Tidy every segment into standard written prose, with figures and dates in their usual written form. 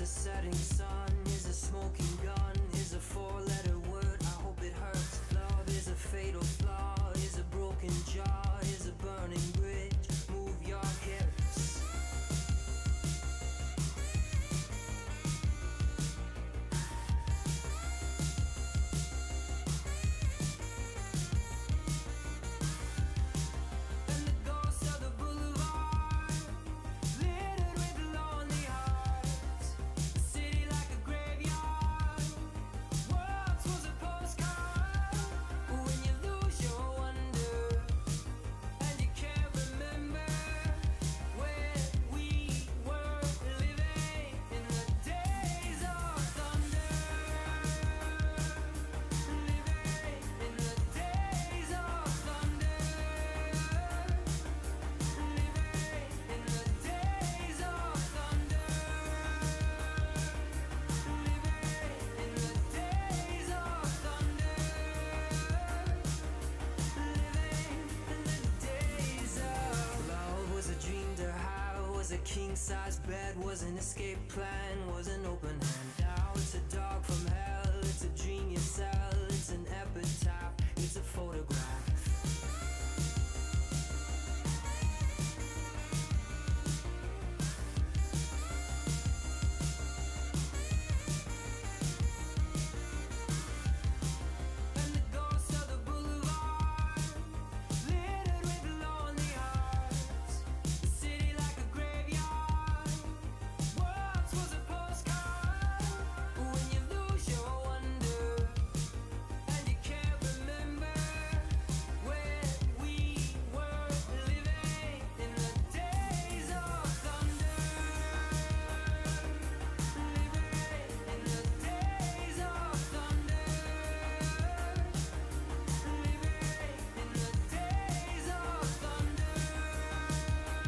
a setting sun, is a smoking gun, is a four-letter word, I hope it hurts. Love is a fatal flaw, is a broken jaw, is a burning bridge, move your hips. And the ghosts of the boulevard, littered with lonely hearts, the city like a graveyard, once was a postcard. When you lose your wonder, and you can't remember where we were living in the days of thunder, living in the days of thunder, living in the days of thunder, living in the days of thunder, living in the days of love was a dream to have, was a king-size bed, was an escape plan, was an open hand. Now it's a dog from hell, it's a dream you sell, it's an epitaph, it's a photograph. And the ghosts of the boulevard, littered with lonely hearts, the city like a graveyard, once was a postcard. When you lose your wonder, and you can't remember where we were living in the days of thunder, living in the days of thunder, living in the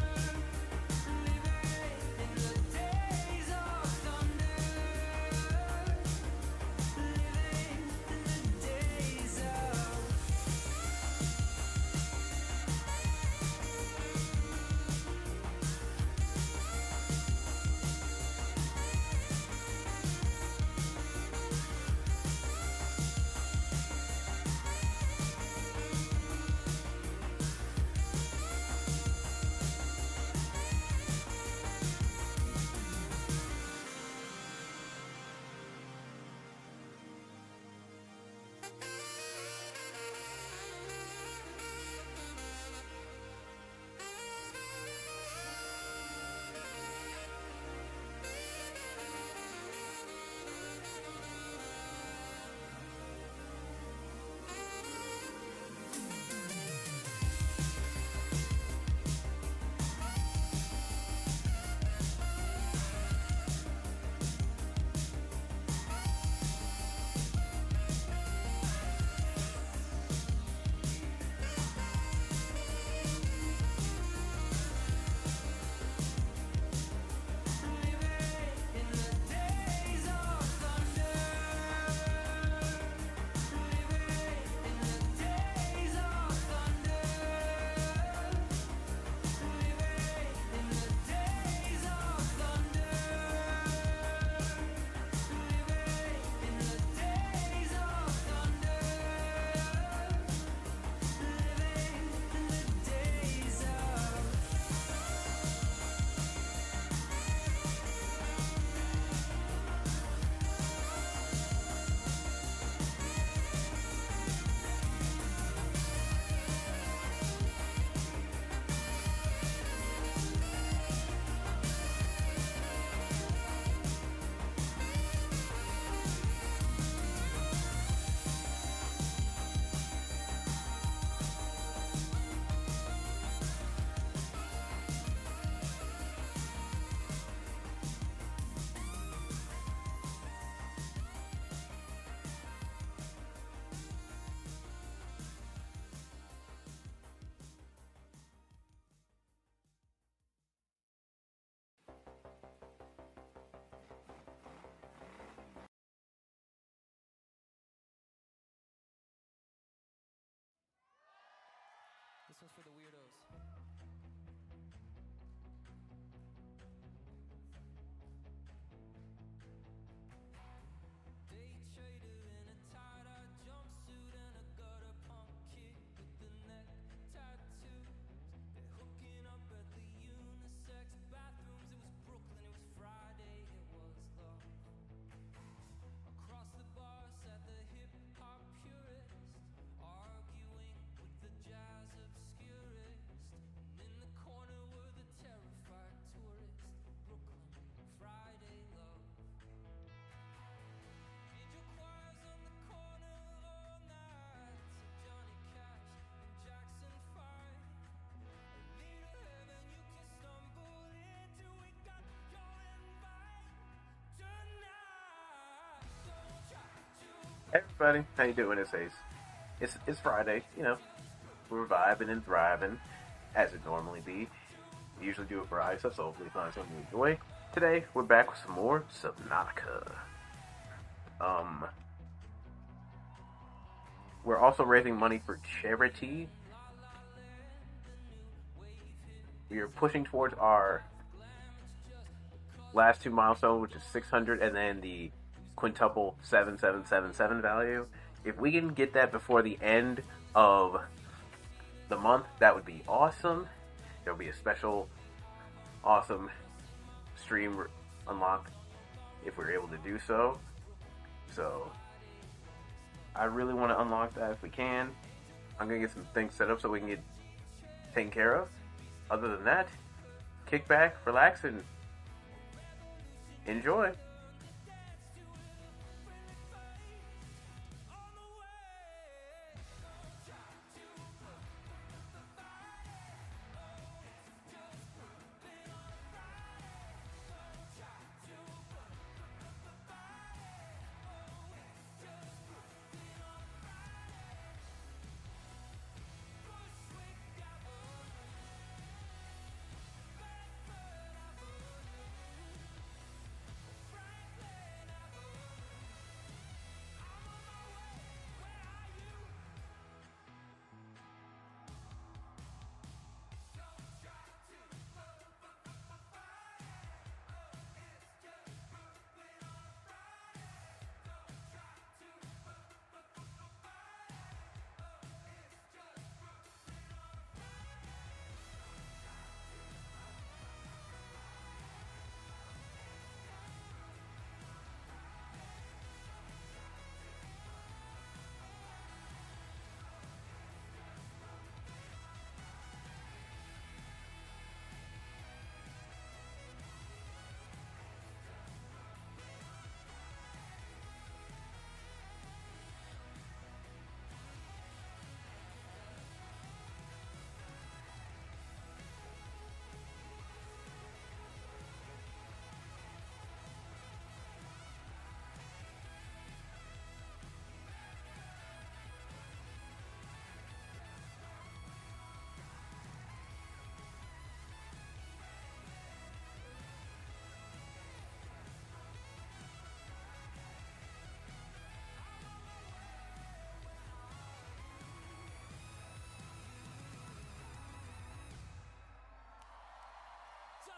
days of thunder, living in the days of thunder, living in the days of. This one's for the weirdos. Hey everybody, how you doing? It's Friday. We're vibing and thriving as it normally be. We usually do a variety stuff, so hopefully find something you enjoy. Today we're back with some more Subnautica. Um, we're also raising money for charity. We are pushing towards our last two milestones, which is 600, and then the quintuple 7777 value. If we can get that before the end of the month, that would be awesome. There'll be a special, awesome stream unlock if we're able to do so. So I really want to unlock that if we can. I'm gonna get some things set up so we can get taken care of. Other than that, kick back, relax, and enjoy.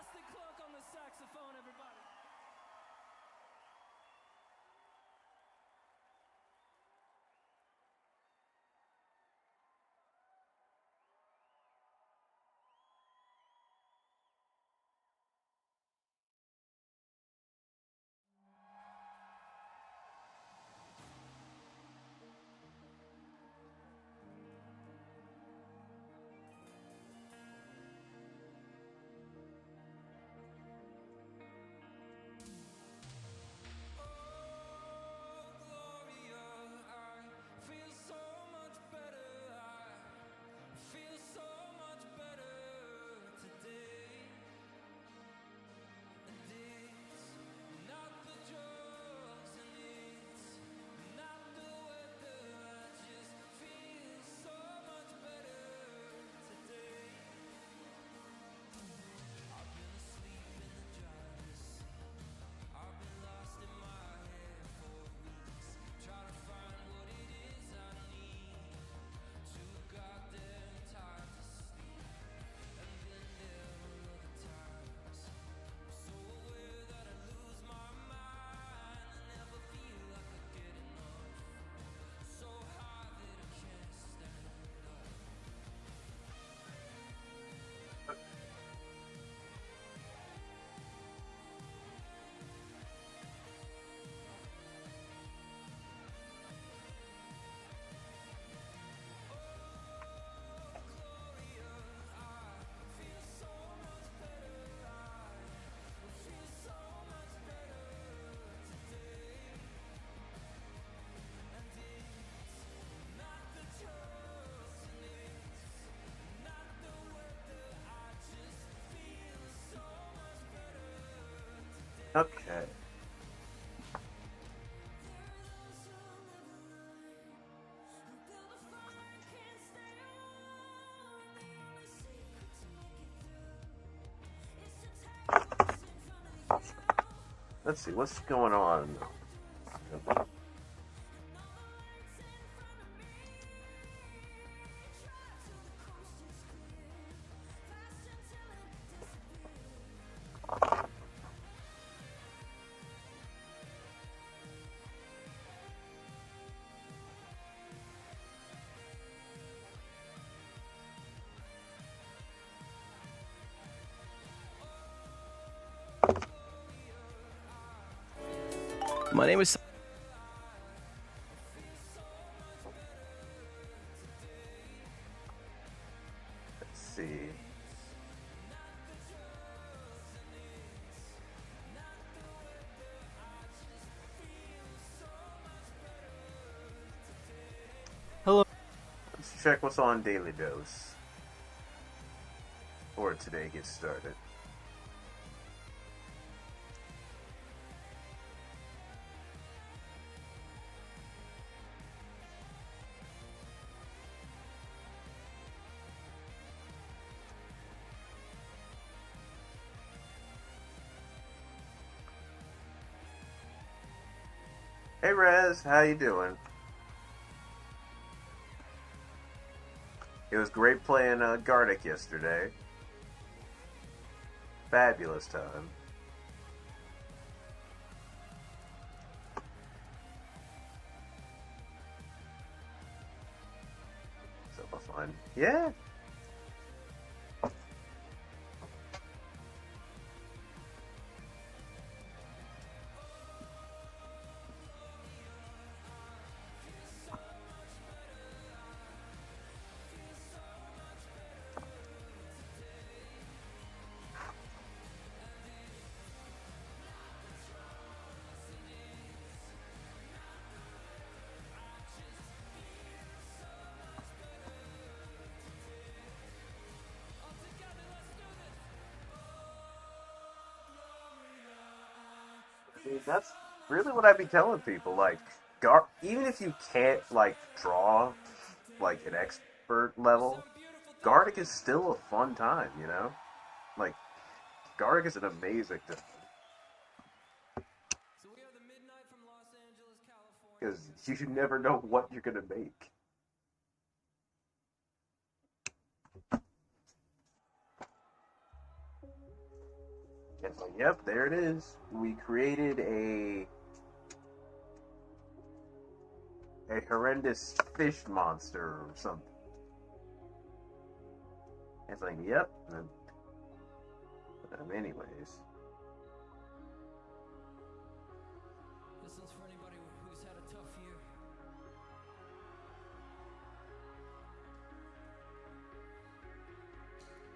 Justin Clark on the saxophone, everybody. Okay. Let's see, what's going on? My name is. Let's see. Hello. Let's check what's on Daily Dose. Before today gets started. Hey Rez, how you doing? It was great playing Gardic yesterday. Fabulous time. So much fun. Yeah. See, that's really what I'd be telling people. Like, even if you can't like draw like an expert level, Gardic is still a fun time. You know, like Gardic is an amazing thing So we are the Midnight from Los Angeles, California. because you never know what you're gonna make. It's like, yep, there it is. We created a horrendous fish monster or something. It's like, yep. Anyways, This one's for anybody who's had a tough year.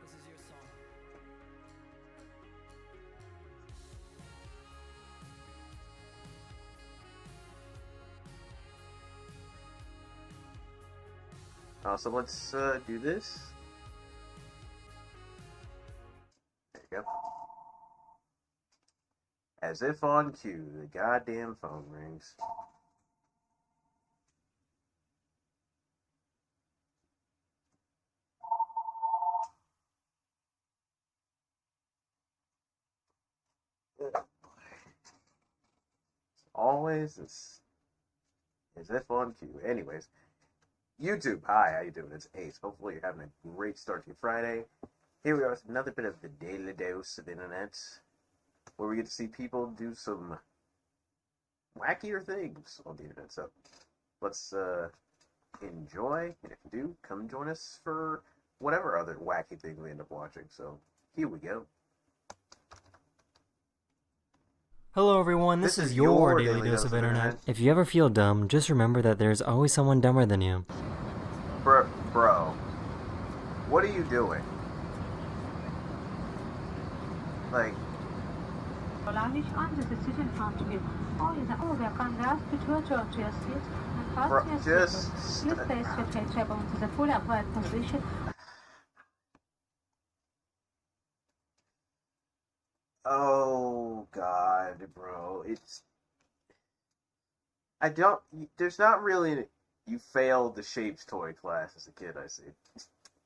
This is your song. so let's do this. There you go. As if on cue, the goddamn phone rings. Always as if on cue. Anyways, YouTube, hi, how you doing? It's Ace. Hopefully you're having a great start to your Friday. Here we are with another bit of the daily dose of internet, where we get to see people do some wackier things on the internet. So let's enjoy, and if you do, come join us for whatever other wacky thing we end up watching. So here we go. Hello, everyone. This is your daily dose of internet. If you ever feel dumb, just remember that there's always someone dumber than you. Bro, what are you doing? Like, Nicht an, das ist sicher Fahrtspiel. Oh, wer kann das für Georgia's seat? And Bro, fast just This place for take travel into the full upright position. oh god, bro, I don't. There's not really. You failed the shapes toy class as a kid. I see.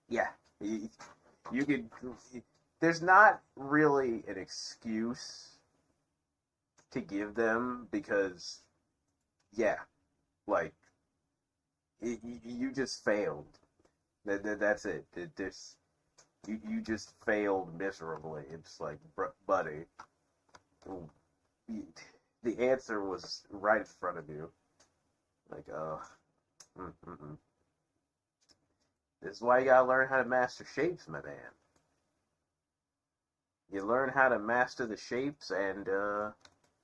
Yeah, you could. There's not really an excuse to give them because, yeah, like, you just failed. That's it. You just failed miserably. It's like, buddy, the answer was right in front of you. Like, this is why you gotta learn how to master shapes, my man. You learn how to master the shapes, and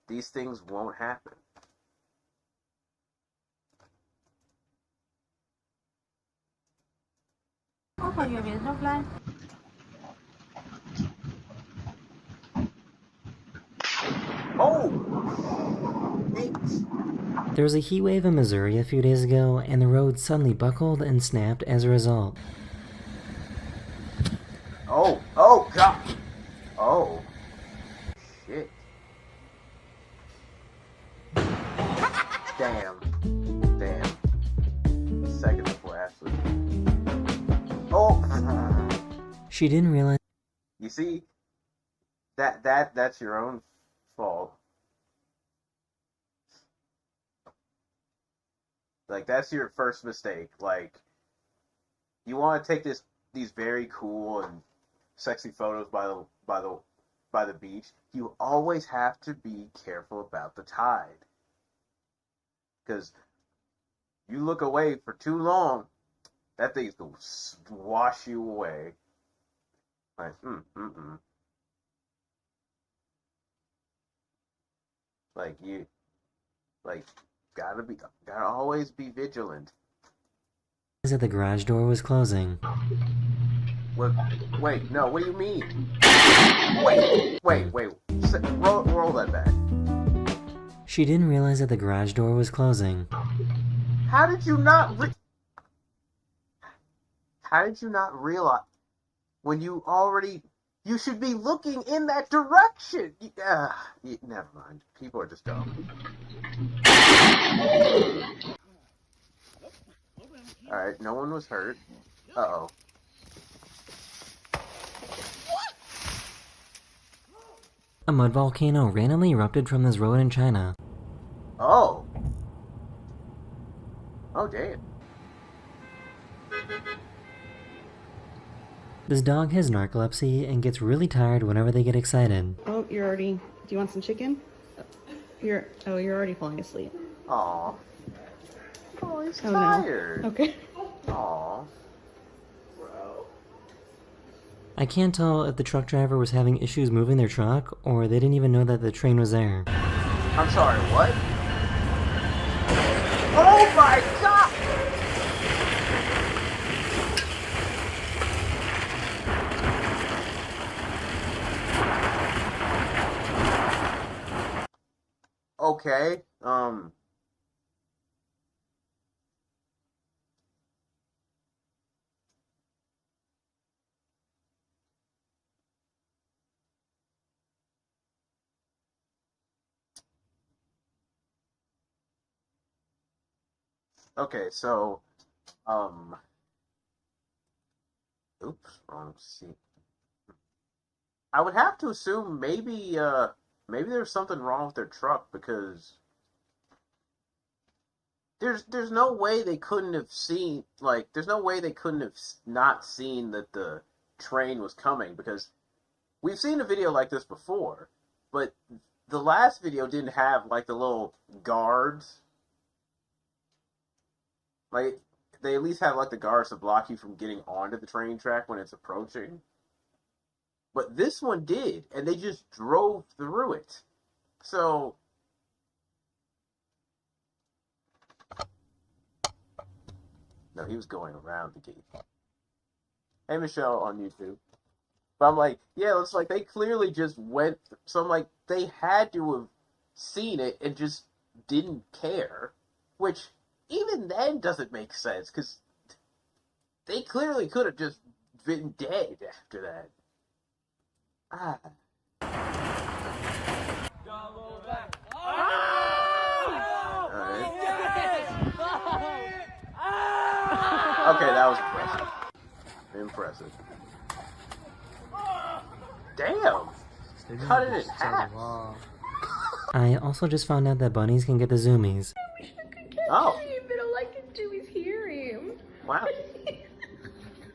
these things won't happen. Hvorfor gjør vi det nok live? Oh! Thanks. There was a heat wave in Missouri a few days ago, and the road suddenly buckled and snapped as a result. Oh, God! Oh. Shit. Damn. Second before Ashley. Oh! She didn't realize. You see? That's your own fault. Like, that's your first mistake. Like, you want to take these very cool and sexy photos by the beach. You always have to be careful about the tide, because you look away for too long, that thing's gonna wash you away. Like, Like, gotta always be vigilant. That the garage door was closing. What? Wait, no. What do you mean? Wait. Roll that back. She didn't realize that the garage door was closing. How did you not realize when you should be looking in that direction? Never mind. People are just dumb. Alright, no one was hurt. Uh-oh. A mud volcano randomly erupted from this road in China. Oh, damn. This dog has narcolepsy and gets really tired whenever they get excited. Oh, you're already... Do you want some chicken? You're already falling asleep. Aw. Oh, he's Oh, tired. No. Okay. Aw. I can't tell if the truck driver was having issues moving their truck, or they didn't even know that the train was there. I'm sorry, what? Oh my God! Okay, Okay, so, oops, wrong seat. I would have to assume maybe there's something wrong with their truck, because there's no way they couldn't have seen, like, there's no way they couldn't have not seen that the train was coming, because we've seen a video like this before, but the last video didn't have, like, the little guards. Like, they at least have, like, the guards to block you from getting onto the train track when it's approaching. But this one did, and they just drove through it. So, no, he was going around the gate. Hey, Michelle on YouTube. But I'm like, yeah, it's like they clearly just went. So I'm like, they had to have seen it and just didn't care. Which, even then, doesn't make sense, because they clearly could have just been dead after that. Okay, that was impressive. Damn! Cut it in half. I also just found out that bunnies can get the zoomies. Oh. But all I can do is hear him. Wow.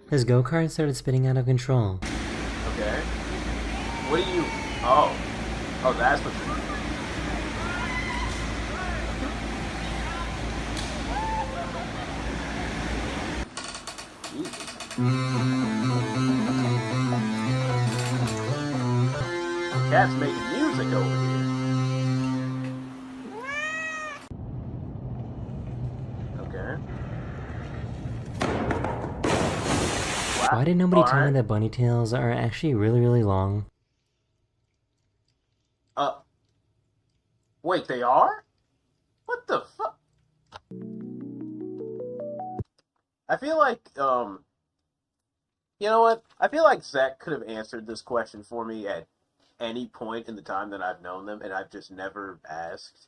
His go-kart started spinning out of control. Okay. What do you... Oh. Oh, that's what you're... Jesus. Cat's making music over here. Okay. Wow. Why did nobody tell me Alright. that bunny tails are actually really, really long? Wait, they are? What the fuck? I feel like, you know what? I feel like Zach could have answered this question for me at any point in the time that I've known them, and I've just never asked.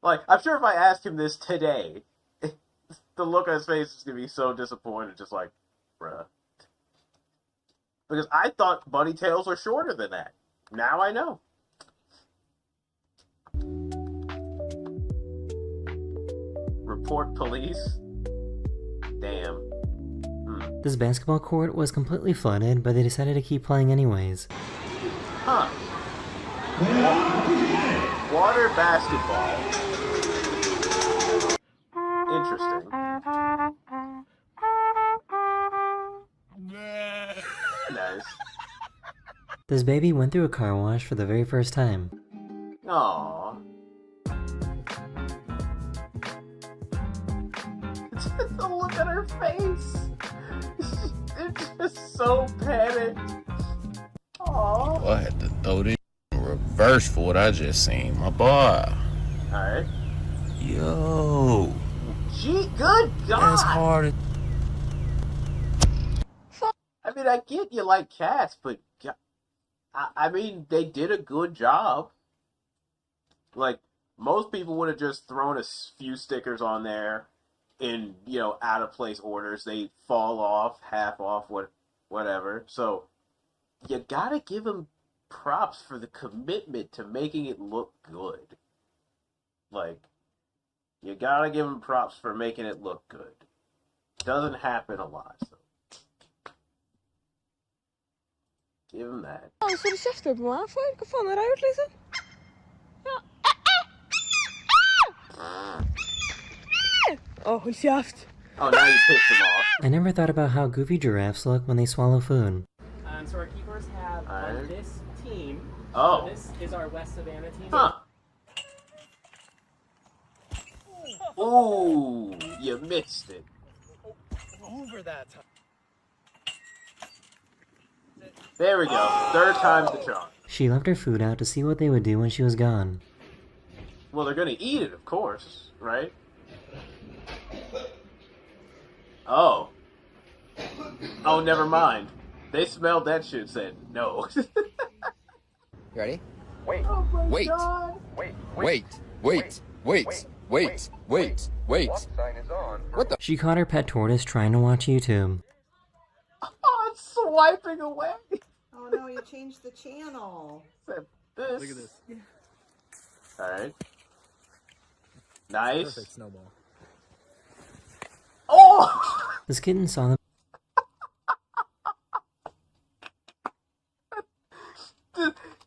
Like, I'm sure if I asked him this today, the look on his face is gonna be so disappointed, just like, bruh. Because I thought bunny tails were shorter than that. Now I know. Report police? Damn. This basketball court was completely flooded, but they decided to keep playing anyways. Huh. Water basketball. Interesting. Nice. This baby went through a car wash for the very first time. Aww. The look at her face. It's just so panicked. Aww. Well, I had to throw this in reverse for what I just seen, my boy. Alright. Yo, Gee, good God. that's hard. I mean, I get you like cats, but I mean, they did a good job. Like, most people would have just thrown a few stickers on there in, you know, out of place orders. They fall off, half off, whatever. So, you gotta give them props for the commitment to making it look good. Like, you gotta give them props for making it look good. Doesn't happen a lot, so. Give him that. Så du kjefter på meg? For hva faen har jeg gjort, liksom? Å, hold kjeft! Oh, now you pissed him off. I never thought about how goofy giraffes look when they swallow food. So our keepers have on Alright. this team. Oh. So this is our West Savannah team. Huh. Ooh, you missed it. Over that time. There we go. Third time's the charm. She left her food out to see what they would do when she was gone. Well, they're gonna eat it, of course, right? Oh. Oh, never mind. They smelled that shit and said no. You ready? Wait. Oh my Wait. God. Wait. What the? She caught her pet tortoise trying to watch YouTube. Oh, it's swiping away. Oh no, you changed the channel. Said this. Look at this. Alright. Nice. Perfect snowball. Oh! This kitten saw them.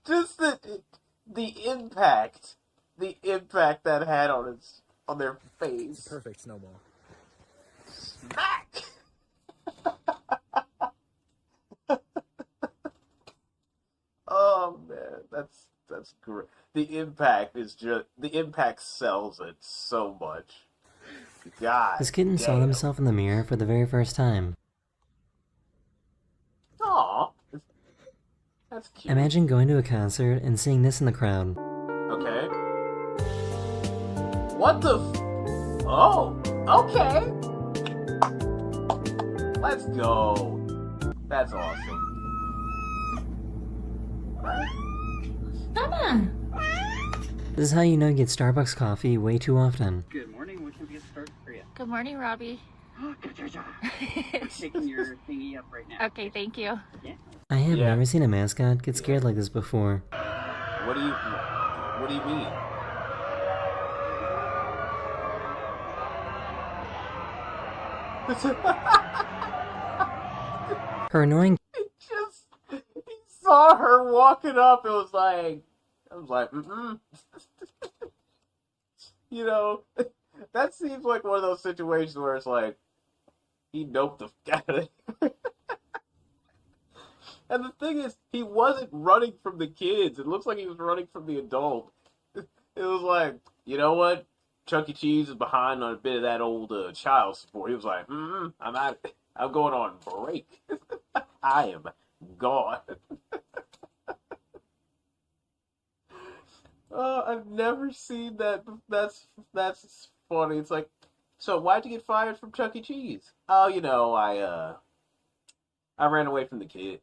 Just the impact that had on their face. Perfect snowball. Smack! Oh man, that's great. The impact sells it so much. God. This kitten saw damn. himself in the mirror for the very first time. Aw. That's cute. Imagine going to a concert and seeing this in the crowd. Okay. What the Oh, okay. Let's go. That's awesome. This is how you know you get Starbucks coffee way too often. Good morning. What can we get started for you? Good morning, Robbie. We're taking your thingy up right now. Okay, thank you. Yeah. I have Yeah. never seen a mascot get scared like this before. What do you... What do you mean? Her annoying He saw her walking up. It was like, I was like, you know, that seems like one of those situations where it's like, he doped the f out of it. And the thing is, he wasn't running from the kids. It looks like he was running from the adult. It was like, you know what? Chuck E. Cheese is behind on a bit of that old child support. He was like, I'm out. I'm going on break. I am gone. I've never seen that. That's funny. It's like, so why'd you get fired from Chuck E. Cheese? Oh, you know, I ran away from the kids.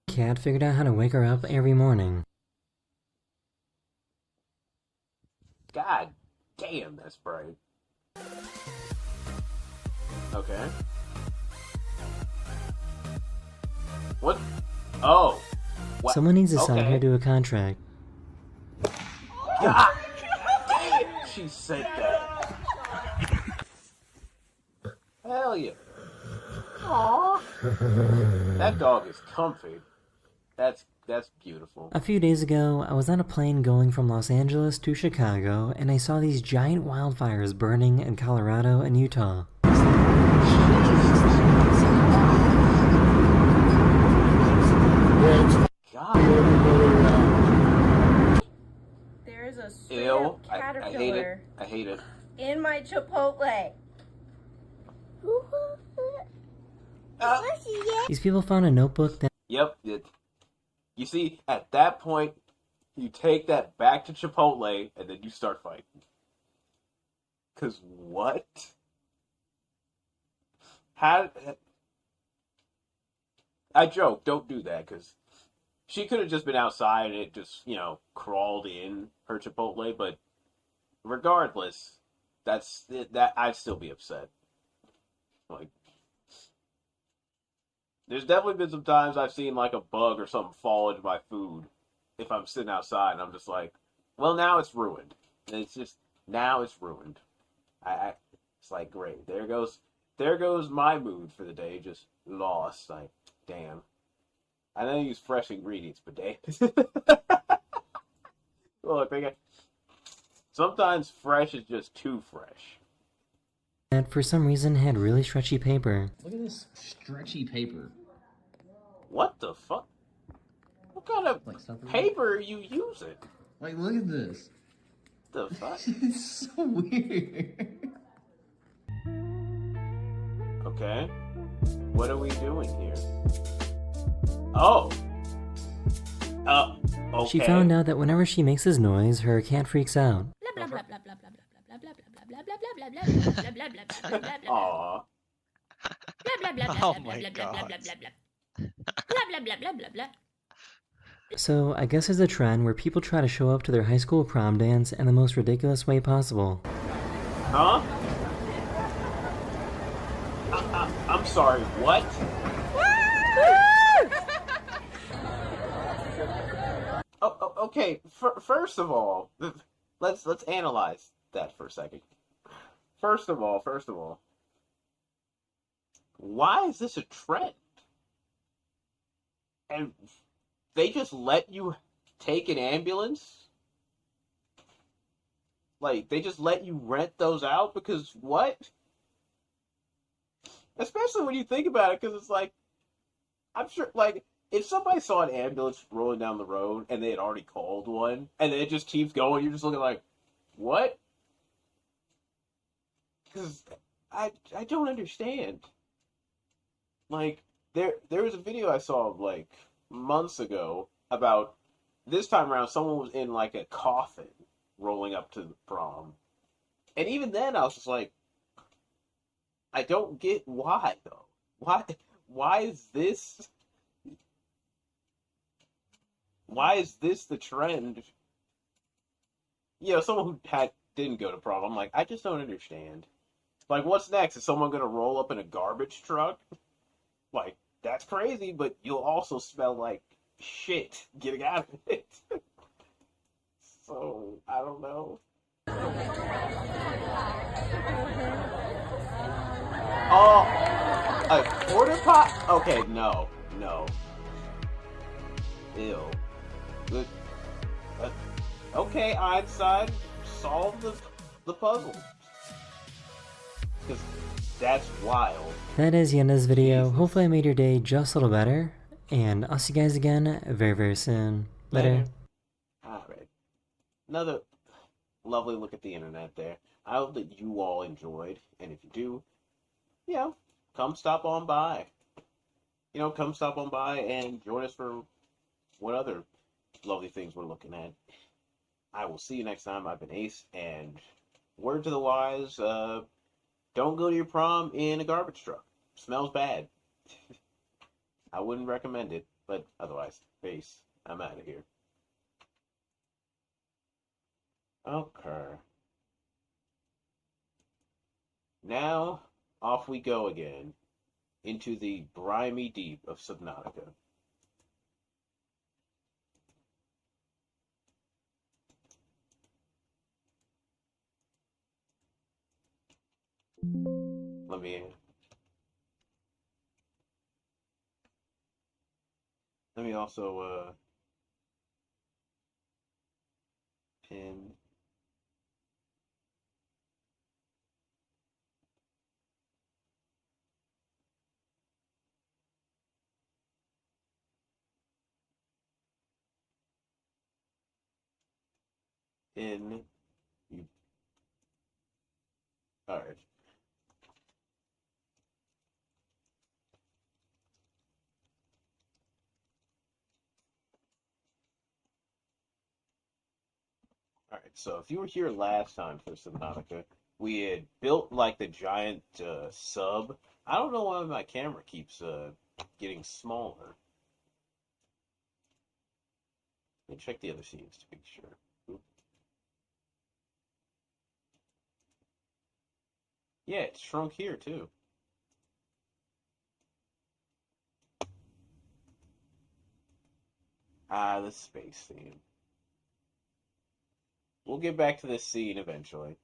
cat figured out how to wake her up every morning. God damn, that's bright. Okay. What? Oh. What? Someone needs to sign Okay. her to a contract. God damn, she said that. Hell yeah. Aww. That dog is comfy. That's beautiful. A few days ago, I was on a plane going from Los Angeles to Chicago, and I saw these giant wildfires burning in Colorado and Utah. God. There's a straight Ew. up I hate it. caterpillar I hate it. in my Chipotle. These people found a notebook that Yep. You see, at that point, you take that back to Chipotle, and then you start fighting. Cause what? How? I joke. Don't do that, cause she could have just been outside and it just, crawled in her Chipotle. But regardless, that I'd still be upset. Like, there's definitely been some times I've seen like a bug or something fall into my food if I'm sitting outside, and I'm just like, well, now it's ruined. And it's just, now it's ruined. It's like, great. There goes my mood for the day, just lost. Like, damn. I know you use fresh ingredients, but damn. Look, sometimes fresh is just too fresh. for some reason had really stretchy paper. Look at this stretchy paper. What the fuck? What kind of paper are you using? Like, look at this. The fuck? It's so weird. Okay. What are we doing here? Oh. Okay. She found out that whenever she makes this noise, her cat freaks out. Aw. Oh my god. So I guess there's a trend where people try to show up to their high school prom dance in the most ridiculous way possible. Huh? I'm sorry, what? Okay. First of all, let's analyze that for a second. First of all, why is this a trend? And they just let you take an ambulance? Like, they just let you rent those out? Because what? Especially when you think about it, because it's like, I'm sure, like, if somebody saw an ambulance rolling down the road and they had already called one, and then it just keeps going, you're just looking like, what? Because I don't understand. Like, there was a video I saw, like, months ago about, this time around, someone was in, like, a coffin rolling up to the prom. And even then, I was just like, I don't get why, though. Why is this... Why is this the trend? Someone who didn't go to prom. I'm like, I just don't understand. Like, what's next? Is someone going to roll up in a garbage truck? Like, that's crazy, but you'll also smell like shit getting out of it. So, I don't know. Oh, a quarter pot? Okay, no. Ew. Good. Okay, Einstein, solve the puzzle. Because that's wild. That is the end of this video. Hopefully I made your day just a little better. And I'll see you guys again very, very soon. Later. Alright. Another lovely look at the internet there. I hope that you all enjoyed. And if you do, come stop on by. Come stop on by and join us for what other lovely things we're looking at. I will see you next time. I've been Ace, and word to the wise, don't go to your prom in a garbage truck. Smells bad. I wouldn't recommend it, but otherwise, peace. I'm out of here. Okay. Now, off we go again into the briny deep of Subnautica. Let me also pin in you. All right. Alright, so if you were here last time for Subnautica, we had built like the giant sub. I don't know why my camera keeps getting smaller. Let me check the other scenes to be sure. Oop. Yeah, it's shrunk here too. Ah, the space theme. We'll get back to this scene eventually.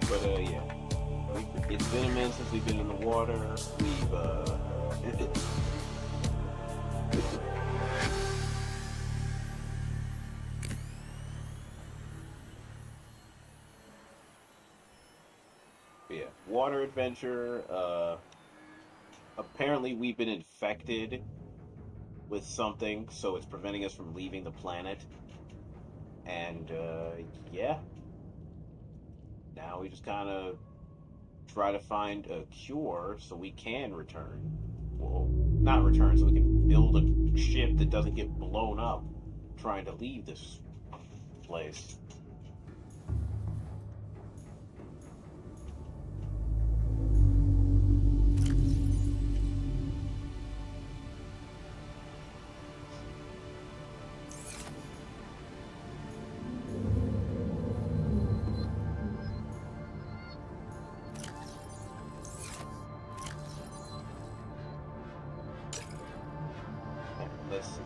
But yeah, it's been a minute since we've been in the water. We've yeah, water adventure. Apparently we've been infected with something, so it's preventing us from leaving the planet. And yeah. Now we just kind of try to find a cure so we can return. Well, not return, so we can build a ship that doesn't get blown up trying to leave this place. Let's see.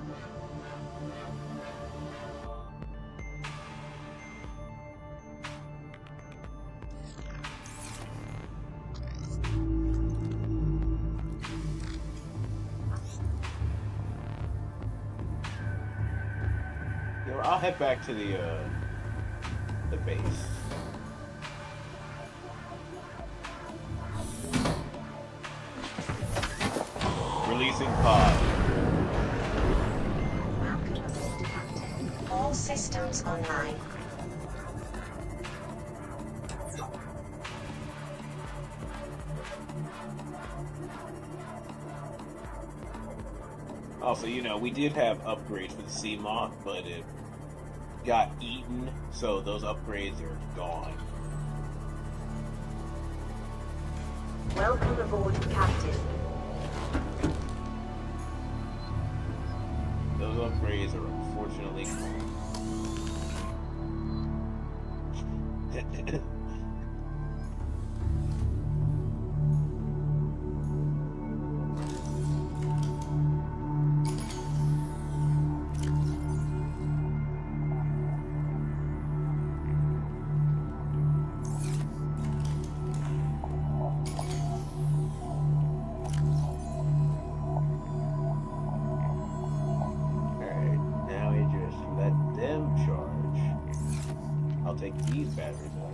I'll head back to the base. Releasing pod. All systems online. Also, we did have upgrades for the sea moth, but it got eaten, so those upgrades are gone. Welcome aboard, Captain. areas are unfortunately gone. Alright, now we just let them charge. I'll take these batteries out.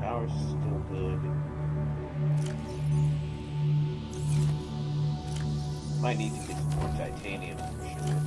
Power's still good. Might need to get some more titanium for sure.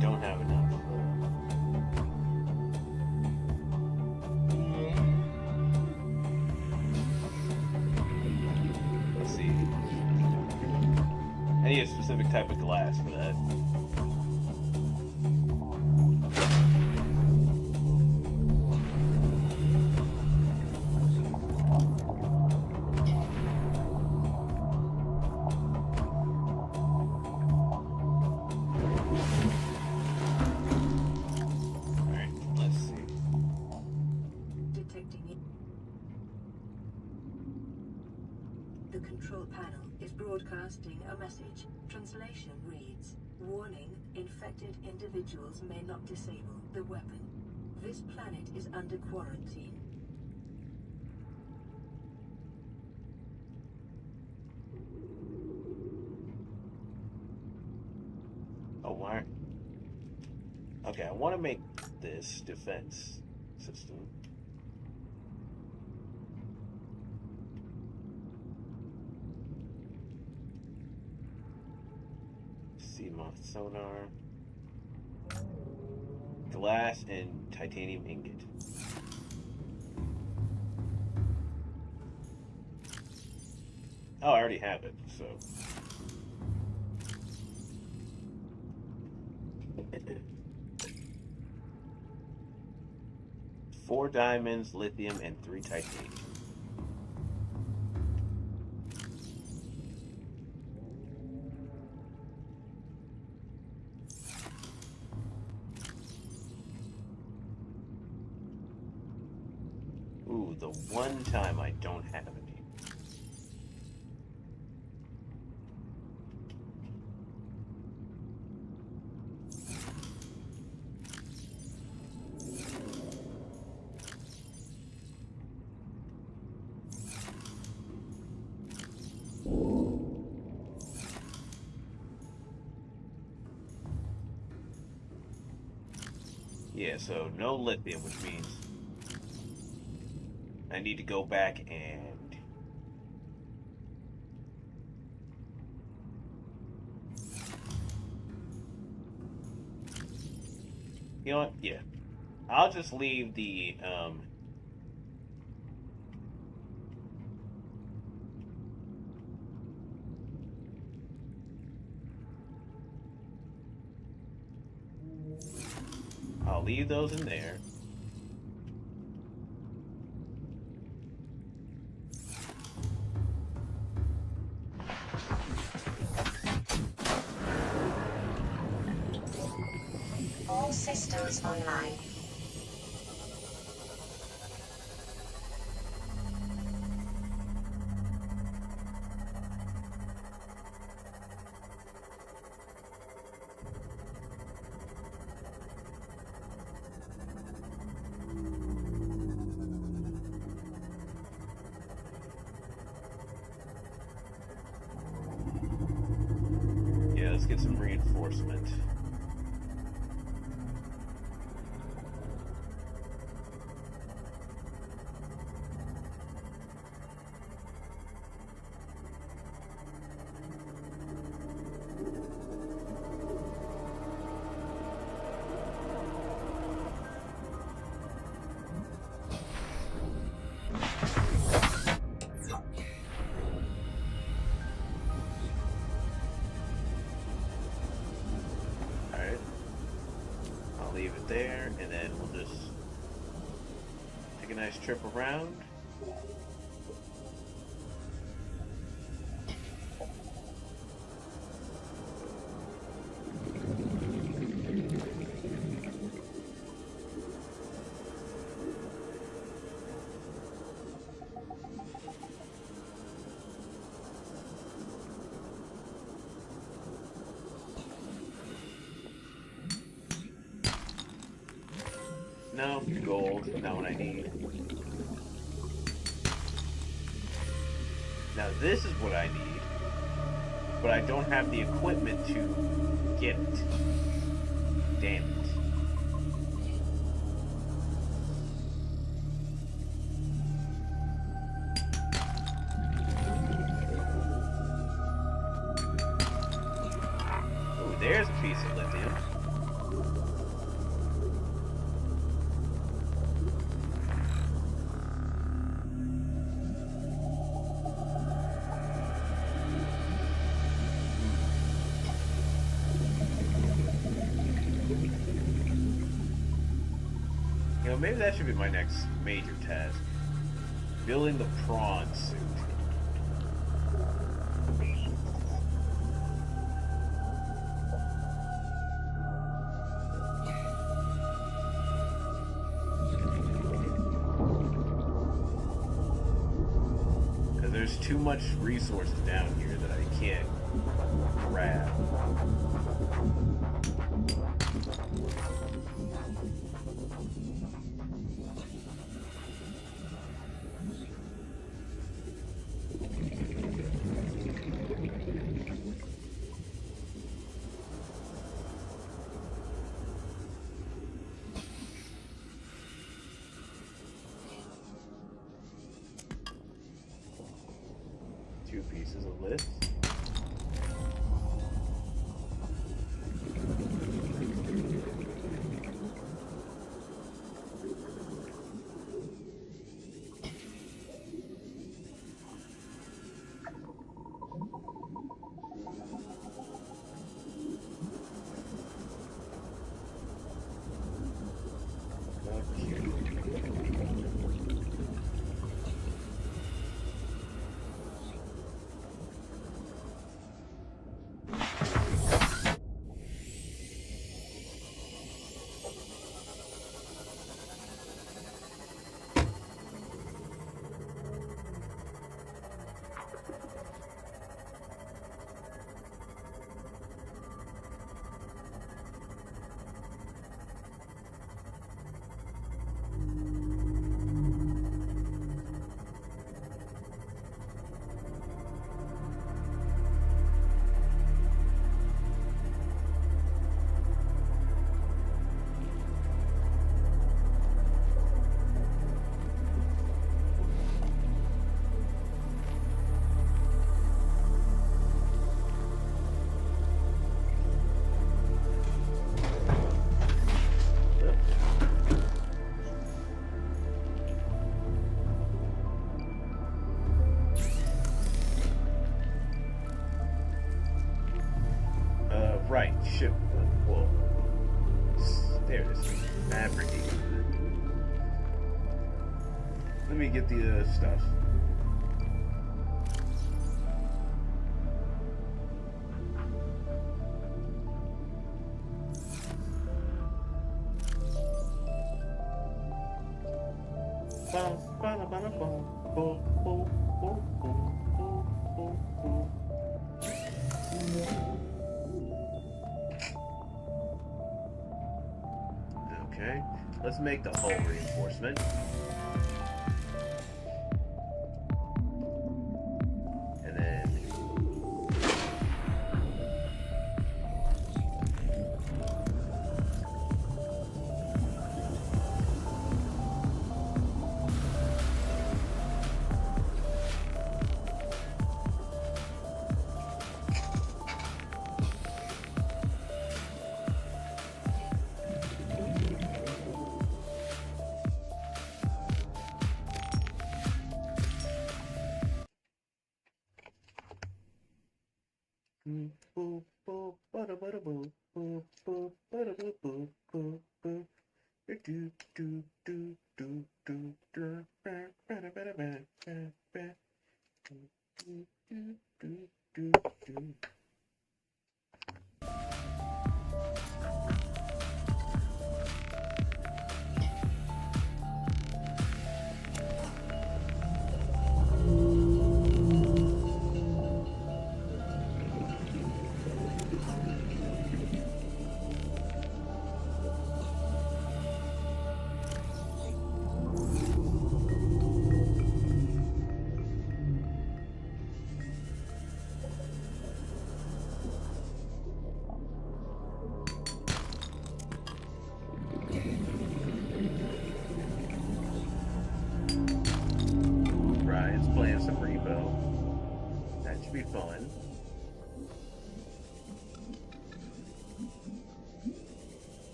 Don't have enough. Let's see. I need a specific type of glass for that. Alright, let's see. Detecting it. The control panel is broadcasting a message. Translation reads, "Warning, infected individuals may not disable the weapon. This planet is under quarantine." Oh, why? Okay, I want to make this defense system. CMOS sonar. Glass and titanium ingot. Oh, I already have it, so. 4 diamonds, lithium, and 3 titanium. Ooh, the one time I don't have any. Yeah, so no lithium, which means I need to go back and you know what? Yeah. I'll just leave the I'll leave those in there. All systems online. let's get some reinforcement. Leave it there, and then we'll just take a nice trip around. No, gold, not what I need. Now this is what I need, but I don't have the equipment to get it. Damn it. Oh, there's a piece of lithium. You know, maybe that should be my next major task. Building the prawn suit. Because there's too much resources down here that I can't grab. Two pieces of list. Right, ship. Whoa. There it is. Fabricating. Let me get the stuff. Okay, let's make the hull reinforcement. And then boop, boop, bada bada boop, boop, boop, bada boop, boop, boop, boop. Do do do do do do do. Bada bada bada bada bada. Do do do do do. Ryan's playing some repo. That should be fun.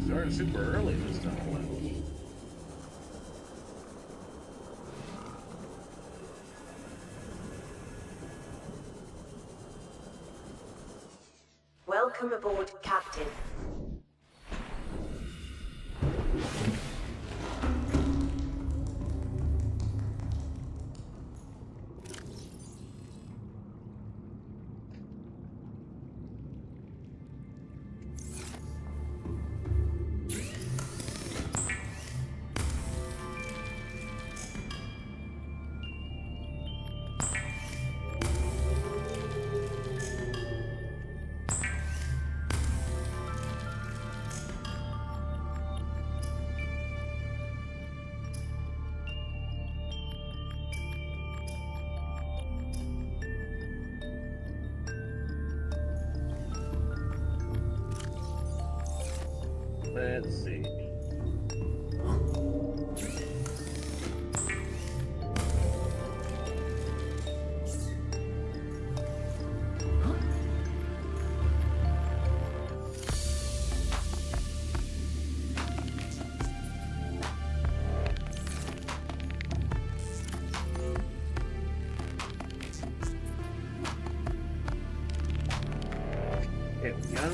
Started super early this time. Welcome aboard, Captain. Let's see. Here we go.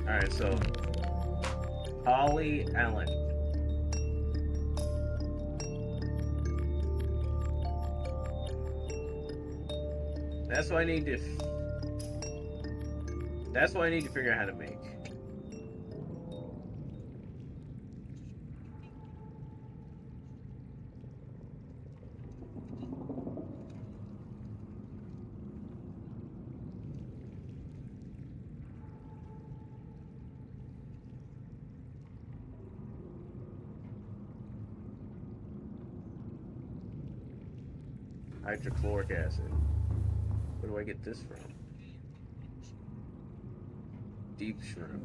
Alright, so Holly Allen. That's what I need to figure out how to make. Hydrochloric acid. Where do I get this from? Deep shrimp.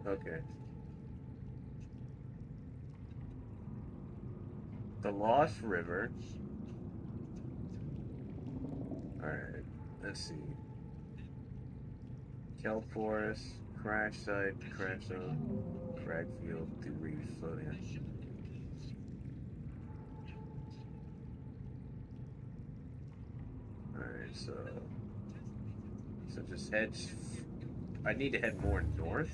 Okay. The Lost River. Alright, let's see. Kelp Forest, Crash Site, Crash Zone, Crag Field, Debris Floating. Alright, so just head. I need to head more north.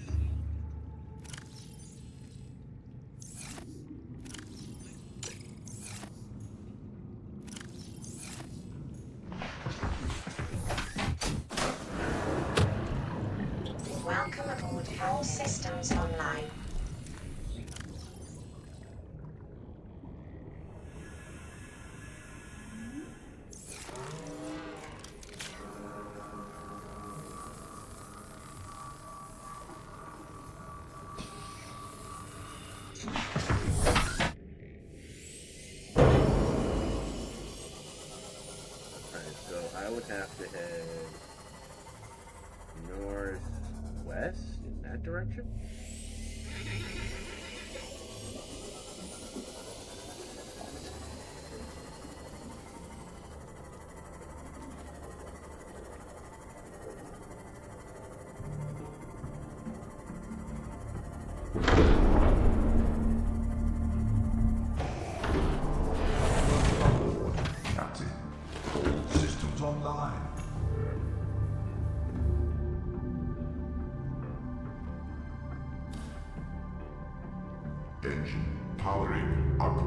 Welcome aboard. All systems online. Alright, so I would have to head northwest in that direction. Captain, all systems online. Engine powering up.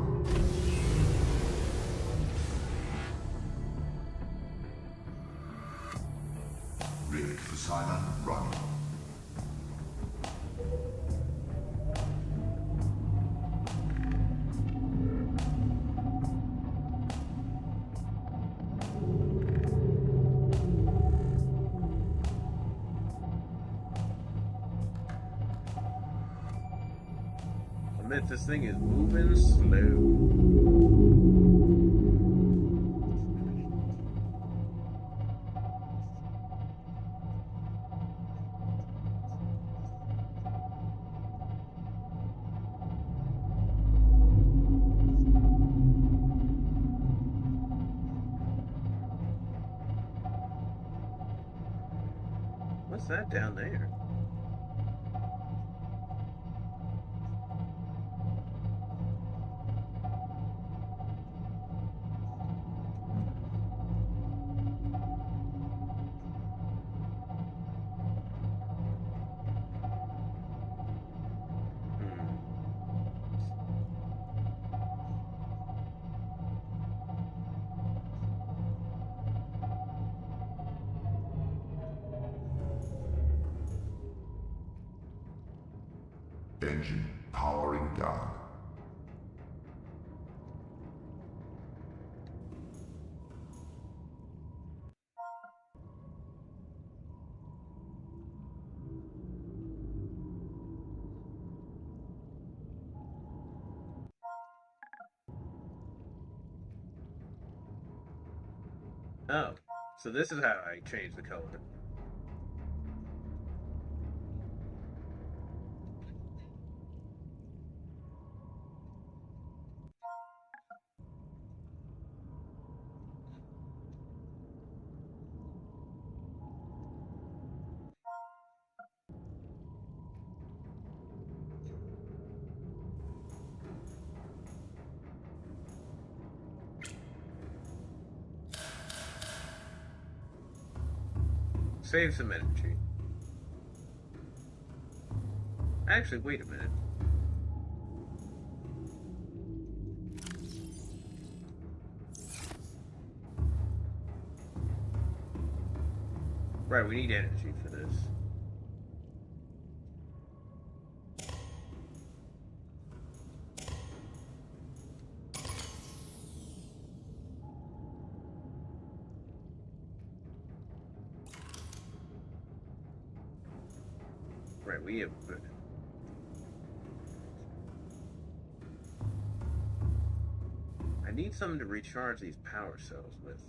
Rigged for Simon, run. I meant this thing is moving slow. What's that down there? Engine powering down. Oh, so this is how I change the color. Save some energy. Actually, wait a minute. Right, we need energy for this. Right, we have... I need something to recharge these power cells with.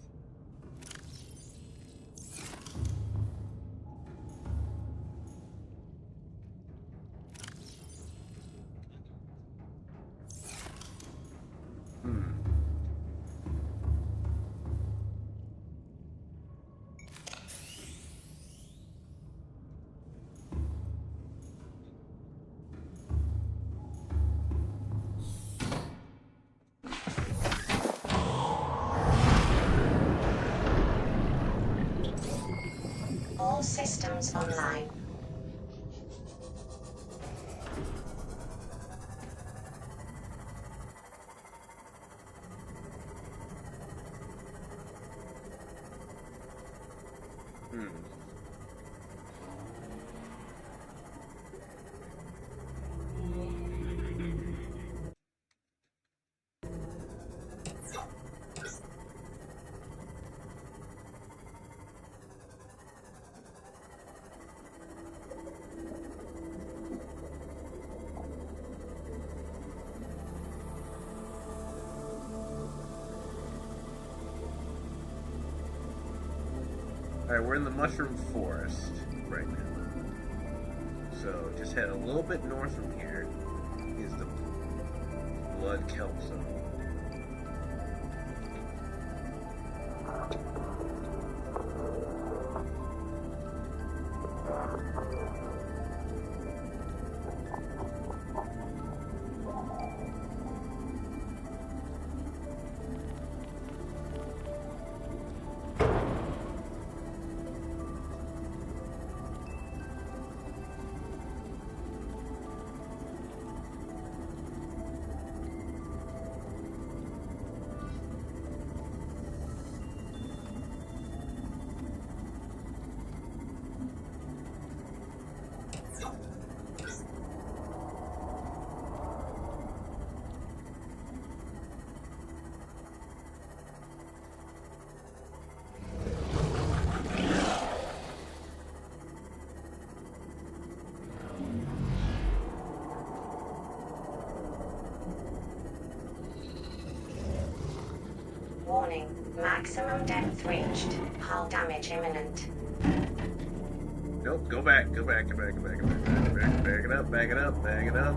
All systems online. Alright, we're in the mushroom forest right now. So just head a little bit north from here is the blood kelp zone. Warning, maximum depth reached. Hull damage imminent. Nope, go back, go back, go back, go back, go back, go back, back it up, back it up, back it up.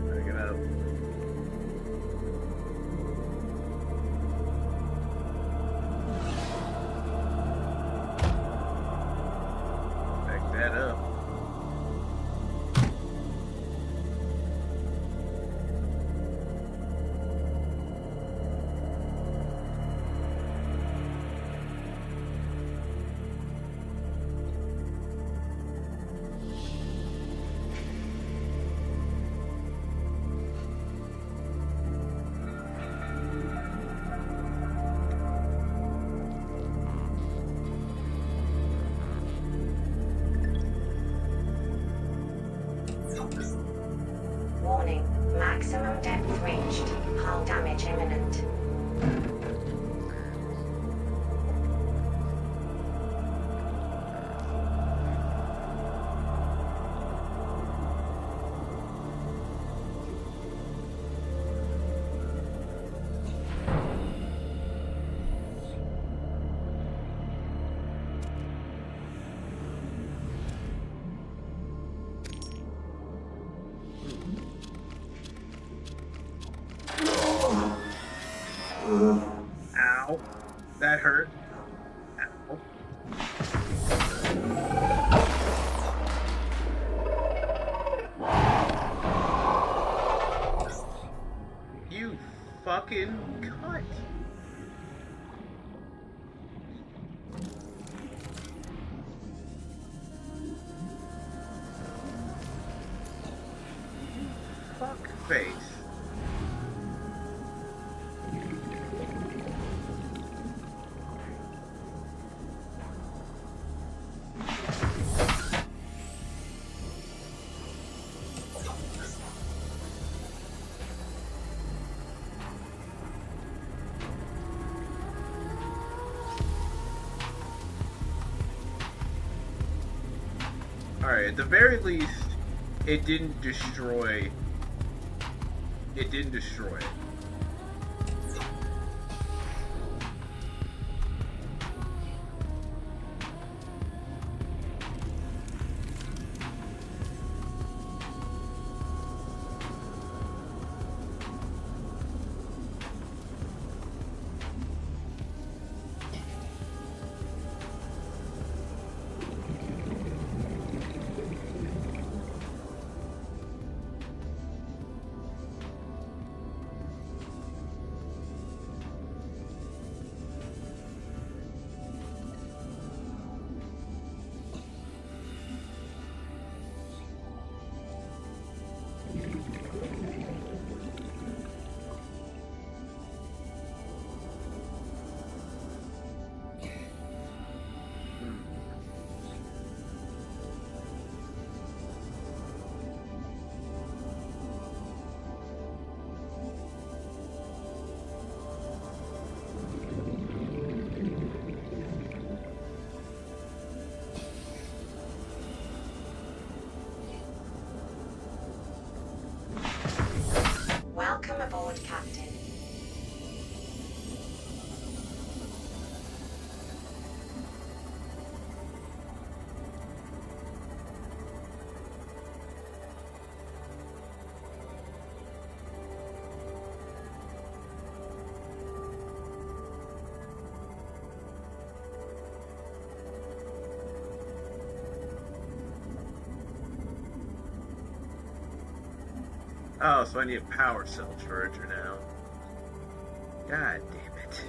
Back it up. Back that up. Warning, maximum depth reached. Hull damage imminent. Ow. That hurt. Ow. You fucking cunt. Fuck face. Alright, at the very least, it didn't destroy. It didn't destroy it. Oh, so I need a power cell charger now. God damn it.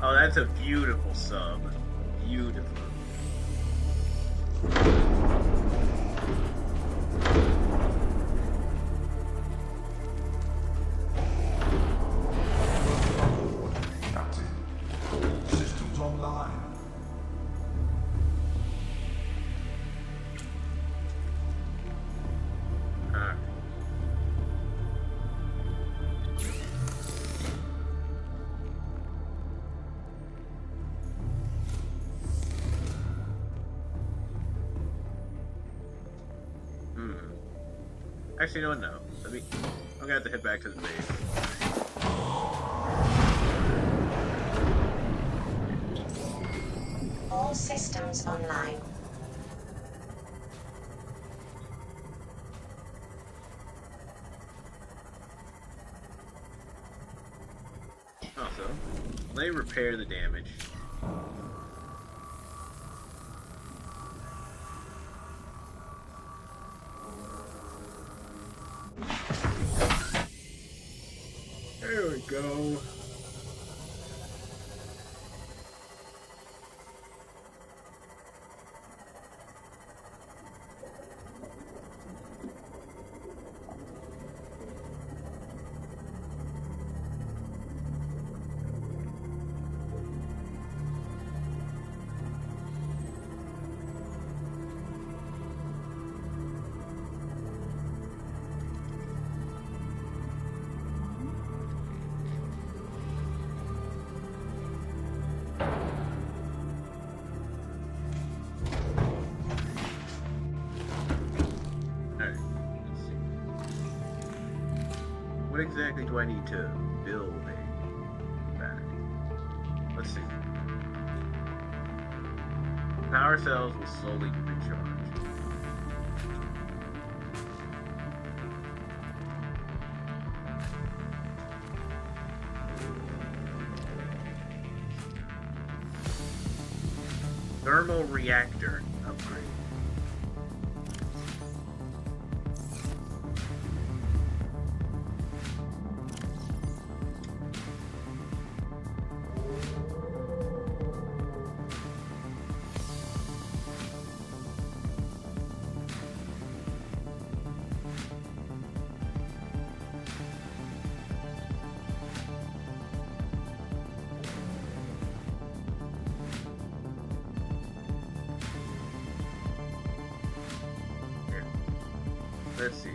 Oh, that's a beautiful sub. Beautiful. Captain, all systems online. Alright. Actually, no, no. I'm gonna have to head back to the base. All systems online. Also, let me repair the damage. There we go. What exactly do I need to build back? Let's see. Power cells will slowly recharge. Thermal reactor upgrade. Let's see.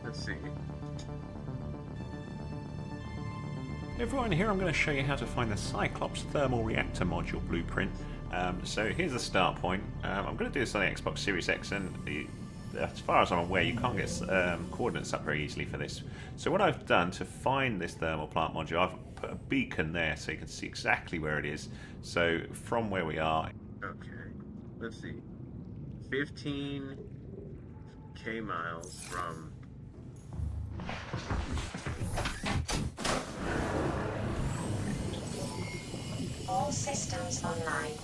Let's see. Everyone, here I'm going to show you how to find the Cyclops thermal reactor module blueprint. So here's the start point. I'm going to do this on the Xbox Series X, and as far as I'm aware, you can't get coordinates up very easily for this. So what I've done to find this thermal plant module, I've put a beacon there so you can see exactly where it is. So from where we are... Okay, let's see. 15k miles from... All systems online.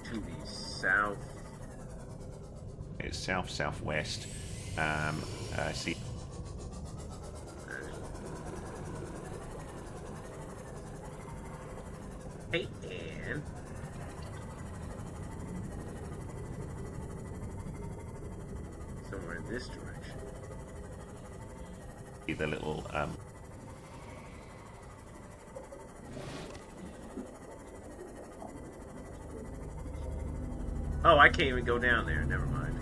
To the south. It's south-southwest. See... Hey, and... somewhere in this direction. The little... Oh, I can't even go down there. Never mind.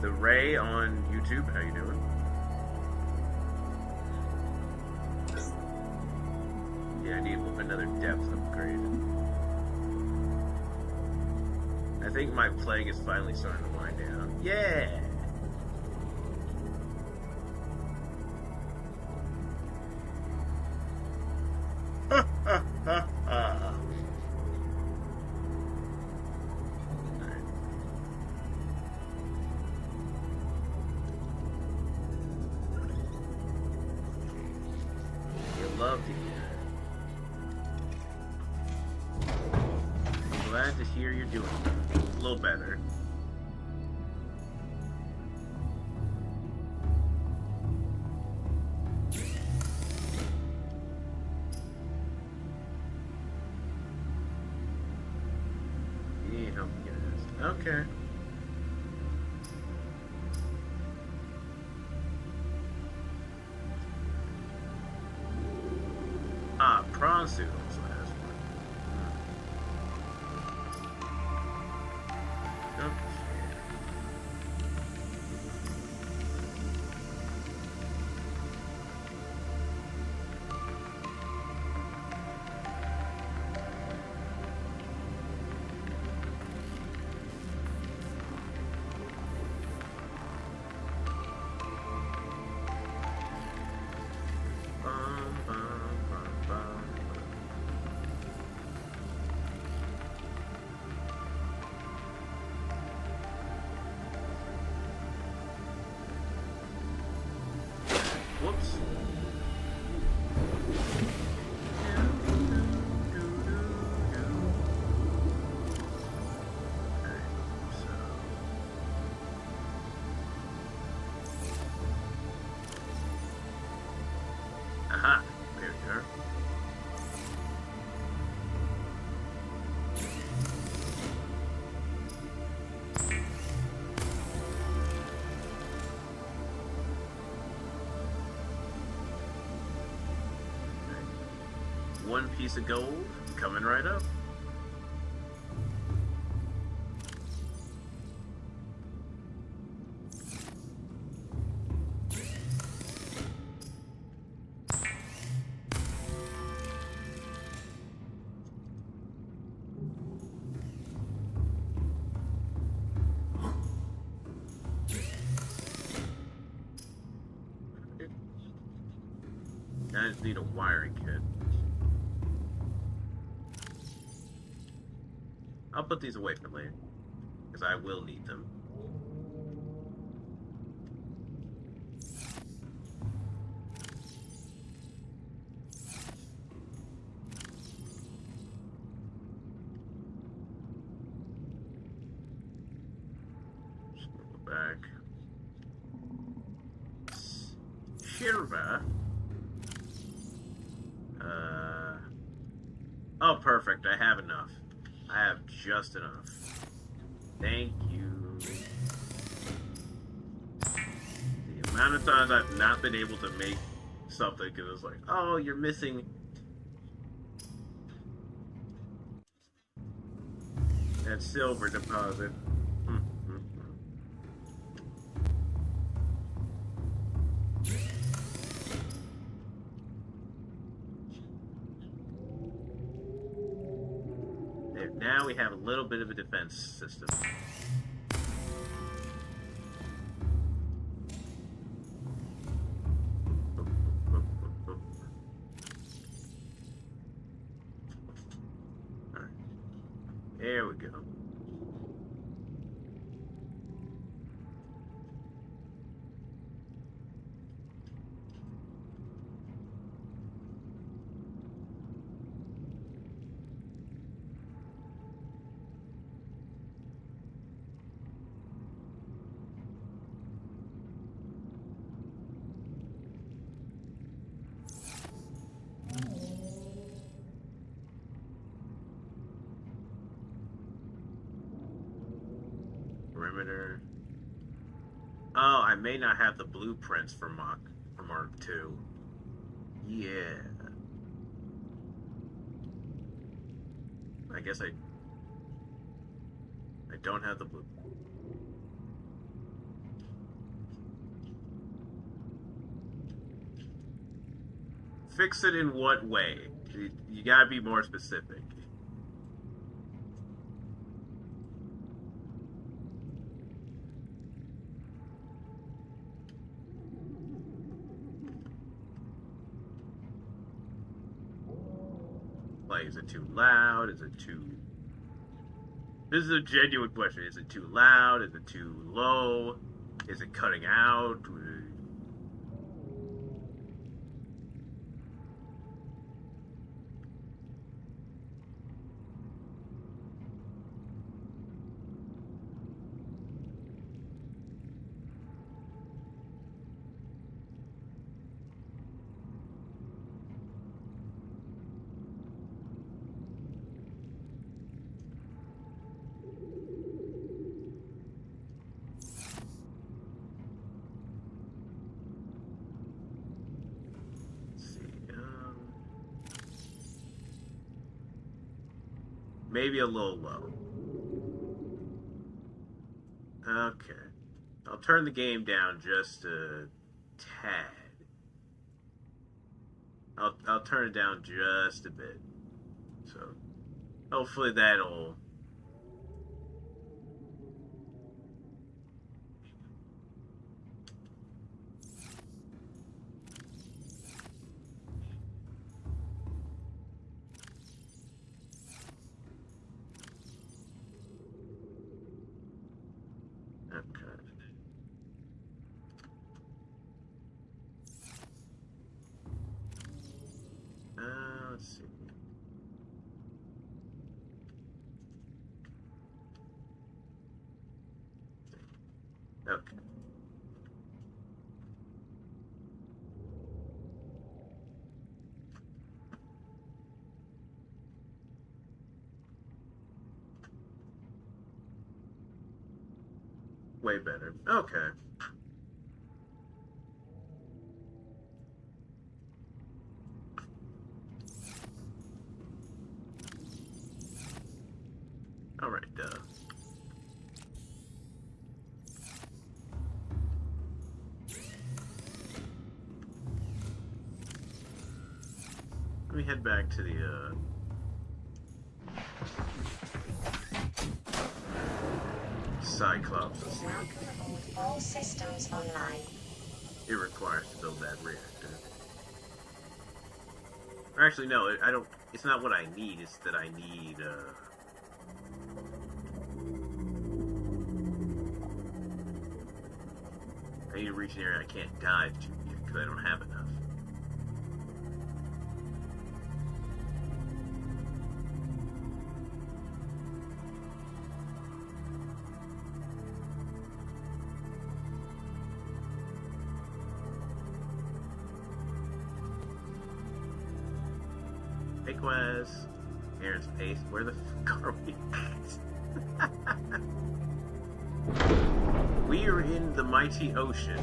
The Ray on YouTube, how you doing? Yeah, I need another depth upgrade. I think my plague is finally starting to wind down. Yeah! Love to hear it. I'm glad to hear you're doing a little better. You need help to get this. Okay. Ah, prawn suit also has one. Okay. Whoops. Aha, there we are. One piece of gold coming right up. Now I just need a wiring kit. I'll put these away for later, because I will need them. Just go back. Shirva. Oh, perfect. I have enough. I have just enough. Thank you. The amount of times I've not been able to make something because it's like, oh, you're missing that silver deposit. There, now we have a little bit of a defense system. Alright. There we go. Perimeter. Oh, I may not have the blueprints for Mark 2. Yeah. I guess I don't have the blue. Fix it in what way? You gotta be more specific. Like, is it too loud? Is it too... This is a genuine question. Is it too loud? Is it too low? Is it cutting out? Maybe a little low. Okay. I'll turn the game down just a tad. I'll turn it down just a bit. So hopefully that'll... let's see. Okay. Way better. Okay. All right, let me head back to the, Cyclops. All systems online. It requires to build that reactor. Or actually, no, I don't, it's not what I need, it's that I need, I need to reach an area I can't dive to yet, because I don't have enough. Hey, Quest. Aaron's Pace. Where the fuck are we? We are in the mighty ocean.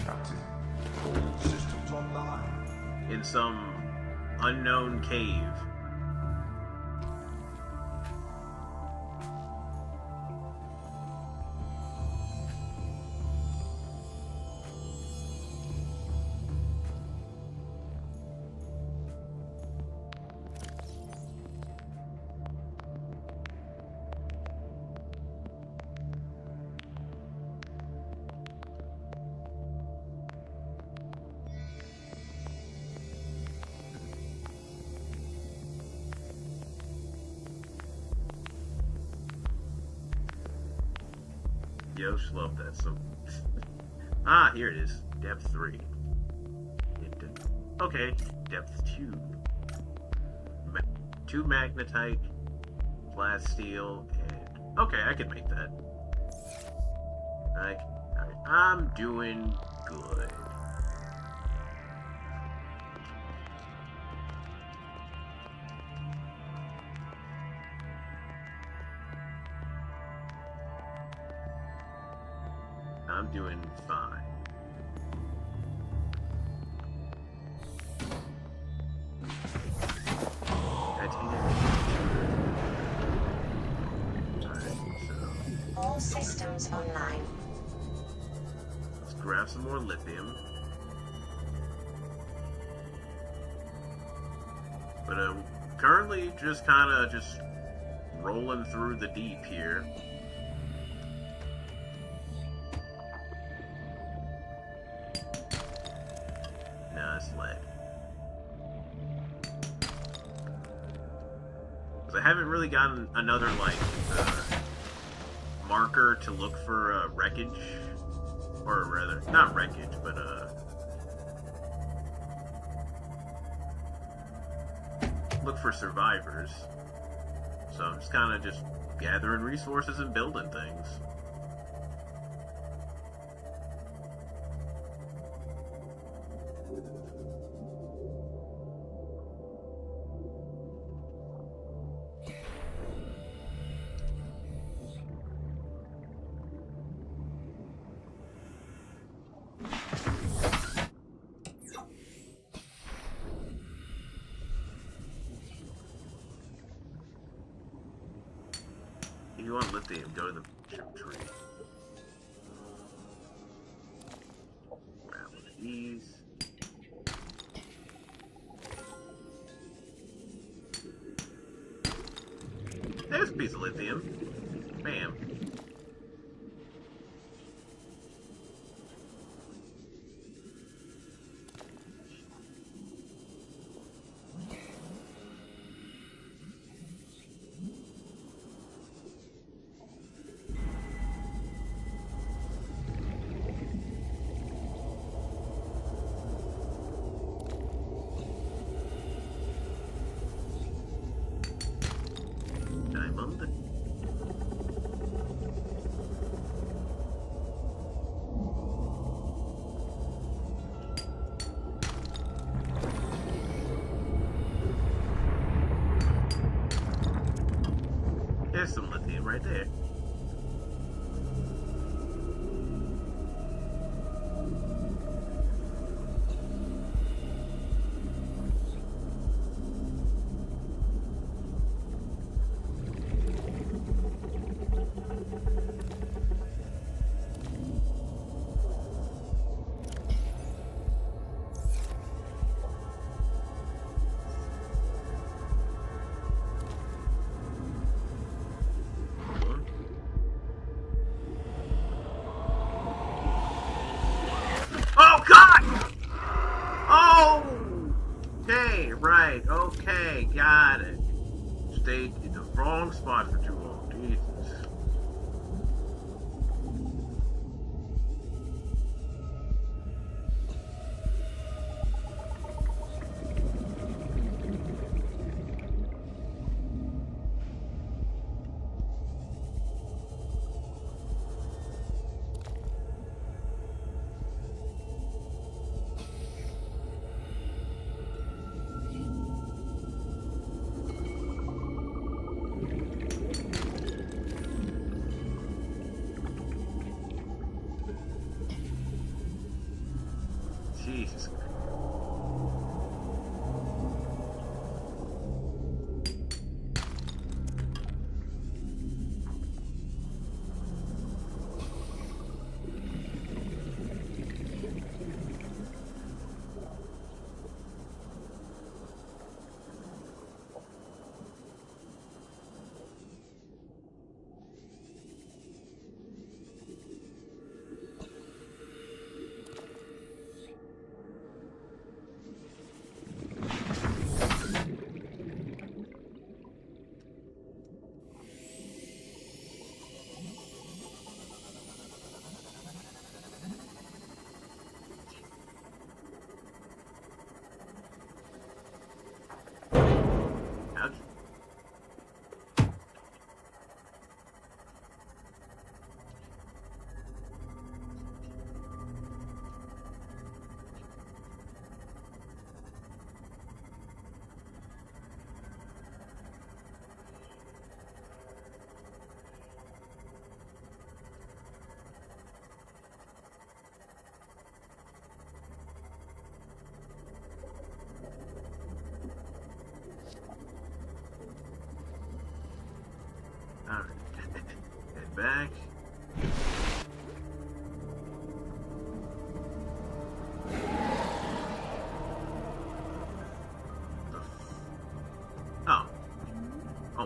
Captain, all systems online. In some unknown cave. Yosh loved that so. Ah, here it is. Depth 3. Okay, depth 2. 2 magnetite, flat steel, and okay, I can make that. I'm doing good. I'm doing fine. All systems online. Let's grab some more lithium. But currently just kind of just rolling through the deep here. Nah, it's lead. Because I haven't really gotten another, like, marker to look for wreckage. Or rather, not wreckage, but look for survivors. So I'm just kind of just gathering resources and building things. If you want lithium, go to the tree. Grab one of these. There's a piece of lithium. Bam. Diamond. There's some lithium right there. Oh God! Oh! Okay, right, okay, got it. Stayed in the wrong spot for too long. Jesus. Jesus.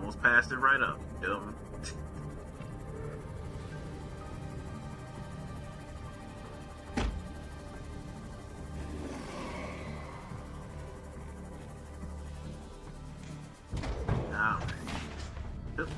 almost passed it right up. Now. Yep.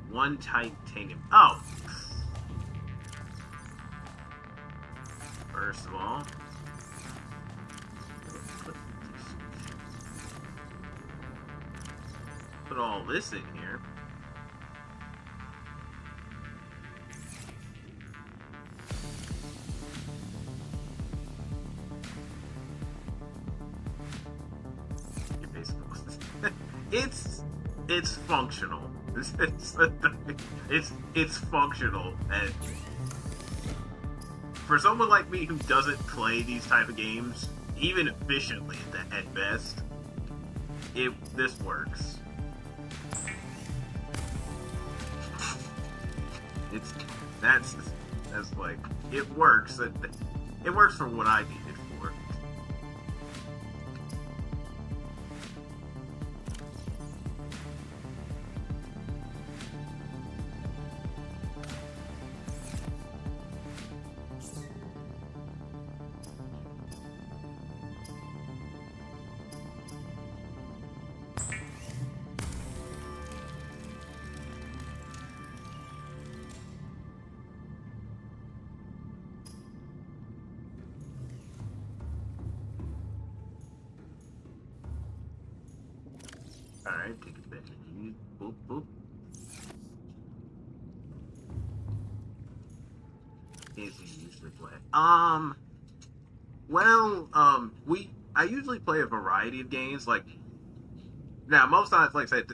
One titanium. Oh! First of all, put all this in here. It's functional. It's functional, and for someone like me who doesn't play these type of games, even efficiently at best, this works. That's like, it works. It works for what I need it for. Alright, take it back. Boop, boop. Is he usually play? I usually play a variety of games. Like, now, most times, like I said,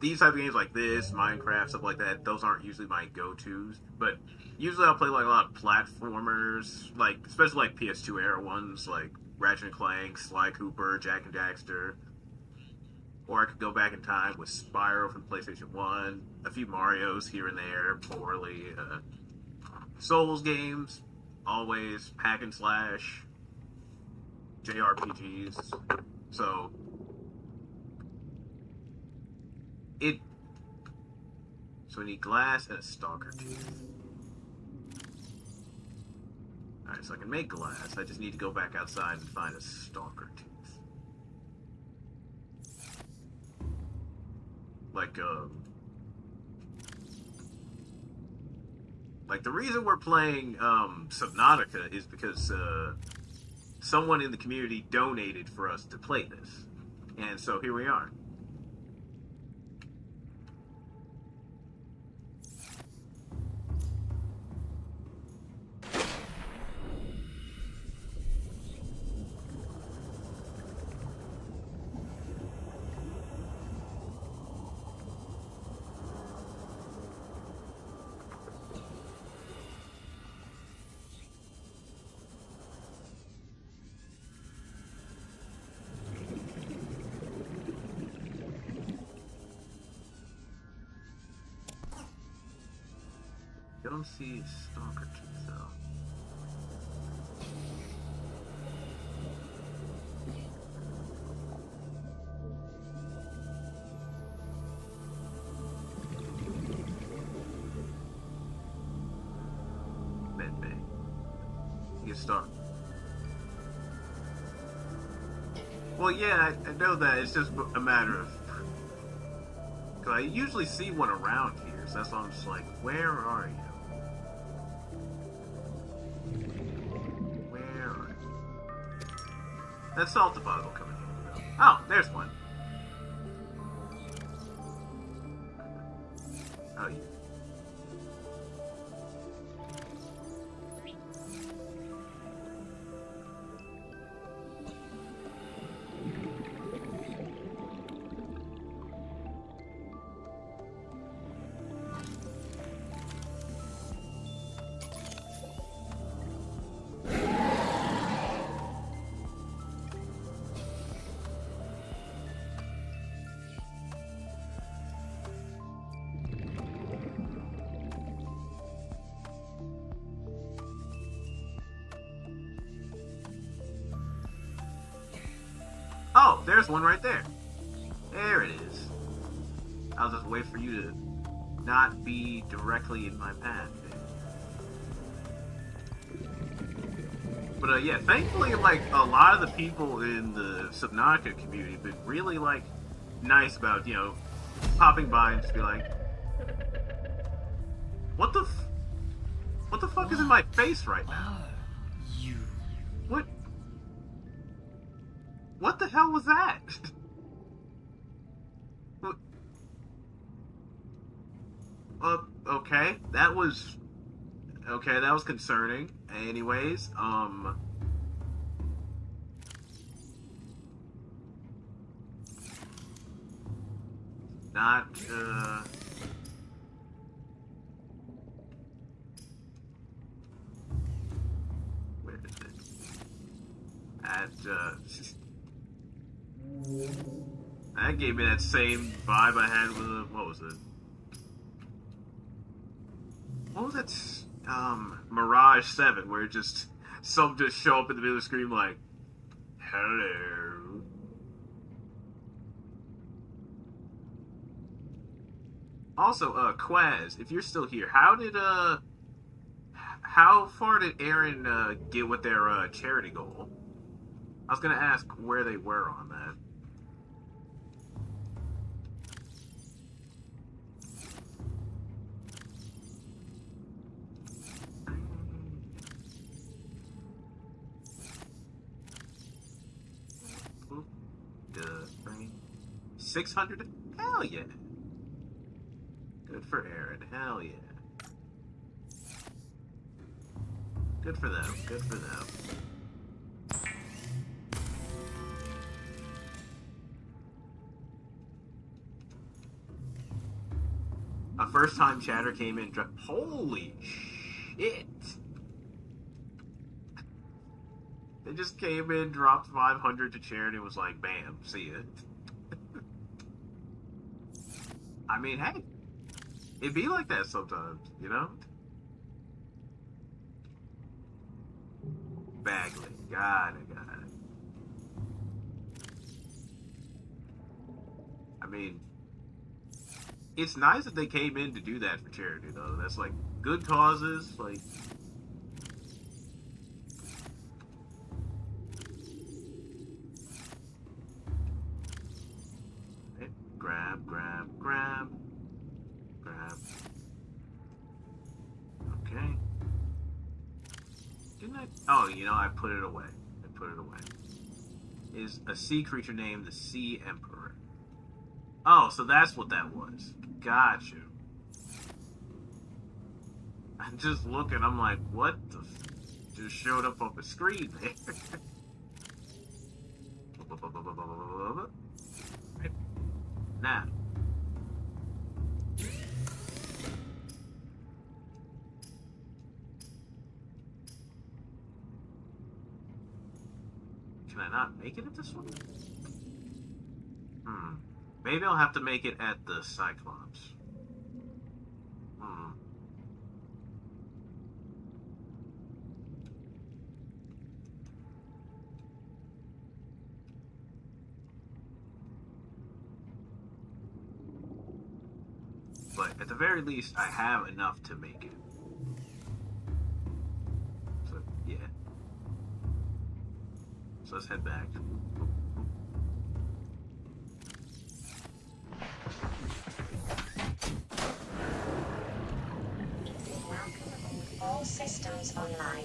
these type of games like this, Minecraft, stuff like that, those aren't usually my go-tos. But usually I'll play like a lot of platformers, like, especially like PS2 era ones, like Ratchet and Clank, Sly Cooper, Jak and Daxter. Or I could go back in time with Spyro from PlayStation 1, a few Marios here and there, poorly. Souls games, always, hack and slash, JRPGs. So, we need glass and a stalker tooth. Alright, so I can make glass, I just need to go back outside and find a stalker tooth. Like the reason we're playing Subnautica is because someone in the community donated for us to play this, and so here we are. I don't see stalker tooth though. Med bay. You start. Well, yeah, I know that. It's just a matter of. Cause I usually see one around here, so that's why I'm just like, where are you? That salt bottle coming in. Oh, there's one. Oh, yeah. there's one right there. There it is. I'll just wait for you to not be directly in my path. But yeah, thankfully, like, a lot of the people in the Subnautica community have been really, like, nice about, you know, popping by and just be like, what the fuck is in my face right now? What the hell was that? Okay, that was concerning. Anyways, not, where is it? That gave me that same vibe I had with, what was it? What was that? Mirage 7, where some just show up in the middle of the screen like, hello. Also, Quaz, if you're still here, how far did Aaron get with their charity goal? I was gonna ask where they were on that. $600? Hell yeah. Good for Aaron. Hell yeah. Good for them. Good for them. A first-time chatter came in. Holy shit! They just came in, dropped 500 to charity, was like, bam, see ya. I mean, hey, it be like that sometimes, you know? Bagley, got it. I mean, it's nice that they came in to do that for charity, though. That's, like, good causes, like... Grab. Okay. Didn't I? Oh, you know, I put it away. Is a sea creature named the Sea Emperor. Oh, so that's what that was. Got you. I'm just looking, I'm like, what the just showed up on the screen there. Now. Can I not make it at this one? Maybe I'll have to make it at the Cyclops. But at the very least, I have enough to make it. So, yeah. So let's head back. All systems online.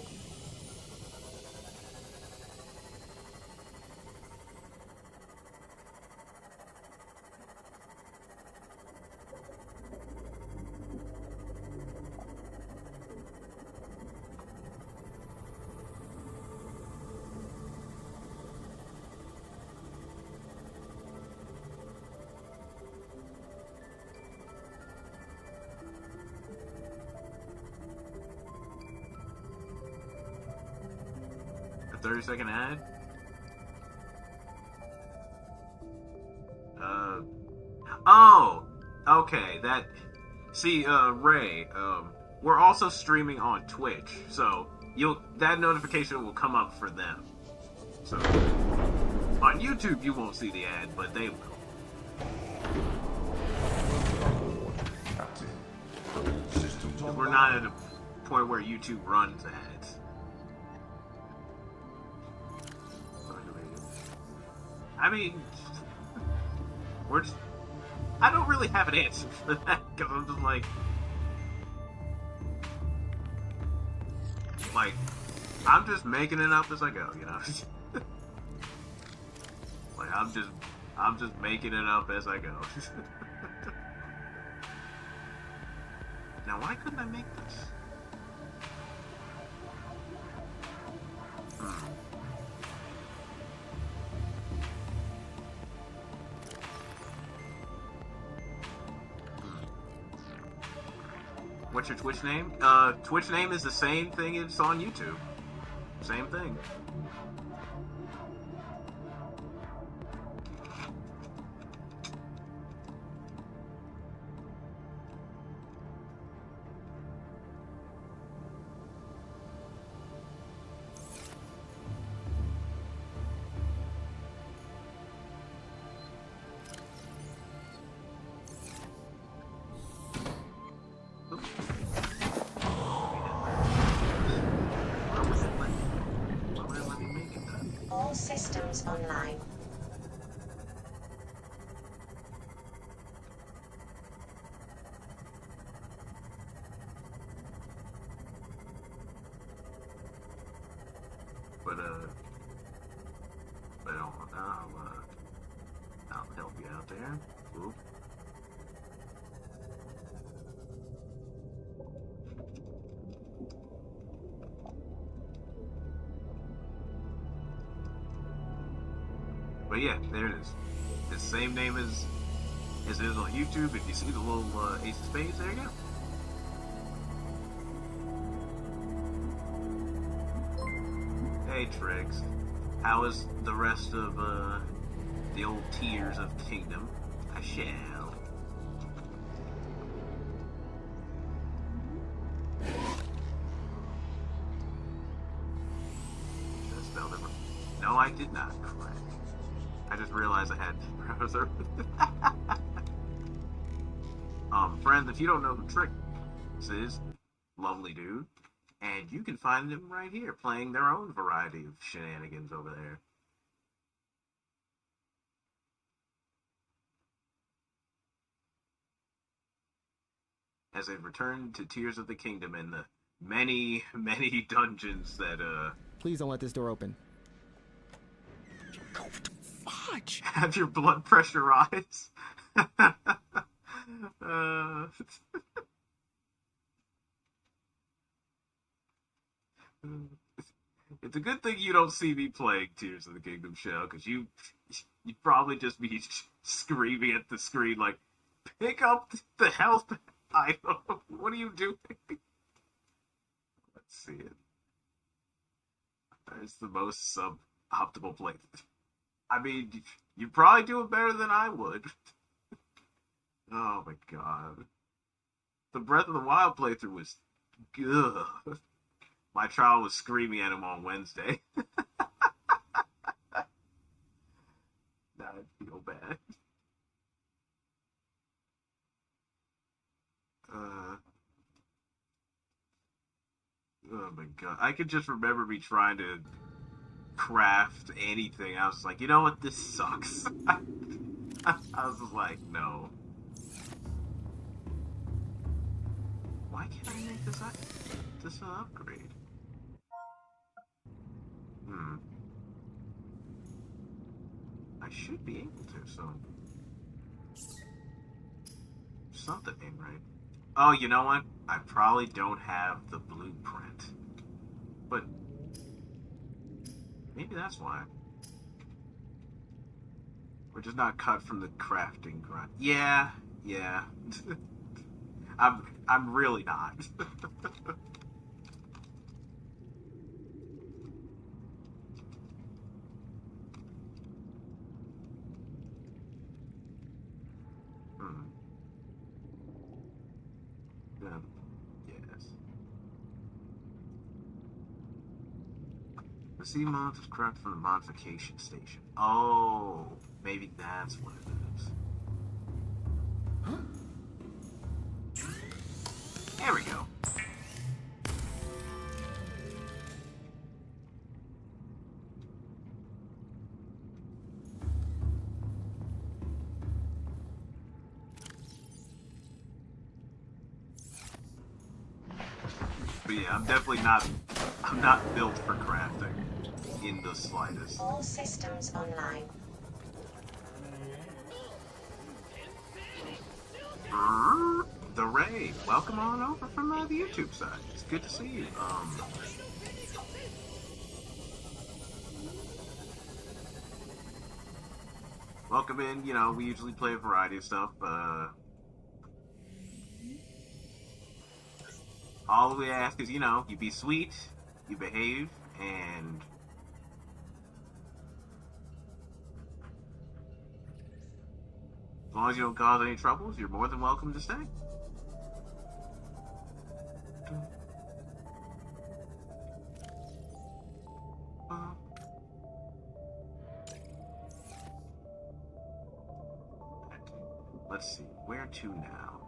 A 30-second ad? Oh! Okay, that... See, Ray, we're also streaming on Twitch, so that notification will come up for them. So... On YouTube, you won't see the ad, but they will. Captain. Systems We're online. not at a point where YouTube runs ads. I mean, I don't really have an answer for that, because I'm just like, I'm just making it up as I go, you know? Like, I'm just making it up as I go. Now, why couldn't I make this? What's your Twitch name? Twitch name is the same thing as on YouTube. Same thing. All systems online. But I'll help you out there. Oop. But yeah, there it is. It's the same name as it is on YouTube. If you see the little ace of spades, there you go. Hey Triggs, how is the rest of the old Tears of Kingdom? I shall. Did I spell that wrong? No, I did not. Correct. I just realized I had browser. Friends, if you don't know who Triggs is, lovely dude, and you can find them right here playing their own variety of shenanigans over there. As they return to Tears of the Kingdom and the many, many dungeons that Please don't let this door open. fudge! Have your blood pressure rise. It's a good thing you don't see me playing Tears of the Kingdom show, because you'd probably just be screaming at the screen like, pick up the health item. What are you doing? Let's see it. It's the most suboptimal play. I mean, you're probably doing better than I would. Oh my god. The Breath of the Wild playthrough was good. My child was screaming at him on Wednesday. Now I feel bad. Oh my god. I could just remember me trying to craft anything. I was like, you know what? This sucks. I was just like, no. Why can't I make this an upgrade? I should be able to, so something ain't right. Oh, you know what? I probably don't have the blueprint. But maybe that's why. We're just not cut from the crafting grind. Yeah. I'm really not. Yes. The sea moth is correct from the modification station. Oh, maybe that's what it is. There we go. But yeah, I'm not built for crafting in the slightest. All systems online. The Ray, welcome on over from the YouTube side. It's good to see you. Welcome in. You know, we usually play a variety of stuff. All we ask is, you know, you be sweet, you behave, and as long as you don't cause any troubles, you're more than welcome to stay. Let's see, where to now?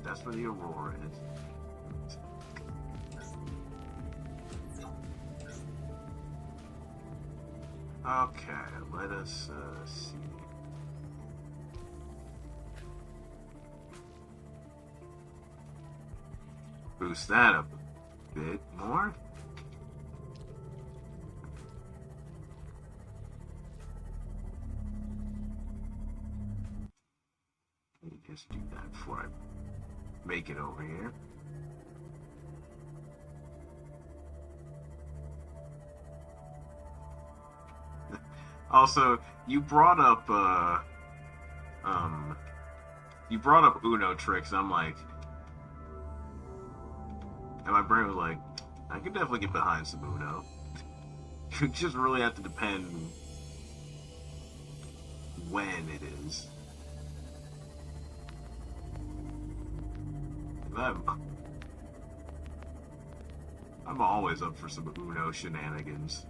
That's where the Aurora is. Okay, let us see. Boost that up a bit more. Let me just do that before I make it over here. Also, you brought up Uno tricks, and I'm like, and my brain was like, I could definitely get behind some Uno. You just really have to depend when it is. I'm always up for some Uno shenanigans.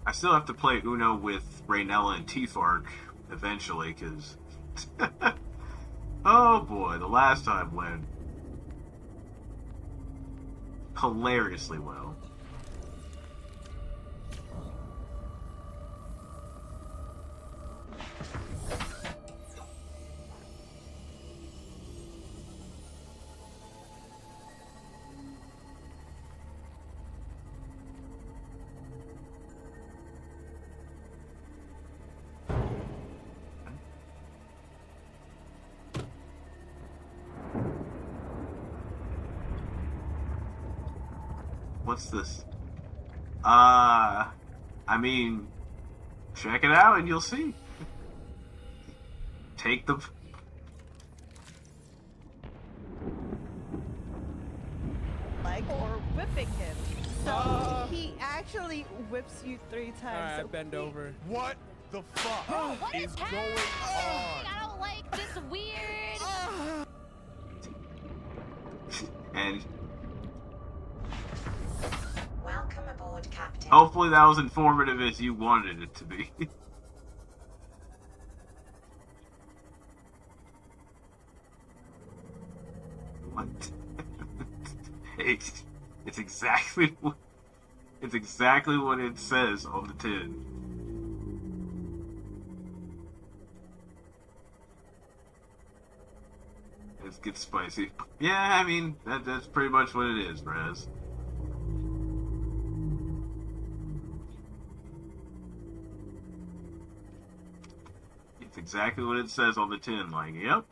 I still have to play Uno with Raynella and Teethark eventually, because oh boy, the last time went hilariously well. What's this? I mean, check it out and you'll see. Take the... Like, or whipping him. So he actually whips you 3 times. Alright, so bend over. What the fuck What is going happening? on? I don't like this weird. And Welcome aboard, Captain. hopefully that was informative as you wanted it to be. What? It's exactly what it says on the tin. It gets spicy. Yeah, I mean that's pretty much what it is, Raz. It's exactly what it says on the tin. Like, yep.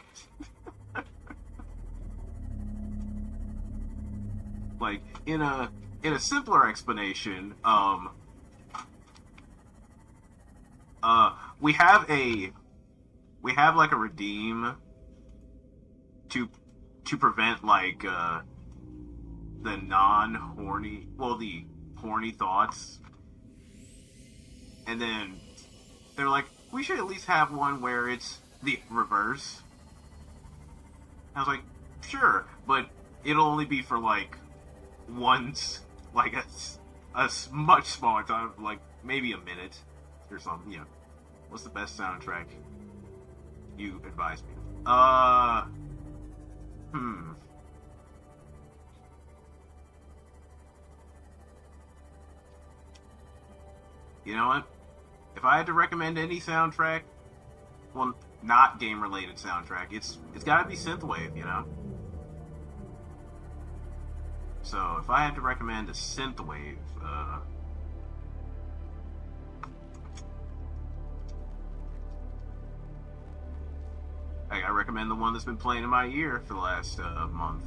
Like in a simpler explanation, we have like a redeem to prevent like the non-horny, well, the horny thoughts, and then they're like, we should at least have one where it's the reverse. I was like, sure, but it'll only be for like once, like a much smaller time, like maybe a minute or something. You know, what's the best soundtrack? You advise me. You know what? If I had to recommend any soundtrack, well, not game-related soundtrack, it's got to be synthwave, you know. So if I had to recommend a synthwave, I recommend the one that's been playing in my ear for the last month.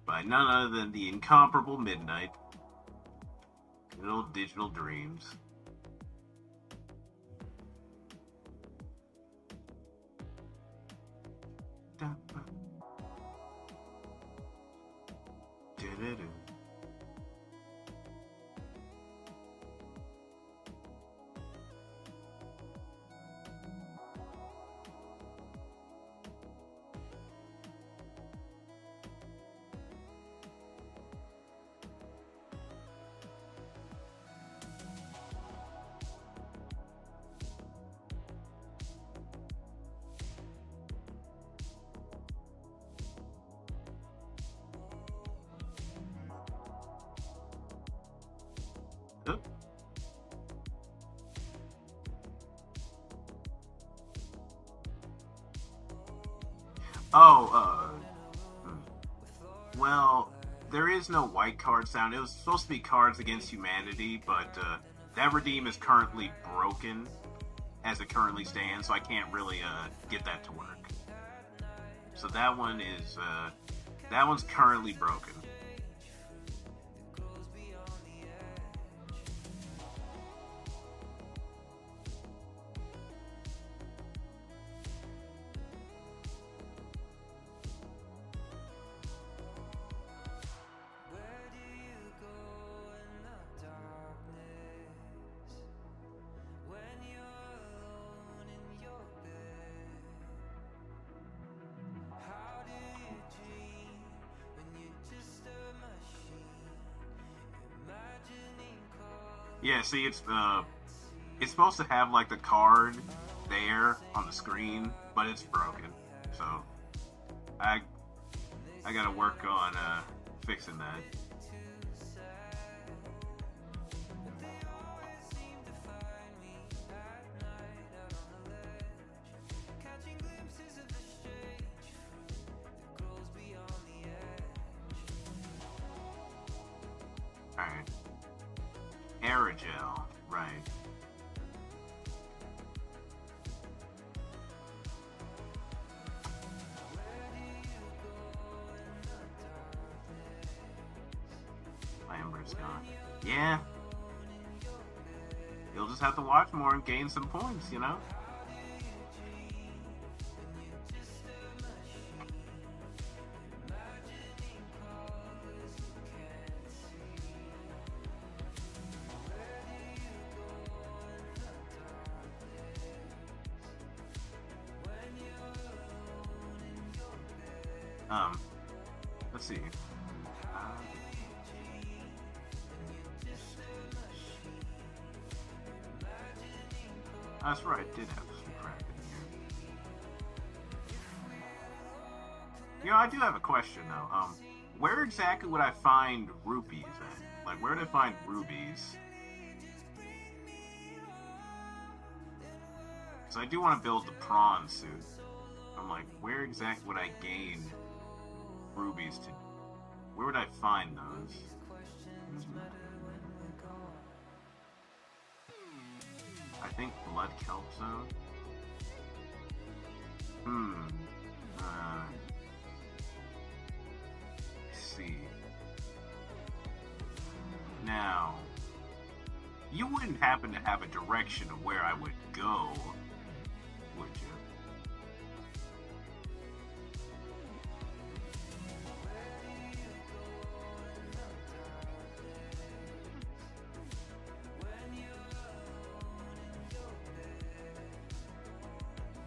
By none other than the incomparable Midnight. Good old Digital Dreams. Well, there is no white card sound. It was supposed to be Cards Against Humanity, but that redeem is currently broken as it currently stands, so I can't really get that to work. So that one's currently broken. Yeah, see, it's supposed to have like the card there on the screen, but it's broken. So I gotta work on fixing that. Alright. Aerogel, right. Lambert's gone. Yeah. You'll just have to watch more and gain some points, you know? Let's see. That's right, it did have some crap in here. You know, I do have a question though. Where exactly would I find rupees at? Like, where would I find rubies? Because I do want to build the prawn suit. I'm like, where exactly would I gain rubies Where would I find those? I think Blood Kelp Zone. Let's see. Now, you wouldn't happen to have a direction of where I would go, would you?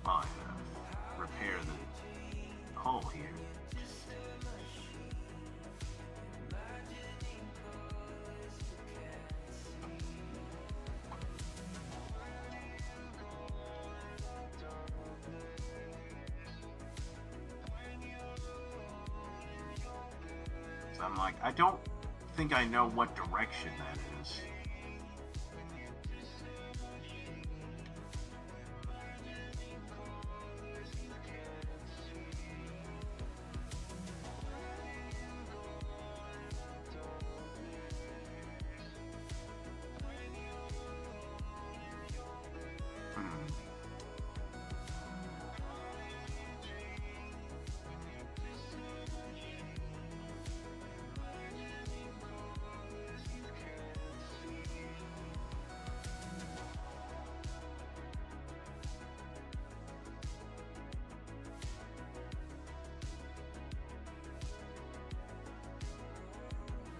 Oh yeah, repair the hole here. So I'm like, I don't think I know what direction that is.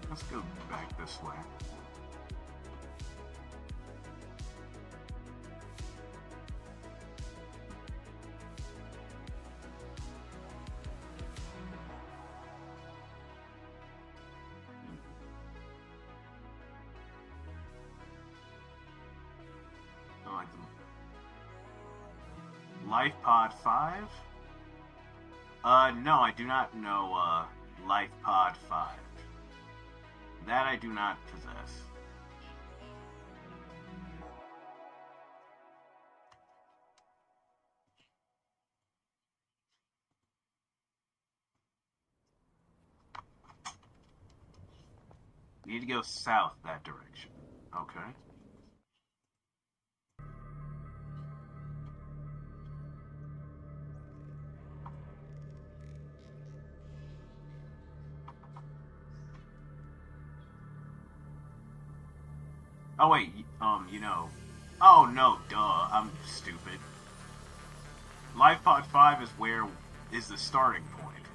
Let's go back this way. I like them. Life Pod 5? No, I do not know, Life Pod 5. That I do not possess. Need to go south that direction. Okay. Oh wait, you know. Oh no, duh, I'm stupid. Life Pod 5 is the starting point.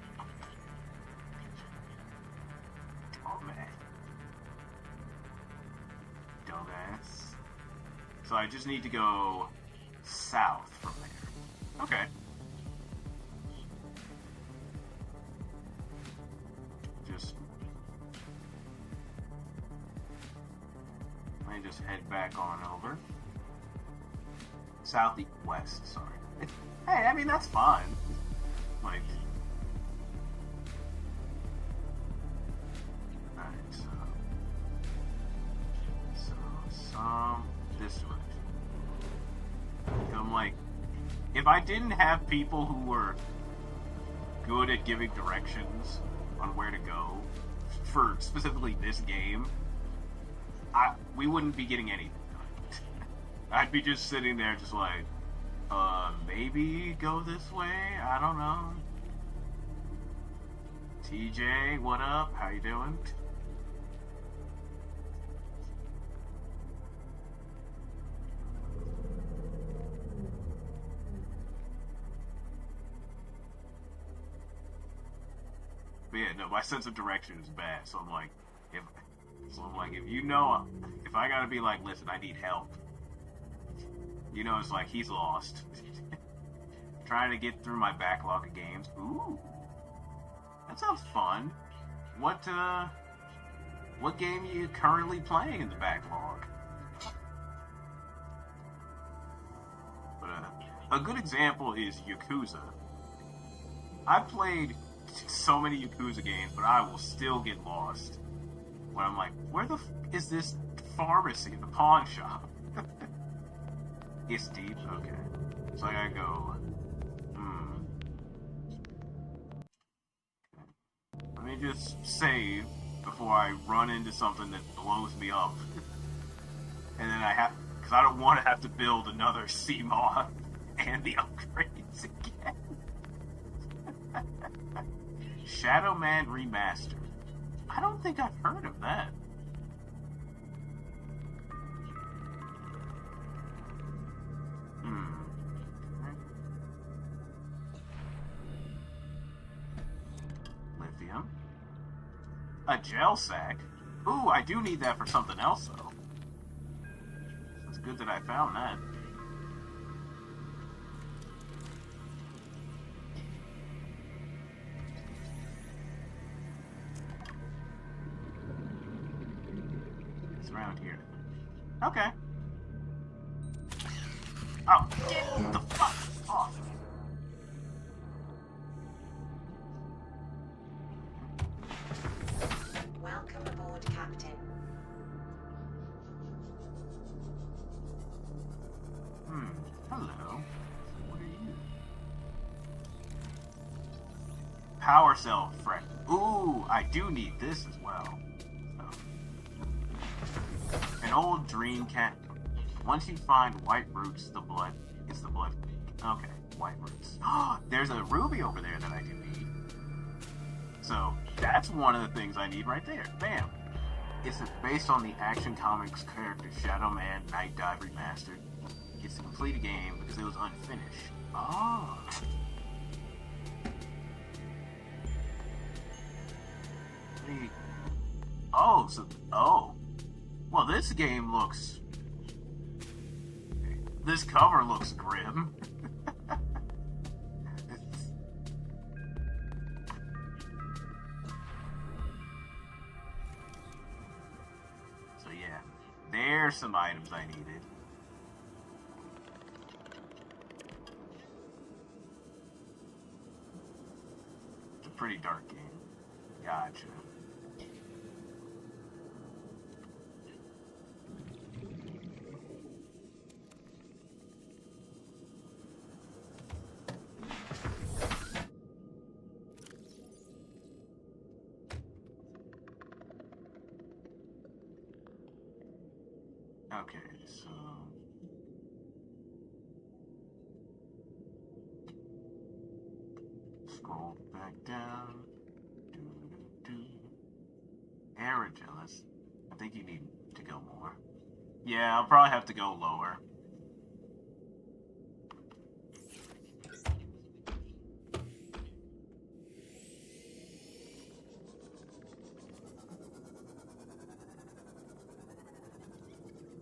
Oh man. Dumbass. So I just need to go south from there. Okay. Just let me just head back on over. Southwest, sorry. Hey, I mean, that's fine. Like, alright, so some this direction. I'm like, if I didn't have people who were good at giving directions on where to go for specifically this game, we wouldn't be getting anything done. I'd be just sitting there just like, maybe go this way? I don't know. TJ, what up? How you doing? But yeah, no, my sense of direction is bad, so I'm like, if you know, if I gotta be like, listen, I need help. You know, it's like, he's lost. Trying to get through my backlog of games. Ooh. That sounds fun. What game are you currently playing in the backlog? But, a good example is Yakuza. I've played so many Yakuza games, but I will still get lost. When I'm like, where the is this pharmacy, the pawn shop? It's deep? Okay. So I gotta go... Let me just save before I run into something that blows me up. And then because I don't want to have to build another CMOD and the upgrades again. Shadow Man Remastered. I don't think I've heard of that. Lithium. A gel sack. Ooh, I do need that for something else, though. It's good that I found that. It's around here. Okay. Oh, get the fuck off. Welcome aboard, Captain. Hello. What are you? Power cell frag. Ooh, I do need this as well. An old dream cat. Once you find white roots, it's the blood. Okay, white roots. There's a ruby over there that I do need. So that's one of the things I need right there. Bam. It's based on the Action Comics character Shadow Man Night Dive Remastered. It's to complete a game because it was unfinished. Oh. Oh. Well, this game looks... This cover looks grim. So yeah, there's some items I needed. It's a pretty dark game. Gotcha. Okay, so... Scroll back down. Aerogelis. I think you need to go more. Yeah, I'll probably have to go lower.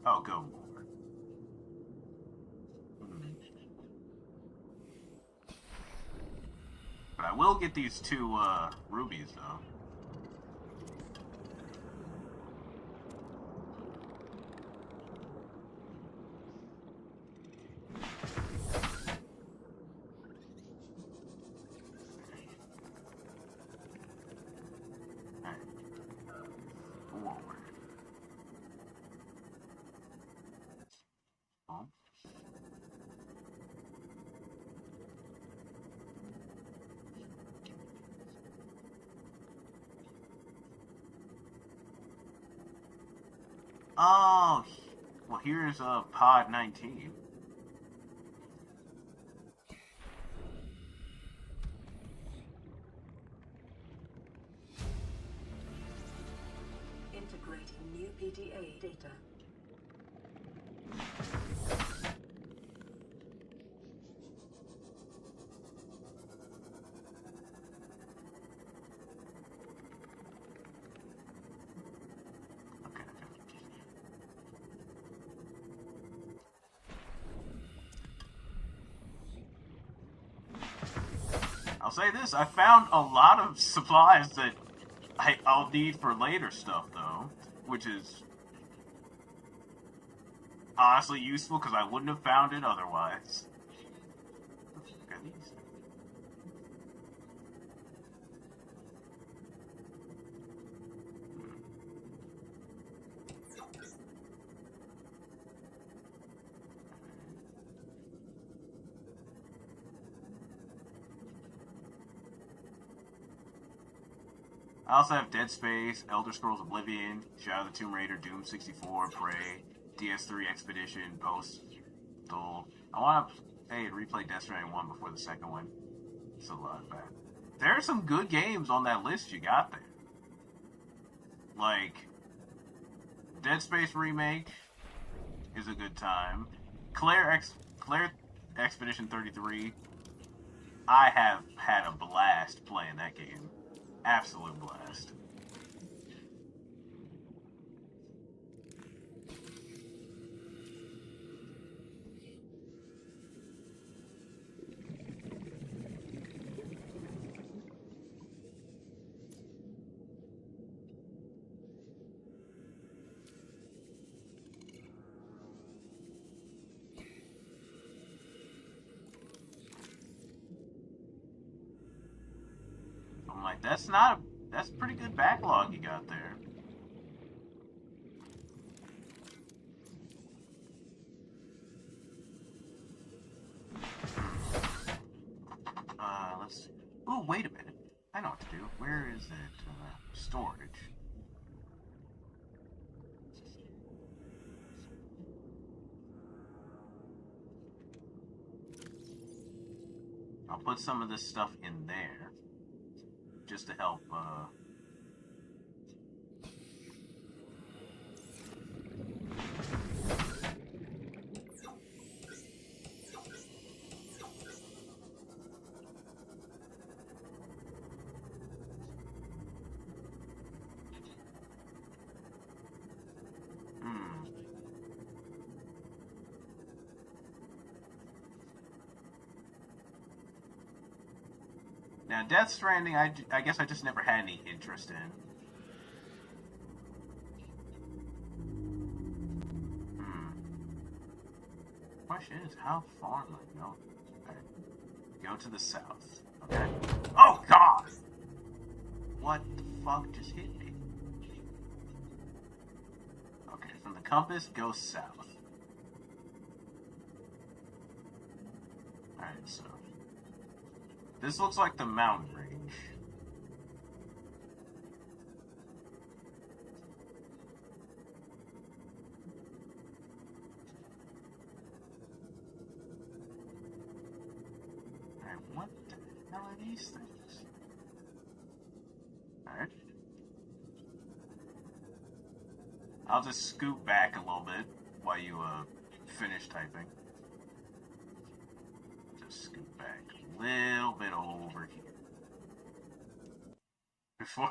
I'll go more. But I will get these two rubies though. Oh, well, here's pod 19. Integrating new PDA data. I'll say this, I found a lot of supplies that I'll need for later stuff, though, which is honestly useful because I wouldn't have found it otherwise. Look at these. I also have Dead Space, Elder Scrolls Oblivion, Shadow of the Tomb Raider, Doom 64, Prey, DS3 Expedition, Postal. I want to replay Death Stranding 1 before the second one. It's a lot of that. There are some good games on that list you got there. Like, Dead Space Remake is a good time. Claire Expedition 33. I have had a blast playing that game. Absolute blast. I'm like, that's a pretty good backlog you got there. Let's see. Oh, wait a minute. I know what to do. Where is it? Storage. I'll put some of this stuff in there. Just to help, Now, Death Stranding, I guess I just never had any interest in. Question is, how far am I going? Okay. Go to the south. Okay. Oh, God! What the fuck just hit me? Okay, from the compass, go south. Alright, so... this looks like the mountain range. Alright, what the hell are these things? Alright. I'll just scoot back a little bit while you, finish typing. Just scoot back a little bit over here. Before...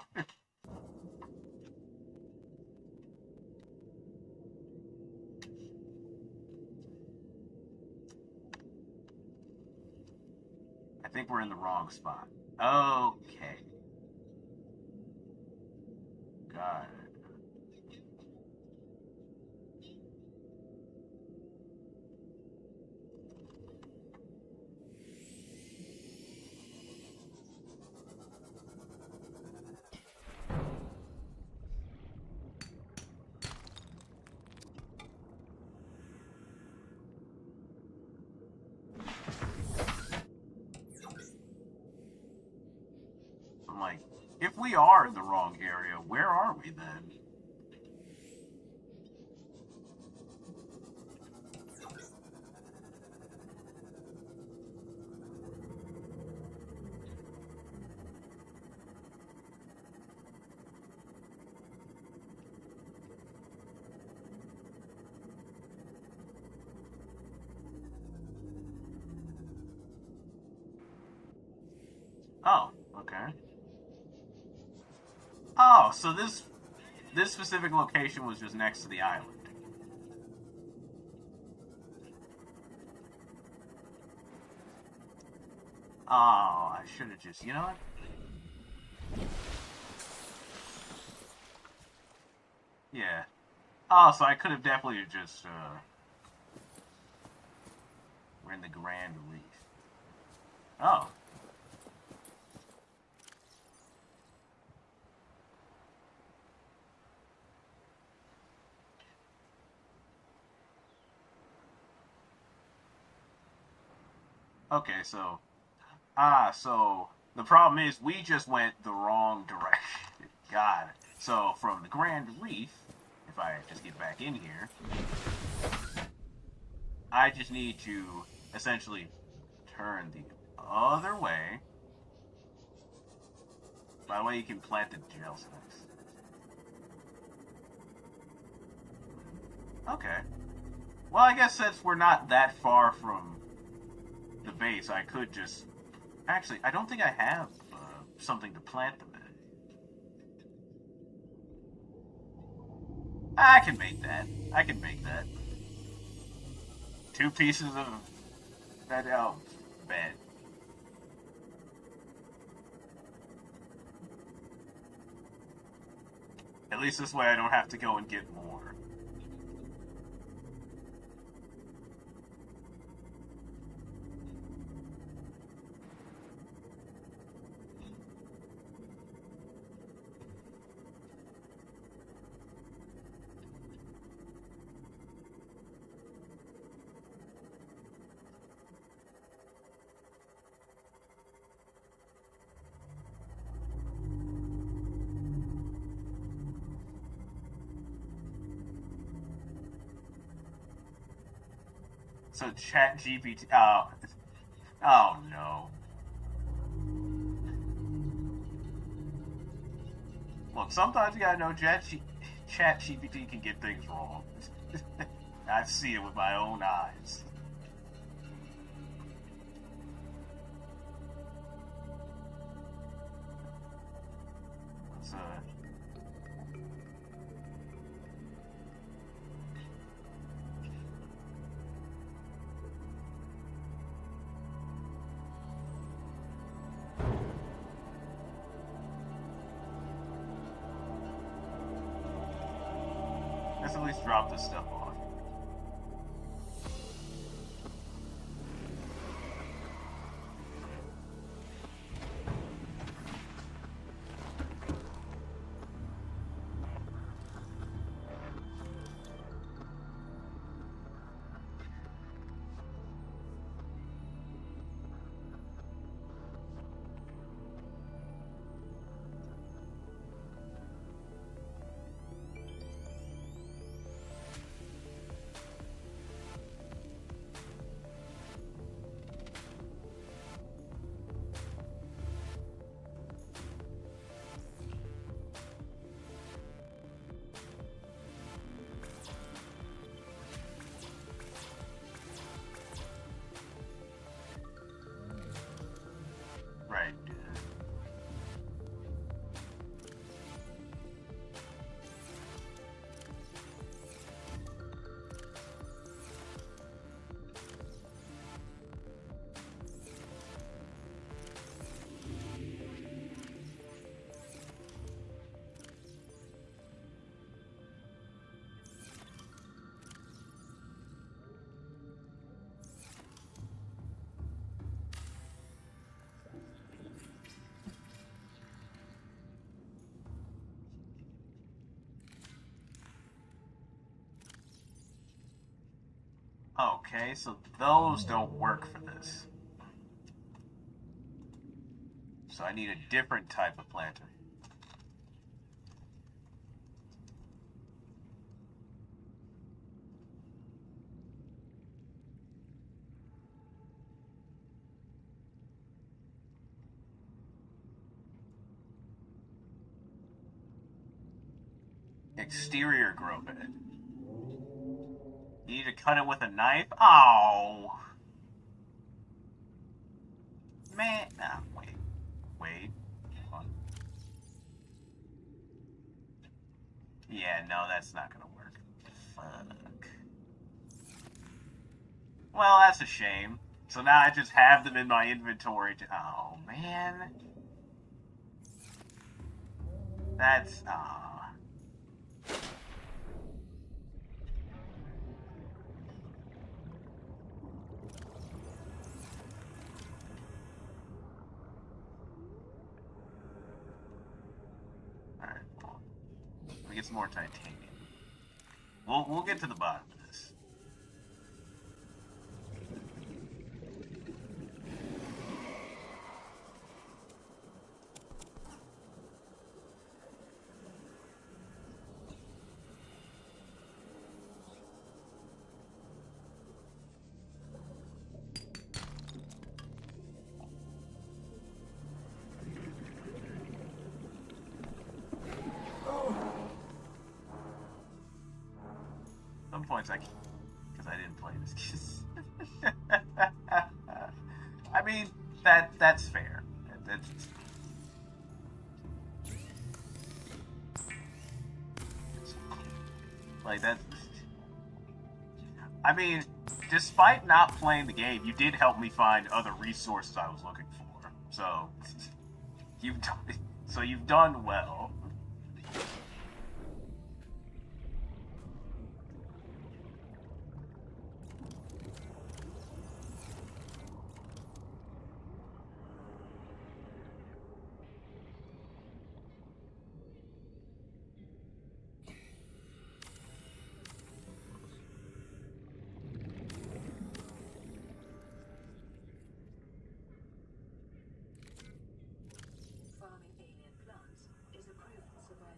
I think we're in the wrong spot. Okay. Got it. I'm like, if we are in the wrong area, where are we then? Oh, okay. Oh, so this specific location was just next to the island. Oh, I should have just, you know what? Yeah. Oh, so I could have definitely just, we're in the Grand Reef. Oh. Okay, so... so the problem is we just went the wrong direction. So from the Grand Reef, if I just get back in here, I just need to essentially turn the other way. By the way, you can plant the gel snakes. Okay. Well, I guess since we're not that far from the base, I could just... Actually, I don't think I have something to plant them in. I can make that. I can make that. 2 pieces of that bed. At least this way I don't have to go and get more. So ChatGPT. Oh no. Look, sometimes you gotta know ChatGPT can get things wrong. I see it with my own eyes. Let's let's at least drop this stuff off. Right. Okay, so those don't work for this. So I need a different type of planter. Exterior grow bed. You need to cut it with a knife? Oh. Man. Nah, wait. Wait. Hold on. Yeah, no, that's not gonna work. Fuck. Well, that's a shame. So now I just have them in my inventory to... Oh, man. That's... Alright, well, let me get some more titanium. We'll get to the bottom of this. points because I didn't play this. I mean, that's fair. That's like that. I mean, despite not playing the game, you did help me find other resources I was looking for. So you've done well.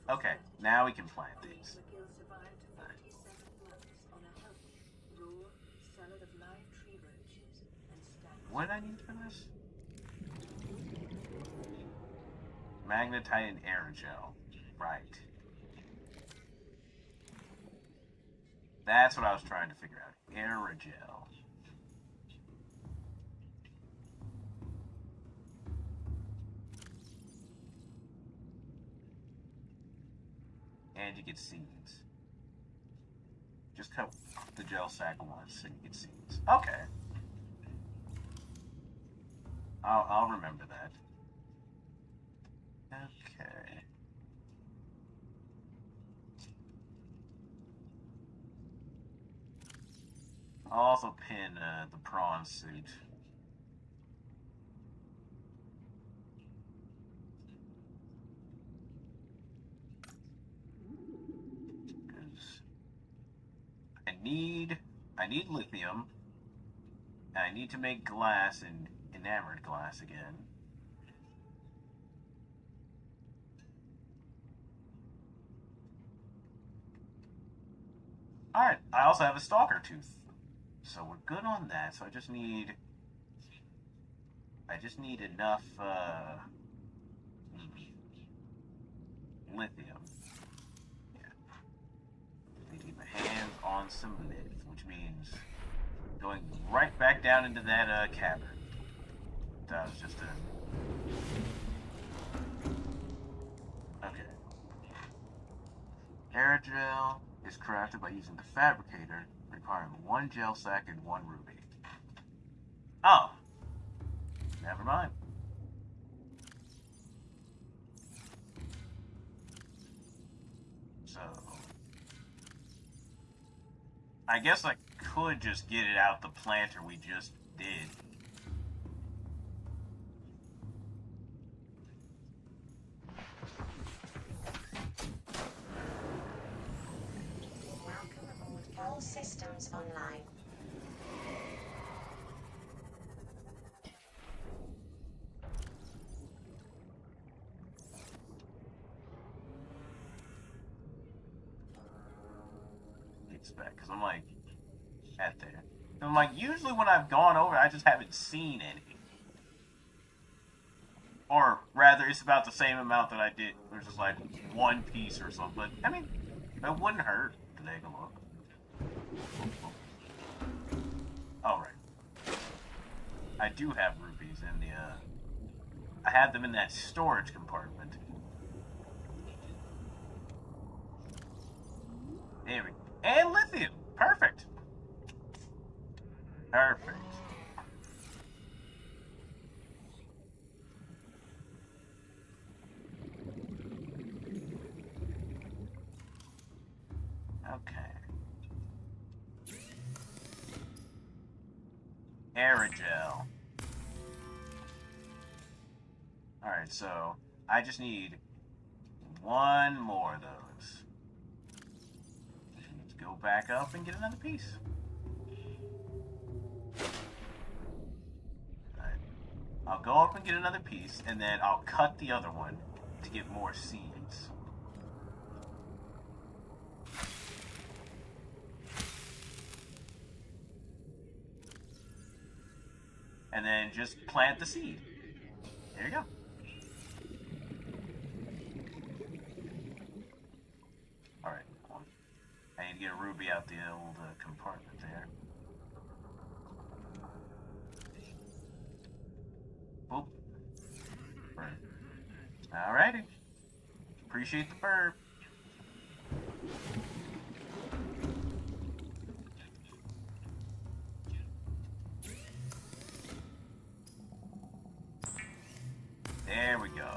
Okay, now we can plant these. What did I need for this? Magnetite and aerogel. Right. That's what I was trying to figure out. Aerogel. And you get seeds. Just cut the gel sack once and you get seeds. Okay. I'll remember that. Okay. I'll also pin the prawn suit. Because I need lithium, and I need to make glass and enamored glass again. Alright, I also have a stalker tooth. So we're good on that. So I just need enough lithium. Yeah. I need to get my hands on some lith, which means going right back down into that cavern. That was just okay. Aerogel is crafted by using the fabricator, requiring 1 gel sack and 1 ruby. Oh! Never mind. So I guess I could just get it out the planter we just did. All systems online. It's back, because I'm like, at there. I'm like, usually when I've gone over, I just haven't seen any. Or rather, it's about the same amount that I did. There's just like 1 piece or something. But, I mean, it wouldn't hurt to take a look. Alright. I do have rupees in the, I have them in that storage compartment. There we go. And lithium! Perfect! Perfect. Okay. Aerogel. Alright, so I just need 1 more of those. Let's go back up and get another piece. Alright. I'll go up and get another piece, and then I'll cut the other one to get more seeds. And then just plant the seed. There you go. Alright. I need to get a ruby out the old compartment there. Boop. Burn. Alrighty. Appreciate the burp. There we go.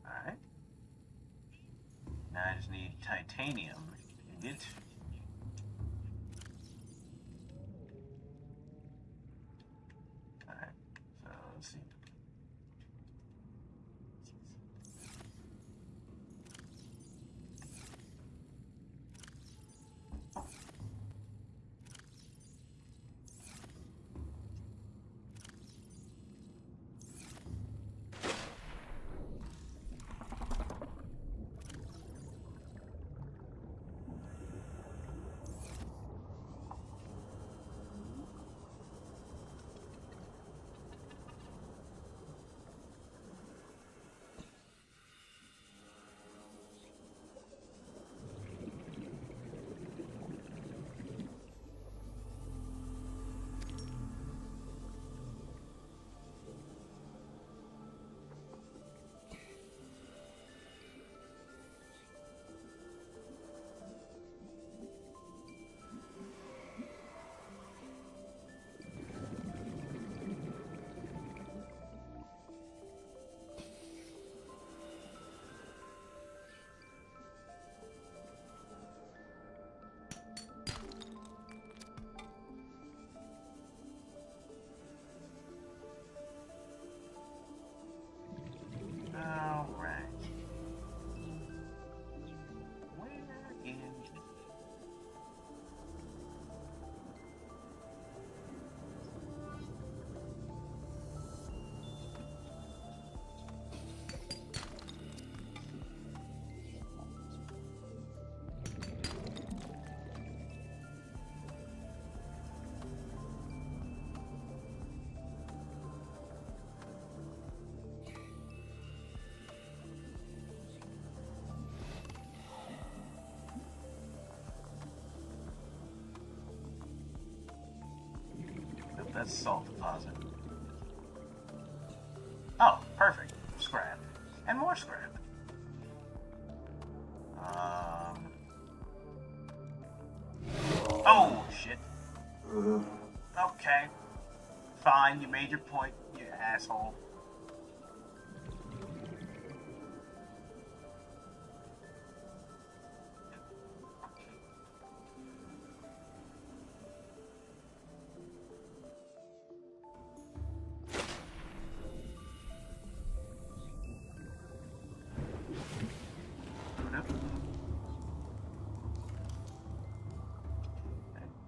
Alright. Now I just need titanium ingot. Alright, so let's see. Alright. Where is... Nope, that's salt deposit. Oh, perfect. Scrap. And more scrap. Oh, shit. Okay. Fine, you made your point, you asshole.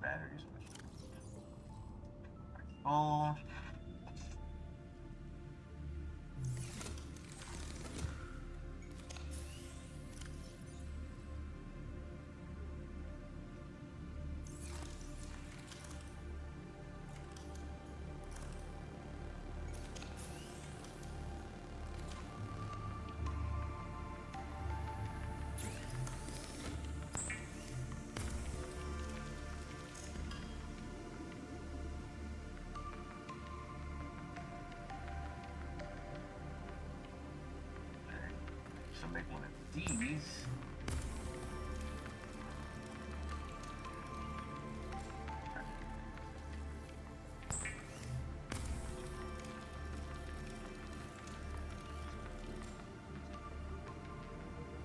Batteries. Oh. So make one of these.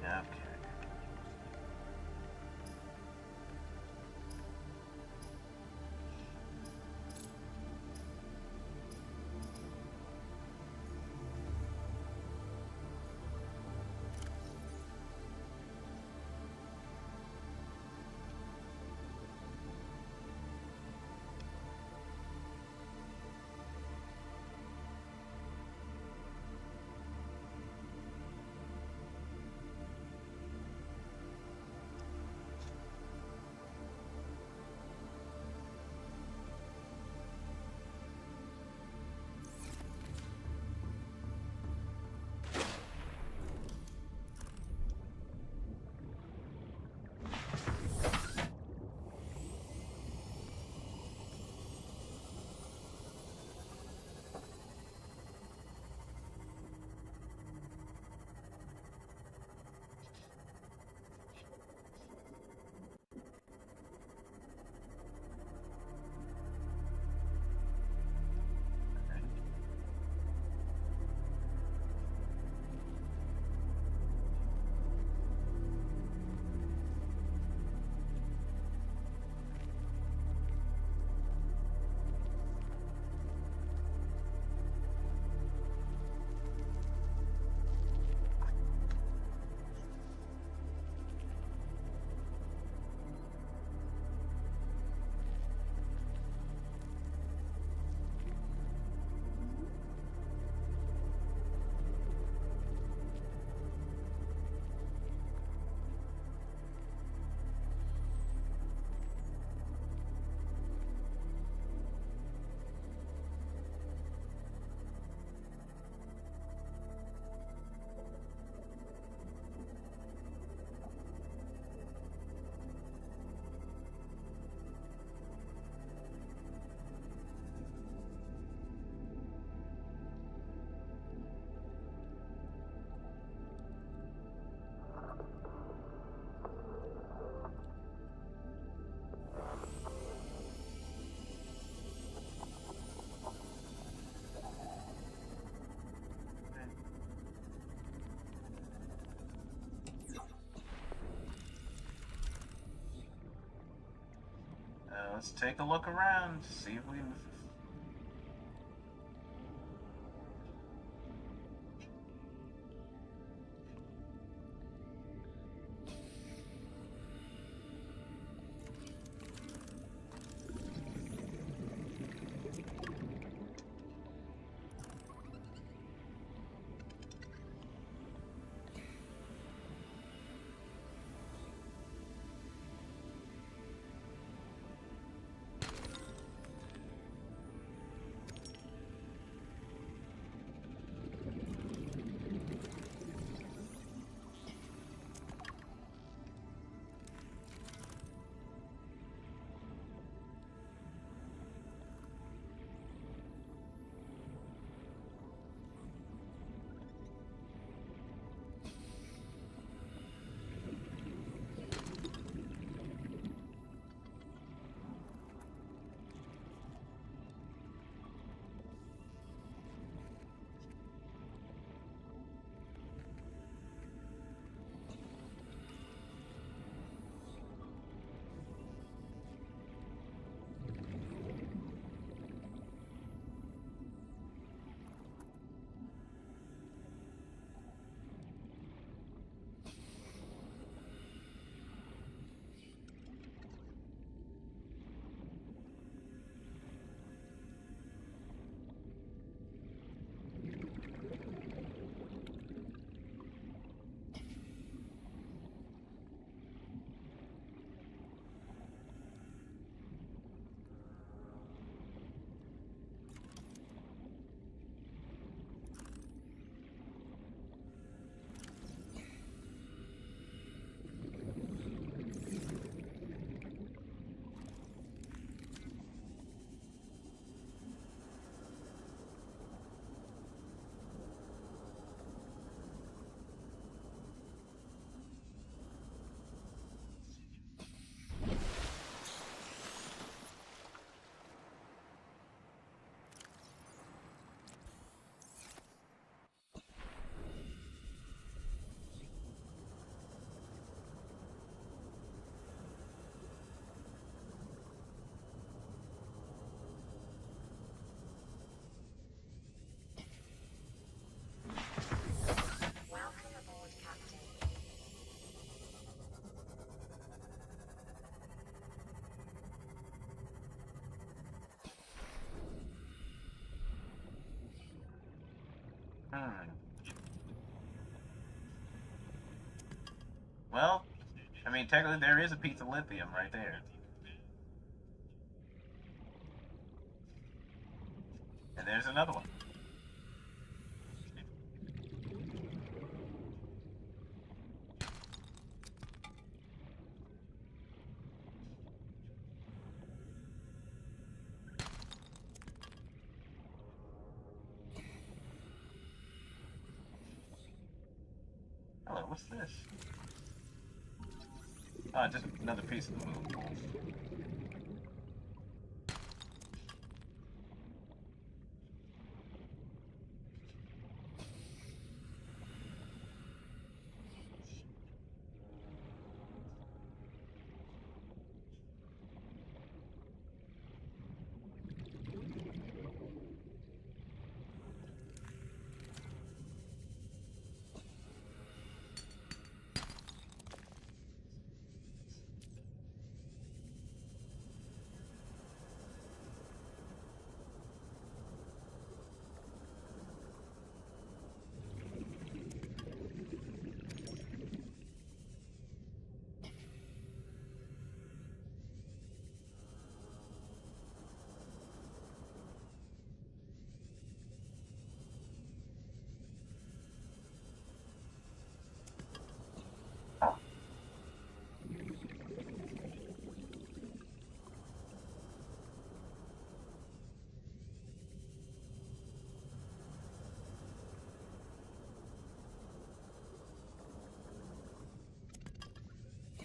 Okay. Let's take a look around, see if we can... Well, I mean, technically there is a piece of lithium right there. And there's another one. Hello, what's this? Oh, just another piece of the moon pool.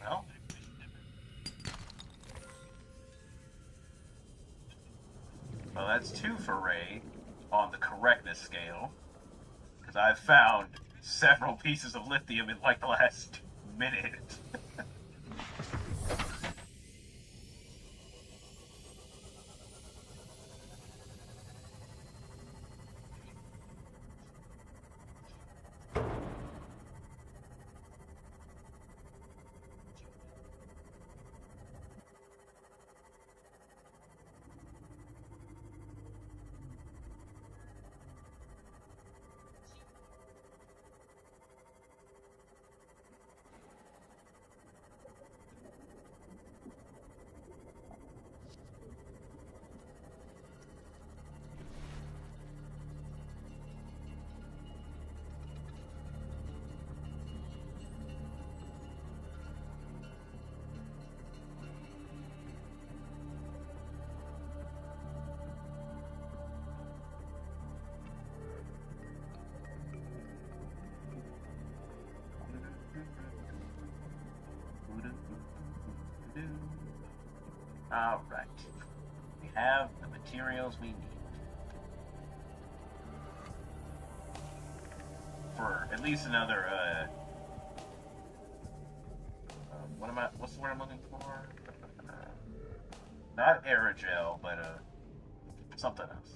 No? Well, that's 2 for Ray on the correctness scale. Because I've found several pieces of lithium in like the last minute. Alright. We have the materials we need. For at least another, what's the word I'm looking for? Not aerogel, but, something else.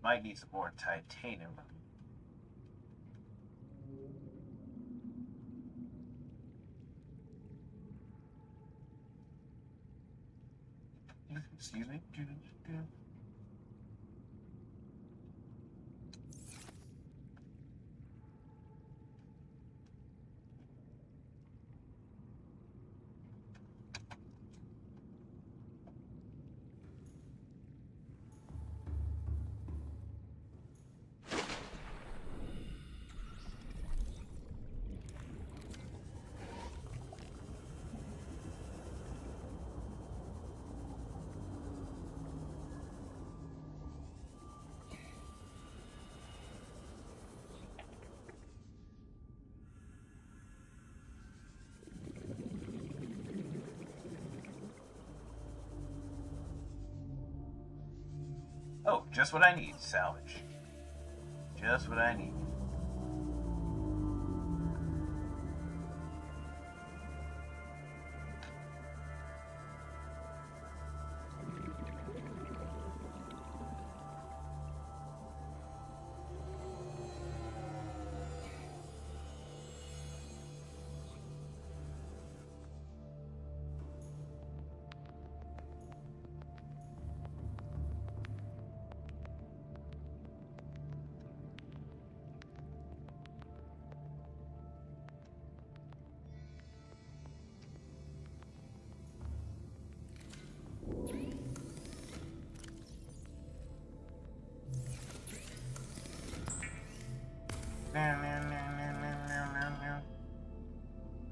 Might need some more titanium. Excuse me? Oh, just what I need, salvage. Just what I need.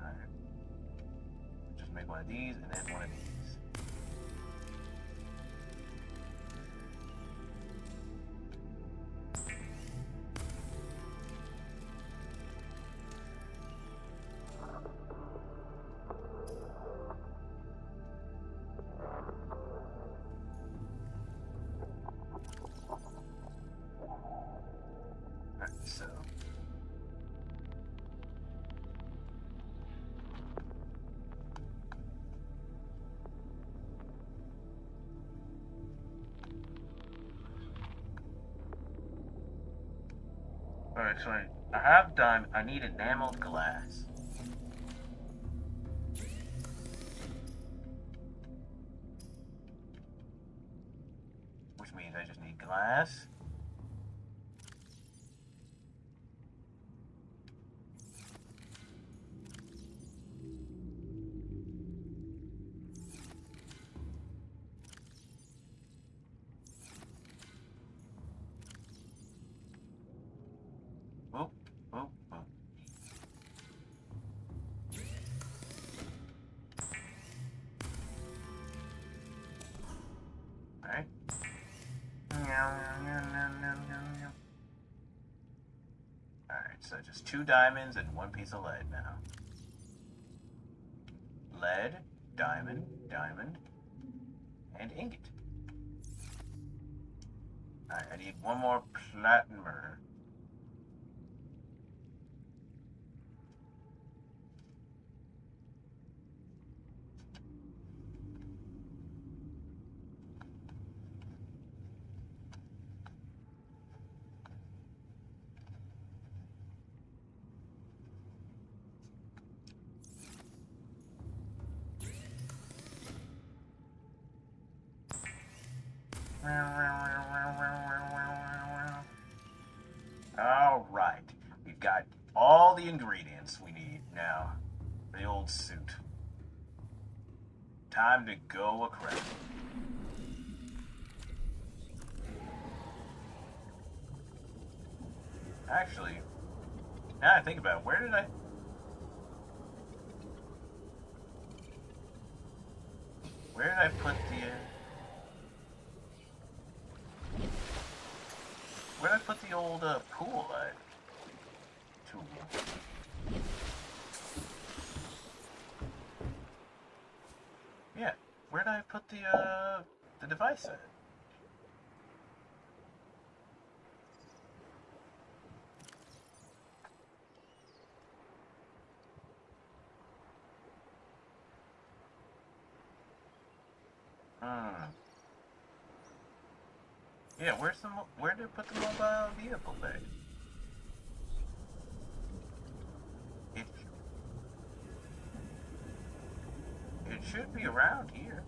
Alright. Just make one of these and then one of these. Alright, so alright, so I have done, I need enameled glass. Which means I just need glass. Whoop, whoop, whoop. Alright. Alright, so just 2 diamonds and 1 piece of lead now. Lead, diamond, diamond, and ingot. Alright, I need 1 more platimer. all the ingredients we need now for the old suit. Time to go a crap. Actually, now I think about it, where did I put the where did I put the old pool tool? Yeah, where did I put the device at? Yeah, where did I put the mobile vehicle bag? It should be around here.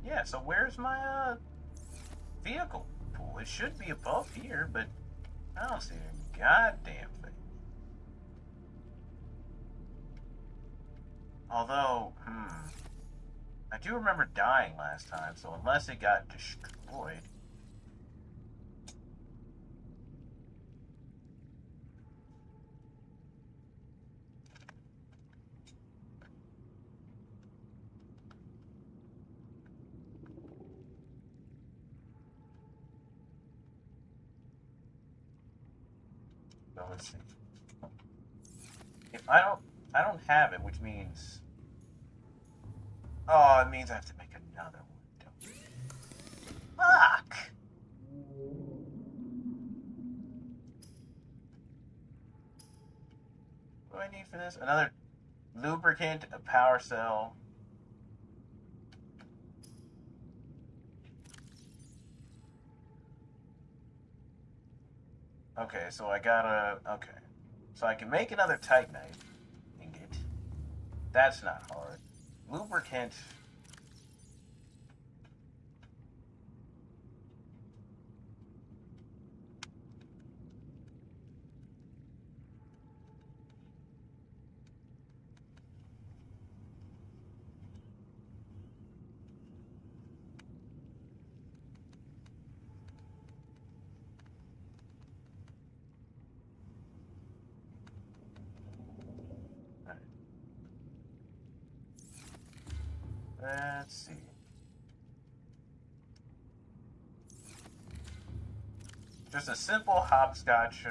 Yeah, so where's my vehicle pool? It should be above here, but I don't see a goddamn thing. Although, I do remember dying last time, so unless it got destroyed. So let's see. If I don't have it, which means, oh, it means I have to make another one. Fuck! What do I need for this? Another lubricant, a power cell. Okay, so I gotta, okay. So I can make another Titanite ingot. That's not hard. Lubricant. Let's see. Just a simple hopscotch.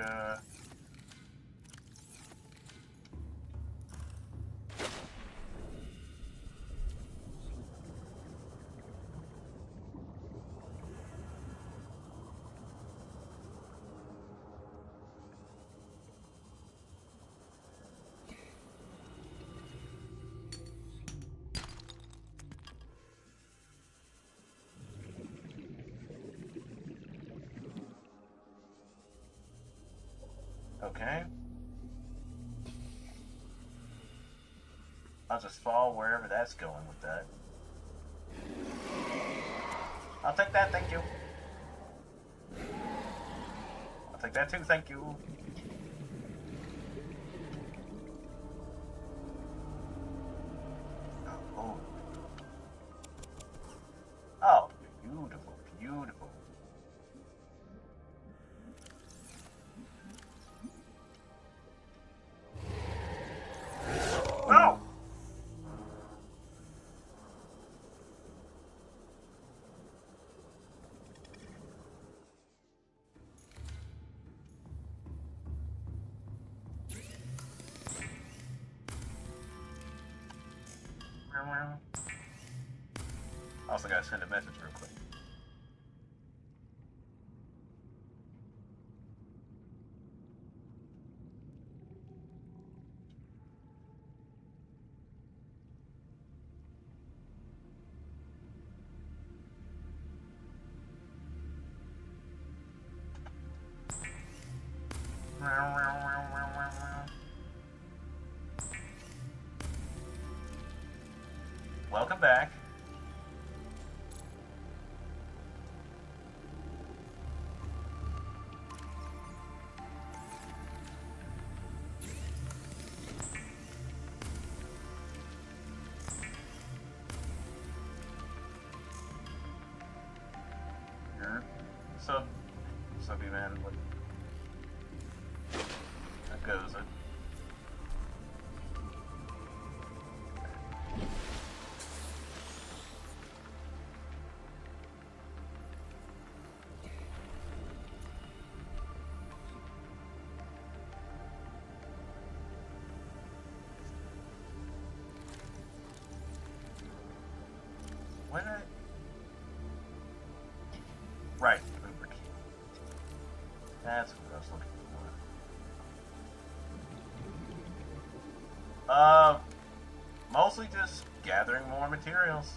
Okay. I'll just fall wherever that's going with that. I'll take that, thank you. I'll take that too, thank you. Oh. Oh, beautiful, beautiful. Oh! gotta send a message real quick. Welcome back. Sup, you man? What? That goes it. What? Right, lubricant. That's what I was looking for. Mostly just gathering more materials.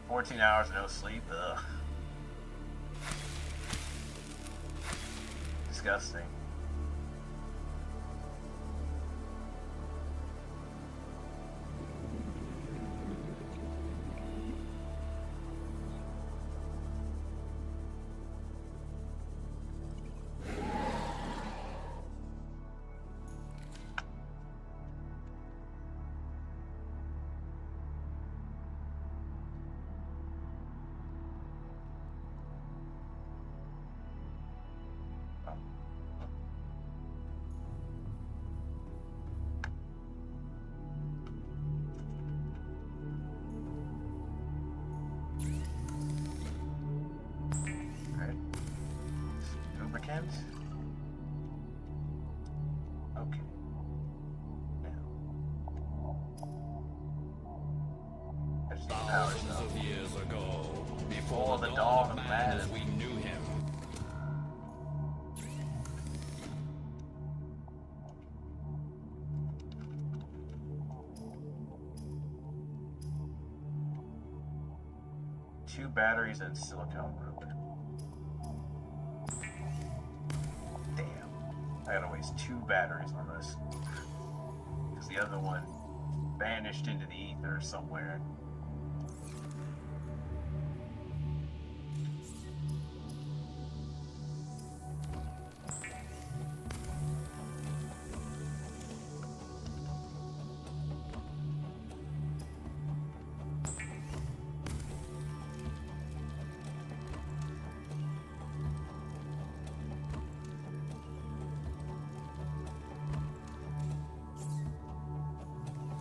14 hours, no sleep. Ugh. Disgusting. Lubricant. Okay. Thousands of years ago, before the dawn of man as we knew him. Two batteries and silicone rubber. Damn. I gotta waste 2 batteries on this. Because the other one vanished into the ether somewhere.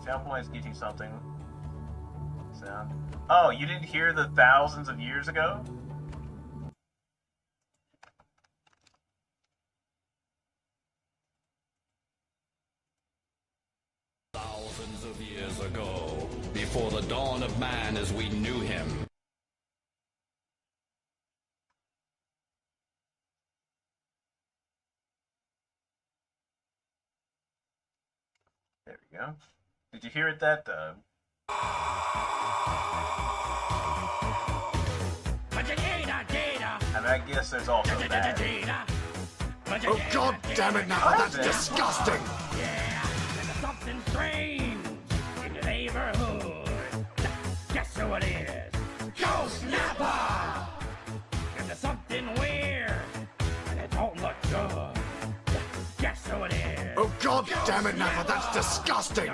Sound is getting something. Sound. Oh, you didn't hear the thousands of years ago? Thousands of years ago, before the dawn of man as we knew him. There we go. Did you hear it that time? I mean, I guess there's also that. Oh, God damn it now, that's disgusting! Yeah, there's something strange in the neighborhood. Guess who it is? Ghost Snapper! There's something weird, and it don't look good. Guess who it is? Oh, God damn it now, that's disgusting!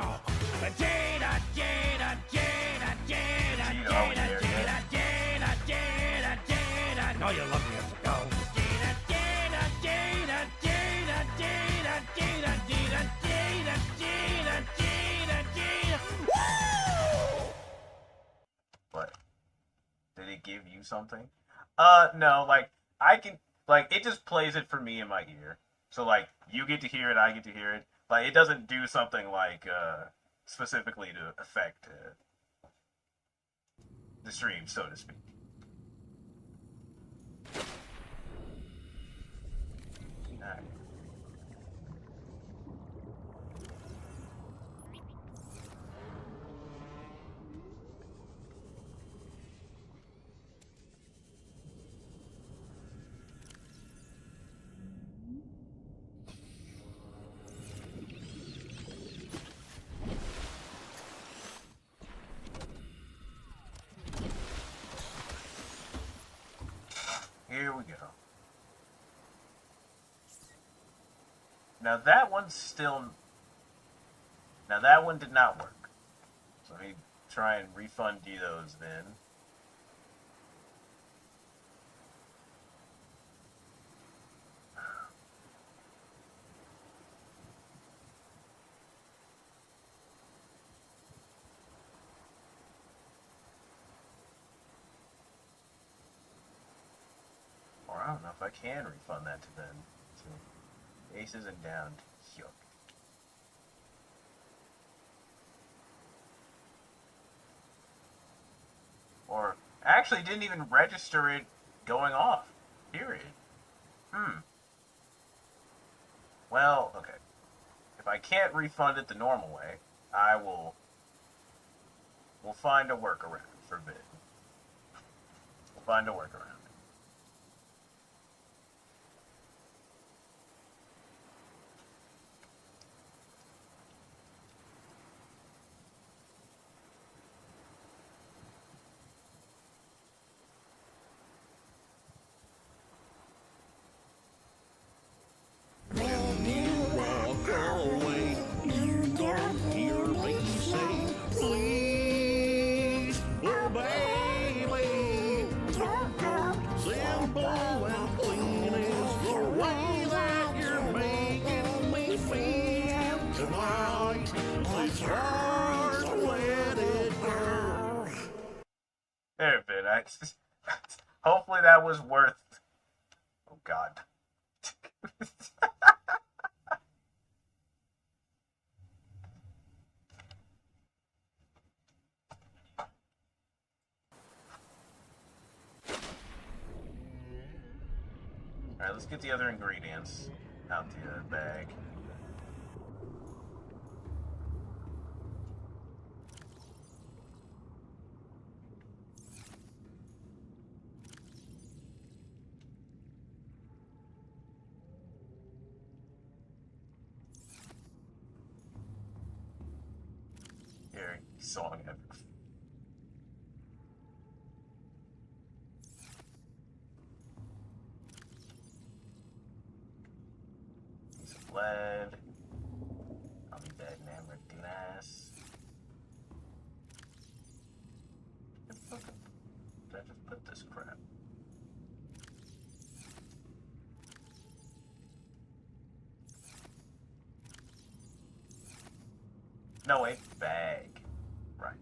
Jada, Jada, Jada, Jada, Jada, Jada, Jada, Jada, Jada. No, you love me as a ghost. Jada, Jada, Jada, Jada, Jada, Jada, Jada, Jada, Jada, Jada, Jada. Woo! What? Did it give you something? No, like, I can, like, it just plays it for me in my ear. So, like, you get to hear it, I get to hear it. Like, it doesn't do something like, specifically to affect the stream, so to speak. Alright. Here we go. Now that one's still... Now that one did not work. So let me try and refund you those then. Or I don't know if I can refund that to them. So, aces and down. Yuck. Or actually didn't even register it going off. Period. Well, okay. If I can't refund it the normal way, we'll find a workaround for a bit. We'll find a workaround. There, bit. Hopefully that was worth. Oh God. Alright, let's get the other ingredients out the bag. Here, song epic. Piece of lead. I'll need that enameled glass. Did I just put this crap? No, a bag. Right.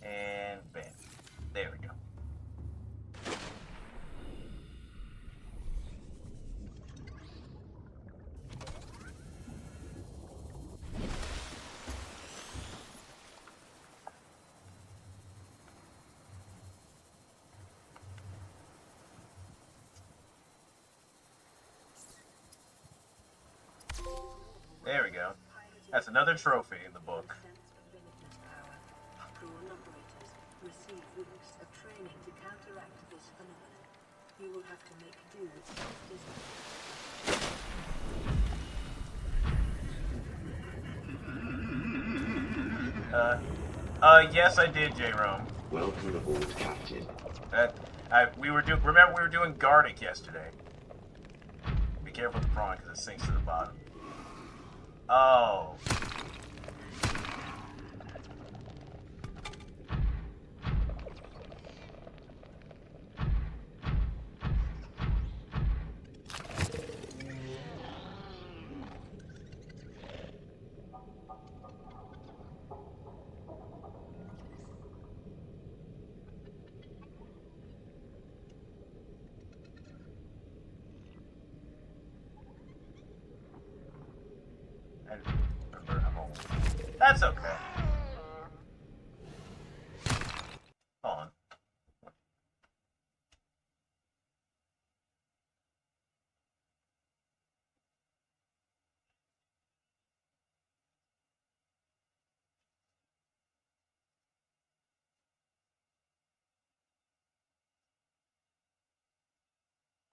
And bam. There we go. There we go. That's another trophy in the book. Crew and operators receive weeks of training to counteract this phenomenon. You will have to make do with self-discipline. Yes, I did, J-Rome. Welcome aboard, Captain. Remember we were doing Gardic yesterday. Be careful with the prawn because it sinks to the bottom. Oh. That's okay. Hold on.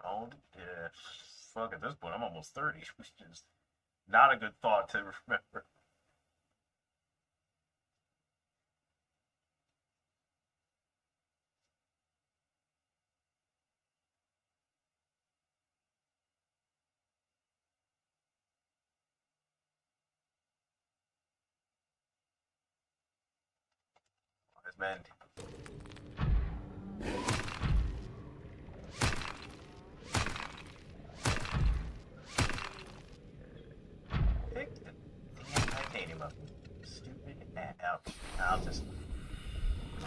Oh, yeah. Fuck, at this point, I'm almost 30, which is not a good thought to remember. This man. Pick the damn titanium up. Stupid ass. I'll just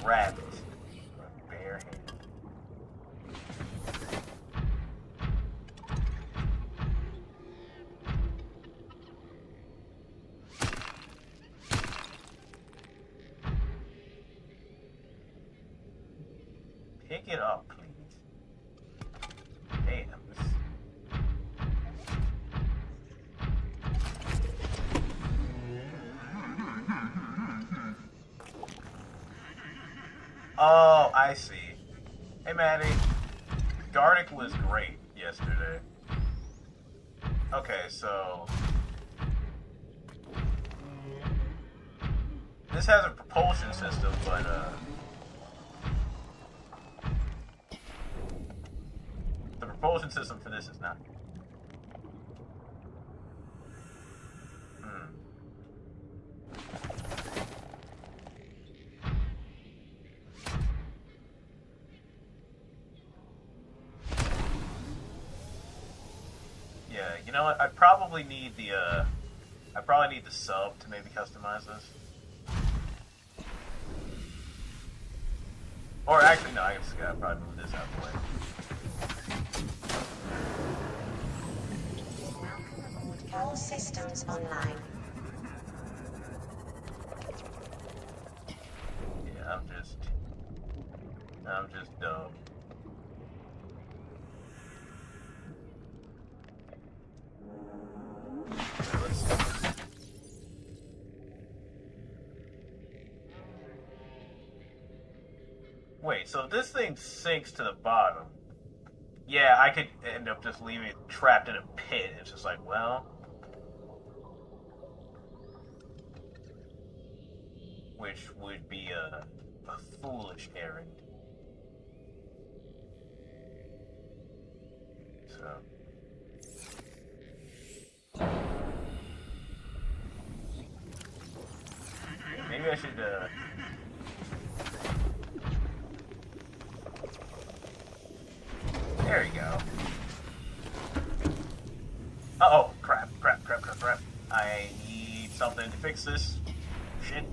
grab it with bare hand. Pick it up, please. Damn. Oh, I see. Hey, Maddie. Gardic was great yesterday. Okay, so... This has a propulsion system, but, the propulsion system for this is not. Yeah, you know what? I probably need the sub to maybe customize this. Or actually, no, I just gotta probably move this out of the way. All systems online. Yeah, I'm just dumb. Wait, so this thing sinks to the bottom. Yeah, I could end up just leaving it trapped in a pit. It's just like, well... Which would be a foolish errand. So... Maybe I should, There you go. Uh-oh, crap. I need something to fix this. Shit.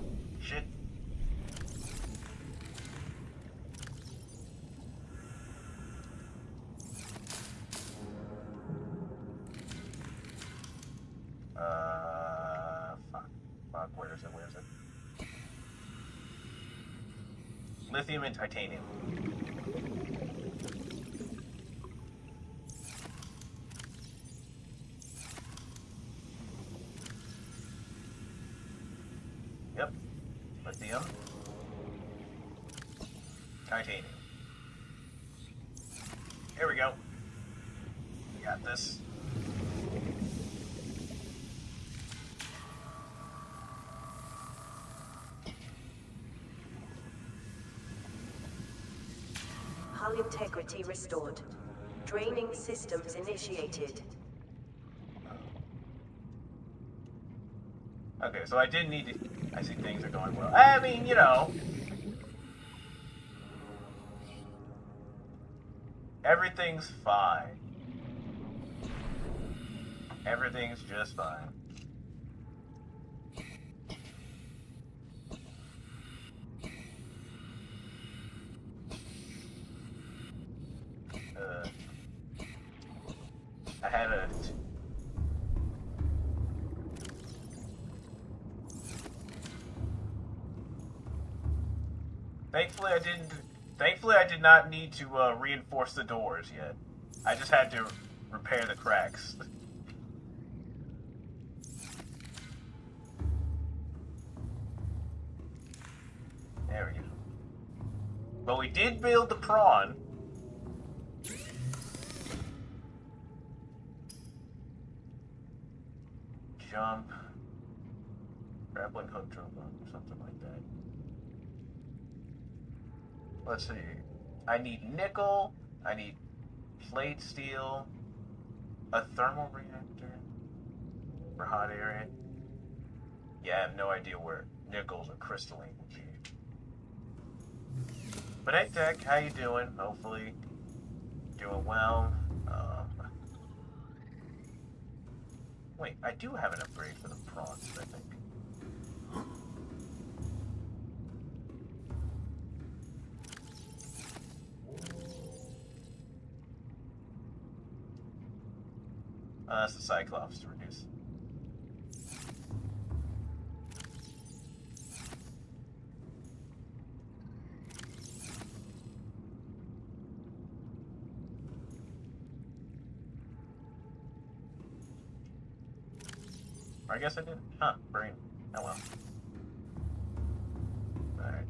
Fuck, where is it? Lithium and titanium. Yep. Lithium. Titanium. Here we go. We got this. Hull integrity restored. Draining systems initiated. Okay, so I did need to... I see things are going well. I mean, you know... Everything's fine. Everything's just fine. I had a... Thankfully, I did not need to reinforce the doors yet. I just had to repair the cracks. There we go. But we did build the prawn. Jump. Grappling hook trombone, something like that. Let's see. I need nickel. I need plate steel. A thermal reactor for hot area. Yeah, I have no idea where nickels or crystalline would be. But hey, Tech, how you doing? Hopefully, doing well. Wait, I do have an upgrade for the prawns, I think. That's the Cyclops to reduce. I guess I did. Huh, brain. Oh well. Alright.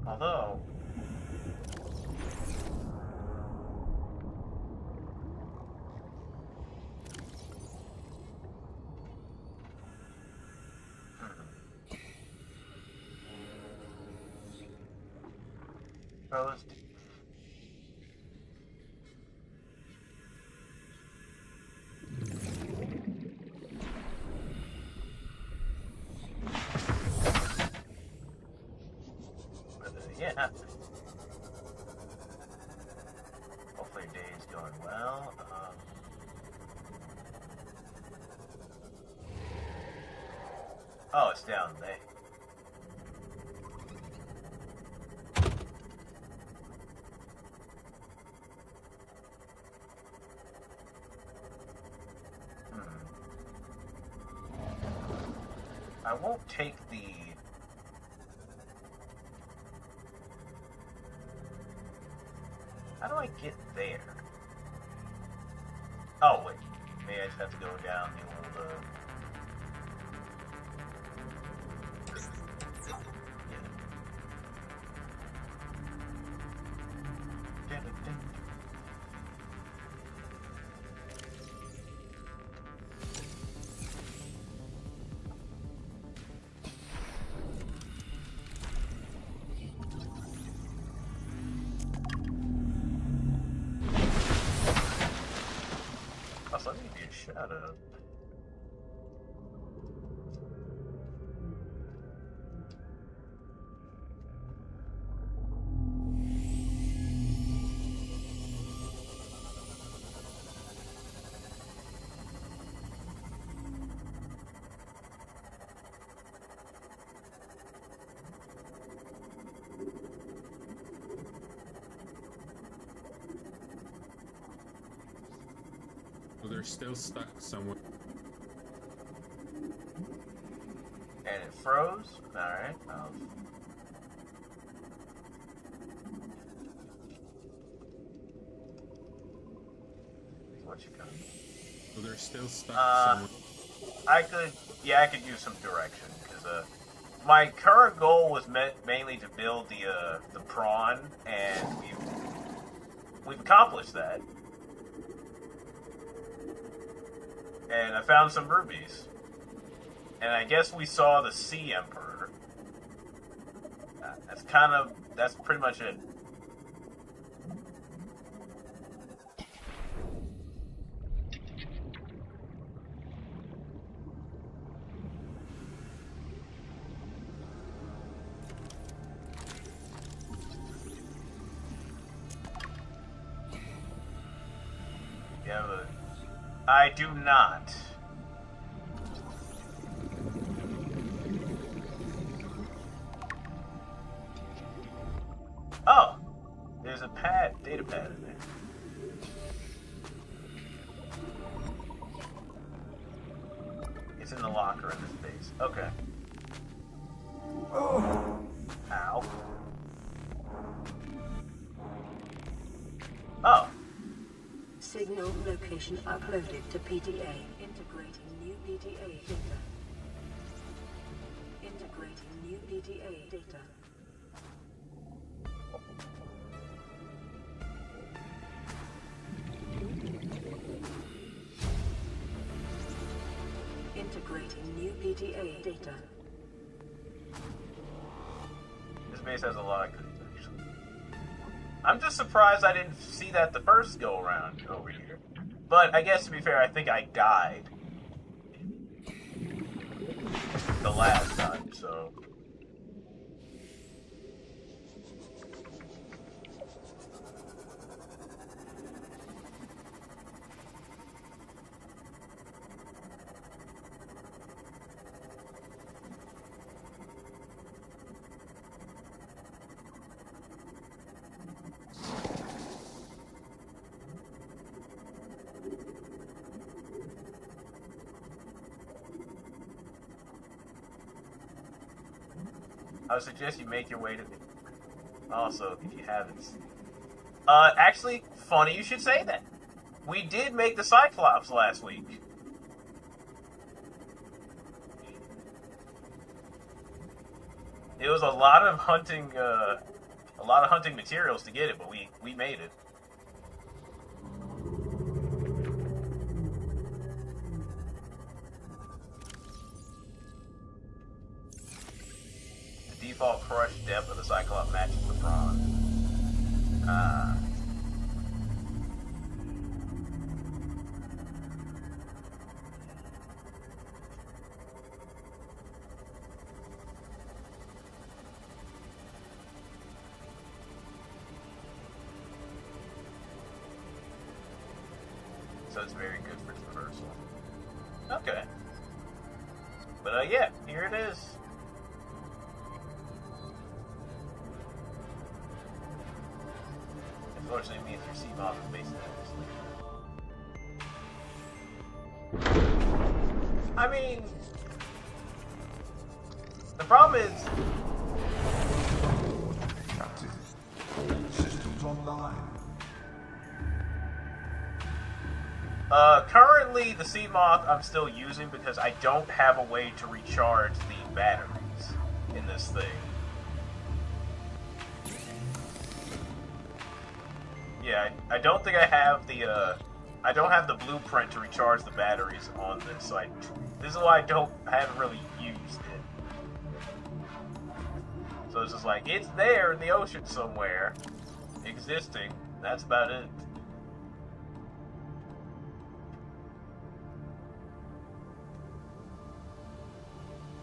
Although... Oh, let's... Yeah. Hopefully your day is going well. Oh, it's down there. I won't take the... How do I get there? Oh, wait. Maybe I just have to go down the old, let me be a shadow. They're still stuck somewhere. And it froze? Alright. What you got? So they're still stuck somewhere. I could use some direction, because my current goal was mainly to build the prawn, and we've accomplished that. And I found some rubies. And I guess we saw the Sea Emperor. That's pretty much it. I do not. Oh! There's a data pad in there. It's in the locker in this Oh. Signal location uploaded to PDA. Integrating new PDA data. Integrating new PDA data. Integrating new PDA data. This base has a lot of goodies, actually. I'm just surprised I didn't see that the first go around over here. But I guess to be fair, I think I died the last time, so. I would suggest you make your way to the... Also, if you haven't... actually, funny you should say that. We did make the Cyclops last week. It was a lot of hunting materials to get it, but we made it. Default crush depth of the Cyclops matches the bronze. So it's very good for traversal. Okay. But yeah, here it is. Unfortunately, me and your Seamoth is basically I mean, the problem is, Captain, all systems online. Currently the Seamoth I'm still using because I don't have a way to recharge the batteries in this thing. Yeah, I don't think I have the blueprint to recharge the batteries on this, so this is why I haven't really used it. So it's just like, it's there in the ocean somewhere, existing, that's about it.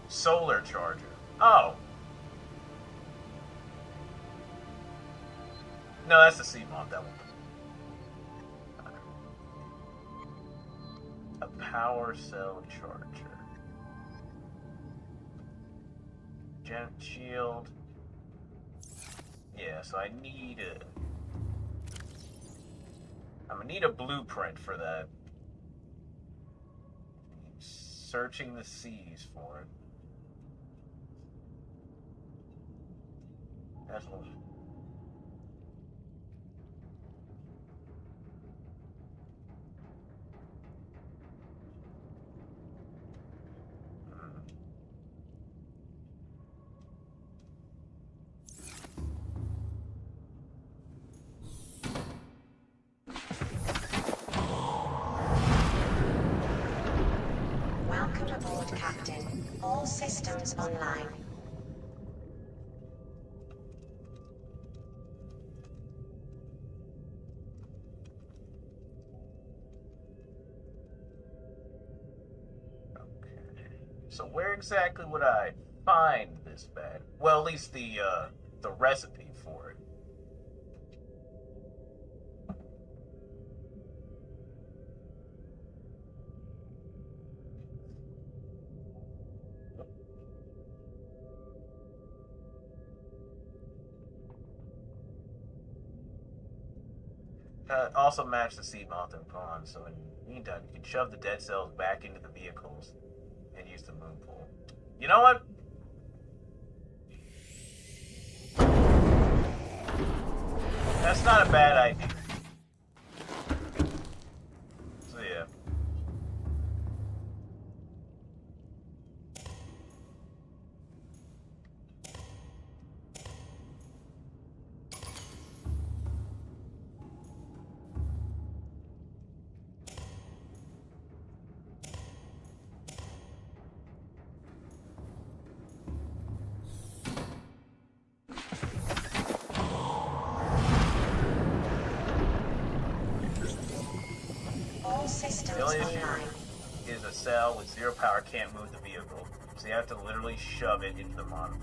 Solar charger. Oh. No, that's the Seamoth, that one. A power cell charger. Jet shield. Yeah, so I'm gonna need a blueprint for that. Searching the seas for it. That's one. Welcome aboard, Captain. All systems online. So where exactly would I find this bag? Well, at least the recipe for it. Also match the Seamoth and Prawn, so in the meantime, you can shove the dead cells back into the vehicles and use the moon pool. You know what? That's not a bad idea. systems The only issue online. is a cell with 0 power can't move the vehicle, so you have to literally shove it into the model.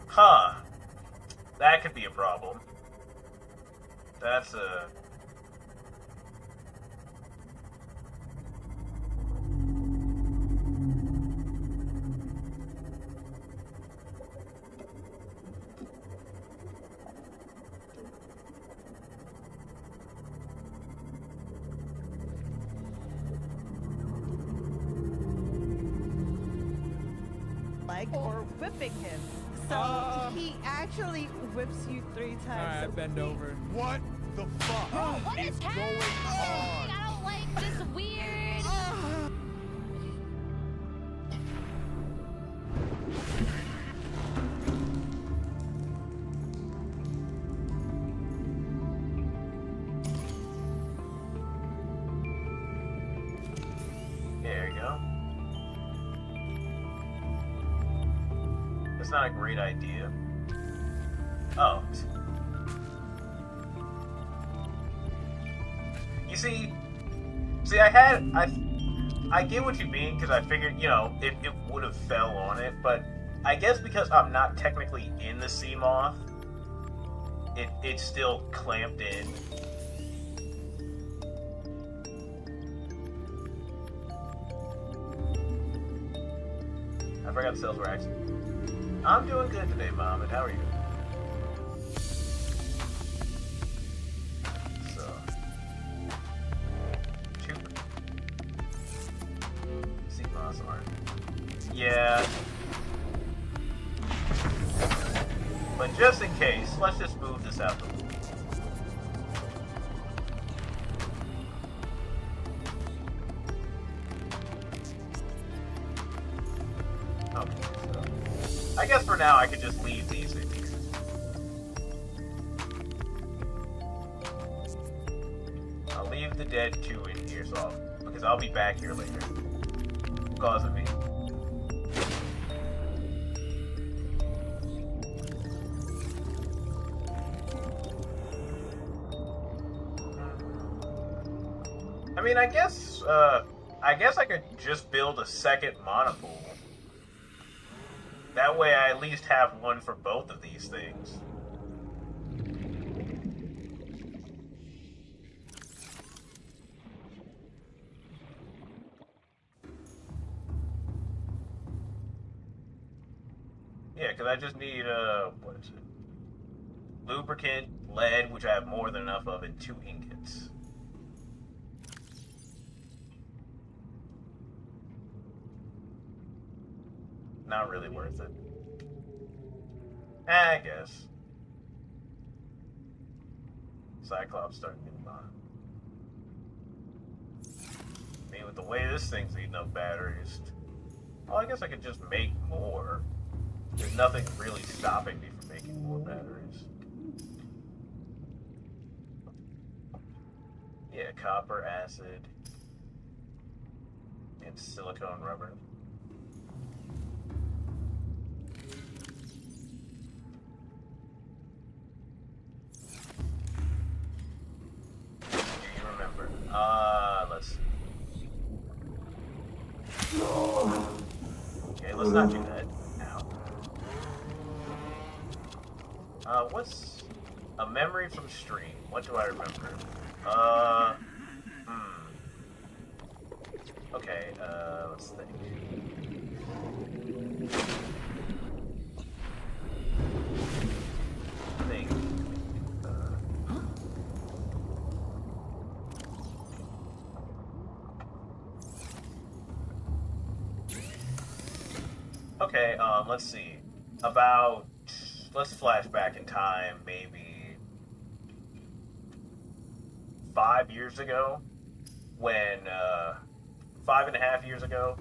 Huh. That could be a problem. That's a... or whipping him. So he actually whips you 3 times. Alright, bend over. What the fuck? What is happening? I don't like this weird. There you go. That's not a great idea. Oh. You see, I get what you mean, because I figured, you know, it would have fell on it, but I guess because I'm not technically in the sea moth, it's still clamped in. I forgot the sales racks. I'm doing good today, Mom, and how are you? So, shoot. Sea moths aren't. Yeah. But just in case, let's just move this out the way. Okay, so I guess for now I could just leave these in here. I'll leave the dead 2 in here, because I'll be back here later. Because of me. I mean, I guess I could just build a second monopool. That way I at least have one for both of these things. Yeah, because I just need, what is it? Lubricant, lead, which I have more than enough of, and 2 ingots. Not really worth it. I guess. Cyclops starting to move on. I mean, with the way this thing's eating up batteries, well, I guess I could just make more. There's nothing really stopping me from making more batteries. Yeah, copper, acid, and silicone rubber. Let's see. Okay, let's not do that now. What's a memory from stream? What do I remember? Okay, let's think. Okay, let's see. Let's flash back in time, maybe 5 years ago, when, 5.5 years ago,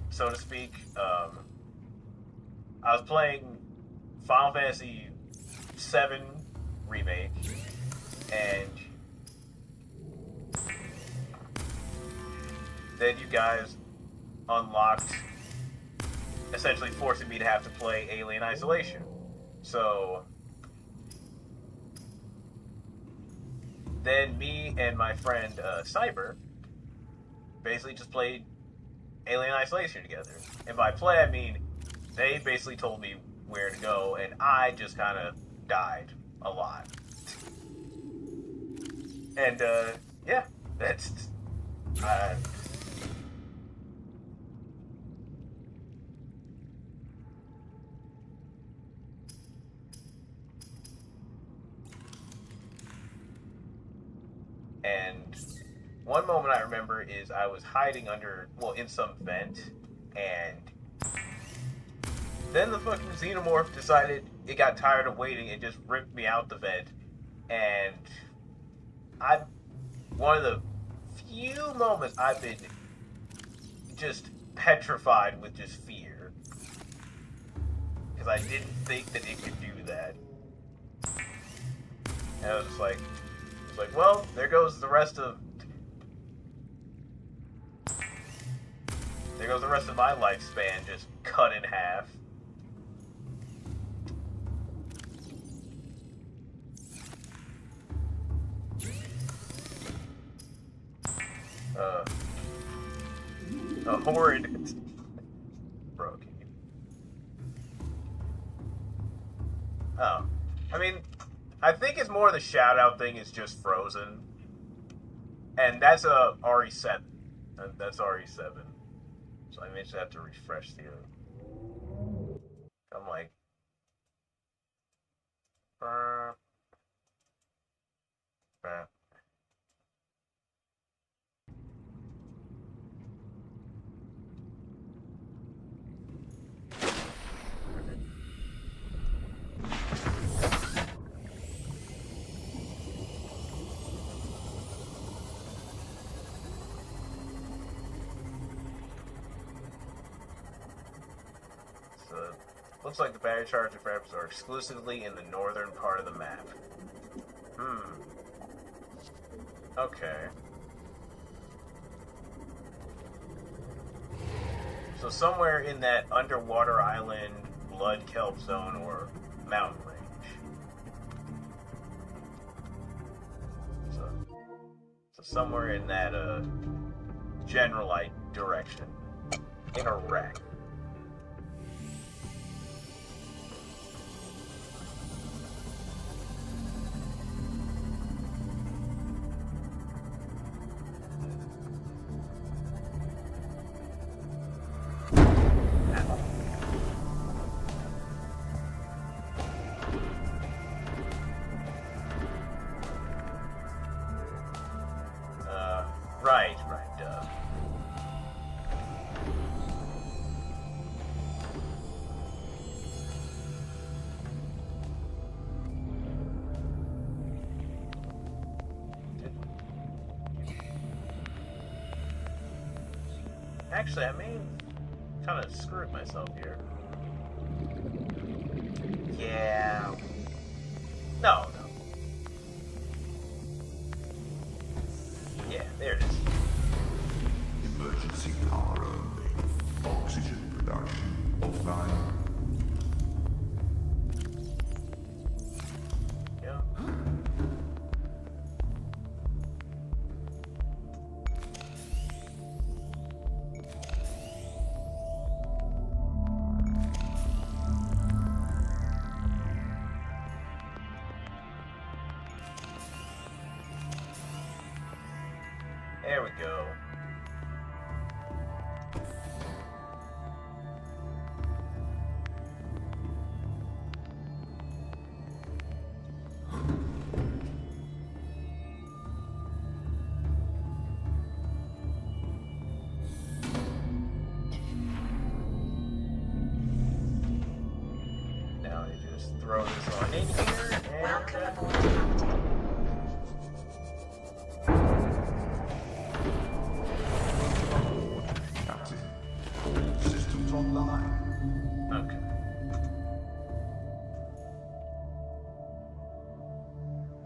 so to speak, I was playing Final Fantasy VII Remake, and then you guys unlocked, essentially forcing me to have to play Alien Isolation. So then me and my friend Cyber basically just played Alien Isolation together. And by play, I mean they basically told me where to go, and I just kind of died a lot. And yeah, that's and one moment I remember is I was hiding in some vent, and then the fucking xenomorph decided it got tired of waiting and just ripped me out the vent. And one of the few moments I've been just petrified with just fear. Because I didn't think that it could do that. And I was just like, well, there goes the rest of my lifespan just cut in half. A horrid broken. Oh, I mean, I think it's more the shout out thing is just Frozen, and that's a RE7. That's RE7. So I may just have to refresh the. I'm like. Looks like the battery charge and frames are exclusively in the northern part of the map. Okay. So somewhere in that underwater island, blood kelp zone, or mountain range. So somewhere in that general direction. In a wreck. Right, Actually, I may kind of screwed myself here. Yeah. No. Yeah, there it is. Emergency power only. Oxygen production offline. Yeah. There we go. Now you just throw this on in here and Welcome aboard, Captain. Captain, all systems online. Okay.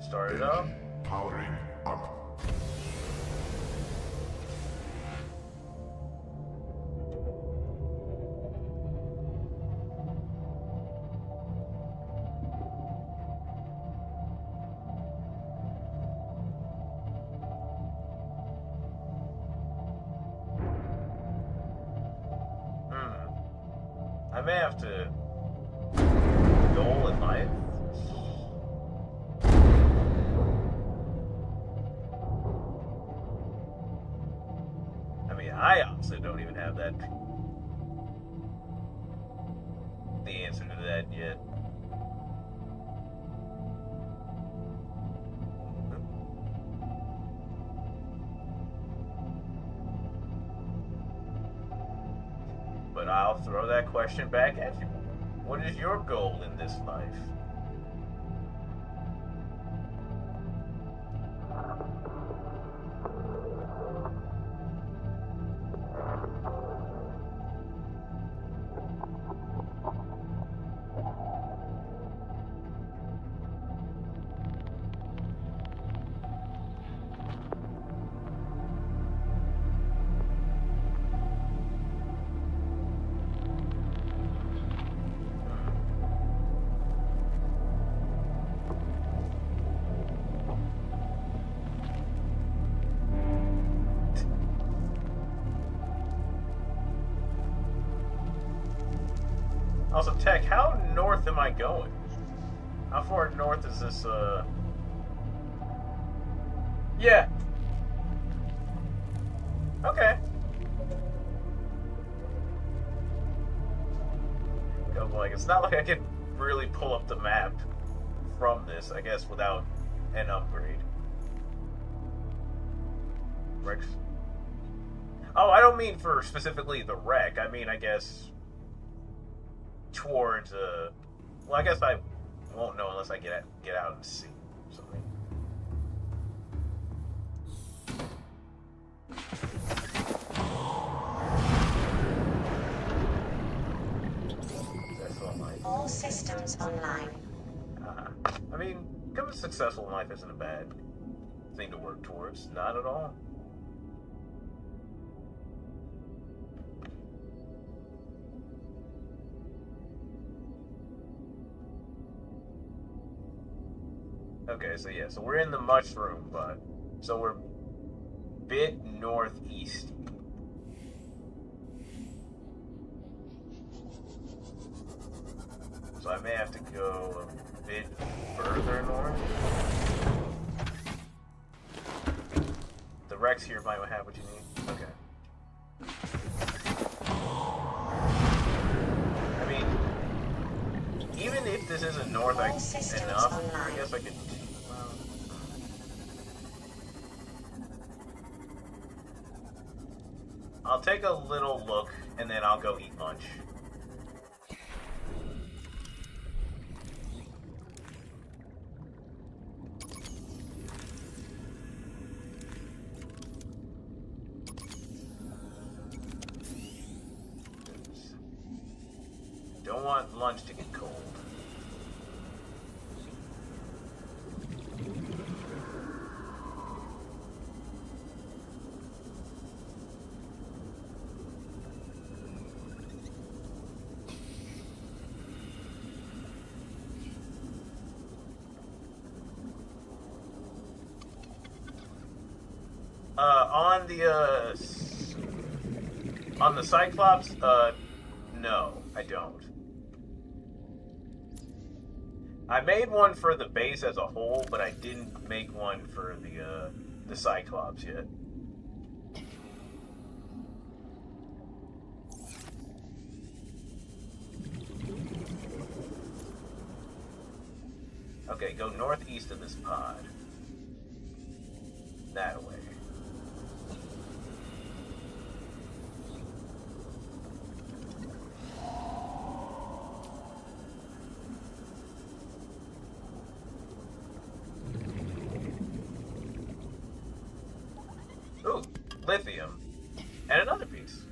Start it up. Powering up. may have to goal in life. I mean, I honestly don't even have the answer to that yet. But I'll throw that question back at you. What is your goal in this life? Also, Tech, how north am I going? How far north is this, Yeah. Okay. Like, it's not like I can really pull up the map from this, I guess, without an upgrade. Rex. Oh, I don't mean for specifically the wreck. I mean, I guess towards well, I guess I won't know unless I get out and see something. All systems online. I mean, becoming successful in life isn't a bad thing to work towards. Not at all. Okay, so yeah, so we're in the mushroom, but so we're bit northeast. So I may have to go a bit further north. The Rex here might have what you need. Okay. I mean, even if this isn't north enough, I guess I could. I'll take a little look and then I'll go eat lunch. Don't want lunch to get cold. On the Cyclops, no, I don't. I made one for the base as a whole, but I didn't make one for the Cyclops yet. Okay, go northeast of this pod. That way. Ooh, lithium. And another piece.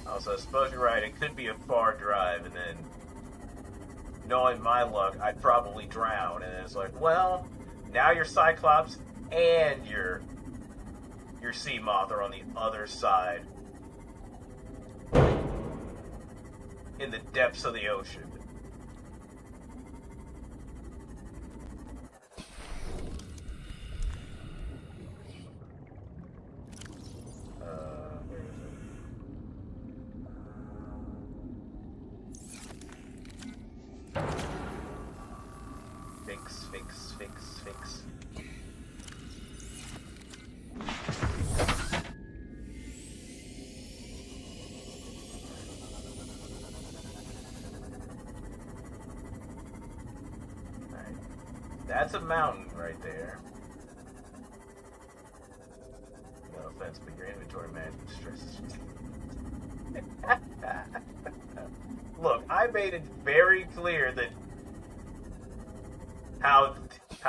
Also, I suppose you're right, it could be a far drive, and then, knowing my luck, I'd probably drown, and it's like, well, now your Cyclops and your Sea Moth are on the other side in the depths of the ocean. Where is it? Fix. That's a mountain right there. No offense, but your inventory management stresses me. Look, I made it very clear that how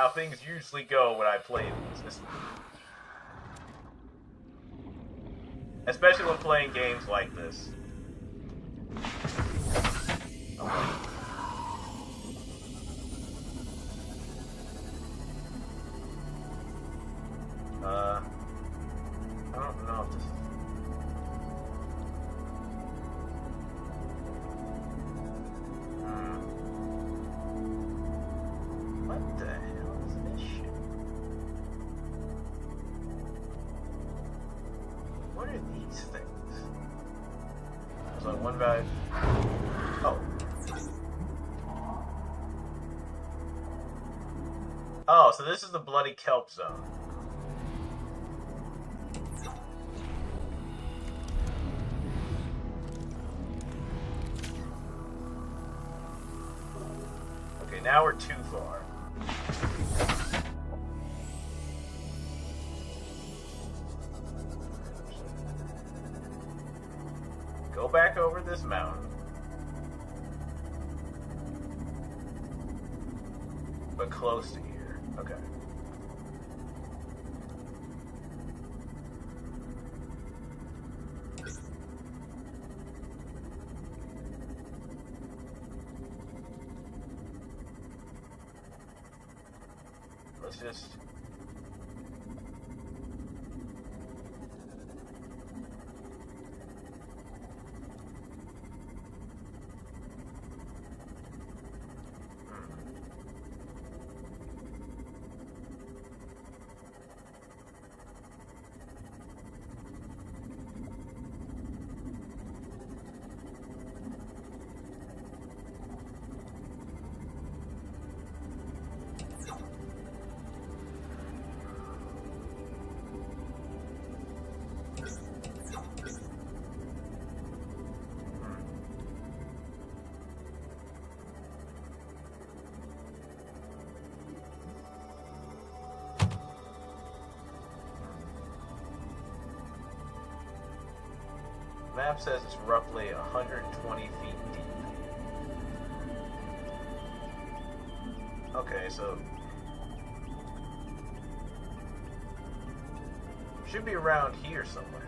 things usually go when I play these. Especially when playing games like this. Okay. I don't know if this is... What the hell is this shit? What are these things? There's only one value. Oh. Oh, so this is the bloody kelp zone. Okay, now we're too far. Go back over this mountain. But close to here. Okay. Let's just... Map says it's roughly 120 feet deep. Okay, so should be around here somewhere.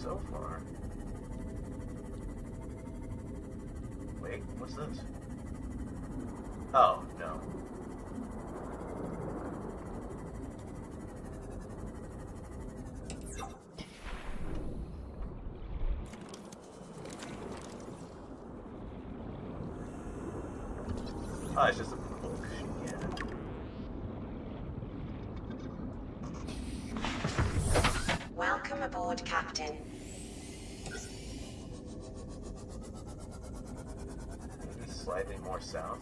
So far. Wait, what's this? Oh, no. Oh, it's just a book. Yeah. Welcome aboard, Captain. Maybe slightly more south.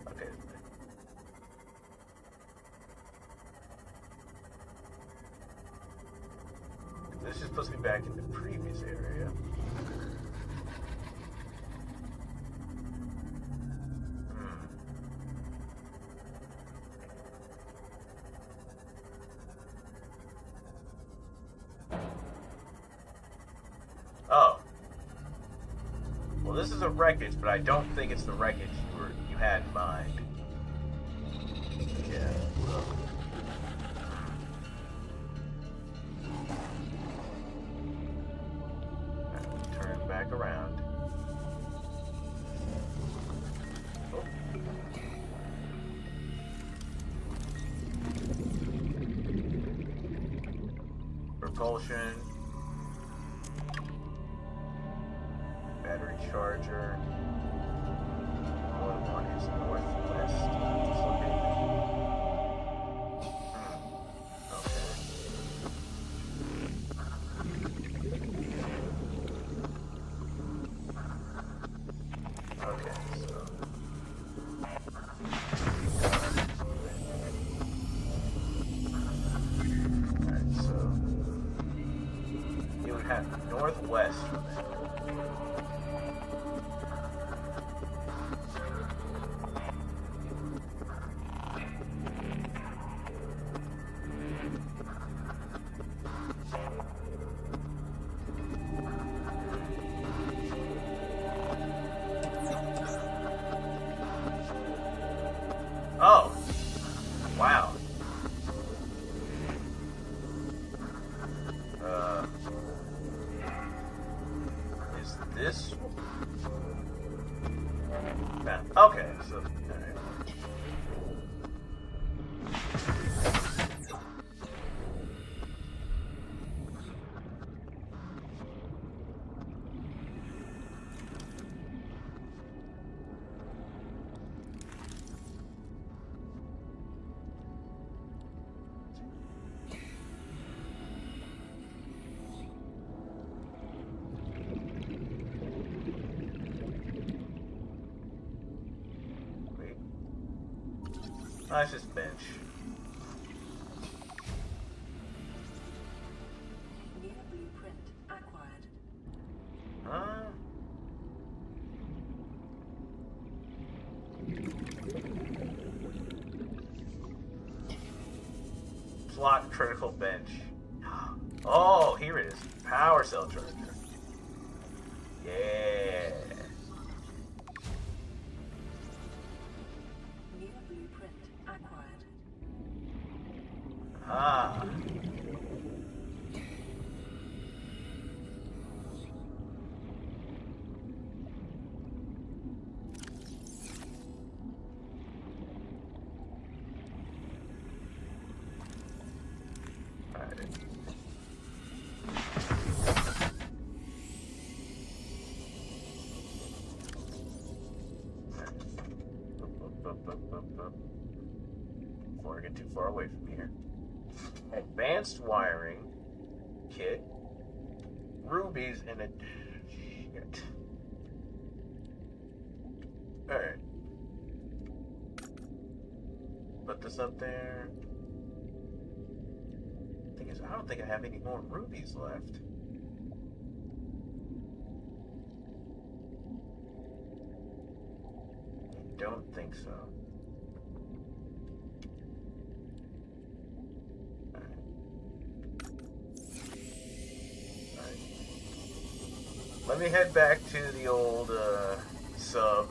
Okay. This is supposed to be back in the previous area. this is a wreckage, but I don't think it's the wreckage you had in mind. Yeah. Turn back around. Oh. Propulsion. Battery charger. All I want is northwest dislocated. Okay, so. Alright, so. You would have northwest from there. Oh, wow. Is this? Okay, so. All right. Oh, it's just bench. New blueprint acquired. Plot critical bench. Oh, here it is. Power cell charger. Yeah. New blueprint acquired. Ah. Before I get too far away from here. Advanced wiring kit. Rubies and a shit. Alright. Put this up there. Thing is, I don't think I have any more rubies left. I don't think so. Let me head back to the old sub.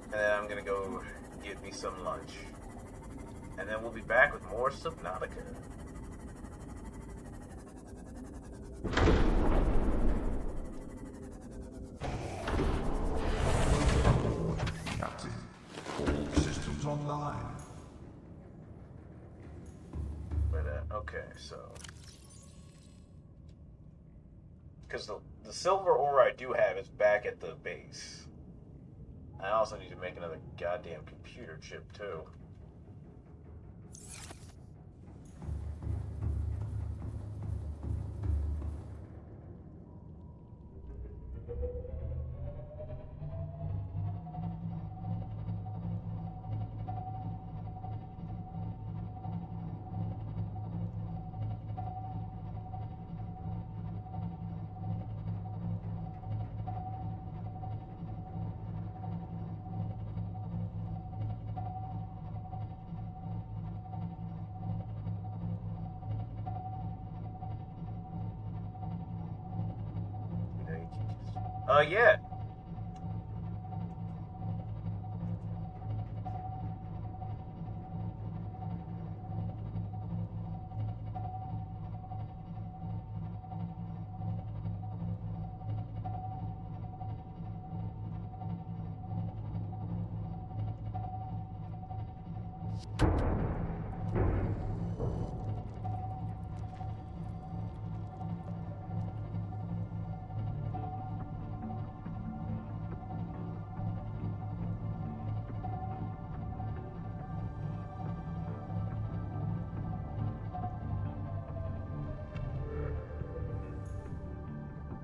And then I'm gonna go get me some lunch. And then we'll be back with more Subnautica. Captain, all systems online. But, okay, so. Because the silver ore I do have is back at the base. I also need to make another goddamn computer chip, too. Yeah.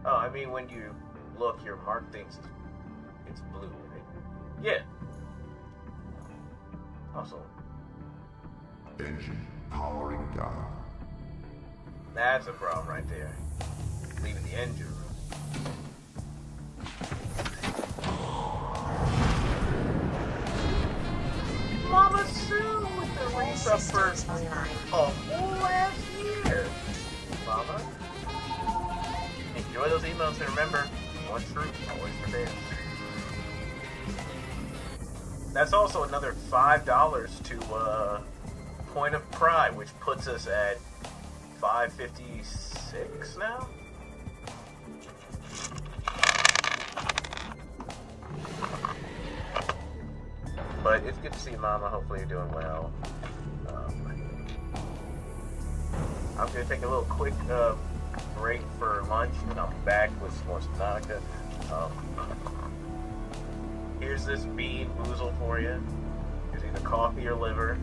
Oh, I mean, when you look, your mark thinks it's blue, right? Yeah. Also, Engine powering down. that's a problem right there. Leaving the engine room. Mama Sue with the race up for a whole last year. Mama. Enjoy those emails and remember, one truth, always prepared. That's also another $5 to Point of Pride, which puts us at 556 now. But it's good to see you, Mama. Hopefully you're doing well. I'm going to take a little quick break for lunch, and I'm back with some more Subnautica. Here's this bean boozle for you. Here's either coffee or liver.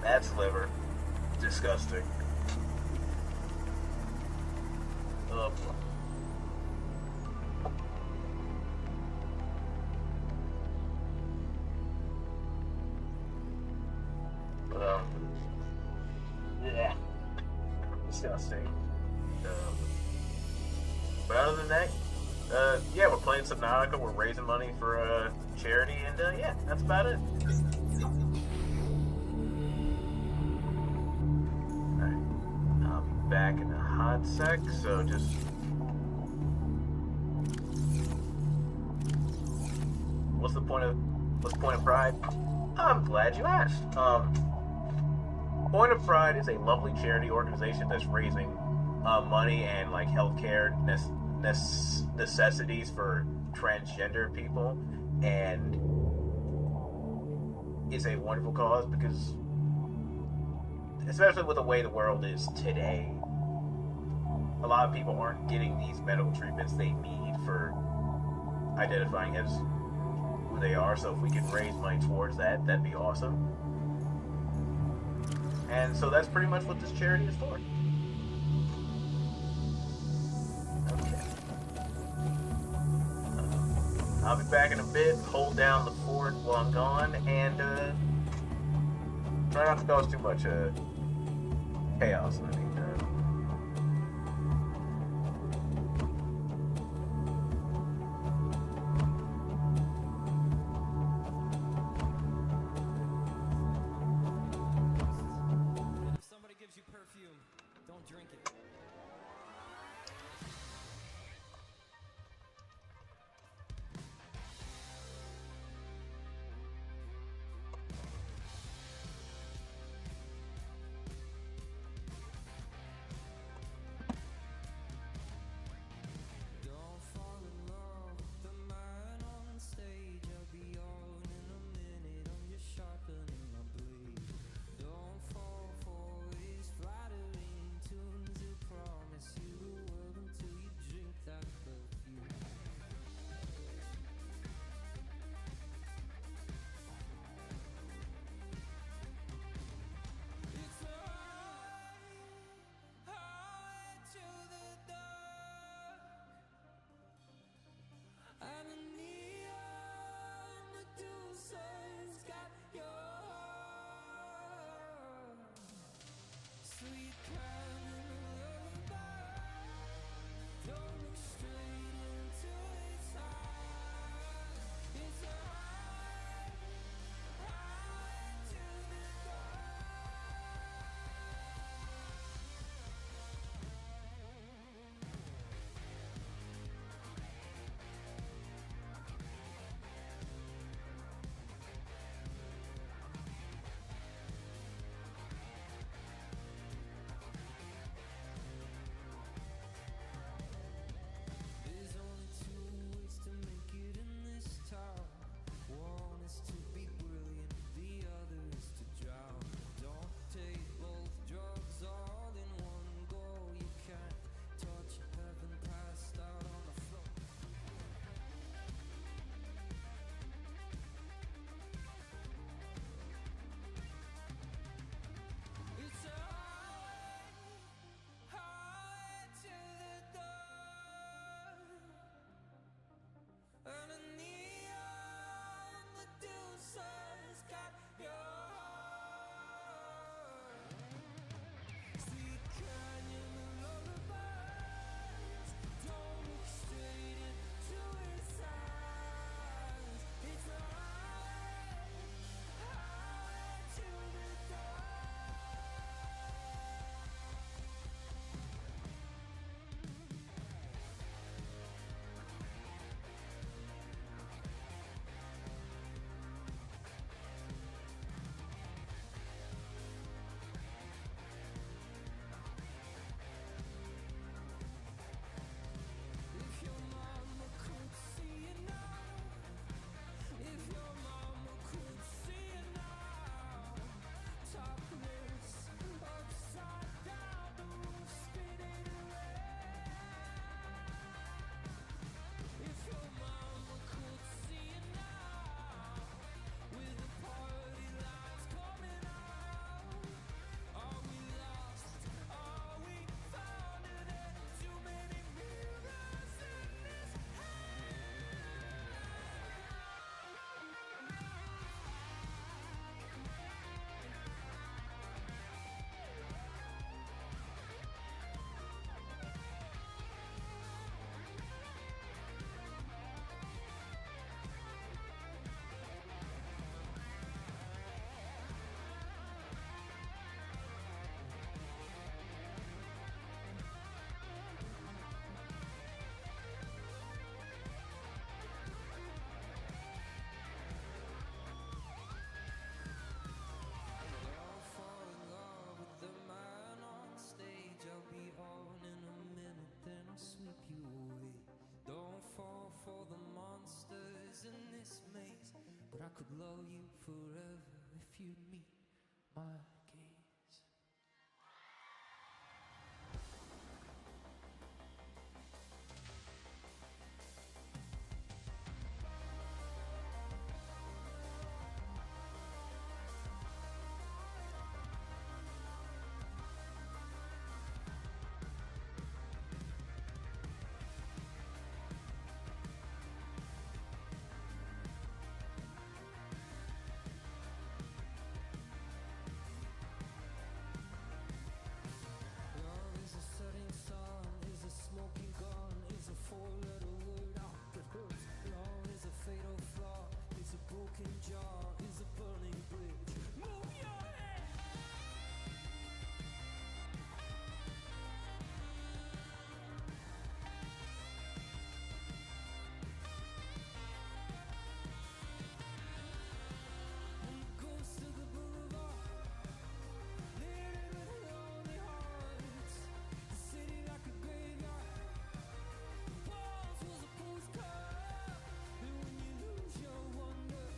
That's liver. Disgusting. Ugh. Yeah. Disgusting. But other than that, yeah, we're playing Subnautica, we're raising money for charity, and yeah, that's about it. Alright. I'll be back in a hot sec, so just what's the point of pride? I'm glad you asked. Point of Pride is a lovely charity organization that's raising money and like healthcare necessities for transgender people, and it's a wonderful cause because, especially with the way the world is today, a lot of people aren't getting these medical treatments they need for identifying as who they are. So if we could raise money towards that, that'd be awesome. And so that's pretty much what this charity is for. Okay. I'll be back in a bit. Hold down the fort while I'm gone, and try not to cause too much chaos in the meantime. could love you forever if you'd meet my gaze. Love is a setting sun, is a smoking gun, is a four-letter word out that hurts. Love is a fatal flaw, is a broken jar, is a burning bridge. Move your head! On the coast of the boulevard, littered with lonely hearts. The city like a graveyard. The walls was a postcard. And when you lose your wonder,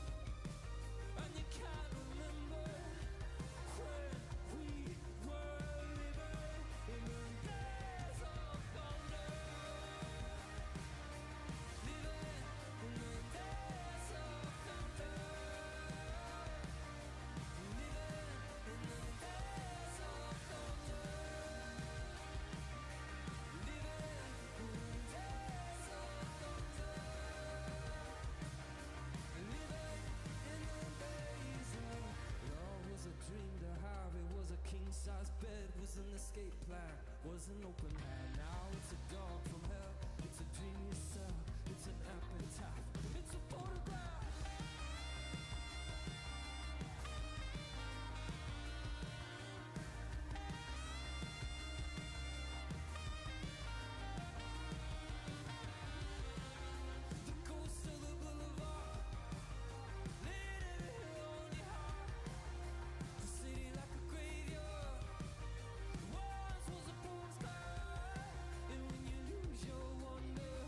and you can't remember when we were living in the days of thunder. Living in the days of thunder. Living in the days of thunder. Living in the days of thunder. Living in the days of love was a dream to have. It was a king-size bed, was an escape plan, was an open hand. Now it's a dog from hell. It's a dream you sell. It's an epitaph. It's a photograph. The coast of the boulevard, littered with lonely heart. The city like a graveyard. Once was a postcard, and when you lose your wonder,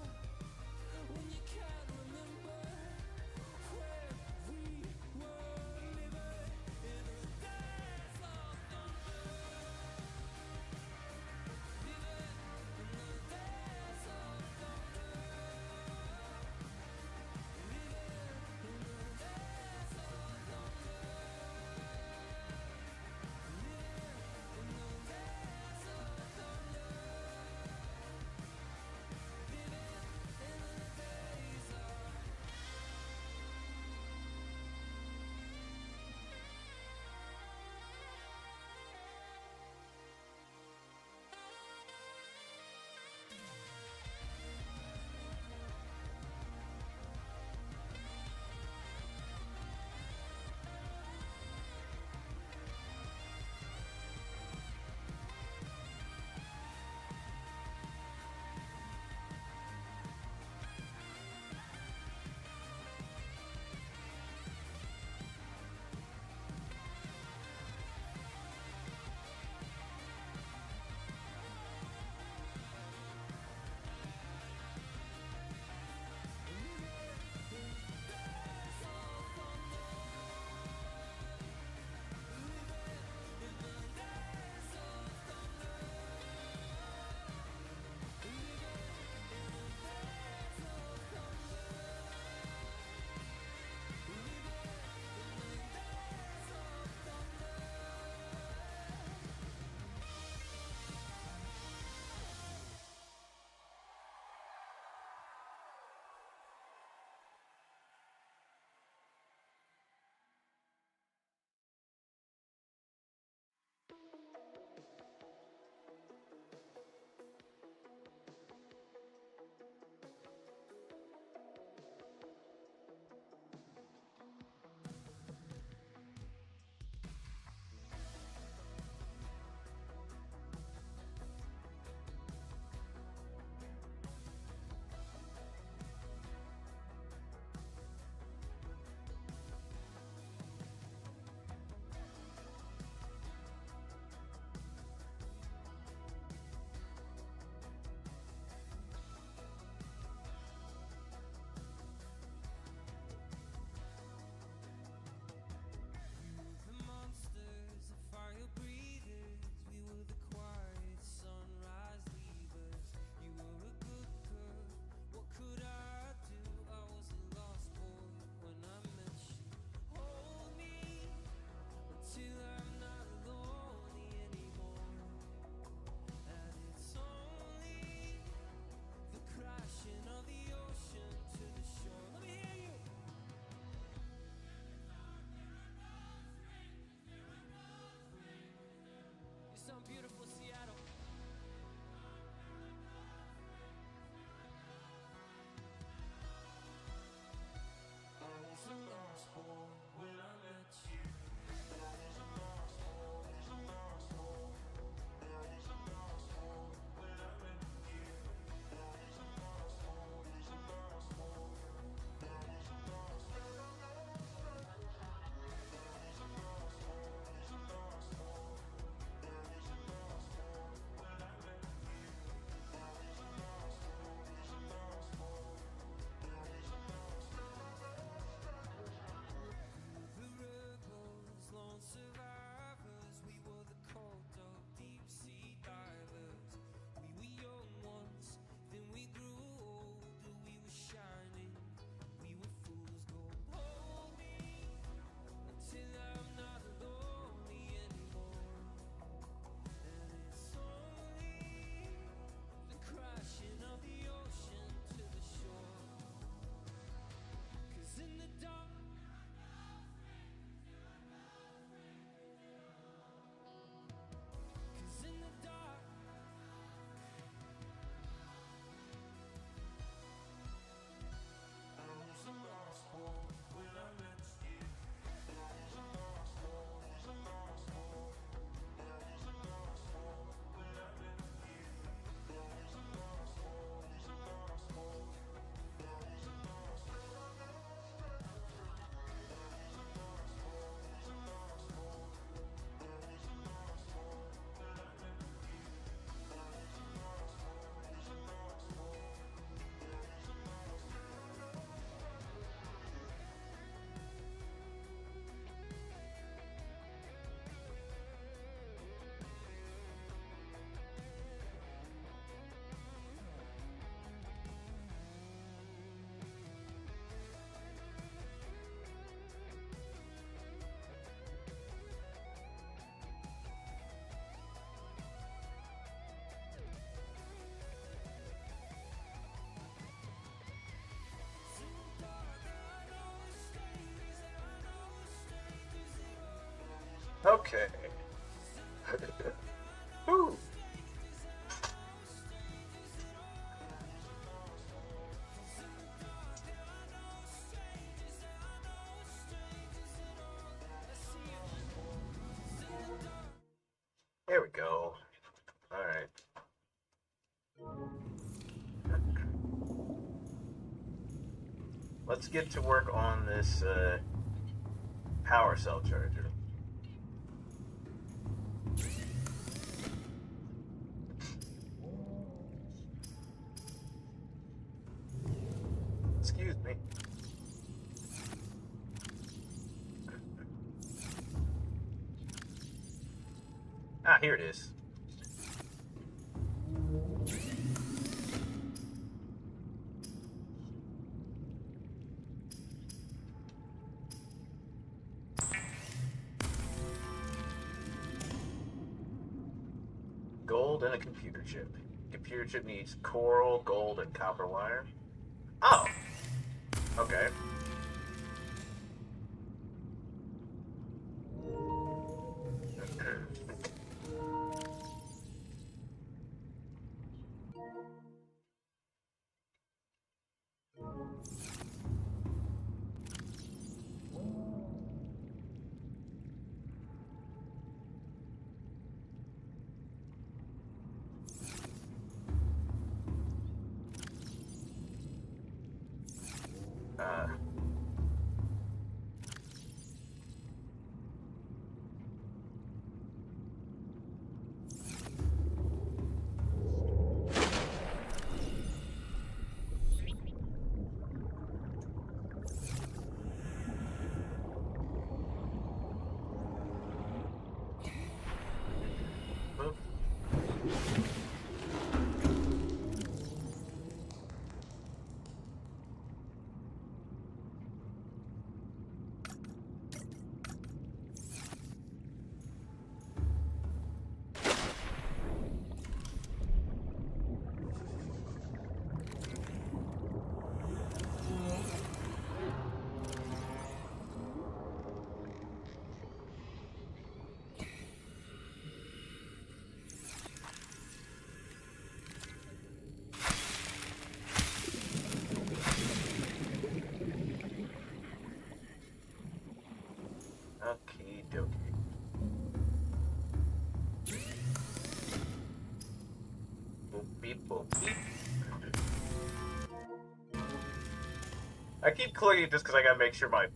Okay. Ooh. There we go. Alright. Let's get to work on this power cell charger. Excuse me. Ah, here it is. Gold and a computer chip. Computer chip needs coral, gold, and copper wire. Oh! Okay. Okie dokie. Boop beep boop beep. I keep clicking just because I gotta make sure my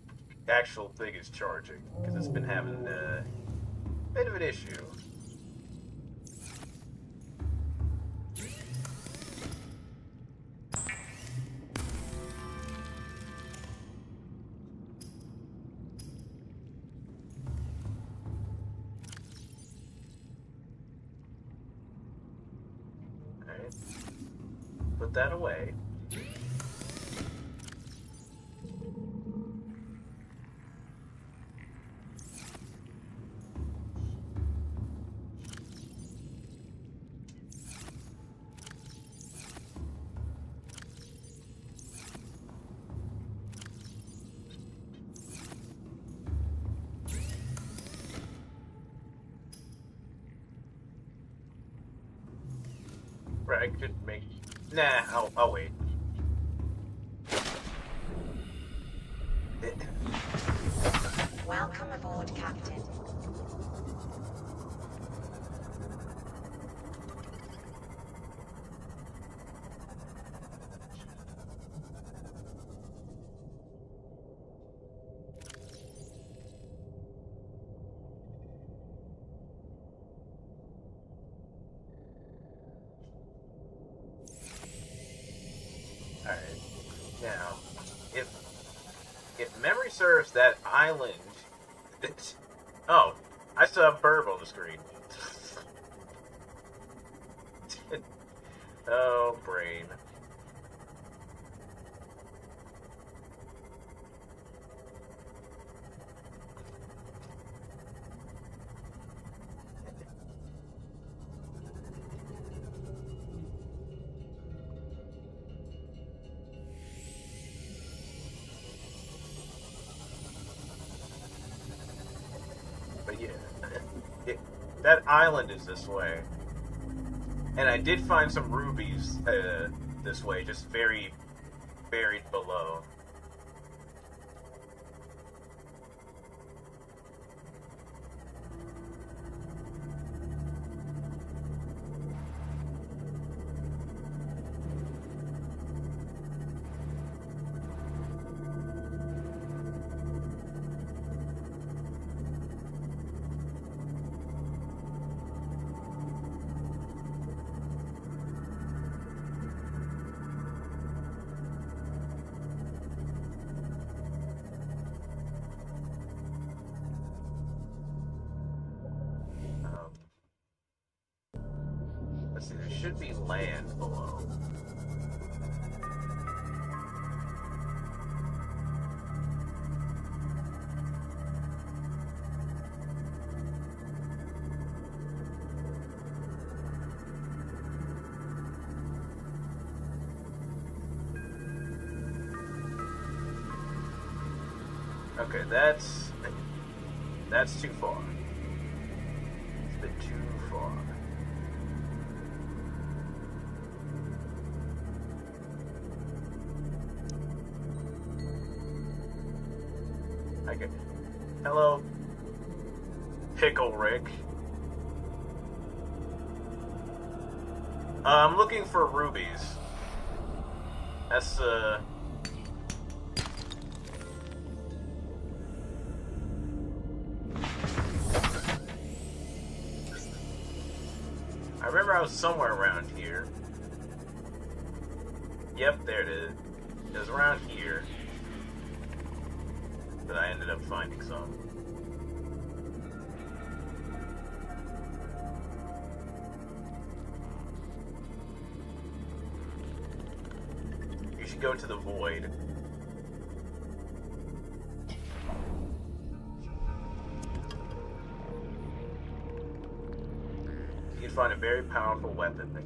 actual thing is charging, because it's been having a bit of an issue. Alright. Put that away. Right, I could make... Nah, I'll wait. Welcome aboard, Captain. Alright. Now, if memory serves, that island... Oh, I still have Burb on the screen. Oh, brain. But yeah. That island is this way. And I did find some rubies this way, just very buried below. Let's see, there should be land below. Okay, that's too far. It's a bit too far. Okay. Hello, Pickle Rick. I'm looking for rubies. That's I remember I was somewhere around here. Yep, there it is. It was around here. But I ended up finding some. You should go to the void. You can find a very powerful weapon.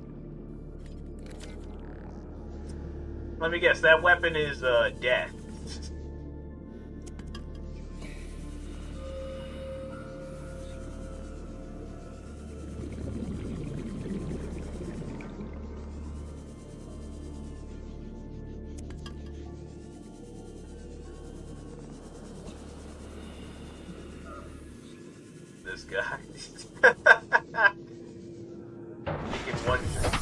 Let me guess, that weapon is death. This guy. He can one shot.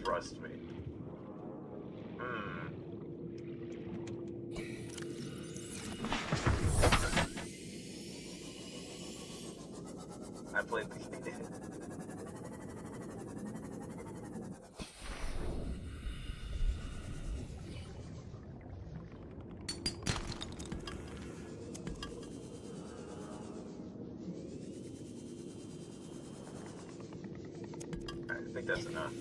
Trust me. I played the I think that's enough.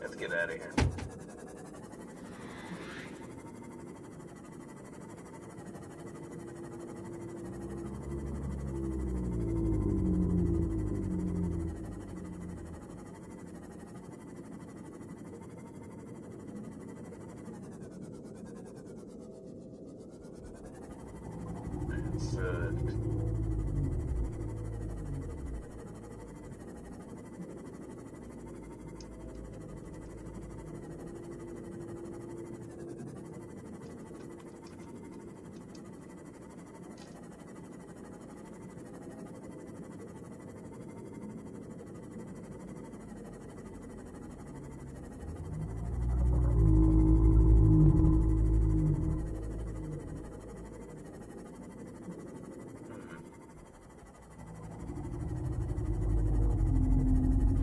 Let's get out of here. It's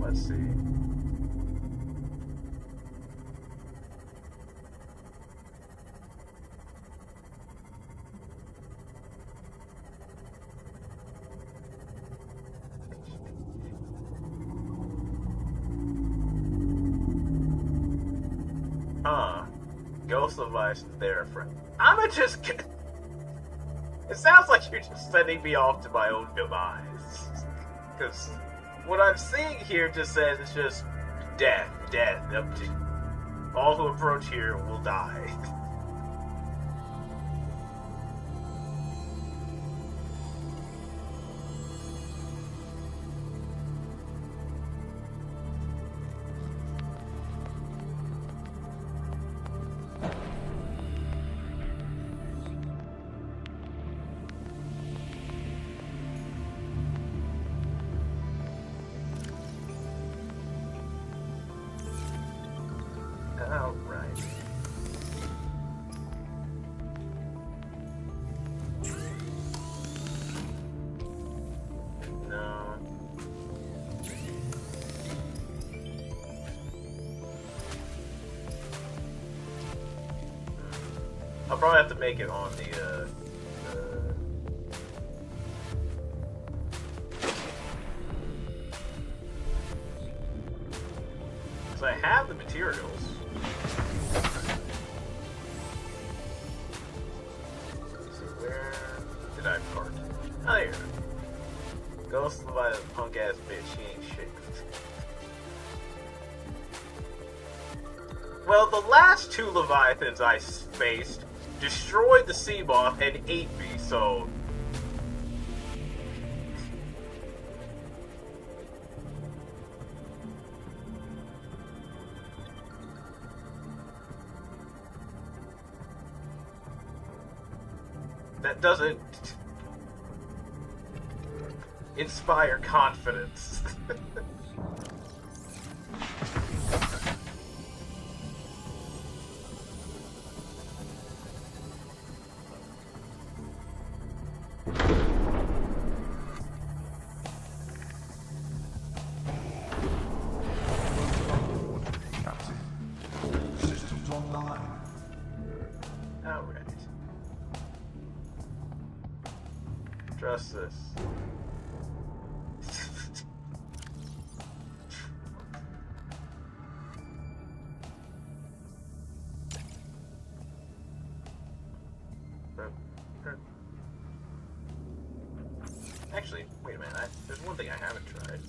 let's see. Ghost Leviathan there, friend. I'ma just. It sounds like you're just sending me off to my own demise. Because what I'm seeing here just says it's just death, death. All who approach here will die. Alright. No. I'll probably have to make it on the, because I have the materials. Where did I park? Oh, there. Ghost by the punk ass bitch. She ain't shit. Well, the last two Leviathans I faced destroyed the sea moth and ate me, so. That doesn't inspire confidence. Captain, all systems online. Alright. Trust this. Actually, wait a minute. There's one thing I haven't tried.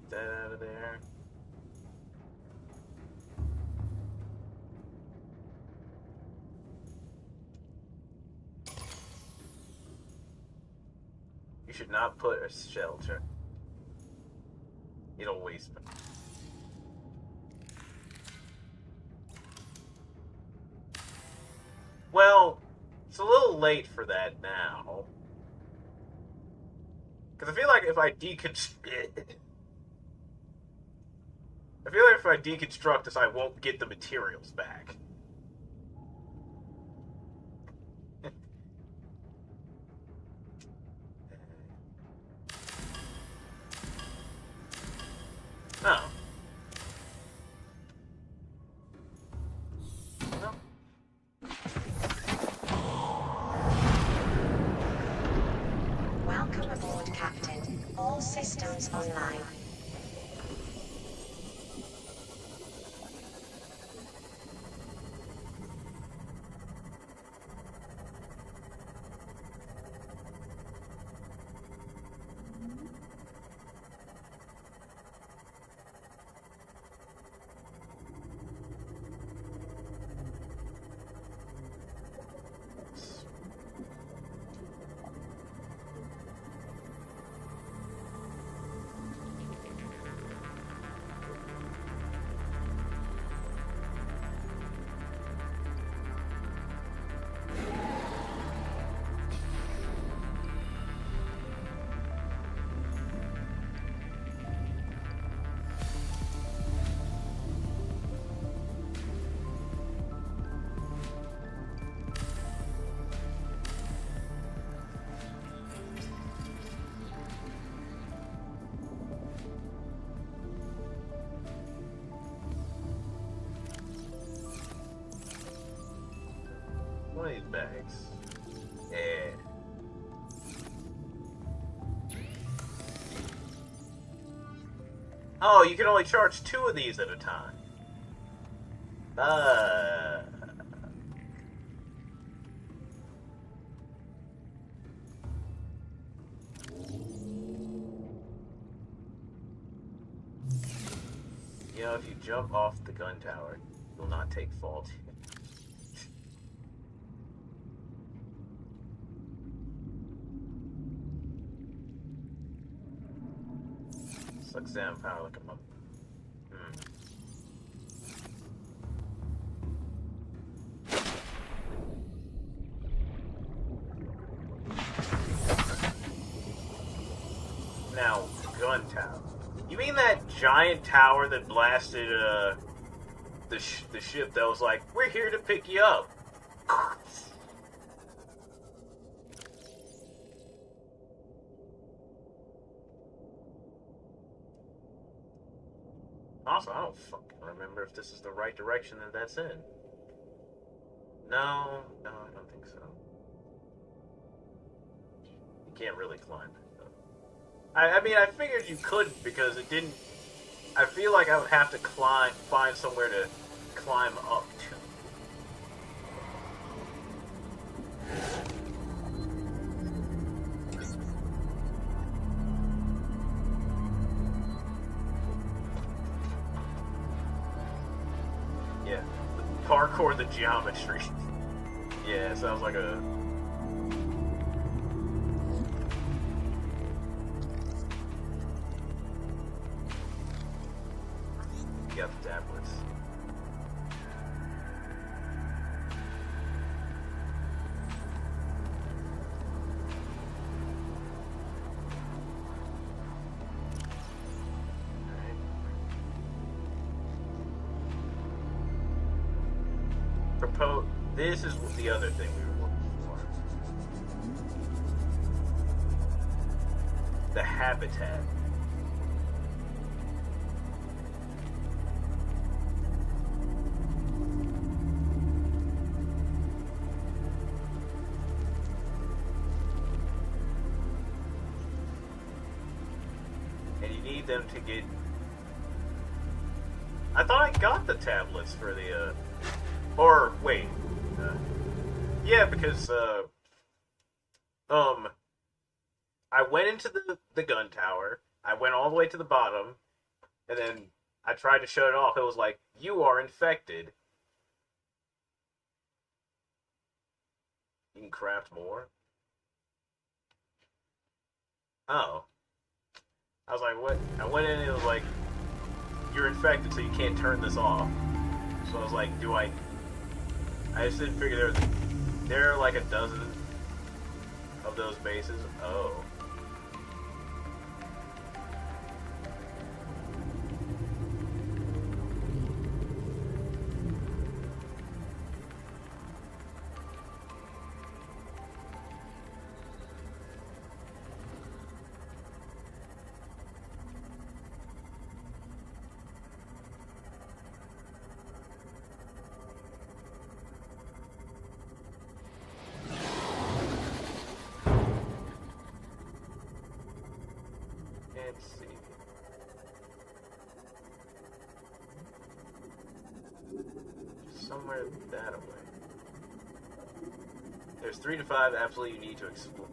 That out of there. You should not put a shelter. It'll waste me. Well, it's a little late for that now. Because I feel like if I deconstruct this, I won't get the materials back. Oh. No. Welcome aboard, Captain. All systems online. Oh, you can only charge 2 of these at a time. You know, if you jump off the gun tower, you'll not take fall damage. Sucks down power like a mother. Now, gun tower. You mean that giant tower that blasted the ship that was like, we're here to pick you up? Also, I don't fucking remember if this is the right direction that that's in. No, I don't think so. You can't really climb it. I mean, I figured you couldn't because it didn't... I feel like I would have to find somewhere to climb up to. Yeah, parkour the geometry. Yeah, it sounds like a... Got the tablets. Propose. This is the other thing we were looking for. The habitat. Them to get... I thought I got the tablets for the, or, wait. Yeah, because, I went into the gun tower, I went all the way to the bottom, and then I tried to shut it off. It was like, you are infected. You can craft more? Oh. I was like, what? I went in and it was like, you're infected, so you can't turn this off. So I was like, I just didn't figure there are like a dozen of those bases. Oh. Let's see. Somewhere that away. There's 3 to 5 absolutely you need to explore.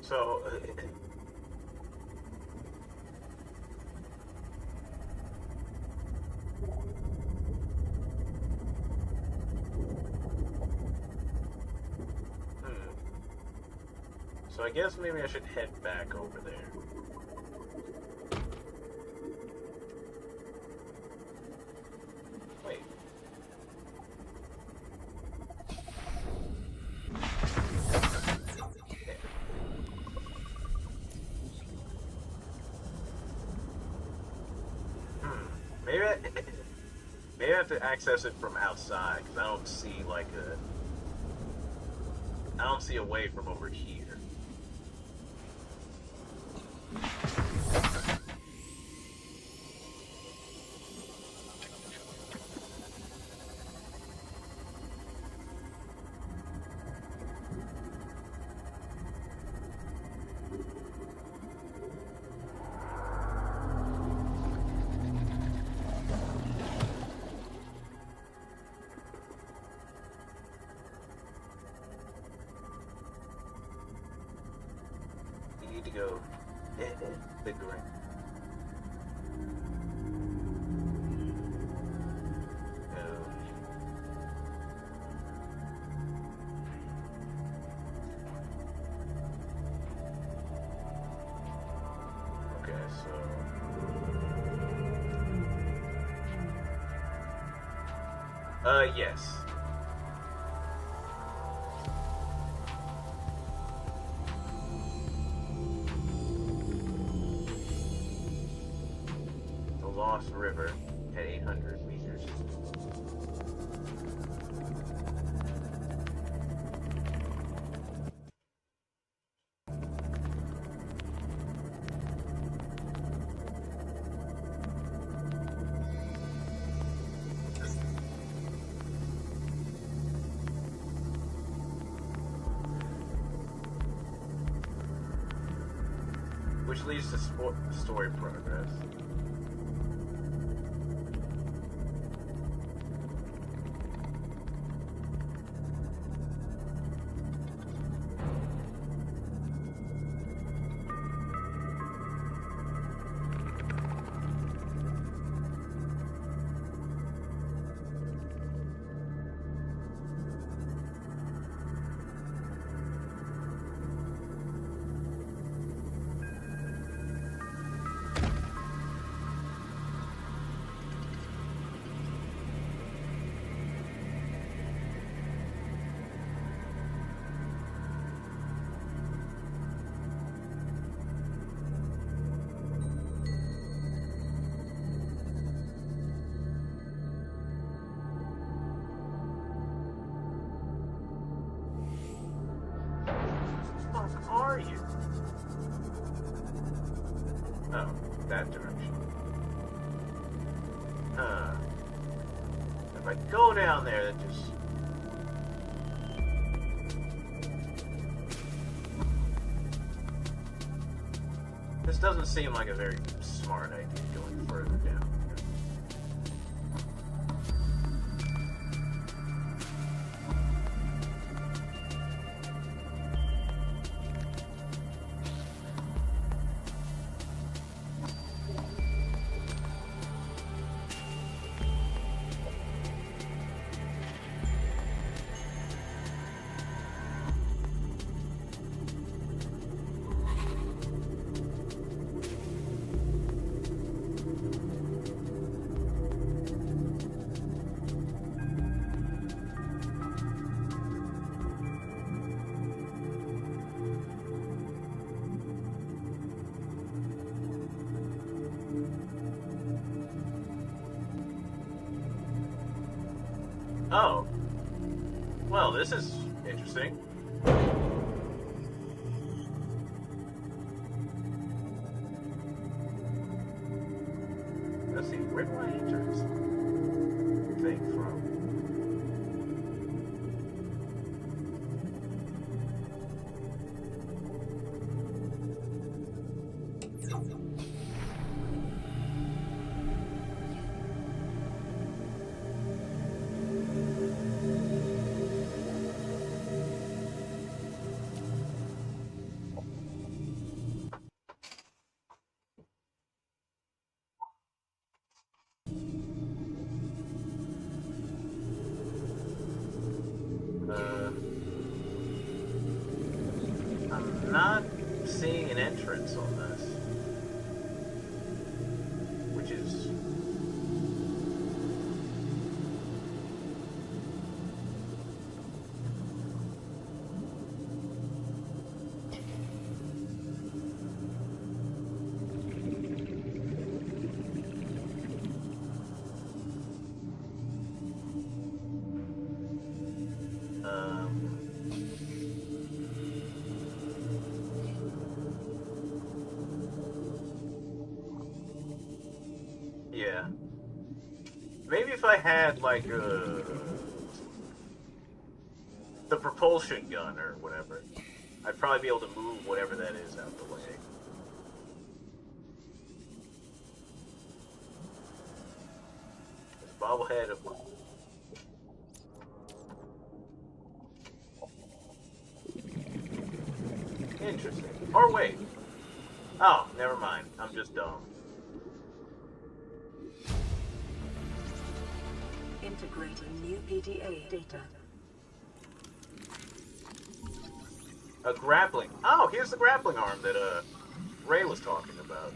So... So I guess maybe I should head back over there. Wait. Maybe I have to access it from outside, because I don't see like I don't see a way from over here. go. The grin. Okay, so. Yes. The Lost River at 800 meters. Which leads to story progress. Are you? Oh, that direction. Huh. If I go down there, that just... This doesn't seem like a very smart idea going further down. Oh. Well, this is interesting. Let's see, where do I enter this thing from? I'm not seeing an entrance on this, which is yeah. Maybe if I had, like, the propulsion gun or whatever, I'd probably be able to move whatever that is out the way. This bobblehead of... Interesting. Or wait. Oh, never mind. I'm just dumb. Integrating new PDA data. A grappling. Oh, here's the grappling arm that Ray was talking about.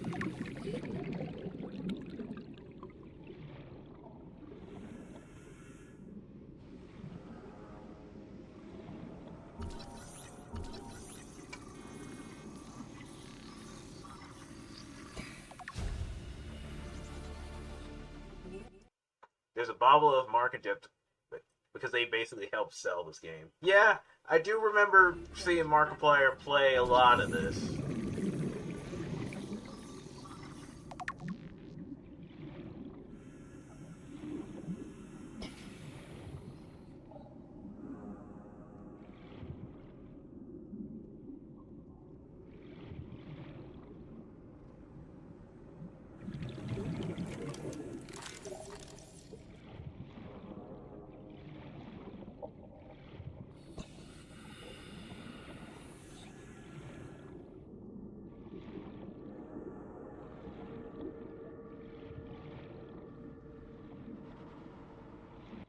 There's a bottle of Market because they basically helped sell this game. Yeah, I do remember seeing Markiplier play a lot of this.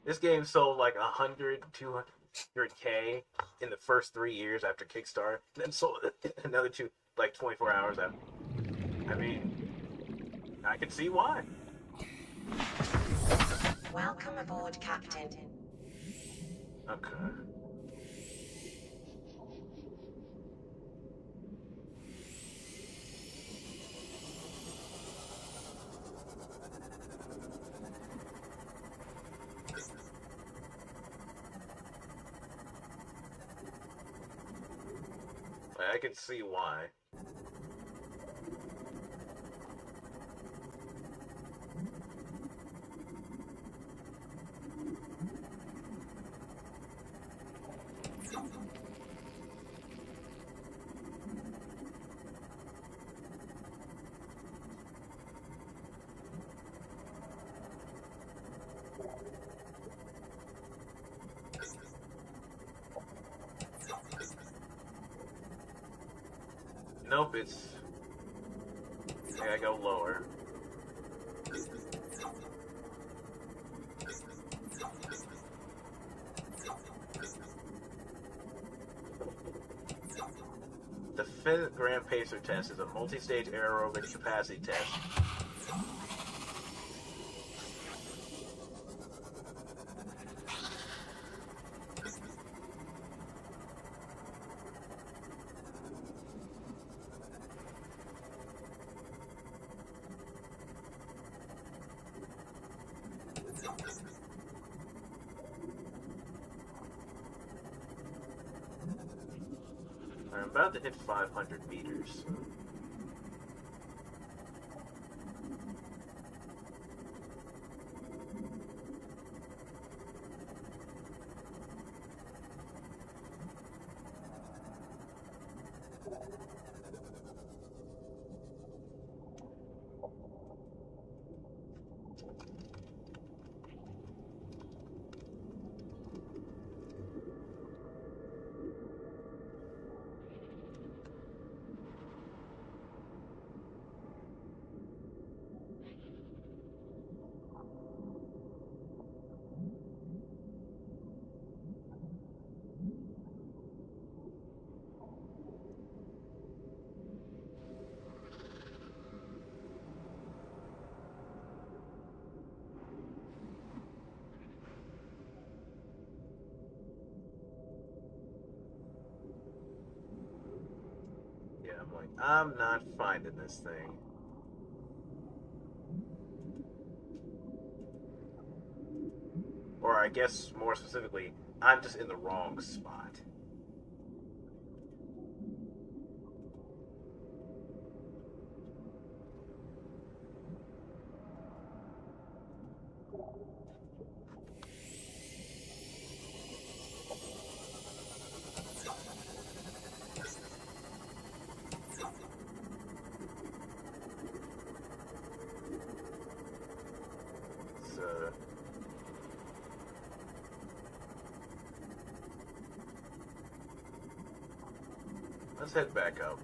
This game sold like 100, 200K in the first 3 years after Kickstarter, then sold another 24 hours after. I mean, I can see why. Welcome aboard, Captain. Okay. I can see why. Nope, it's... Yeah, I go lower. The fifth Grand Pacer test is a multi-stage aerobic capacity test. I'm about to hit 500 meters. I'm not finding this thing. Or I guess more specifically, I'm just in the wrong spot. Let's head back up.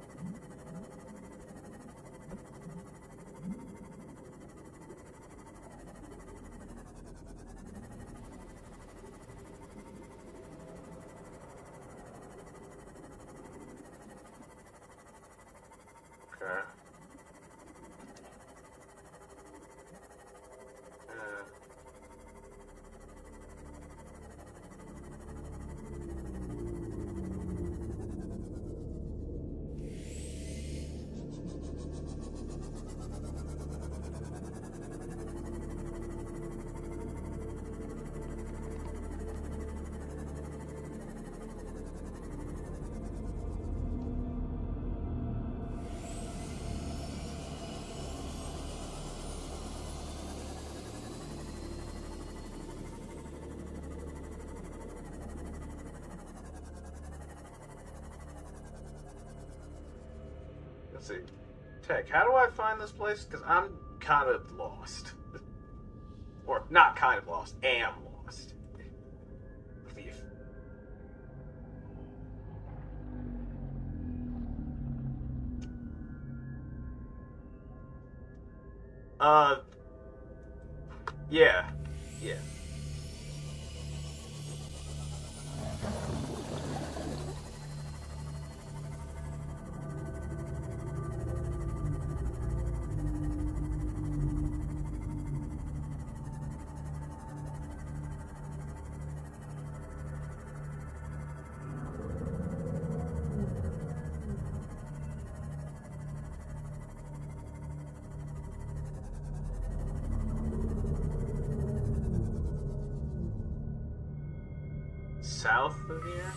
see. Tech, how do I find this place? Because I'm kind of lost. Or, not kind of lost, am lost. Yeah. Yeah. South of here?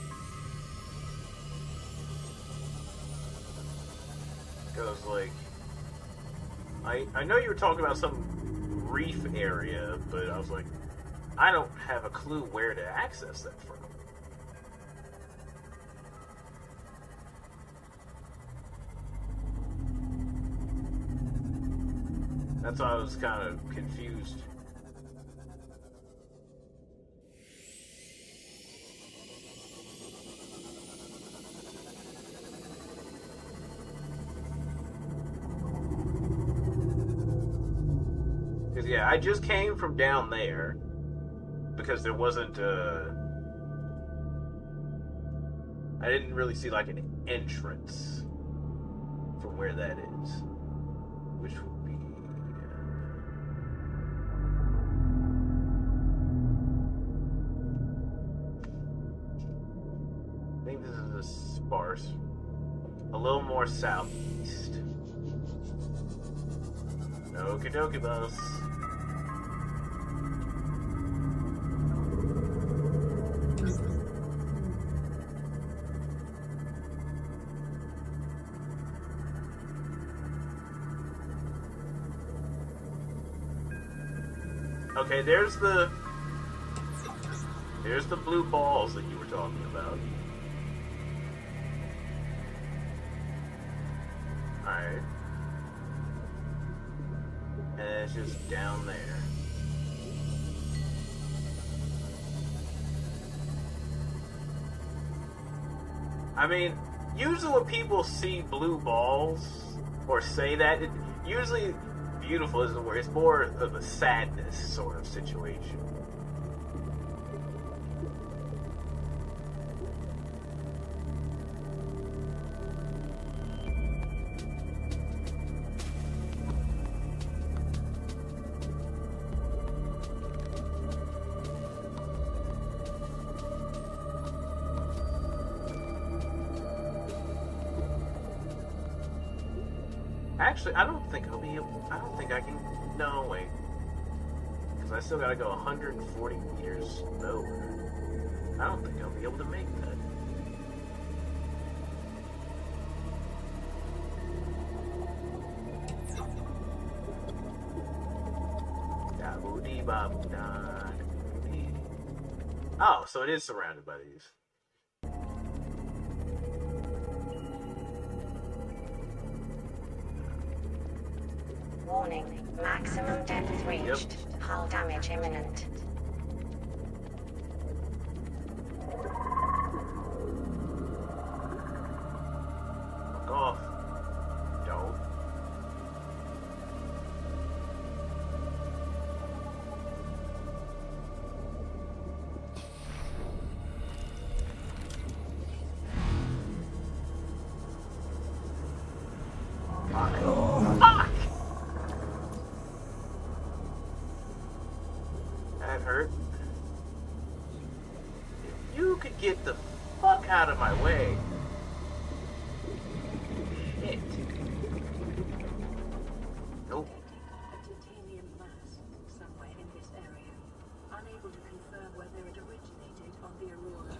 Goes like... I know you were talking about some reef area, but I was like, I don't have a clue where to access that from. That's why I was kind of confused. Because, yeah, I just came from down there because there wasn't I didn't really see like an entrance from where that is, which would be I think this is a sparse, a little more southeast. Okie dokie, boss. Okay, there's the blue balls that you were talking about. Alright. And it's just down there. I mean, usually when people see blue balls or say that, usually beautiful isn't the word. It's more of a sadness sort of situation. Actually, I don't think I'll be able... I don't think I can... No, wait. Because I still gotta go 140 meters lower. I don't think I'll be able to make that. Oh, so it is surrounded by these. Warning, maximum depth reached. Hull damage imminent. Fuck off. Don't. Fuck! That hurt. If you could get the fuck out of my way. Shit. Nope. Titanium mass somewhere in this area. Unable to confirm whether it originated on the Aurora.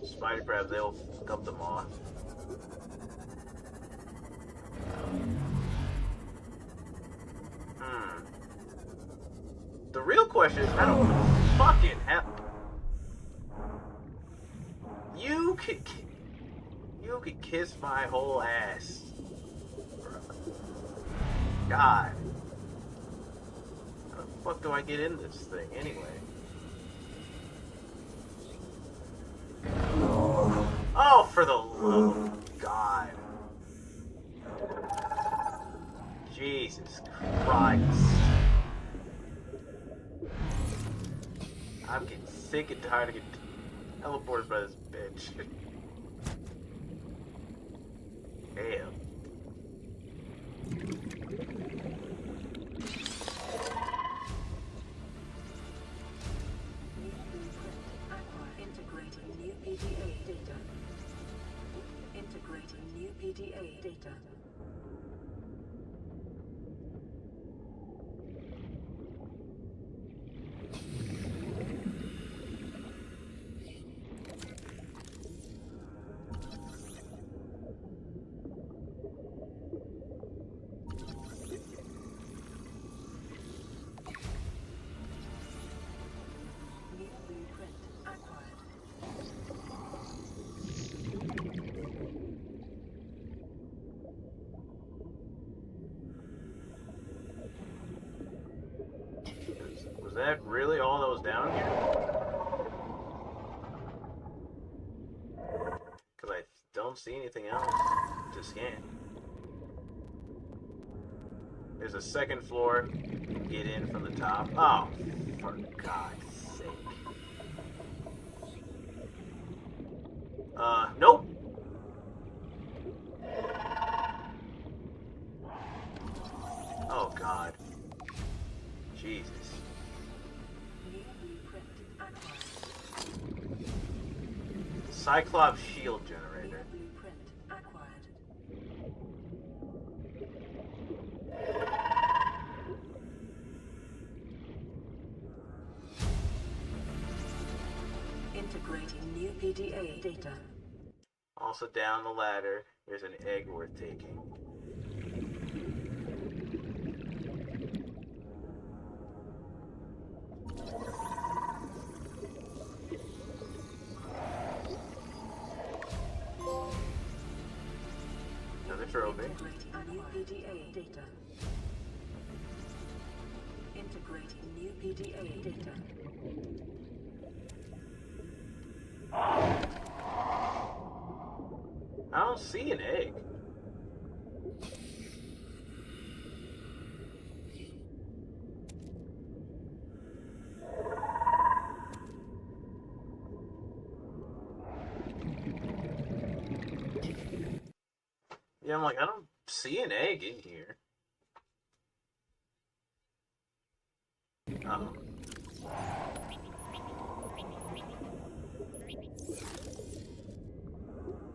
Spider crabs, they'll fuck up the moth. The real question is, how the fucking hell? could kiss my whole ass. God. How the fuck do I get in this thing anyway? Oh, for the love of God. Jesus Christ. I'm getting sick and tired of getting teleported by this bitch. Damn. Integrating new PDA data. Integrating new PDA data. New blueprint acquired. Was that really all that was down here? Because I don't see anything else to scan. There's a second floor. Get in from the top. Oh, for God's sake. Nope. Oh, God. Jesus. New blueprint acquired. Cyclops shield generator. New blueprint acquired. Integrating new PDA data. Also down the ladder, there's an egg worth taking. Another trophy. Integrating new PDA data. Integrating new PDA data. I don't see an egg. Yeah, I'm like, I don't see an egg in here. Oh.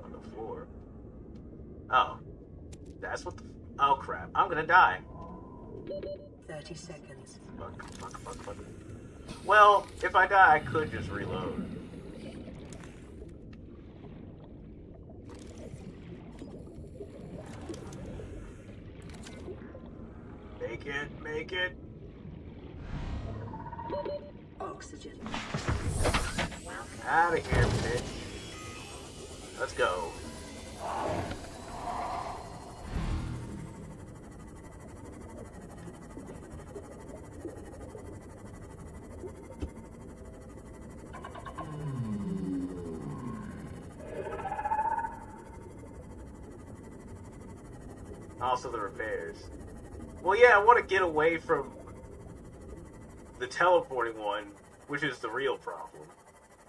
On the floor. Oh. That's what the... Oh, crap. I'm gonna die. 30 seconds. Fuck. Well, if I die, I could just reload. Make it. Oxygen. Out of here, bitch. Let's go. Also the repairs. Well, yeah, I want to get away from the teleporting one, which is the real problem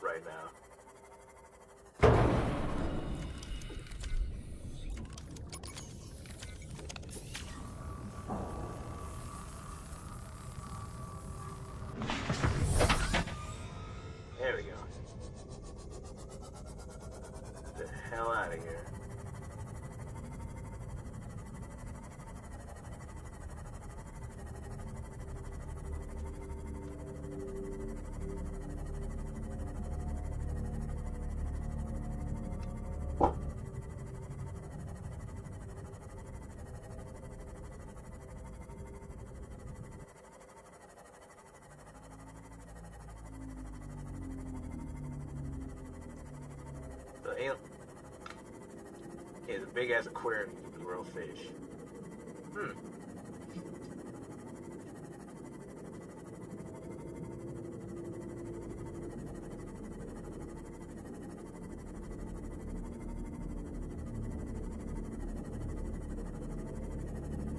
right now. There we go. Get the hell out of here. The Yeah, it's a big ass aquarium you can grow fish.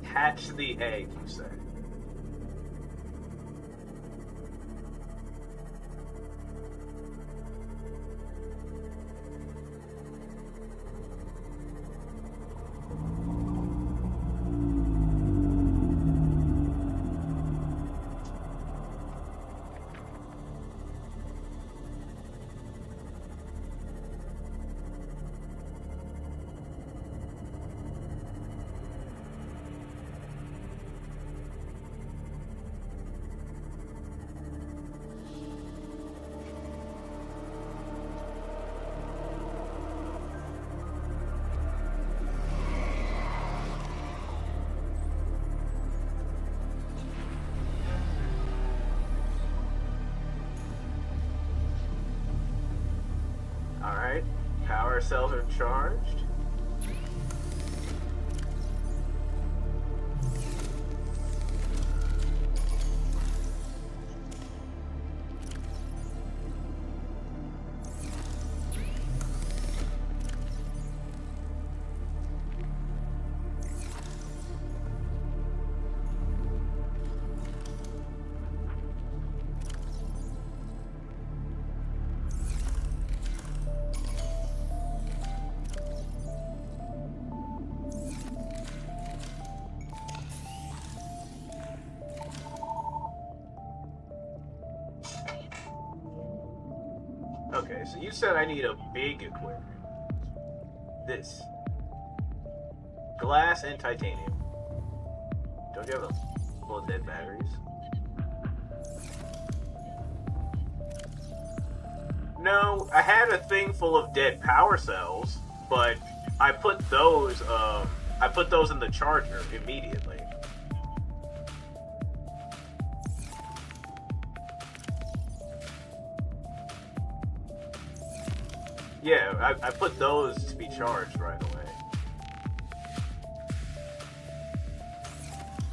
Hatch the egg, you say? Alright, power cells are charged. Okay, so you said I need a big aquarium. This. Glass and titanium. Don't you have a full of dead batteries? No, I had a thing full of dead power cells, but I put those in the charger immediately. Yeah, I put those to be charged right away.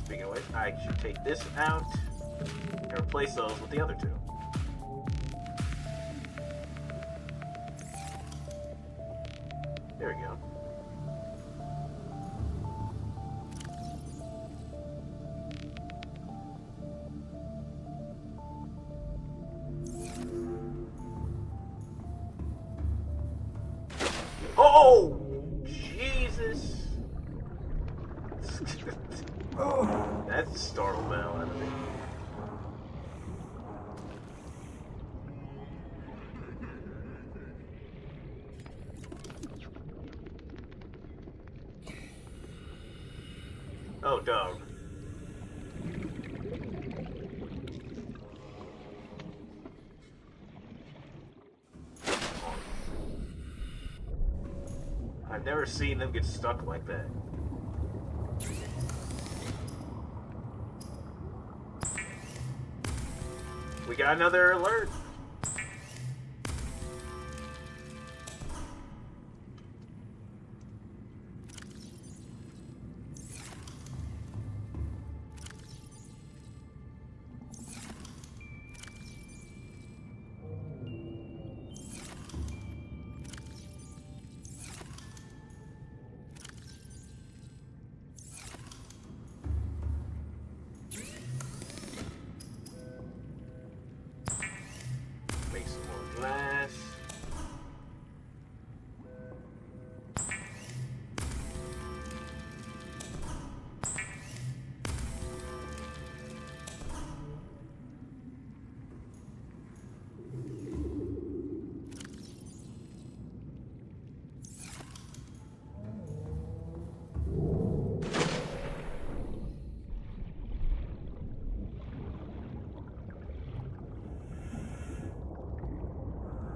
Speaking of which, I should take this out and replace those with the other two. There we go. Oh! Jesus! That's a startle bell out of me. Oh, dog. I've never seen them get stuck like that. We got another alert. Make some more glass.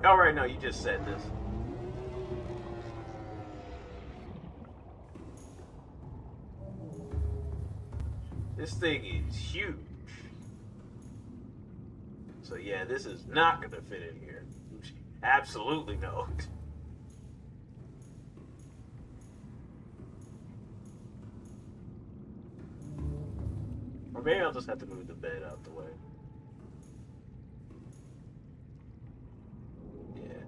Alright, no, you just said this. This thing is huge. So yeah, this is not gonna fit in here. Absolutely no. maybe I'll just have to move the bed out the way. Yeah.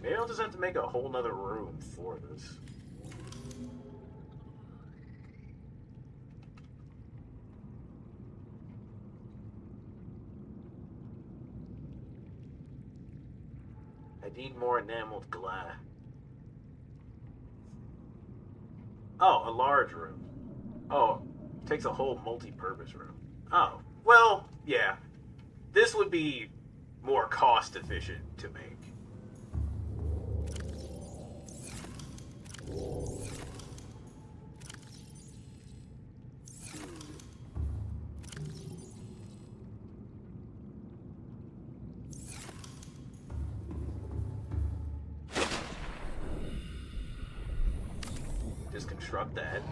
Maybe I'll just have to make a whole nother room for this. I need more enameled glass. Oh, a large room. Oh, takes a whole multi-purpose room. Oh, well, yeah. This would be more cost efficient to make. Just construct that.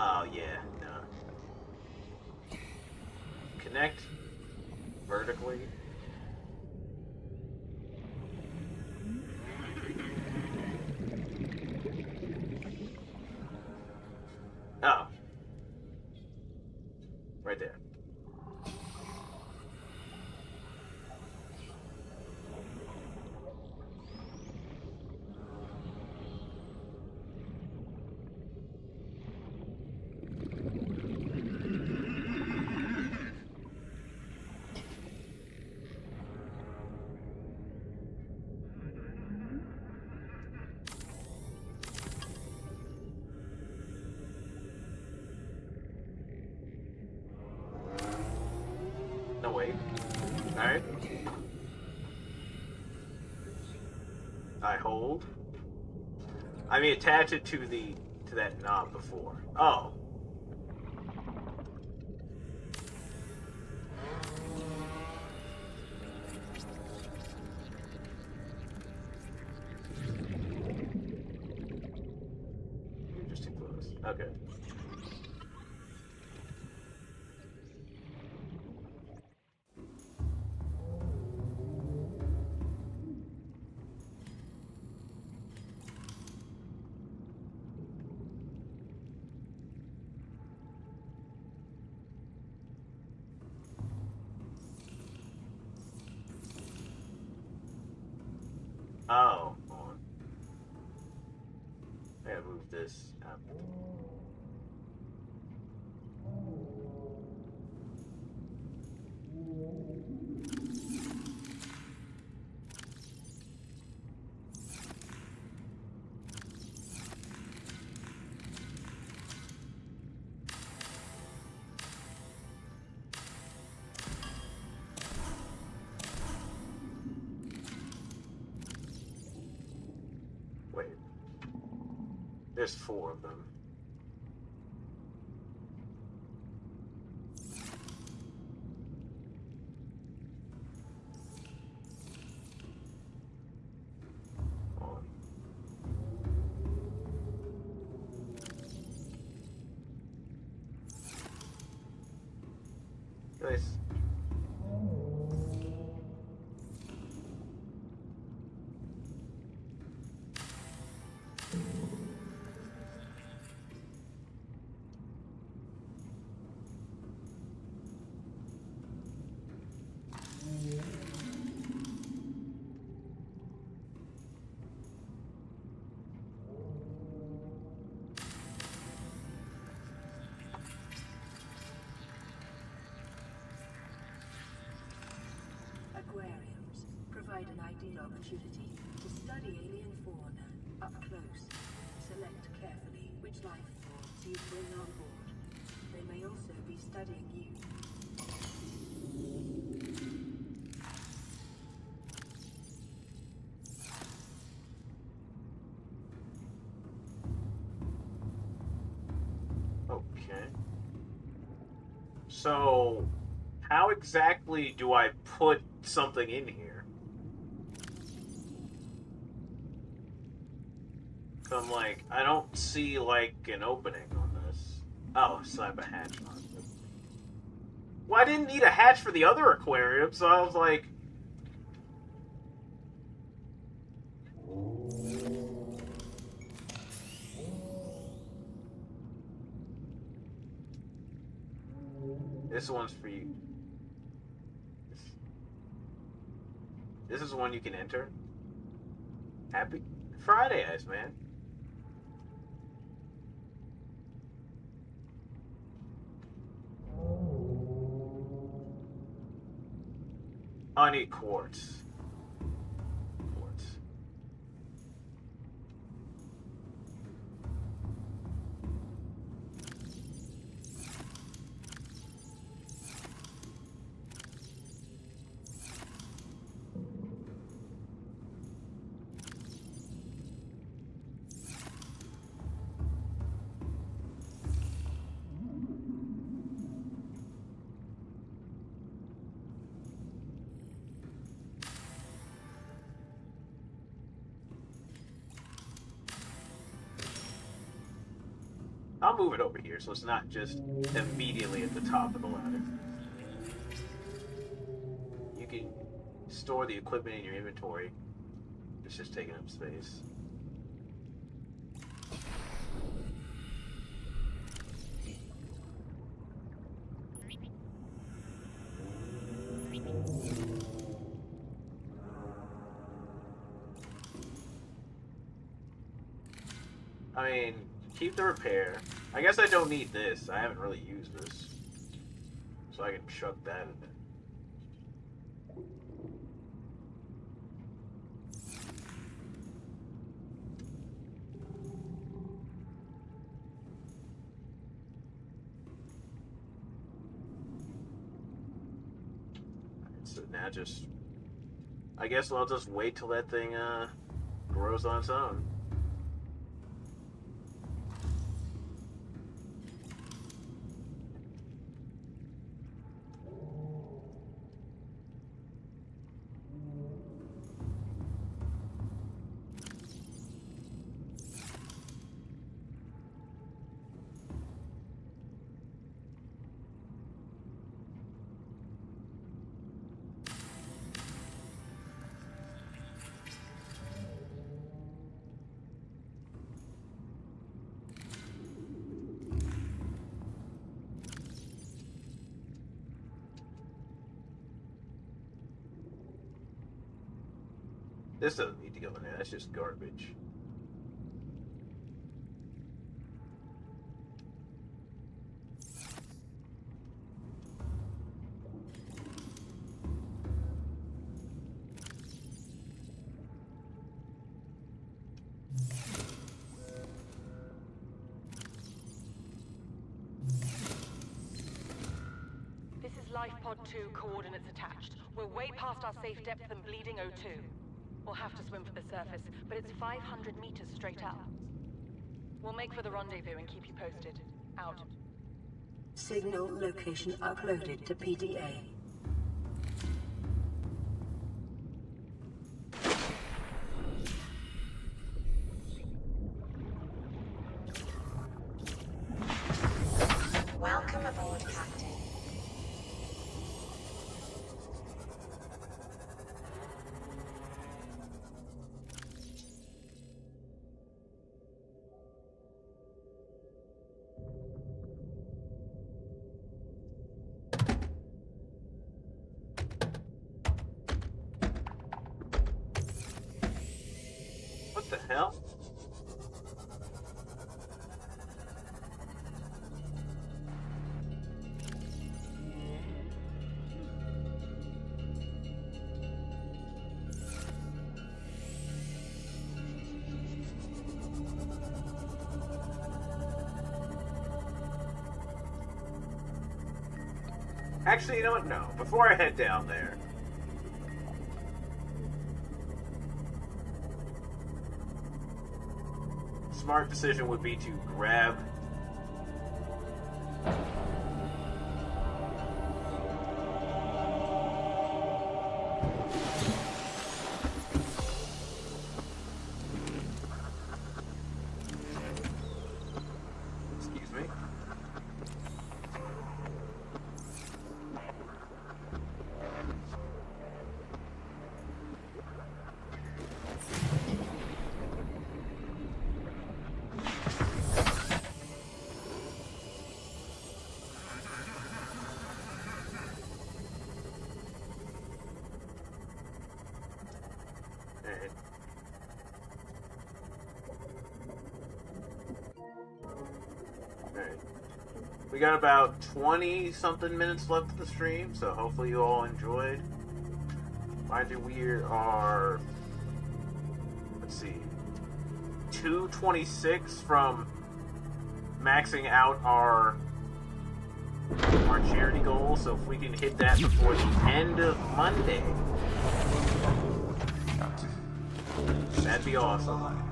Oh, yeah, no. Connect vertically. Oh. Right there. No, wait. Alright. I hold. I mean, attach it to that knob before. Oh. You're just too close. Okay. Oh, hold on. I gotta move this out. Wait. There's 4 of them. Hold on. Nice. Aquariums provide an ideal opportunity to study alien fauna up close. Select carefully which life forms you bring on board. They may also be studying you. Okay. So, how exactly do I put something in here? I'm like, I don't see, like, an opening on this. Oh, slap a hatch on it. Well, I didn't need a hatch for the other aquarium, so I was like... This one's for you. This is one you can enter. Happy Friday, Iceman. Oh, I need quartz. Quartz. I'll move it over here so it's not just immediately at the top of the ladder. You can store the equipment in your inventory. It's just taking up space. I mean, keep the repair. I guess I don't need this. I haven't really used this. So I can chuck that in there. So now just... I guess I'll just wait till that thing grows on its own. This doesn't need to go in there, that's just garbage. This is Life Pod 2, coordinates attached. We're way past our safe depth and bleeding O2. We'll have to swim for the surface, but it's 500 meters straight up. We'll make for the rendezvous and keep you posted. Out. Signal location uploaded to PDA. Welcome aboard, Captain. What the hell? Actually, you know what? No. Before I head down there, smart decision would be to grab excuse me. got about 20 something minutes left of the stream, so hopefully you all enjoyed. Mind you, we are, let's see, 226 from maxing out our charity goal, so if we can hit that before the end of Monday, that'd be awesome.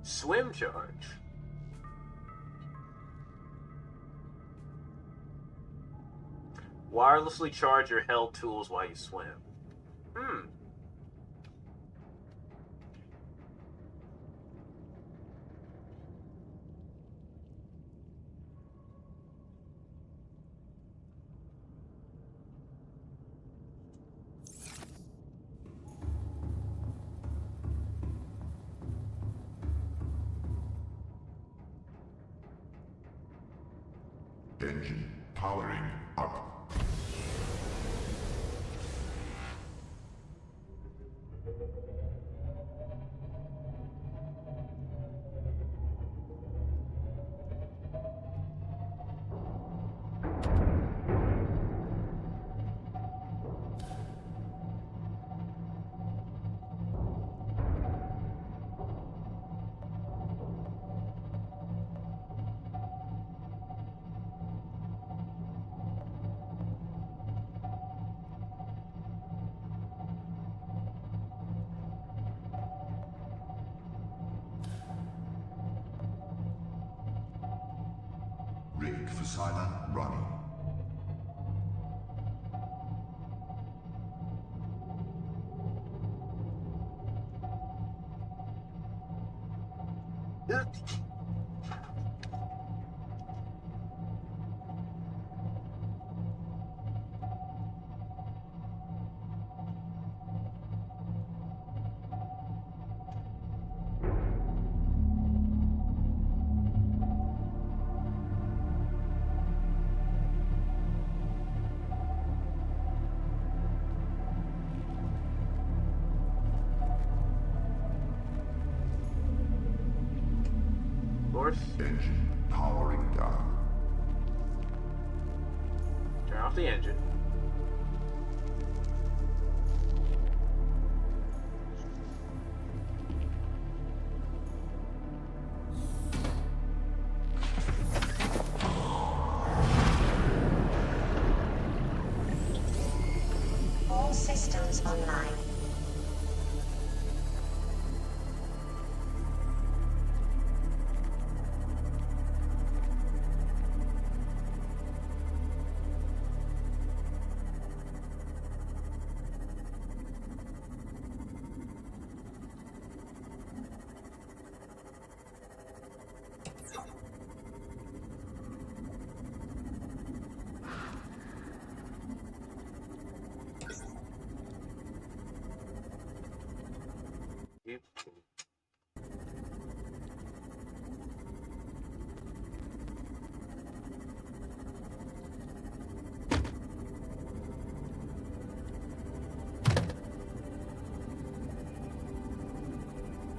Swim charge. Wirelessly charge your held tools while you swim. Engine powering up. Rig for silent running. Engine powering down. Turn off the engine. All systems online.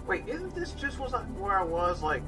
Wait, isn't this just where I was, like...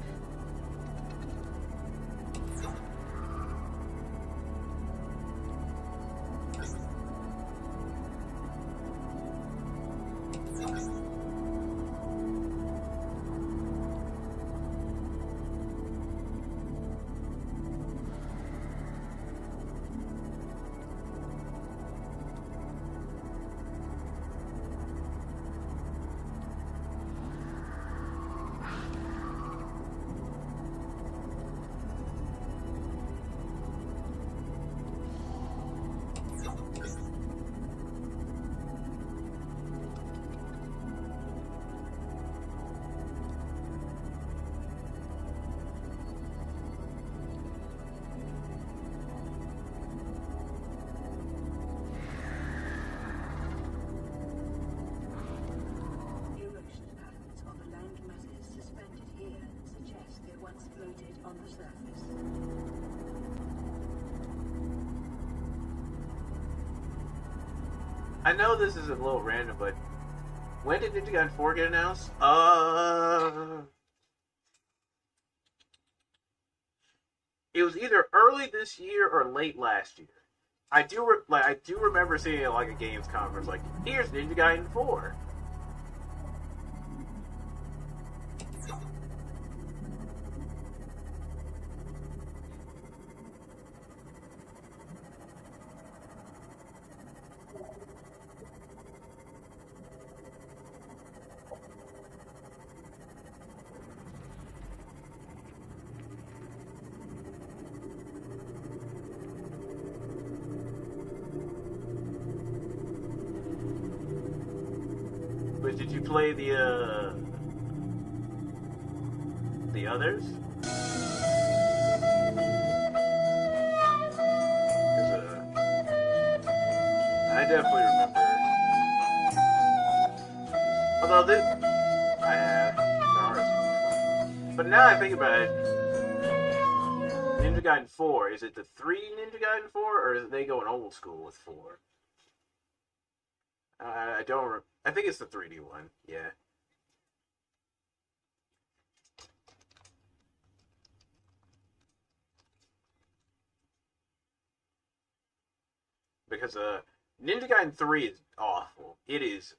I know this is a little random, but when did Ninja Gaiden 4 get announced? It was either early this year or late last year. I do remember seeing it like a games conference, like, here's Ninja Gaiden 4. But did you play the others? I definitely remember. Although this, I have, but now I think about it, Ninja Gaiden 4, is it the 3 Ninja Gaiden 4, or is they going old school with 4? I don't. I think it's the 3D one. Yeah. Because Ninja Gaiden 3 is awful. It is.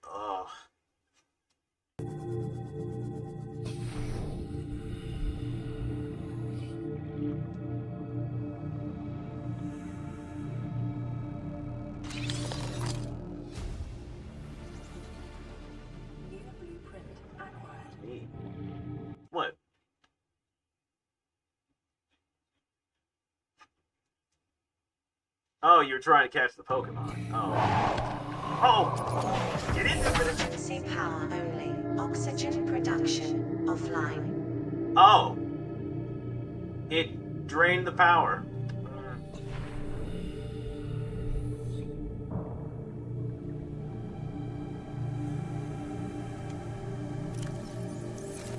What? Oh, you're trying to catch the Pokemon. Oh. Oh! Get into it! Emergency power only. Oxygen production offline. Oh! It drained the power.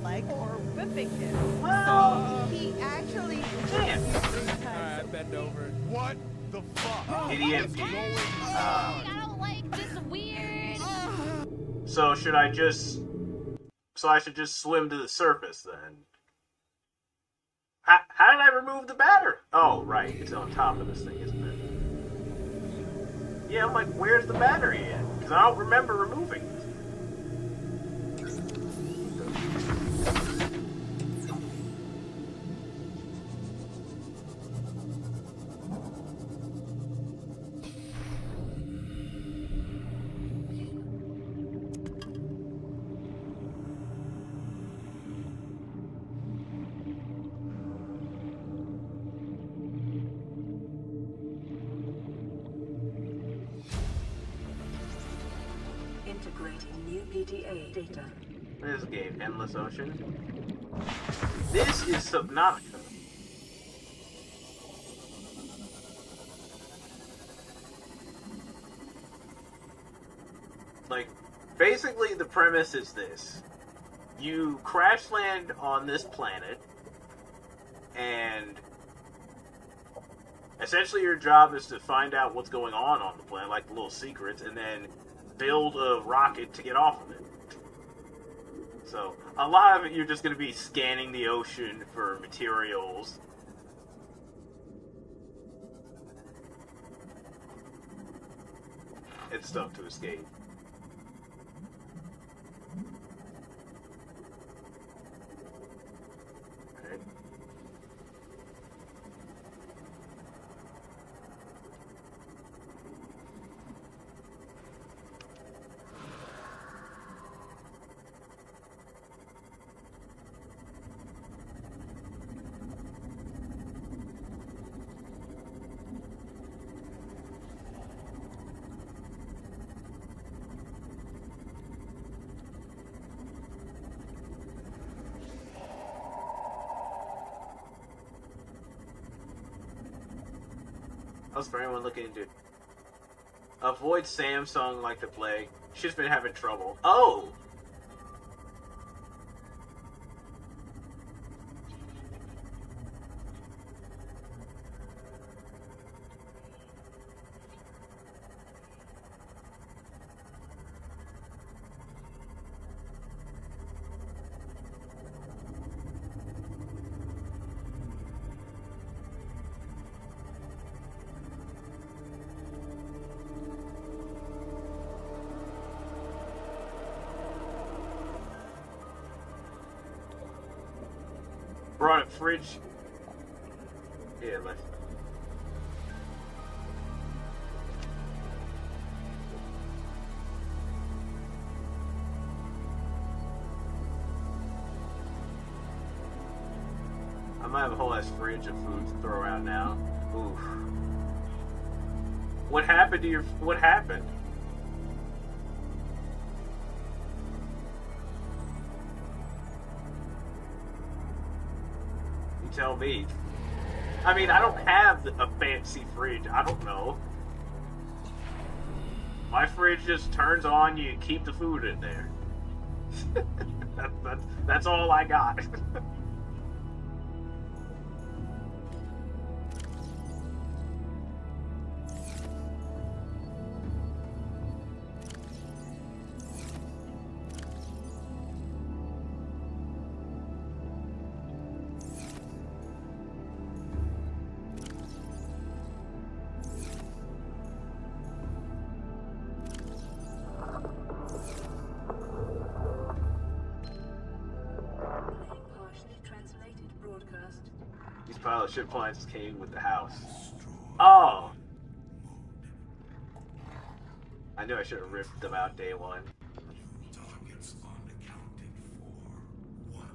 Like or whipping him. Well, so he actually Alright, bend over. What the fuck? Idiot. I don't like this weird. So should I just... So I should just swim to the surface then? How did I remove the battery? Oh, right. It's on top of this thing, isn't it? Yeah, I'm like, where's the battery at? Because I don't remember removing it. Integrating new PDA data. This game, Endless Ocean. This is Subnautica. Like, basically the premise is this. You crash land on this planet, and essentially your job is to find out what's going on the planet, like the little secrets, and then build a rocket to get off of it. So, a lot of it you're just going to be scanning the ocean for materials. And stuff to escape. Okay. That's for anyone looking into. Avoid Samsung like the plague. She's been having trouble. Oh! Brought a fridge. Yeah, let's. I might have a whole ass fridge of food to throw around now. Oof. What happened to your? What happened? You tell me. I mean, I don't have a fancy fridge. I don't know. My fridge just turns on. You keep the food in there. That's all I got. These pilot ship appliances came with the house. Oh! I knew I should have ripped them out day one. Targets unaccounted for. 1.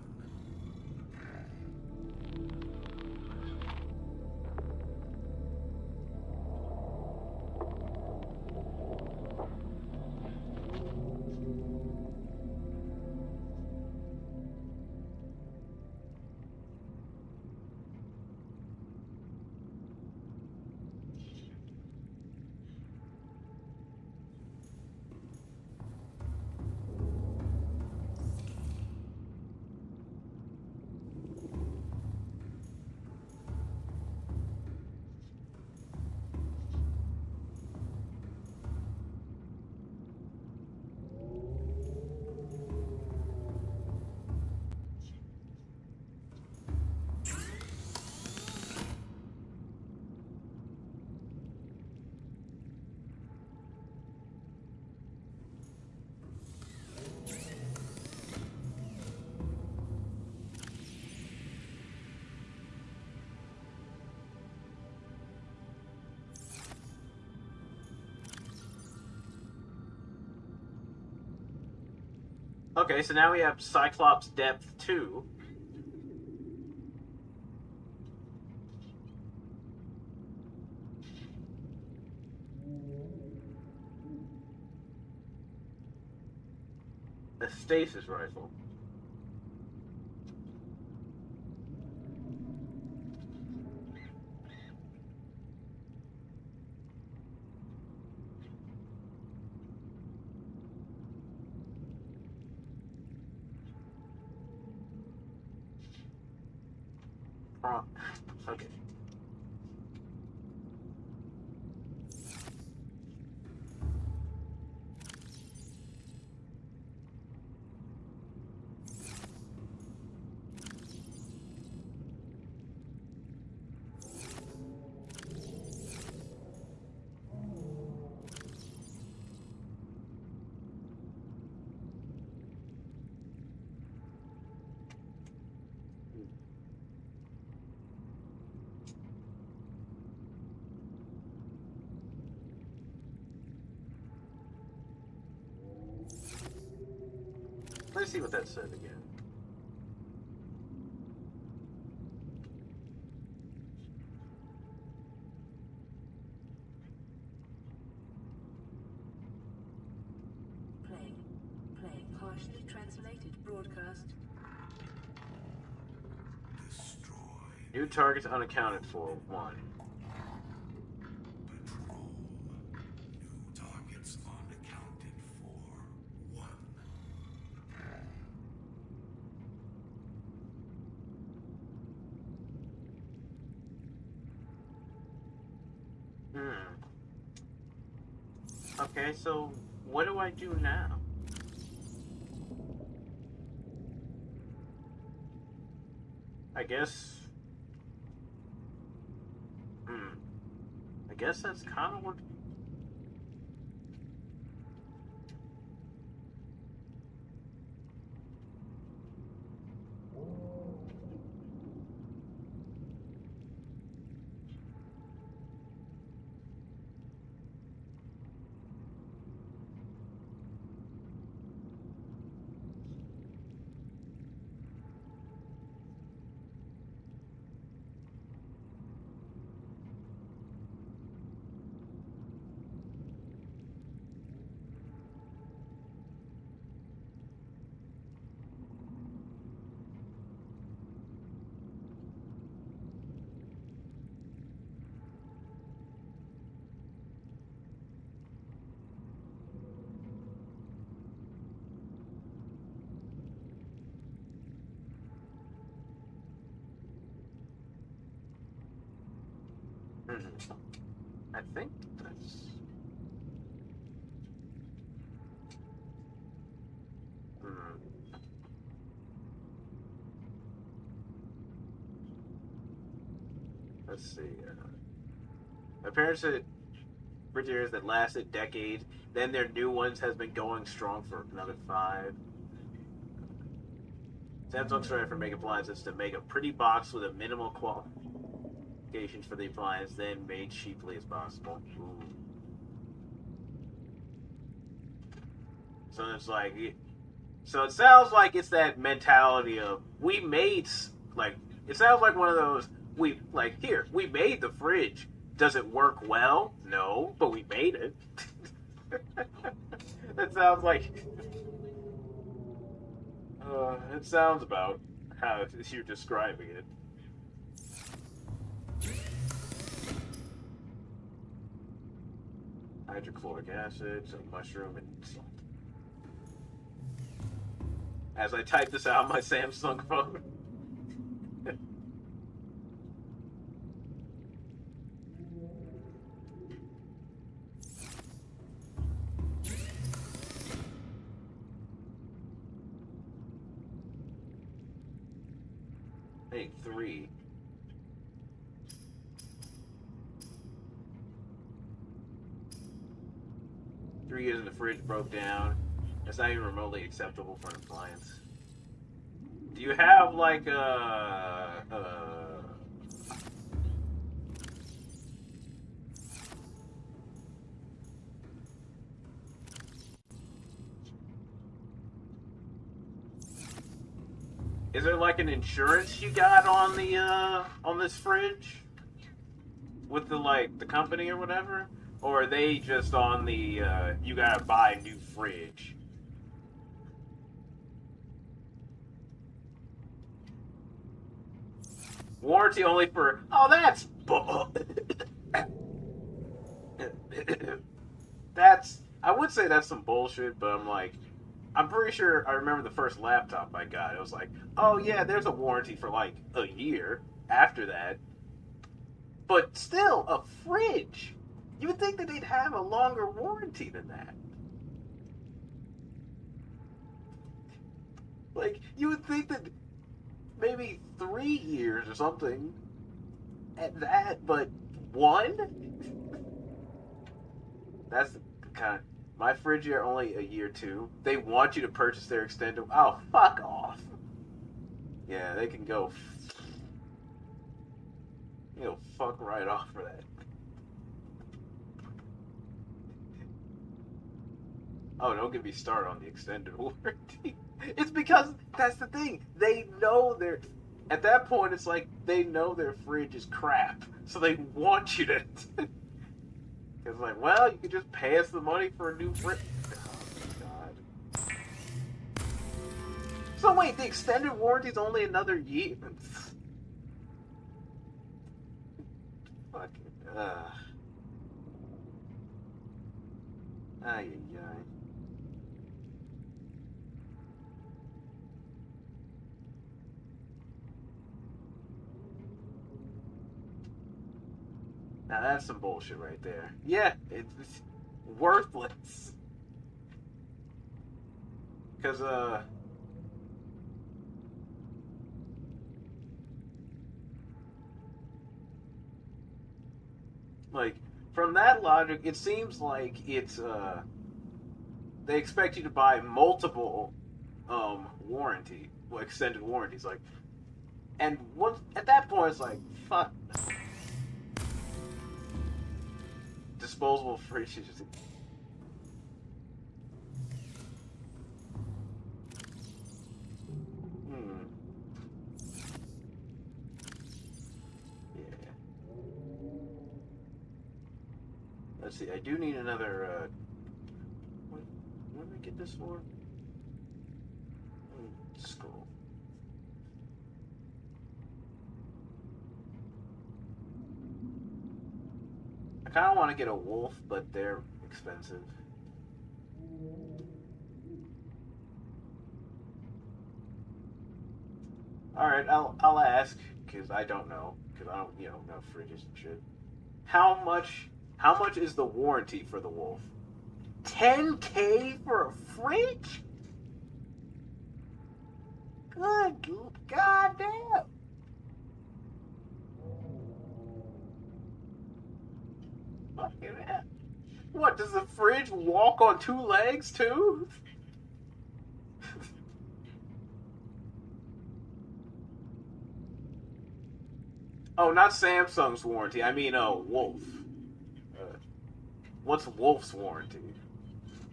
Okay, so now we have Cyclops Depth 2. A stasis rifle. Okay. Let's see what that said again. Play partially translated broadcast. New targets unaccounted for. 1. Targets unaccounted for. 1. Okay, so what do I do now? I guess... I guess that's kind of what... I think that's... Let's see. My parents said refrigerators that lasted decades. Then their new ones has been going strong for another 5. Samsung's trying for make appliances to make a pretty box with a minimal qualifications for the appliance, then made cheaply as possible. Ooh. So it's like, so it sounds like it's that mentality of we made, like, it sounds like one of those, we made the fridge. Does it work well? No, but we made it. That sounds like, it sounds about how you're describing it. Hydrochloric acid, some mushroom, and salt. As I type this out on my Samsung phone. I think 3. Three years in the fridge broke down. That's not even remotely acceptable for an appliance. Do you have like is there like an insurance you got on the on this fridge? With the the company or whatever? Or are they just on the you gotta buy a new fridge? Warranty only for that's that's I would say that's some bullshit, but I'm pretty sure I remember the first laptop I got. It was like, oh yeah, there's a warranty for like a year after that. But still, a fridge. You would think that they'd have a longer warranty than that. Like, you would think that maybe 3 years or something at that, but 1? That's the kind of... My fridge are only a year too. They want you to purchase their extended... Oh, fuck off. Yeah, they can go... fuck right off for that. Oh, don't get me started on the extended warranty. It's because that's the thing. They know their... At that point, it's like they know their fridge is crap, so they want you to... It's like, well, you could just pay us the money for a new fridge. Oh, God. So wait, the extended warranty is only another year? Fucking... Ay, ay, ay. Now that's some bullshit right there. Yeah, it's worthless. Because, like, from that logic, it seems like it's, they expect you to buy multiple, extended warranties, like, and once, at that point, it's like, fuck. Disposable fridges. Yeah. Let's see, I do need another, what did I get this for? Scroll. I kind of want to get a wolf, but they're expensive. All right, I'll ask because I don't know because I don't know fridges and shit. How much is the warranty for the Wolf? $10K for a fridge? Good goddamn. Fucking hell. What, does the fridge walk on two legs too? Oh, not Samsung's warranty. I mean, Wolf. What's Wolf's warranty?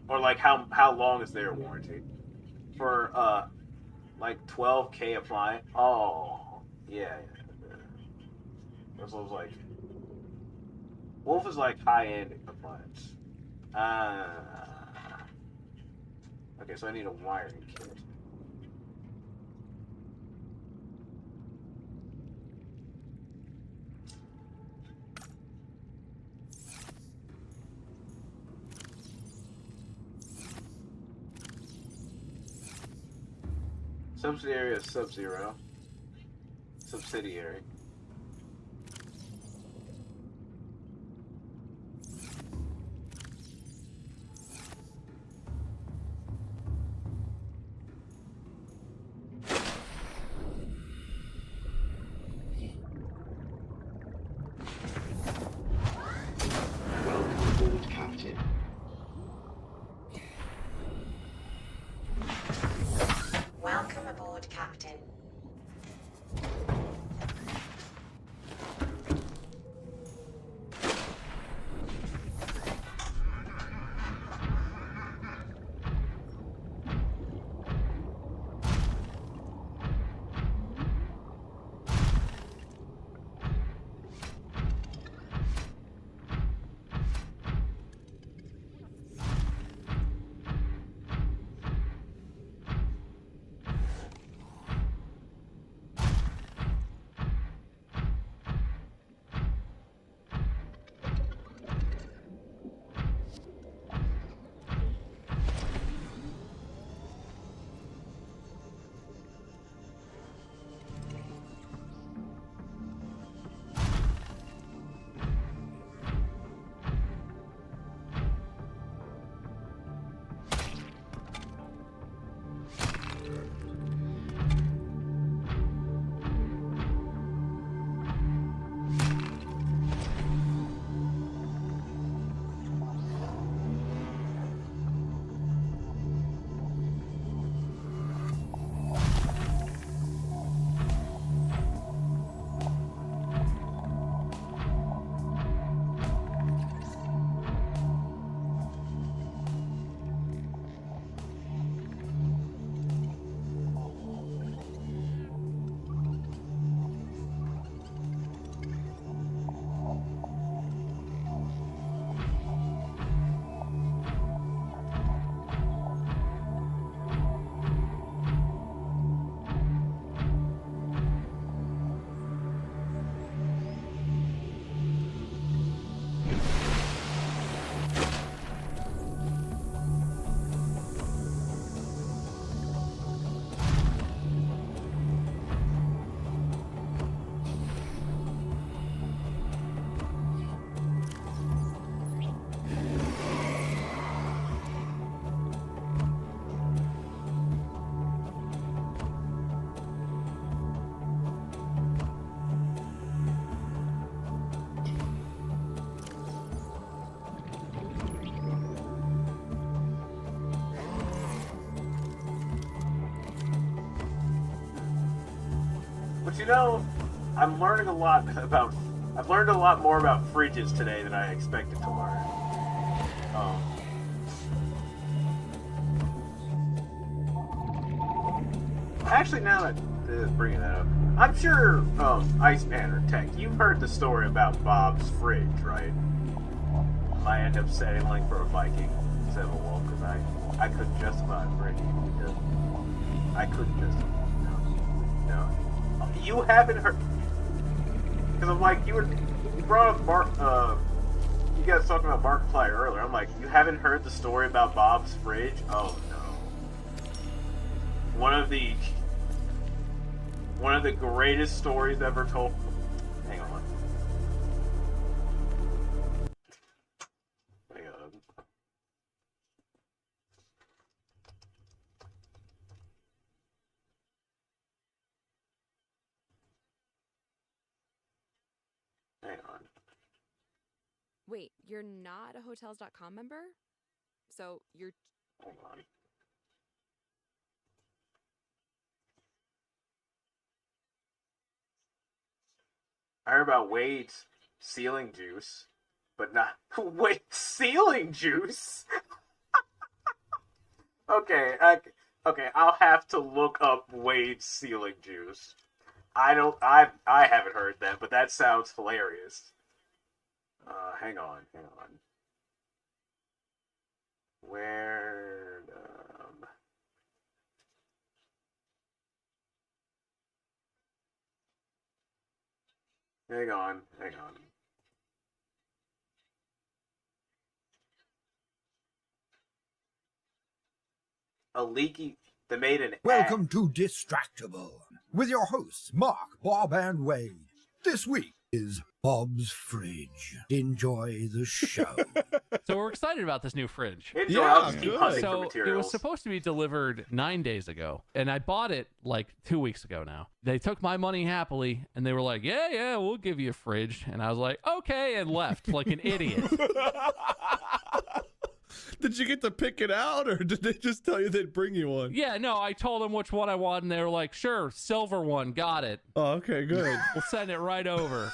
Or like how long is their warranty? For like 12K appliance? Oh, yeah. That's what I was like. Wolf is like high-end appliance. Okay, so I need a wiring kit. Subsidiary is Sub-Zero. Subsidiary. Welcome aboard, Captain. Welcome aboard, Captain. But you know, I'm learning a lot about. I've learned a lot more about fridges today than I expected to learn. Actually, now that bringing that up, I'm sure Iceman or Tech, you've heard the story about Bob's fridge, right? I end up settling for a Viking instead of a Wolf because I couldn't justify a fridge. I couldn't justify. No. You haven't heard, because I'm like, you brought up Mark, you guys talking about Markiplier earlier. I'm like, you haven't heard the story about Bob's fridge? Oh no. One of the greatest stories ever told. Hang on. Wait, you're not a Hotels.com member? So you're... Hold on. I heard about Wade's ceiling juice, but not Wade's ceiling juice. Okay, I'll have to look up Wade's ceiling juice. I haven't heard that, but that sounds hilarious. Hang on. Where, hang on. They made an Welcome to Distractable with your hosts, Mark, Bob, and Wade. This week is Bob's Fridge. Enjoy the show. So we're excited about this new fridge. I'll just keep hunting for So materials. it was supposed to be delivered 9 days ago, and I bought it like 2 weeks ago now. They took my money happily, and they were like, yeah, we'll give you a fridge. And I was like, okay, and left like an idiot. Did you get to pick it out, or did they just tell you they'd bring you one? Yeah, no, I told them which one I wanted, and they were like, sure, silver one, got it. Oh, okay, good. We'll send it right over.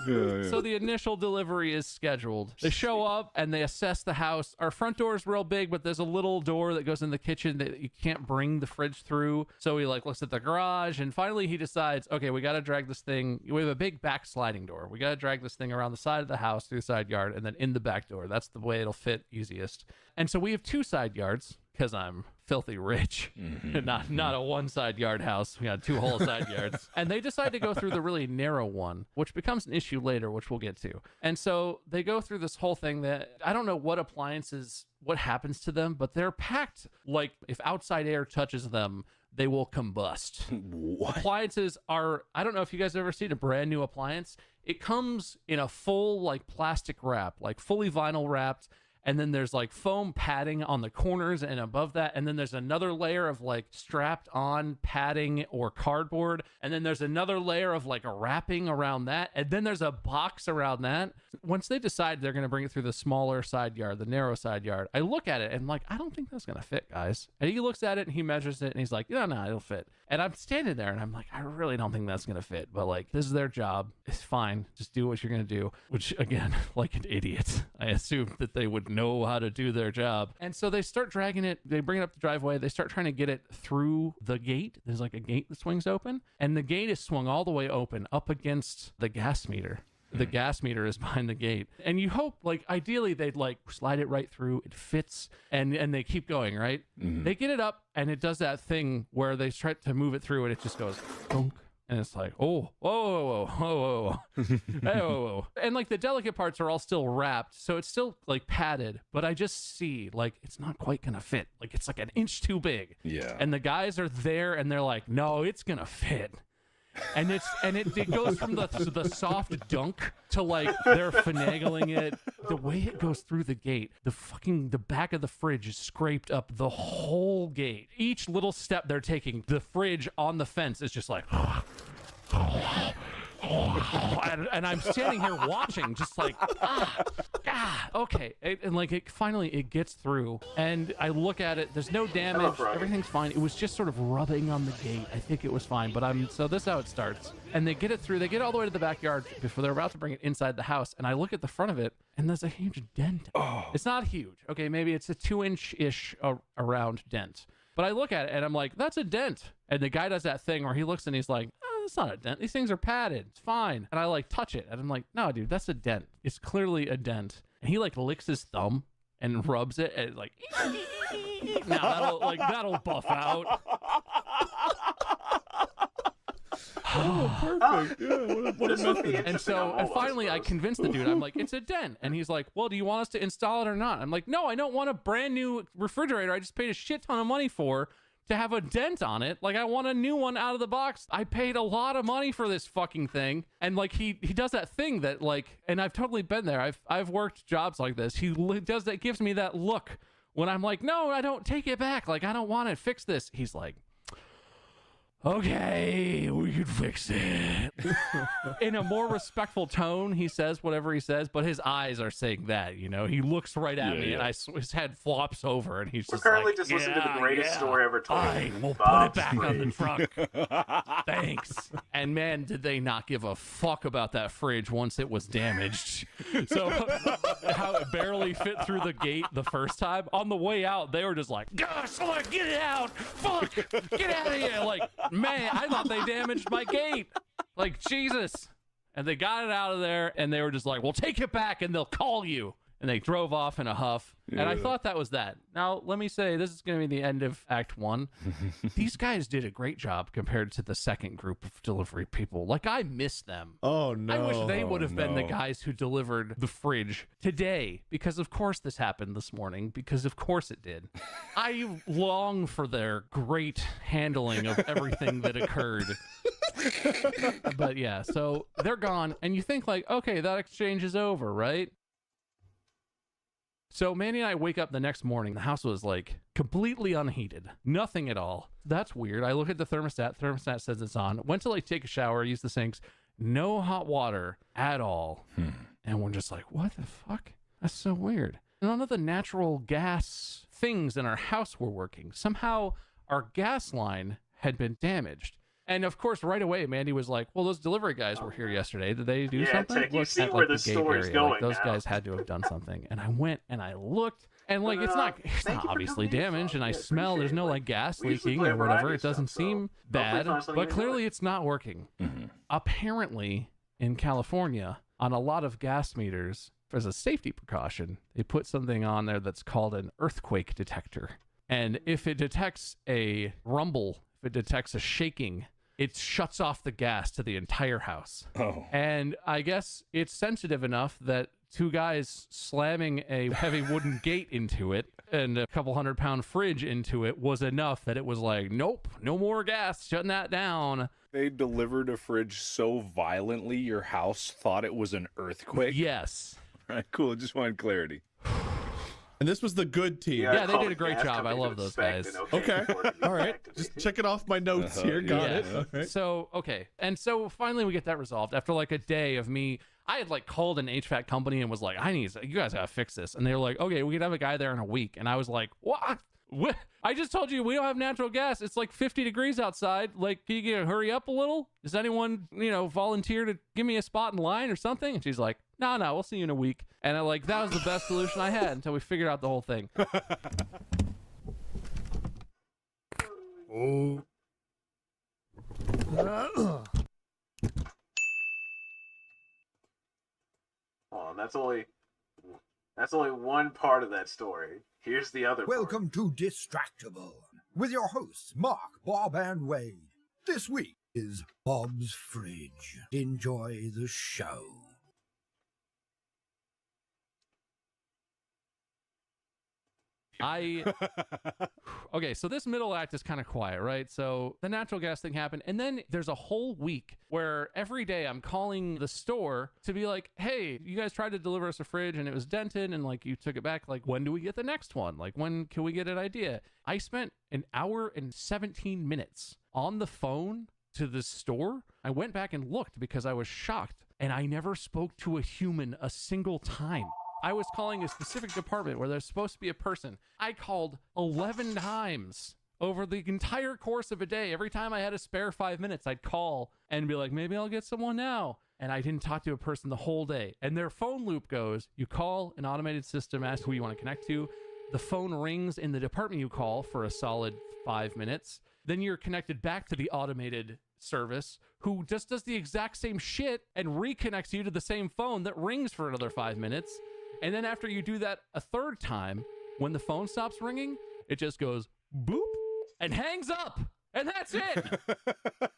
Yeah. So the initial delivery is scheduled. They show up and they assess the house. Our front door is real big, but there's a little door that goes in the kitchen that you can't bring the fridge through. So he looks at the garage, and finally he decides, okay, we got to drag this thing. We have a big back sliding door. We got to drag this thing around the side of the house through the side yard and then in the back door. That's the way it'll fit easiest. And so we have 2 side yards because I'm filthy rich, not a one side yard house. We got 2 whole side yards, and they decide to go through the really narrow one, which becomes an issue later, which we'll get to. And so they go through this whole thing that I don't know what appliances, what happens to them, but they're packed like if outside air touches them, they will combust. What? Appliances are, I don't know if you guys have ever seen a brand new appliance. It comes in a full like plastic wrap, like fully vinyl wrapped. And then there's like foam padding on the corners and above that. And then there's another layer of like strapped on padding or cardboard. And then there's another layer of like a wrapping around that. And then there's a box around that. Once they decide they're going to bring it through the smaller side yard, the narrow side yard, I look at it and I'm like, I don't think that's going to fit, guys. And he looks at it and he measures it and he's like, no, it'll fit. And I'm standing there and I'm like, I really don't think that's going to fit. But like, this is their job. It's fine. Just do what you're going to do. Which again, like an idiot, I assumed that they would know how to do their job. And so they start dragging it. They bring it up the driveway. They start trying to get it through the gate. There's like a gate that swings open. And the gate is swung all the way open up against the gas meter. The gas meter is behind the gate. And you hope, like, ideally they'd like slide it right through. It fits and they keep going, right? They get it up and it does that thing where they try to move it through and it just goes thunk. And it's like, oh, whoa. Hey, whoa. And like the delicate parts are all still wrapped. So it's still like padded, but I just see like, it's not quite going to fit. Like it's like an inch too big. Yeah. And the guys are there and they're like, no, it's going to fit. And it goes from the soft dunk to like they're finagling it. The way it goes through the gate, the back of the fridge is scraped up the whole gate. Each little step they're taking, the fridge on the fence is just like and I'm standing here watching, just like, okay. And like, it gets through, and I look at it. There's no damage. Everything's fine. It was just sort of rubbing on the gate. I think it was fine, but so this is how it starts. And they get it through. They get all the way to the backyard before they're about to bring it inside the house. And I look at the front of it, and there's a huge dent. Oh. It's not huge. Okay, maybe it's a 2-inch-ish around dent. But I look at it, and I'm like, that's a dent. And the guy does that thing where he looks and he's like, it's not a dent. These things are padded. It's fine. And I like touch it. And I'm like, no, dude, that's a dent. It's clearly a dent. And he like licks his thumb and rubs it and like, now that'll buff out. Oh, perfect. Yeah, what a method. And finally I convinced the dude, I'm like, it's a dent. And he's like, well, do you want us to install it or not? I'm like, no, I don't want a brand new refrigerator I just paid a shit ton of money for to have a dent on it. Like, I want a new one out of the box. I paid a lot of money for this fucking thing. And like, he does that thing that like, and I've totally been there. I've worked jobs like this. He does that, gives me that look when I'm like, no, I don't, take it back. Like, I don't want to fix this. He's like, okay, we can fix it. In a more respectful tone, he says whatever he says, but his eyes are saying that, you know? He looks right at me, and his head flops over, and he's We're just currently like, just listening to the greatest story ever told. I will put it back on the trunk. Thanks. And man, did they not give a fuck about that fridge once it was damaged. So how it barely fit through the gate the first time. On the way out, they were just like, gosh, like, get it out. Fuck, get out of here. Like, man, I thought they damaged my gate. Like, Jesus. And they got it out of there, and they were just like, well, take it back, and they'll call you. And they drove off in a huff. Yeah. And I thought that was that. Now, let me say, this is going to be the end of Act 1. These guys did a great job compared to the second group of delivery people. Like, I miss them. Oh, no. I wish they would have been the guys who delivered the fridge today. Because, of course, this happened this morning. Because, of course, it did. I long for their great handling of everything that occurred. But, yeah, so they're gone. And you think, like, okay, that exchange is over, right? So Mandy and I wake up the next morning. The house was like completely unheated. Nothing at all. That's weird. I look at the thermostat. Thermostat says it's on. Went to like take a shower, use the sinks. No hot water at all. And we're just like, what the fuck? That's so weird. None of the natural gas things in our house were working. Somehow our gas line had been damaged. And of course, right away, Mandy was like, well, those delivery guys were here yesterday. Did they do something? Tech, you see where the story's going. Like, those guys had to have done something. And I went and I looked, and like, it's not obviously damaged. And I smell there's no like gas leaking or whatever. It doesn't seem bad, but clearly it's not working. Apparently, in California, on a lot of gas meters, as a safety precaution, they put something on there that's called an earthquake detector. And if it detects a rumble, if it detects a shaking, it shuts off the gas to the entire house. Oh. And I guess it's sensitive enough that two guys slamming a heavy wooden gate into it and a couple 100-pound fridge into it was enough that it was like, nope, no more gas, shutting that down. They delivered a fridge so violently your house thought it was an earthquake? Yes. All right, cool. Just wanted clarity. And this was the good team. Yeah, they did a great job. I love those guys. Okay. All right. Just check it off my notes here. Got it. All right. So, okay. And so finally we get that resolved after like a day of me. I had like called an HVAC company and was like, you guys gotta fix this. And they were like, okay, we can have a guy there in a week. And I was like, what? I just told you we don't have natural gas. It's like 50 degrees outside. Like, can you hurry up a little? Does anyone, volunteer to give me a spot in line or something? And she's like, no, we'll see you in a week. And that was the best solution I had until we figured out the whole thing. Oh. Oh, that's only one part of that story. Here's the other Welcome to Distractable with your hosts, Mark, Bob, and Wade. This week is Bob's Fridge. Enjoy the show. Okay, so this middle act is kind of quiet, right? So the natural gas thing happened, and then there's a whole week where every day I'm calling the store to be like, hey, you guys tried to deliver us a fridge and it was dented and like you took it back. Like, when do we get the next one? Like, when can we get an idea? I spent an hour and 17 minutes on the phone to the store. I went back and looked because I was shocked, and I never spoke to a human a single time. I was calling a specific department where there's supposed to be a person. I called 11 times over the entire course of a day. Every time I had a spare 5 minutes, I'd call and be like, maybe I'll get someone now. And I didn't talk to a person the whole day. And their phone loop goes, you call an automated system, ask who you want to connect to. The phone rings in the department you call for a solid 5 minutes. Then you're connected back to the automated service, who just does the exact same shit and reconnects you to the same phone that rings for another 5 minutes. And then after you do that a third time, when the phone stops ringing, it just goes boop and hangs up. And that's it.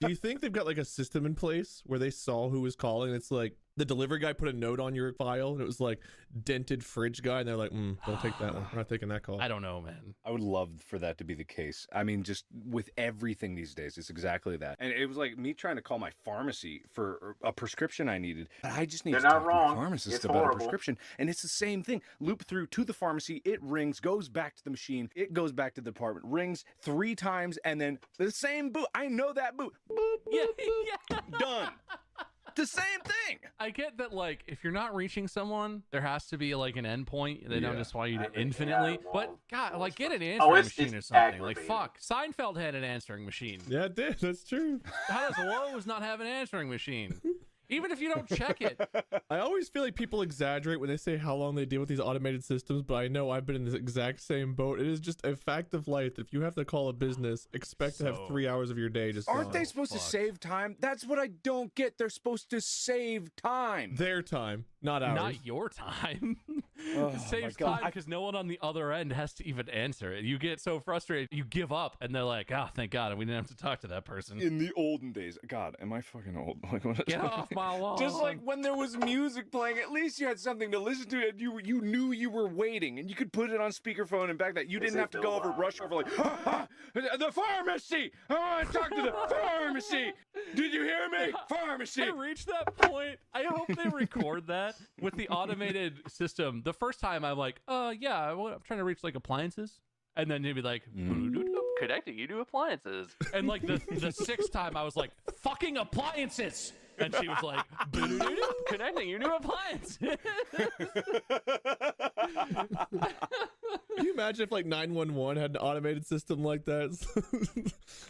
Do you think they've got like a system in place where they saw who was calling? It's like, the delivery guy put a note on your file and it was like dented fridge guy, and they're like, don't take that one. We're not taking that call. I don't know, man. I would love for that to be the case. I mean, just with everything these days, it's exactly that. And it was like me trying to call my pharmacy for a prescription I needed. I just need to talk to my pharmacist about a prescription. And it's the same thing. Loop through to the pharmacy, it rings, goes back to the machine, it goes back to the department, rings 3 times, and then the same boot. I know that boot. Boop, boop, boop. Done. The same thing. I get that, like, if you're not reaching someone, there has to be like an endpoint. They don't just want you to infinitely. But God, like, get an answering machine or something. Like, fuck, Seinfeld had an answering machine. Yeah, it did. That's true. How does Lowe's not have an answering machine? Even if you don't check it. I always feel like people exaggerate when they say how long they deal with these automated systems, but I know I've been in this exact same boat. It is just a fact of life. If you have to call a business, expect to have 3 hours of your day just Aren't they supposed to save time? That's what I don't get. They're supposed to save time. Their time, not ours. Not your time. Oh, It saves time because no one on the other end has to even answer it. You get so frustrated, you give up, and they're like, oh, thank God, we didn't have to talk to that person. In the olden days, God, am I fucking old? Get off my lawn. Just like when there was music playing, at least you had something to listen to, and you knew you were waiting, and you could put it on speakerphone, and back that you didn't have to go over, rush over like, the pharmacy! I want to talk to the pharmacy! Did you hear me? Pharmacy! I reached that point. I hope they record that with the automated system. The first time I'm like, yeah, I'm trying to reach like appliances. And then they'd be like, connecting you to appliances. And like the 6th time I was like, fucking appliances. And she was like, connecting you to appliances. Can you imagine if like 911 had an automated system like that?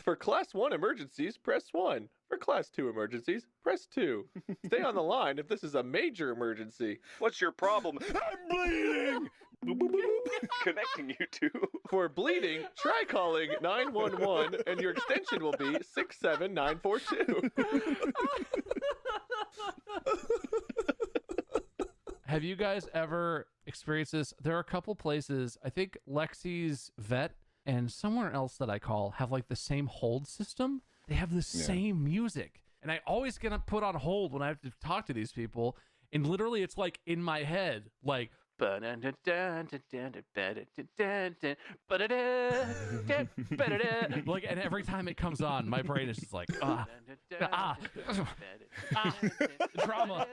For class 1 emergencies, press 1. For class 2 emergencies, press 2. Stay on the line if this is a major emergency. What's your problem? I'm bleeding! Connecting you to. For bleeding, try calling 911 and your extension will be 67942. Have you guys ever experienced this? There are a couple places, I think Lexi's Vet and somewhere else that I call, have like the same hold system. They have the same music. And I always get put on hold when I have to talk to these people. And literally it's like in my head, like, like, and every time it comes on, my brain is just like, drama.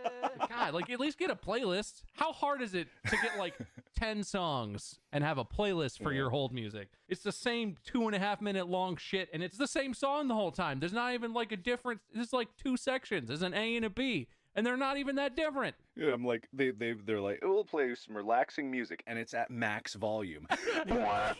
God, like, at least get a playlist. How hard is it to get like 10 songs and have a playlist for your hold music? It's the same 2.5 minute long shit, and it's the same song the whole time. There's not even like a difference. There's like 2 sections. There's an A and a B. And they're not even that different. Yeah, I'm like, they're like, we'll play some relaxing music, and it's at max volume. Yeah,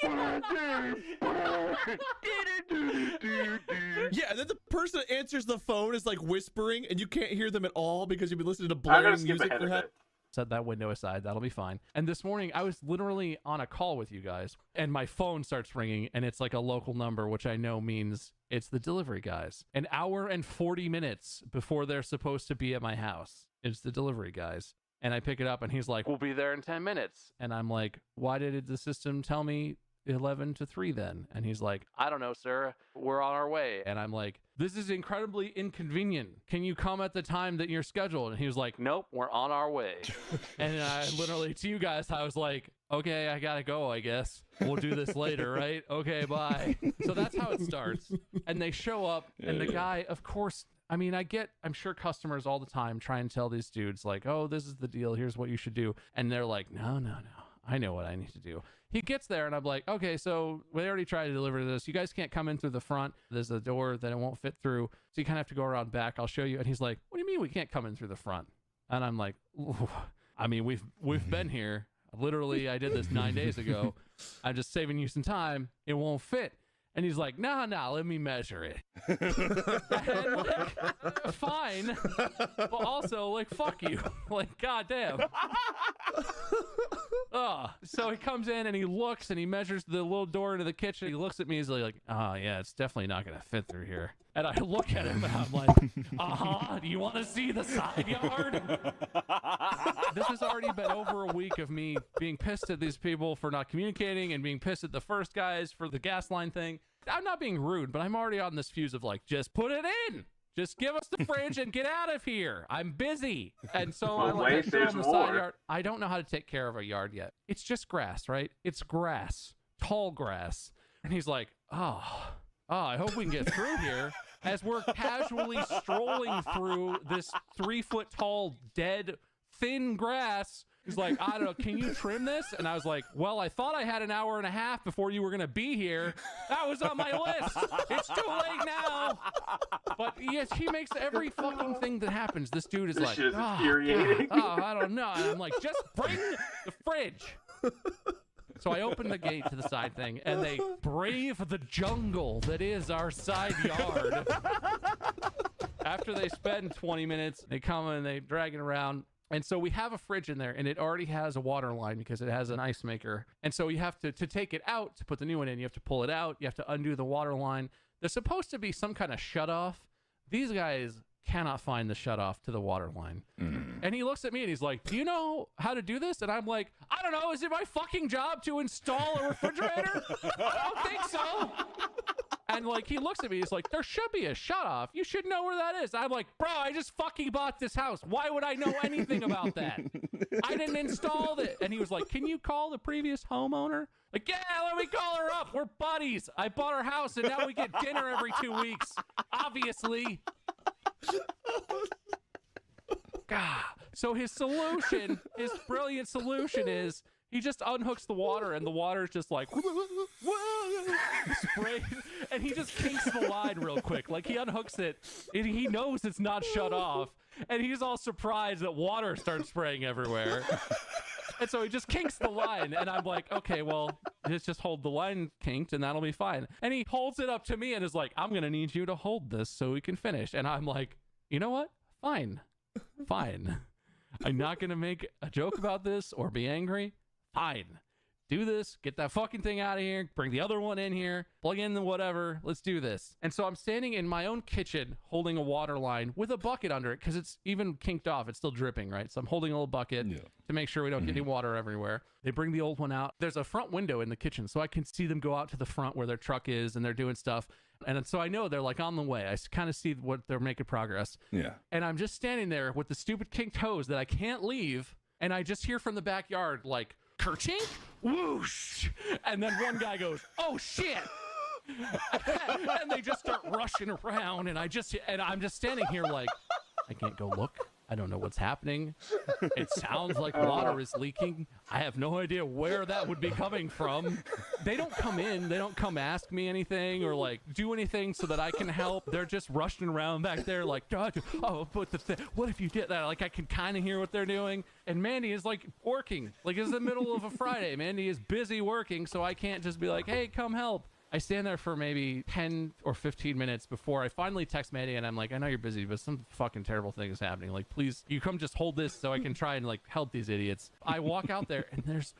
and then the person that answers the phone is like whispering, and you can't hear them at all because you've been listening to blaring music for half. Set that window aside. That'll be fine. And this morning, I was literally on a call with you guys, and my phone starts ringing, and it's like a local number, which I know means it's the delivery guys. An hour and 40 minutes before they're supposed to be at my house, it's the delivery guys. And I pick it up, and he's like, we'll be there in 10 minutes. And I'm like, why did the system tell me 11 to 3 then? And he's like, I don't know, sir. We're on our way. And I'm like, this is incredibly inconvenient. Can you come at the time that you're scheduled? And he was like, nope, we're on our way. And I literally, to you guys, I was like, okay, I gotta go, I guess. We'll do this later, right? Okay, bye. So that's how it starts. And they show up, and the guy, of course, I mean, I'm sure customers all the time try and tell these dudes like, oh, this is the deal. Here's what you should do. And they're like, no. I know what I need to do. He gets there, and I'm like, okay, so we already tried to deliver this. You guys can't come in through the front. There's a door that it won't fit through, so you kind of have to go around back. I'll show you. And he's like, what do you mean we can't come in through the front? And I'm like, ooh. I mean, we've been here. Literally, I did this 9 days ago. I'm just saving you some time. It won't fit. And he's like, nah, let me measure it. And like, fine. But also, like, fuck you. Like, goddamn. So he comes in and he looks and he measures the little door into the kitchen. He looks at me, he's like, oh, yeah, it's definitely not going to fit through here. And I look at him and I'm like, do you want to see the side yard? This has already been over a week of me being pissed at these people for not communicating and being pissed at the first guys for the gas line thing. I'm not being rude, but I'm already on this fuse of like, just put it in. Just give us the fridge and get out of here. I'm busy. And so Well, I like wait, I show him there's the more. side yard. I don't know how to take care of a yard yet. It's just grass, right? It's grass, tall grass. And he's like, oh, I hope we can get through here. As we're casually strolling through this 3-foot tall, dead, thin grass. He's like, I don't know, can you trim this? And I was like, well, I thought I had an hour and a half before you were going to be here. That was on my list. It's too late now. But yes, he makes every fucking thing that happens. This dude is like, shit is oh, infuriating. God, I don't know. And I'm like, just bring the fridge. So I open the gate to the side thing, and they brave the jungle that is our side yard. After they spend 20 minutes, they come and they drag it around. And so we have a fridge in there, and it already has a water line because it has an ice maker. And so you have to take it out to put the new one in. You have to pull it out. You have to undo the water line. There's supposed to be some kind of shutoff. These guys cannot find the shutoff to the water line. And he looks at me and he's like, do you know how to do this? And I'm like, I don't know. Is it my fucking job to install a refrigerator? I don't think so. And like, he looks at me, he's like, there should be a shutoff. You should know where that is. I'm like, bro, I just fucking bought this house. Why would I know anything about that? I didn't install it. And he was like, can you call the previous homeowner? Like, yeah, let me call her up. We're buddies. I bought her house and now we get dinner every 2 weeks. Obviously. God. So his solution, his brilliant solution is he just unhooks the water and the water's just like spray, and he just kinks the line real quick. Like he unhooks it and he knows it's not shut off, and he's all surprised that water starts spraying everywhere. And so he just kinks the line, and I'm like, okay, well, let's just hold the line kinked and that'll be fine. And he holds it up to me and is like, I'm gonna need you to hold this so we can finish. And I'm like, you know what? Fine. I'm not gonna make a joke about this or be angry. Fine. Do this, get that fucking thing out of here, bring the other one in here, plug in the whatever, let's do this. And so I'm standing in my own kitchen holding a water line with a bucket under it because it's even kinked off, it's still dripping, right? So I'm holding a little bucket to make sure we don't get any water everywhere. They bring the old one out. There's a front window in the kitchen, so I can see them go out to the front where their truck is and they're doing stuff. And so I know they're like on the way. I kind of see what they're making progress. Yeah. And I'm just standing there with the stupid kinked hose that I can't leave. And I just hear from the backyard like, kerchink, whoosh, and then one guy goes, oh shit, and they just start rushing around, and I'm just standing here like, I can't go look. I don't know what's happening. It sounds like water is leaking. I have no idea where that would be coming from. They don't come in. They don't come ask me anything or like do anything so that I can help. They're just rushing around back there like, oh, but what if you did that? Like I can kind of hear what they're doing. And Mandy is like working. Like it's the middle of a Friday. Mandy is busy working, so I can't just be like, hey, come help. I stand there for maybe 10 or 15 minutes before I finally text Mandy, and I'm like, I know you're busy, but some fucking terrible thing is happening. Like, please, you come just hold this so I can try and like help these idiots. I walk out there and there's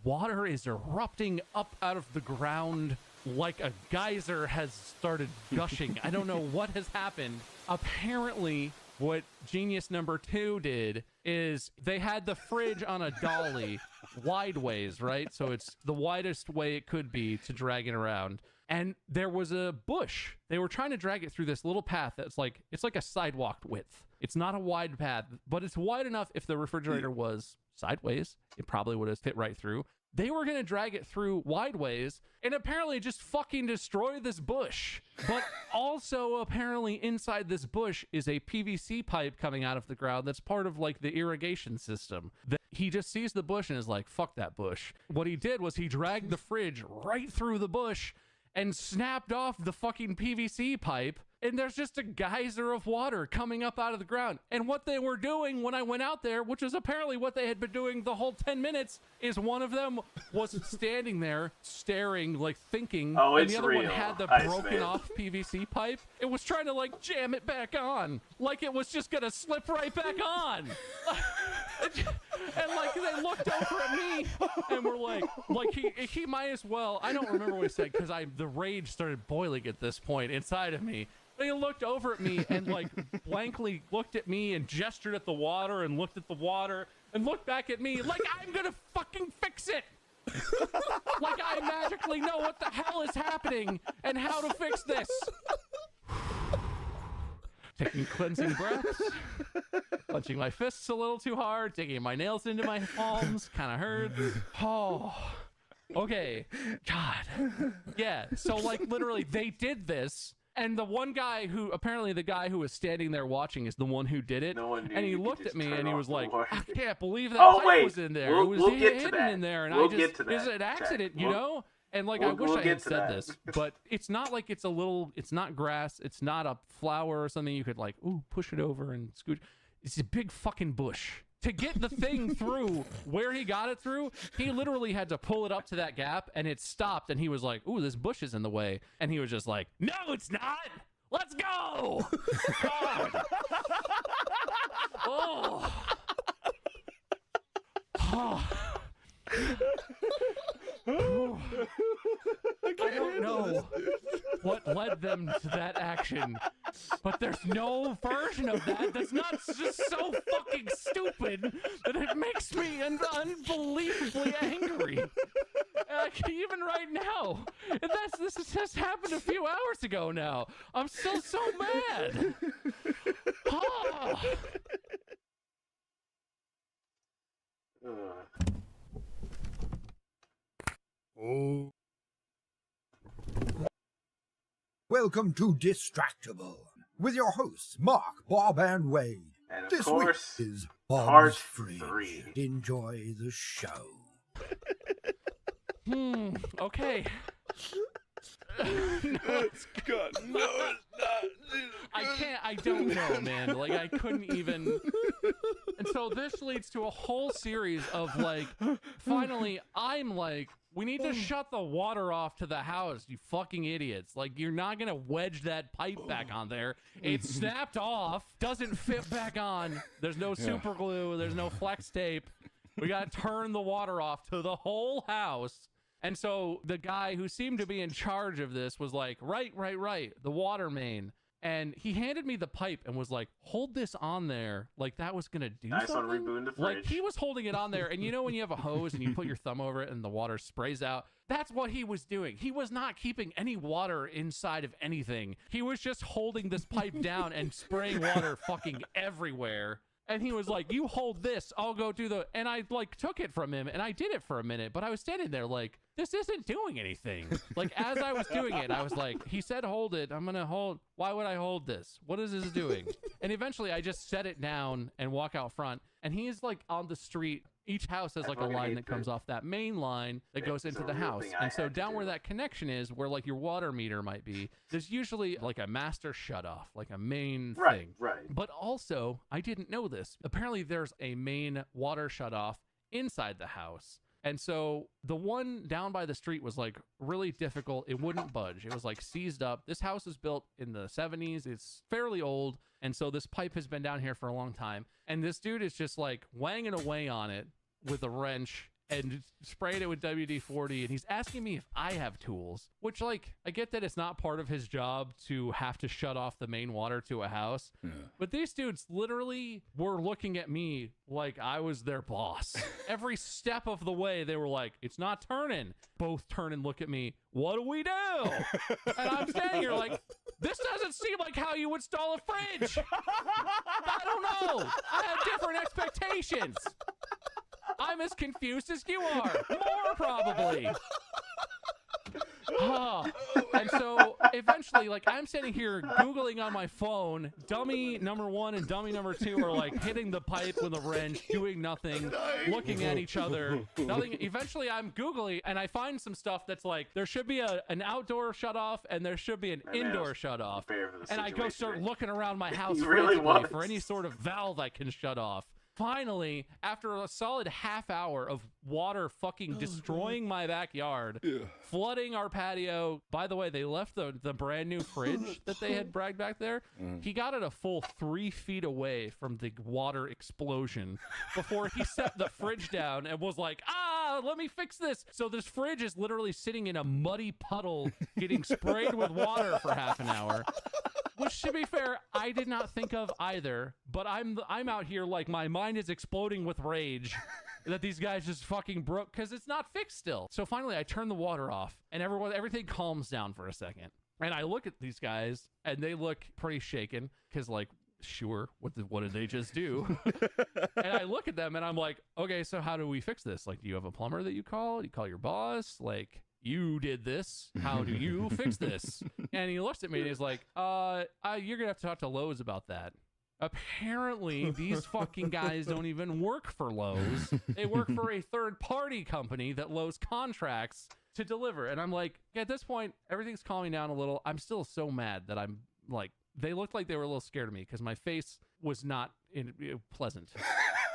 water is erupting up out of the ground like a geyser has started gushing. I don't know what has happened. Apparently, what genius number 2 did is they had the fridge on a dolly wide ways, right? So it's the widest way it could be to drag it around. And there was a bush. They were trying to drag it through this little path that's like, it's like a sidewalk width. It's not a wide path, but it's wide enough if the refrigerator was sideways, it probably would have fit right through. They were going to drag it through wide ways and apparently just fucking destroy this bush. But also apparently inside this bush is a PVC pipe coming out of the ground that's part of like the irrigation system. He just sees the bush and is like, fuck that bush. What he did was he dragged the fridge right through the bush and snapped off the fucking PVC pipe. And there's just a geyser of water coming up out of the ground. And what they were doing when I went out there, which is apparently what they had been doing the whole 10 minutes, is one of them was standing there staring, like thinking, and the other one had the broken off PVC pipe. It was trying to like jam it back on, like it was just gonna slip right back on. And like they looked over at me and were like he might as well. I don't remember what he said because the rage started boiling at this point inside of me. They looked over at me and like blankly looked at me and gestured at the water and looked at the water and looked back at me like I'm gonna fucking fix it. Like I magically know what the hell is happening and how to fix this. taking cleansing breaths, clenching my fists a little too hard, digging my nails into my palms, kind of hurts. Oh, okay. God. Yeah, so like literally they did this, and the one guy who, apparently the guy who was standing there watching is the one who did it, and he looked at me and he was like, I can't believe that pipe was in there. It was hidden in there, and it's an accident, you know? And like, I wish I had said this, but it's not like it's not grass, it's not a flower or something you could like, ooh, push it over and scoot. It's a big fucking bush. To get the thing through where he got it through, he literally had to pull it up to that gap, and it stopped, and he was like, ooh, this bush is in the way. And he was just like, no, it's not. Let's go. God. Oh. Oh. I don't know what led them to that action, but there's no version of that that's not just so fucking stupid that it makes me unbelievably angry. Even right now, and this has just happened a few hours ago now. I'm still so mad. Oh. Oh. Welcome to Distractable with your hosts, Mark, Bob, and Wade. And of this course, week is Bob's part Fridge. 3. Enjoy the show. Okay. No, God, no, it's not. I don't know, man. Like, I couldn't even. And so this leads to a whole series of like, finally, I'm like, we need to shut the water off to the house, you fucking idiots. Like, you're not gonna wedge that pipe back on there. It snapped off, doesn't fit back on. There's no super glue, there's no flex tape. We gotta turn the water off to the whole house. And so the guy who seemed to be in charge of this was like, right, the water main. And he handed me the pipe and was like, hold this on there. Like that was going to do nice something. On rebooting the fridge. Like he was holding it on there. And you know when you have a hose and you put your thumb over it and the water sprays out? That's what he was doing. He was not keeping any water inside of anything. He was just holding this pipe down and spraying water fucking everywhere. And he was like, you hold this, I'll go do the... And I, like, took it from him, and I did it for a minute, but I was standing there like, this isn't doing anything. Like, as I was doing it, I was like, he said hold it, I'm gonna hold... Why would I hold this? What is this doing? And eventually, I just set it down and walk out front, and he's, like, on the street. Each house has, like, a line that comes off that main line that goes into the house. And so down where that connection is, where, like, your water meter might be, there's usually, like, a master shutoff, like a main thing. Right. But also, I didn't know this. Apparently, there's a main water shutoff inside the house. And so the one down by the street was like really difficult. It wouldn't budge. It was like seized up. This house was built in the 70s. It's fairly old. And so this pipe has been down here for a long time. And this dude is just like wanging away on it with a wrench and sprayed it with WD-40. And he's asking me if I have tools, which, like, I get that it's not part of his job to have to shut off the main water to a house. Yeah. But these dudes literally were looking at me like I was their boss. Every step of the way, they were like, it's not turning. Both turn and look at me. What do we do? And I'm standing here like, this doesn't seem like how you install a fridge. I don't know. I had different expectations. I'm as confused as you are. More probably. And so eventually, like, I'm sitting here Googling on my phone. Dummy number 1 and dummy number 2 are like hitting the pipe with a wrench, doing nothing, looking at each other. Nothing. Eventually, I'm Googling and I find some stuff that's like, there should be an outdoor shutoff and there should be an indoor shutoff. And I go start looking around my house frantically for any sort of valve I can shut off. Finally, after a solid half hour of water fucking destroying my backyard, flooding our patio. By the way, they left the brand new fridge that they had bragged back there. He got it a full 3 feet away from the water explosion before he set the fridge down and was like, let me fix this. So this fridge is literally sitting in a muddy puddle getting sprayed with water for half an hour. Which, to be fair, I did not think of either, but I'm out here like my mind is exploding with rage that these guys just fucking broke because it's not fixed still. So finally, I turn the water off and everything calms down for a second. And I look at these guys and they look pretty shaken because like, sure, what did they just do? And I look at them and I'm like, okay, so how do we fix this? Like, do you have a plumber that you call? You call your boss? Like, you did this. How do you fix this? And he looks at me and he's like, you're gonna have to talk to Lowe's about that. Apparently, these fucking guys don't even work for Lowe's. They work for a third-party company that Lowe's contracts to deliver. And I'm like, at this point, everything's calming down a little. I'm still so mad that I'm like, they looked like they were a little scared of me because my face was not pleasant.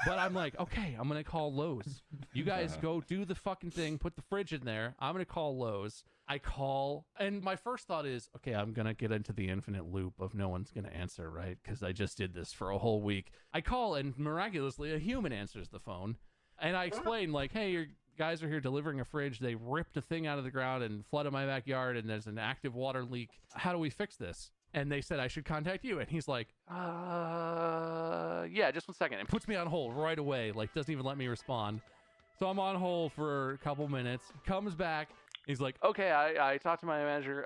But I'm like, okay, I'm going to call Lowe's. You guys go do the fucking thing, put the fridge in there. I'm going to call Lowe's. I call, and my first thought is, okay, I'm going to get into the infinite loop of no one's going to answer, right? Because I just did this for a whole week. I call, and miraculously, a human answers the phone. And I explain, like, hey, your guys are here delivering a fridge. They ripped a thing out of the ground and flooded my backyard, and there's an active water leak. How do we fix this? And they said I should contact you. And he's like, yeah, just 1 second. And puts me on hold right away. Like, doesn't even let me respond. So I'm on hold for a couple minutes. Comes back. He's like, okay, I talked to my manager.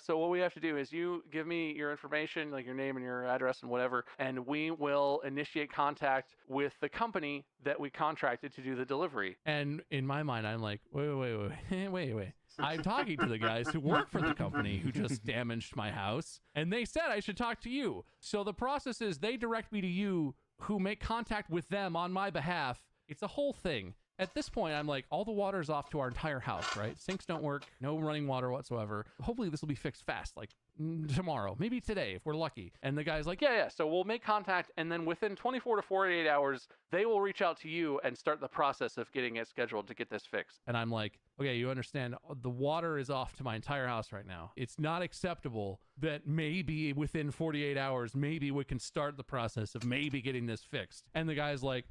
So what we have to do is you give me your information, like your name and your address and whatever, and we will initiate contact with the company that we contracted to do the delivery. And in my mind, I'm like, wait. I'm talking to the guys who work for the company who just damaged my house, and they said I should talk to you. So the process is they direct me to you, who make contact with them on my behalf. It's a whole thing. At this point, I'm like, all the water's off to our entire house, right? Sinks don't work, no running water whatsoever. Hopefully this will be fixed fast, like tomorrow, maybe today if we're lucky. And the guy's like, yeah, so we'll make contact, and then within 24 to 48 hours, they will reach out to you and start the process of getting it scheduled to get this fixed. And I'm like, okay, you understand, the water is off to my entire house right now. It's not acceptable that maybe within 48 hours, maybe we can start the process of maybe getting this fixed. And the guy's like,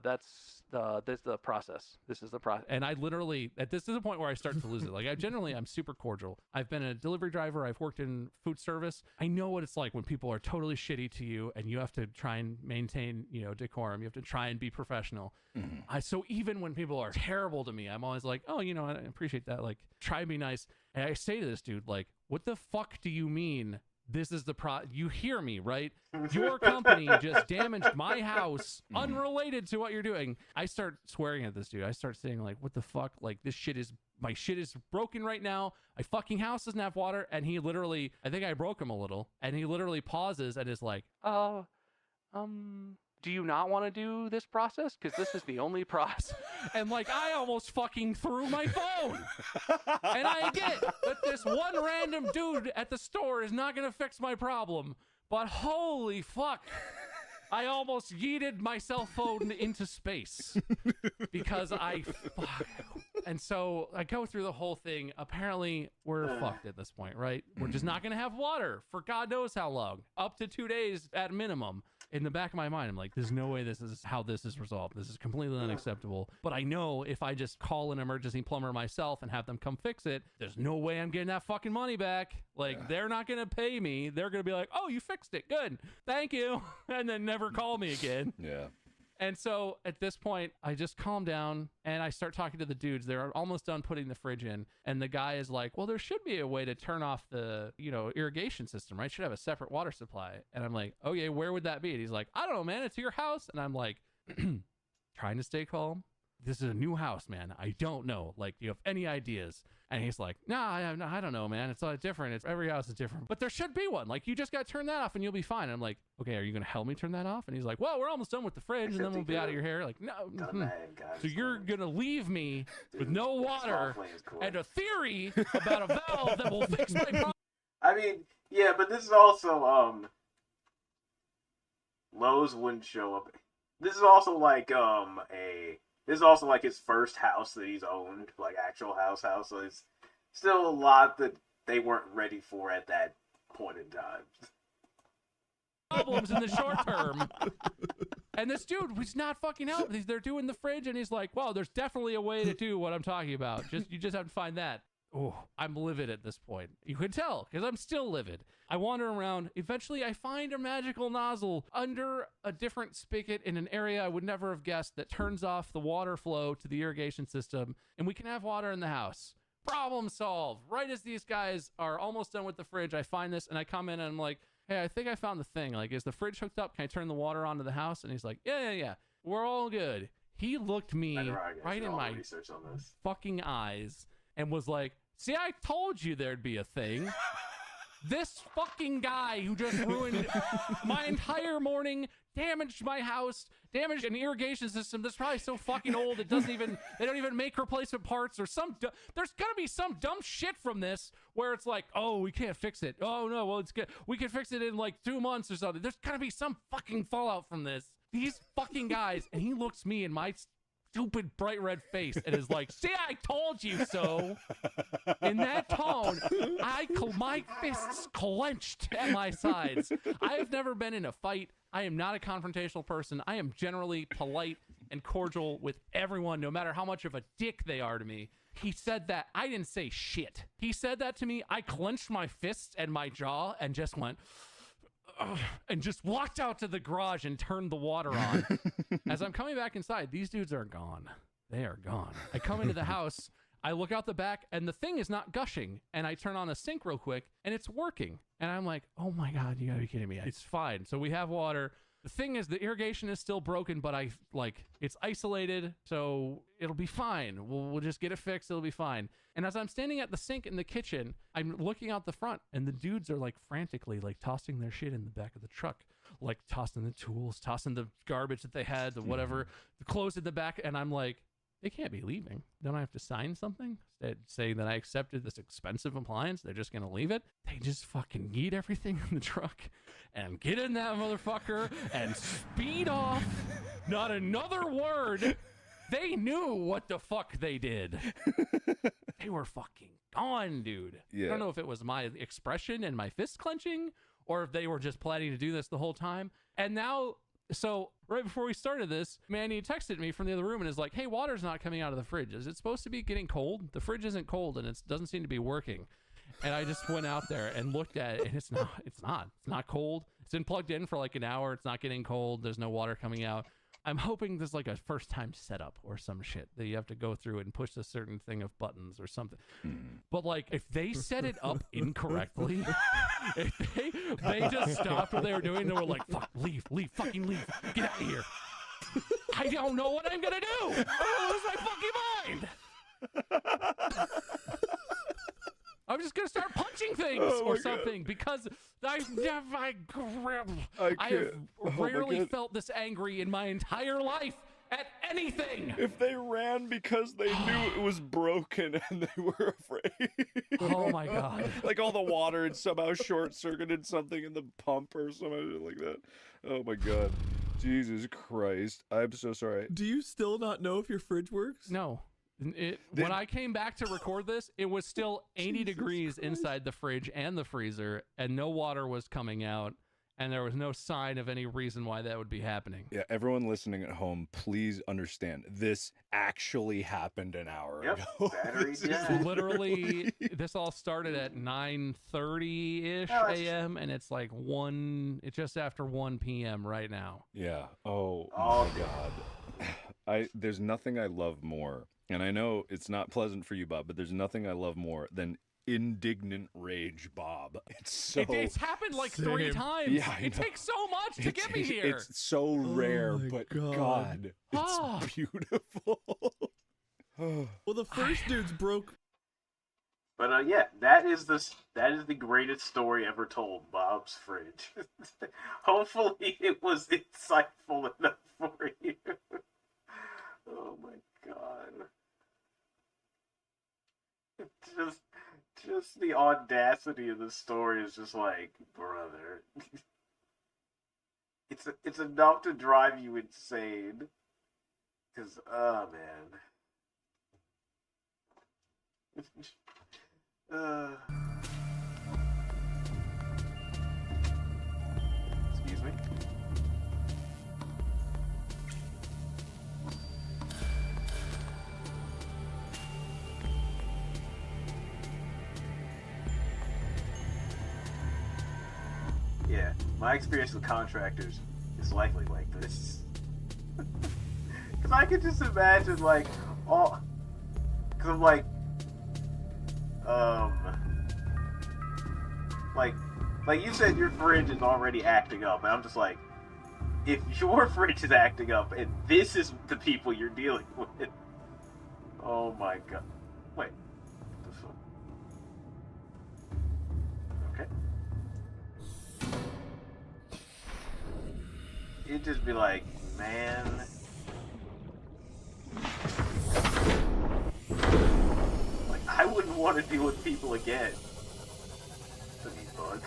that's the process. This is the process. And I literally, this is the point where I start to lose it. Like, I'm super cordial. I've been a delivery driver. I've worked in food service. I know what it's like when people are totally shitty to you and you have to try and maintain, decorum. You have to try and be professional. Mm-hmm. So even when people are terrible to me, I'm always like, oh, I appreciate that. Like, try and be nice. And I say to this dude, like, what the fuck do you mean? This is the you hear me, right? Your company just damaged my house unrelated to what you're doing. I start swearing at this dude. I start saying, like, what the fuck? Like, my shit is broken right now. My fucking house doesn't have water. And he literally, I think I broke him a little. And he literally pauses and is like, do you not want to do this process? Because this is the only process. And like, I almost fucking threw my phone. And I get that this one random dude at the store is not going to fix my problem. But holy fuck. I almost yeeted my cell phone into space because and so I go through the whole thing. Apparently we're fucked at this point, right? We're just not going to have water for God knows how long, up to 2 days at minimum. In the back of my mind, I'm like, there's no way this is how this is resolved. This is completely unacceptable. But I know if I just call an emergency plumber myself and have them come fix it, there's no way I'm getting that fucking money back. Like, they're not going to pay me. They're going to be like, oh, you fixed it. Good. Thank you. And then never call me again. Yeah. And so at this point, I just calm down and I start talking to the dudes. They're almost done putting the fridge in. And the guy is like, well, there should be a way to turn off the, irrigation system, right? Should have a separate water supply. And I'm like, okay, where would that be? And he's like, I don't know, man. It's your house. And I'm like, trying to stay calm. This is a new house, man. I don't know. Like, do you have any ideas? And he's like, no, I don't know, man. It's all different. Every house is different. But there should be one. Like, you just got to turn that off and you'll be fine. And I'm like, okay, are you going to help me turn that off? And he's like, well, we're almost done with the fridge and then we'll be out of your hair. Like, no. So you're going to leave me with no water and a theory about a valve that will fix my problem. I mean, yeah, but this is also, Lowe's wouldn't show up. This is also like, this is also like his first house that he's owned, like actual house. So it's still a lot that they weren't ready for at that point in time. Problems in the short term. And this dude was not fucking helping. They're doing the fridge and he's like, wow, there's definitely a way to do what I'm talking about. You just have to find that. Oh, I'm livid at this point. You can tell because I'm still livid. I wander around. Eventually, I find a magical nozzle under a different spigot in an area I would never have guessed that turns off the water flow to the irrigation system, and we can have water in the house. Problem solved. Right as these guys are almost done with the fridge, I find this and I come in and I'm like, hey, I think I found the thing. Like, is the fridge hooked up? Can I turn the water onto the house? And he's like, yeah. We're all good. He looked me right in my fucking eyes and was like, see, I told you there'd be a thing. This fucking guy who just ruined my entire morning, damaged my house, damaged an irrigation system that's probably so fucking old it doesn't even, they don't even make replacement parts or there's gonna be some dumb shit from this where it's like, oh, we can't fix it. Oh no, well it's good. We can fix it in like 2 months or something. There's gotta be some fucking fallout from this. These fucking guys, and he looks me in my stupid bright red face and is like, see, I told you so. In that tone, my fists clenched at my sides. I have never been in a fight. I am not a confrontational person. I am generally polite and cordial with everyone, no matter how much of a dick they are to me. He said that. I didn't say shit. He said that to me. I clenched my fists and my jaw and just went, and just walked out to the garage and turned the water on. As I'm coming back inside, these dudes are gone. They are gone. I come into the house, I look out the back, and the thing is not gushing. And I turn on a sink real quick, and it's working. And I'm like, oh my God, you gotta be kidding me. It's fine. So we have water. The thing is, the irrigation is still broken, but it's isolated, so it'll be fine. We'll just get it fixed. It'll be fine. And as I'm standing at the sink in the kitchen, I'm looking out the front, and the dudes are like frantically like tossing their shit in the back of the truck, like tossing the tools, tossing the garbage that they had, the whatever, the clothes in the back. And I'm like, they can't be leaving. Don't I have to sign something saying that I accepted this expensive appliance? They're just gonna leave it? They just fucking yeet everything in the truck and get in that motherfucker and speed off. Not another word. They knew what the fuck they did. They were fucking gone, dude. Yeah. I don't know if it was my expression and my fist clenching or if they were just planning to do this the whole time. And now, so right before we started this, Manny texted me from the other room and is like, hey, water's not coming out of the fridge. Is it supposed to be getting cold? The fridge isn't cold and it doesn't seem to be working. And I just went out there and looked at it and it's not cold. It's been plugged in for like an hour. It's not getting cold. There's no water coming out. I'm hoping there's like a first time setup or some shit that you have to go through and push a certain thing of buttons or something. But like if they set it up incorrectly, if they just stopped what they were doing, they were like, fuck, leave, fucking leave, get out of here. I don't know what I'm gonna do. I lose my fucking mind. I'm just gonna start punching things or something because I have rarely felt this angry in my entire life at anything. If they ran because they knew it was broken and they were afraid. Oh my God. Like all the water had somehow short-circuited something in the pump or something like that. Oh my God. Jesus Christ. I'm so sorry. Do you still not know if your fridge works? No. When I came back to record this, it was still 80 degrees inside the fridge and the freezer, and no water was coming out, and there was no sign of any reason why that would be happening. Yeah, everyone listening at home, please understand, this actually happened an hour ago. Literally, this all started at 9:30-ish a.m., and it's like it's just after 1 p.m. right now. Yeah. Oh my God. There's nothing I love more. And I know it's not pleasant for you, Bob, but there's nothing I love more than indignant rage, Bob. It's happened like 3 times. Yeah, it takes so much to get me here. It's so rare, but God, it's beautiful. Well, the first dude's broke. But yeah, that is the greatest story ever told, Bob's Fridge. Hopefully it was insightful enough for you. Oh my God. Just the audacity of the story is just like, brother. It's enough to drive you insane. 'Cause, oh man. Excuse me. Yeah, my experience with contractors is likely like this. Because I could just imagine, like, because I'm like, like you said, your fridge is already acting up, and I'm just like, if your fridge is acting up, and this is the people you're dealing with, oh my god. Wait. Okay. It'd just be like, man. Like, I wouldn't want to deal with people again. To these bugs.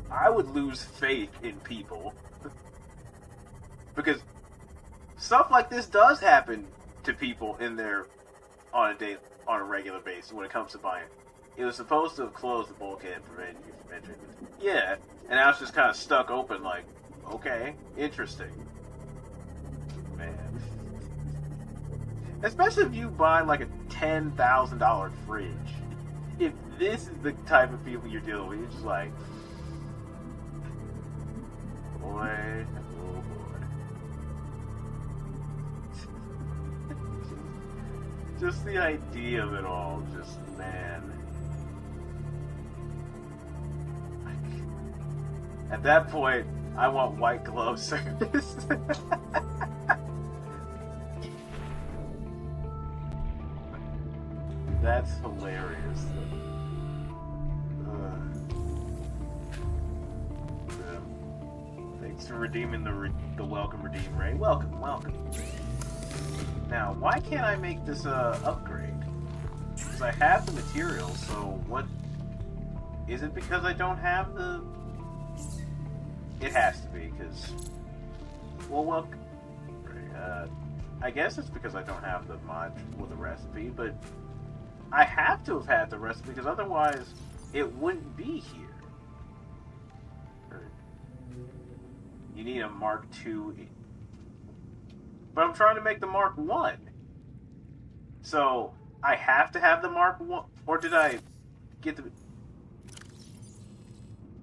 I would lose faith in people. Because stuff like this does happen to people in their on a regular basis when it comes to buying. It was supposed to have closed the bulkhead and prevent you from entering. Yeah, and now it's just kind of stuck open like, okay, interesting. Man. Especially if you buy like a $10,000 fridge. If this is the type of people you're dealing with, you're just like, boy, oh boy. Just the idea of it all, just, man. At that point, I want white glove service. That's hilarious. Thanks for redeeming the welcome redeem ray. Welcome. Now, why can't I make this upgrade? Because I have the materials, so what? Is it because I don't have the... It has to be, because... Well, welcome. I guess it's because I don't have the mod with the recipe, but... I have to have had the recipe, because otherwise it wouldn't be here. You need a Mark II. But I'm trying to make the Mark 1. So, I have to have the Mark 1. Or did I get the...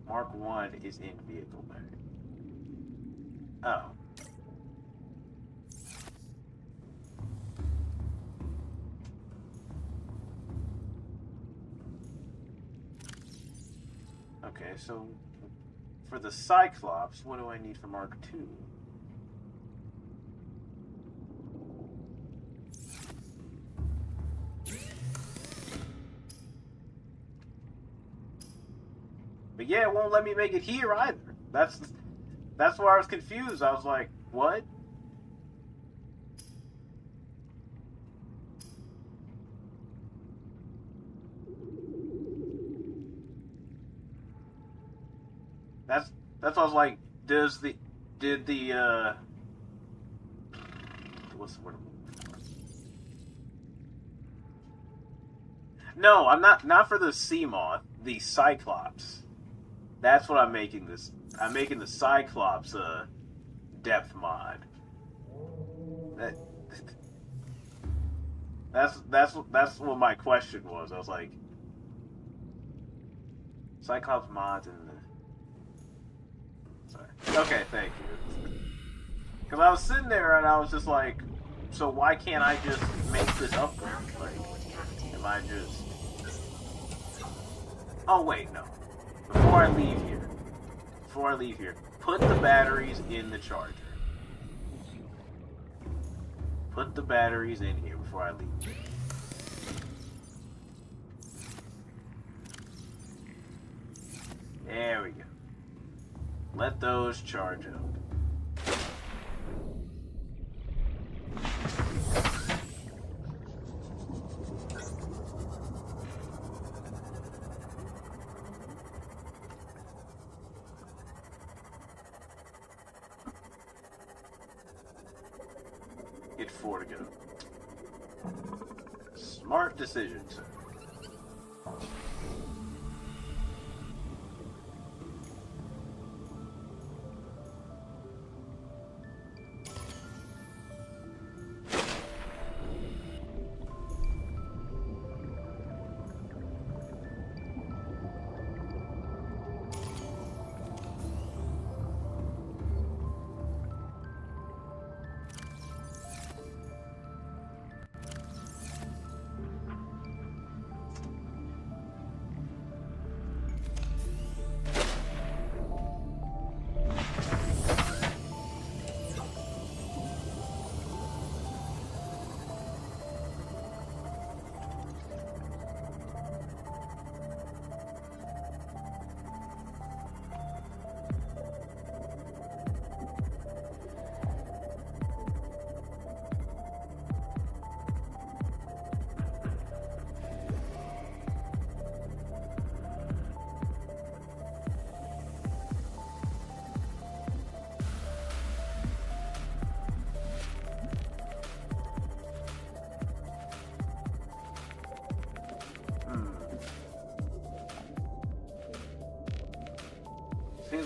Mark 1 is in vehicle mode. Oh. Okay, so for the Cyclops, what do I need for Mark II? But yeah, it won't let me make it here either. That's why I was confused. I was like, what? That's what I was like, what's the word? No, I'm not for the Seamoth, the Cyclops. That's what I'm making this. I'm making the Cyclops depth mod. That's what my question was. I was like, Cyclops mods and the... Sorry. Okay, thank you. Because I was sitting there and I was just like, so why can't I just make this upgrade? Like, am I just... Oh wait, no. Before I leave here, put the batteries in the charger. Put the batteries in here before I leave. There we go. Let those charge up. Get 4 to go. Smart decisions.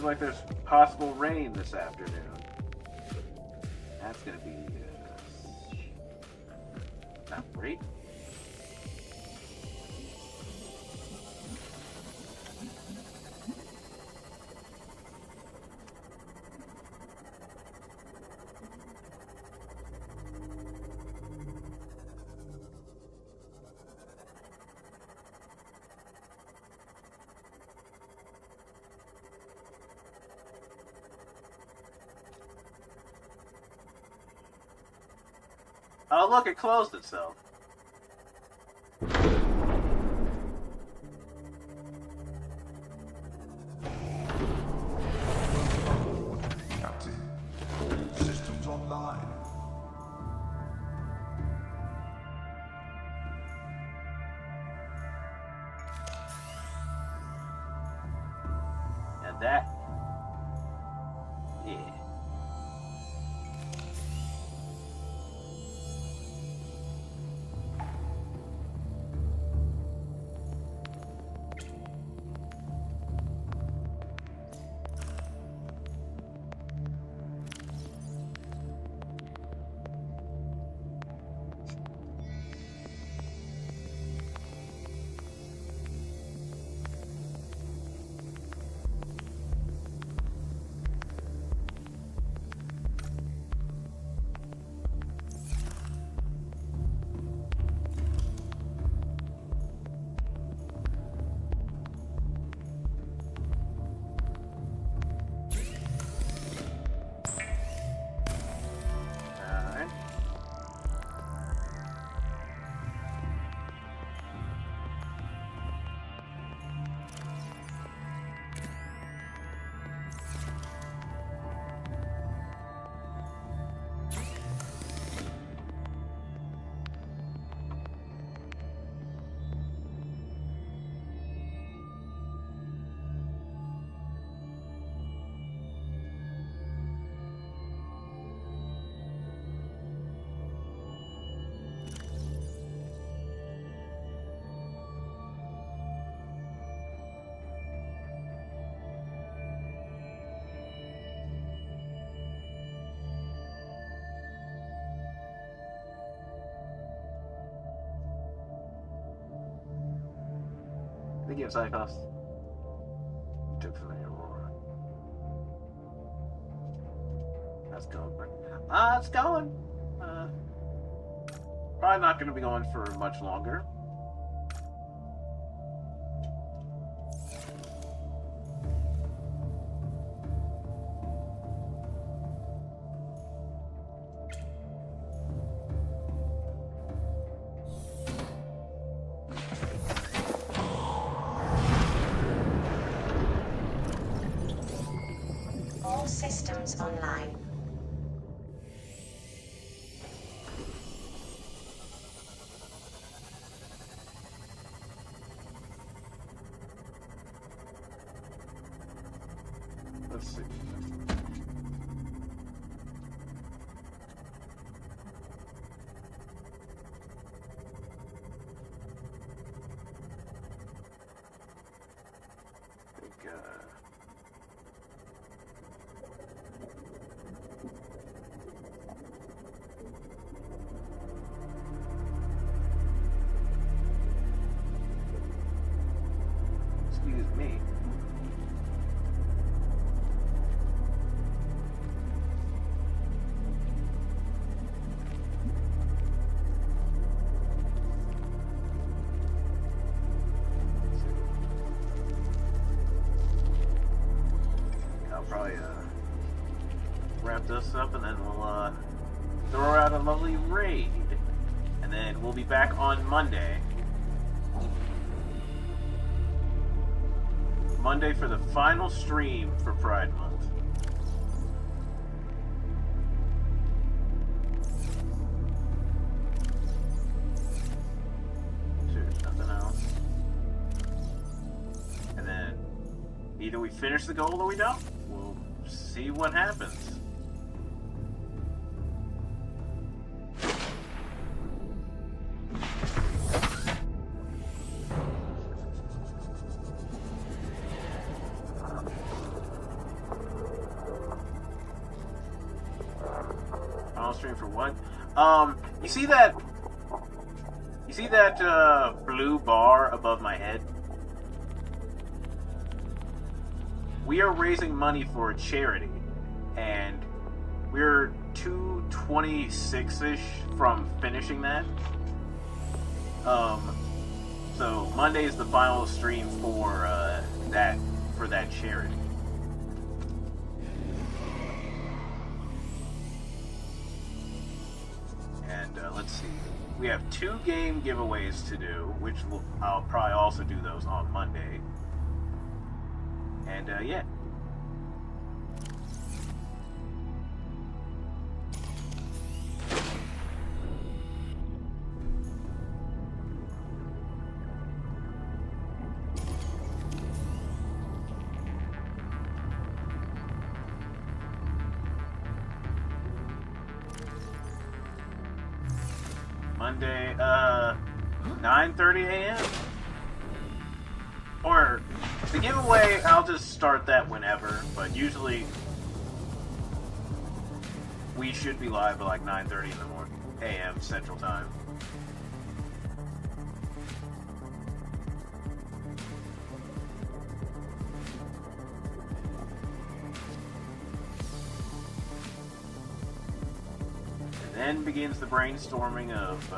Seems like there's possible rain this afternoon. That's gonna be not great. Oh, look, it closed itself. Captain, all systems online. And that... Yeah. Thank you, Psychos. Took from the Aurora. That's going, but it's going. Probably not going to be going for much longer. All systems online. Let's see. I think, excuse me. I'll probably wrap this up and then we'll throw out a lovely raid. And then we'll be back on Monday. Monday for the final stream for Pride Month. Sure, there's nothing else. And then either we finish the goal or we don't. We'll see what happens. stream for what? You see that blue bar above my head? We are raising money for a charity, and we're 226-ish from finishing that. So Monday is the final stream for that charity. And let's see. We have 2 game giveaways to do, which I'll probably also do those on Monday. And yeah. Monday, 9:30 a.m. Or the giveaway, I'll just start that whenever, but usually we should be live by like 9:30 in the morning, a.m. Central Time. Then begins the brainstorming of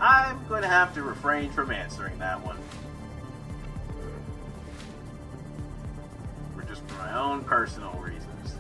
I'm going to have to refrain from answering that one. For just for my own personal reasons.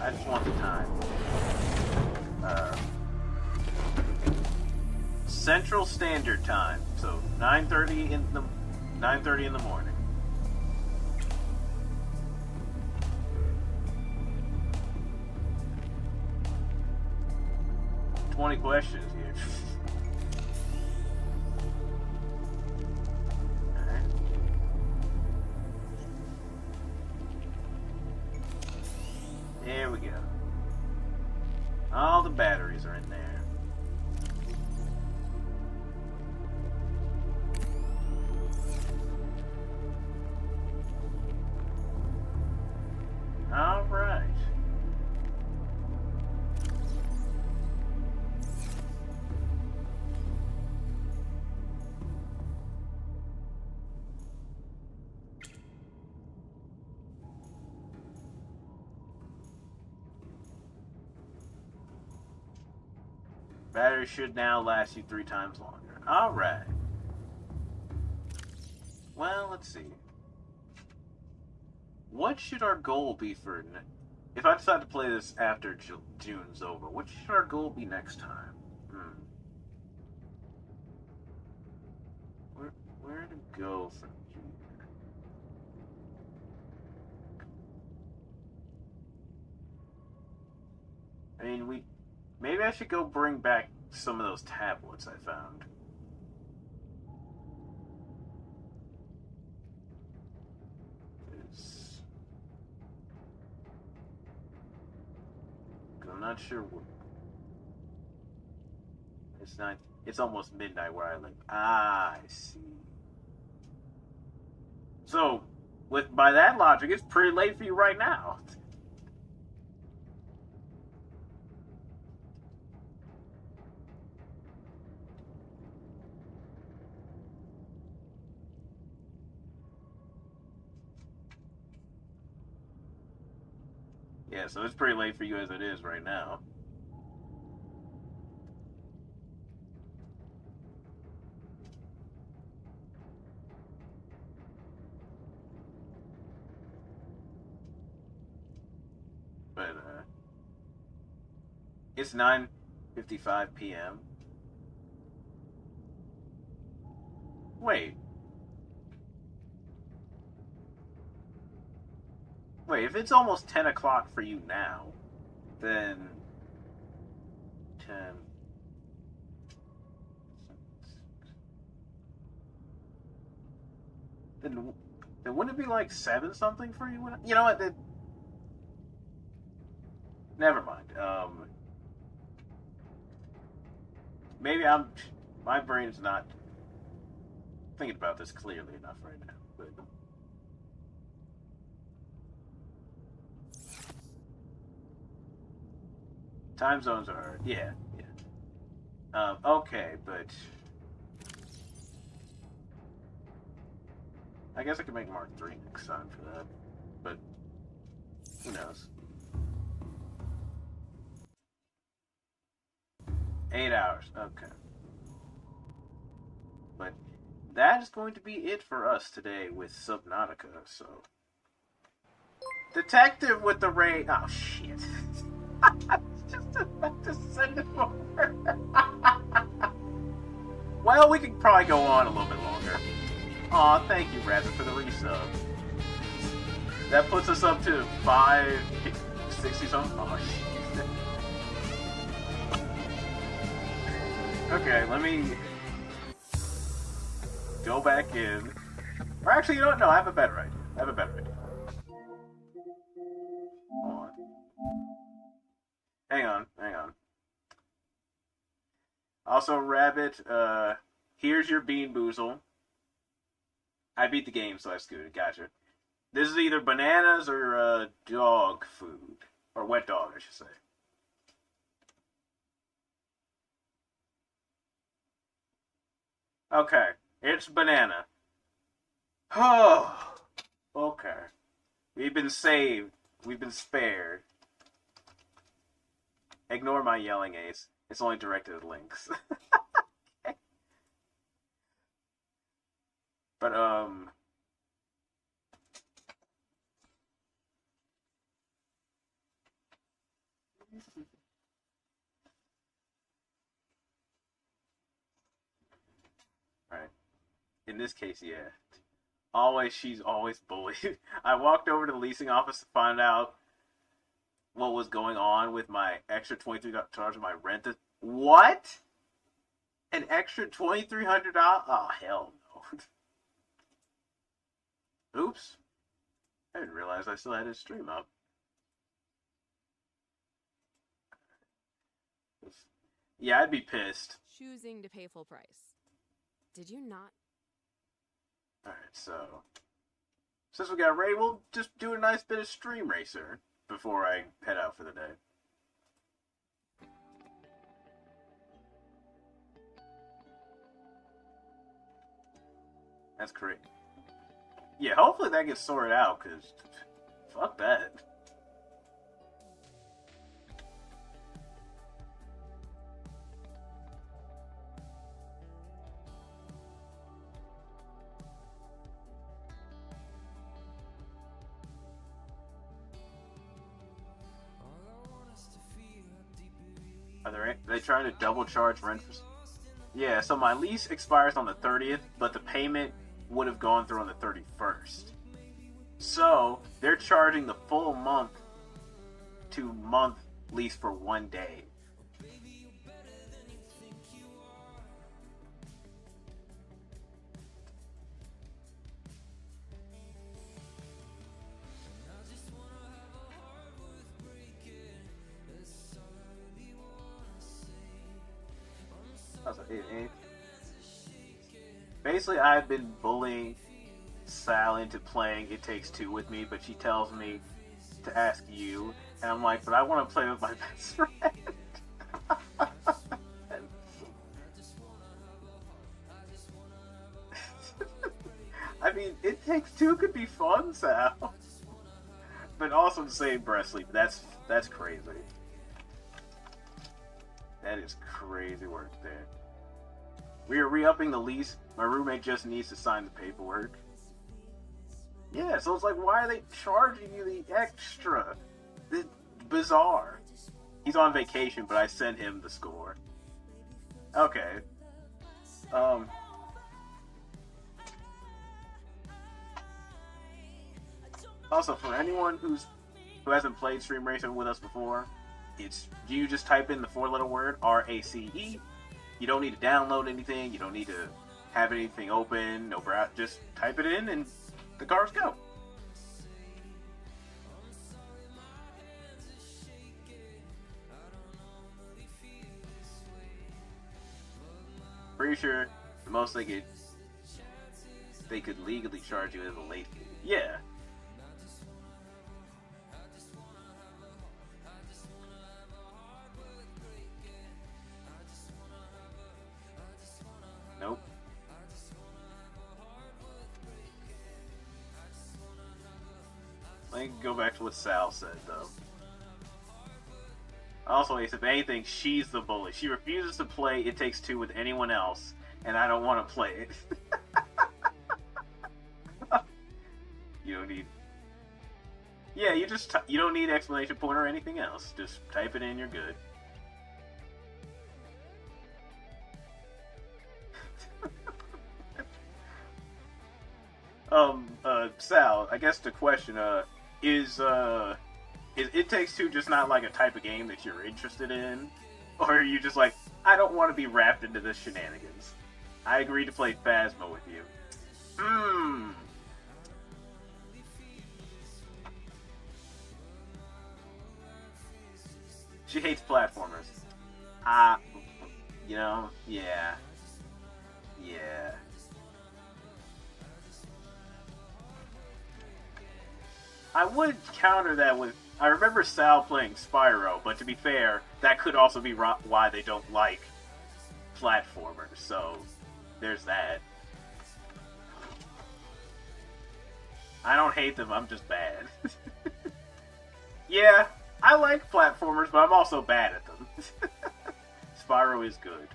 I just want the time. Central Standard Time, so 9:30 in the morning. $20 questions here. There we go. All the batteries are in there. All right. Battery should now last you 3 times longer. Alright. Well, let's see. What should our goal be for... If I decide to play this after June's over, what should our goal be next time? Where to go from here? I mean, maybe I should go bring back some of those tablets I found. I'm not sure what... It's almost midnight where I live. Ah, I see. So, by that logic, it's pretty late for you right now. Yeah, so it's pretty late for you as it is right now. But, it's 9:55 p.m. Wait. Wait, if it's almost 10 o'clock for you now, then 10. Then wouldn't it be like 7 something for you? You know what? Never mind. Maybe my brain's not thinking about this clearly enough right now. But time zones are hard. Yeah. Okay, but I guess I could make Mark 3 next time for that. But who knows? 8 hours. Okay. But that is going to be it for us today with Subnautica. So, Detective with the Ray. Oh shit! I was just about to send it over. Well, we could probably go on a little bit longer. Aw, thank you, Rabbit, for the resub. That puts us up to 560 something. Oh shit. Okay, let me go back in. Or actually, you know what? No, I have a better idea. Hold on. Hang on. Also, Rabbit, here's your Bean Boozle. I beat the game, so that's good. Gotcha. This is either bananas or dog food. Or wet dog, I should say. Okay, it's banana. Oh, okay. We've been saved. We've been spared. Ignore my yelling, Ace. It's only directed at links. Okay. But, Alright. In this case, yeah. She's always bullied. I walked over to the leasing office to find out what was going on with my extra $2,300 of my rent. What? An extra $2,300? Oh, hell no. Oops. I didn't realize I still had his stream up. Yeah, I'd be pissed. Choosing to pay full price. Did you not? Alright, so since we got ready, we'll just do a nice bit of Stream Racer before I head out for the day. That's great. Yeah, hopefully that gets sorted out, because fuck that. Are they trying to double charge rent for... Yeah, so my lease expires on the 30th, but the payment would have gone through on the 31st. So, they're charging the full month lease for 1 day. Basically, I've been bullying Sal into playing It Takes Two with me, but she tells me to ask you, and I'm like, but I want to play with my best friend. I mean, It Takes Two could be fun, Sal, but also in the same breath, sleep. That's crazy. That is crazy work there. We are re-upping the lease. My roommate just needs to sign the paperwork. Yeah, so it's like, why are they charging you the extra? It's bizarre. He's on vacation, but I sent him the score. Okay. Also, for anyone who hasn't played Stream Racer with us before, you just type in the 4-letter word RACE. You don't need to download anything. You don't need to have anything open. No browser. Just type it in, and the cars go. Pretty sure the most they could legally charge you is a late fee. Yeah. Nope. Let me go back to what Sal said, though. Also, if anything, she's the bully. She refuses to play It Takes Two with anyone else, and I don't want to play it. You don't need... Yeah, you don't need exclamation point or anything else. Just type it in, you're good. Sal, I guess the question, is It Takes Two just not like a type of game that you're interested in? Or are you just like, I don't want to be wrapped into this shenanigans. I agreed to play Phasma with you. She hates platformers. You know, yeah. Yeah. I would counter that with... I remember Sal playing Spyro, but to be fair, that could also be why they don't like platformers, so there's that. I don't hate them, I'm just bad. Yeah, I like platformers, but I'm also bad at them. Spyro is good.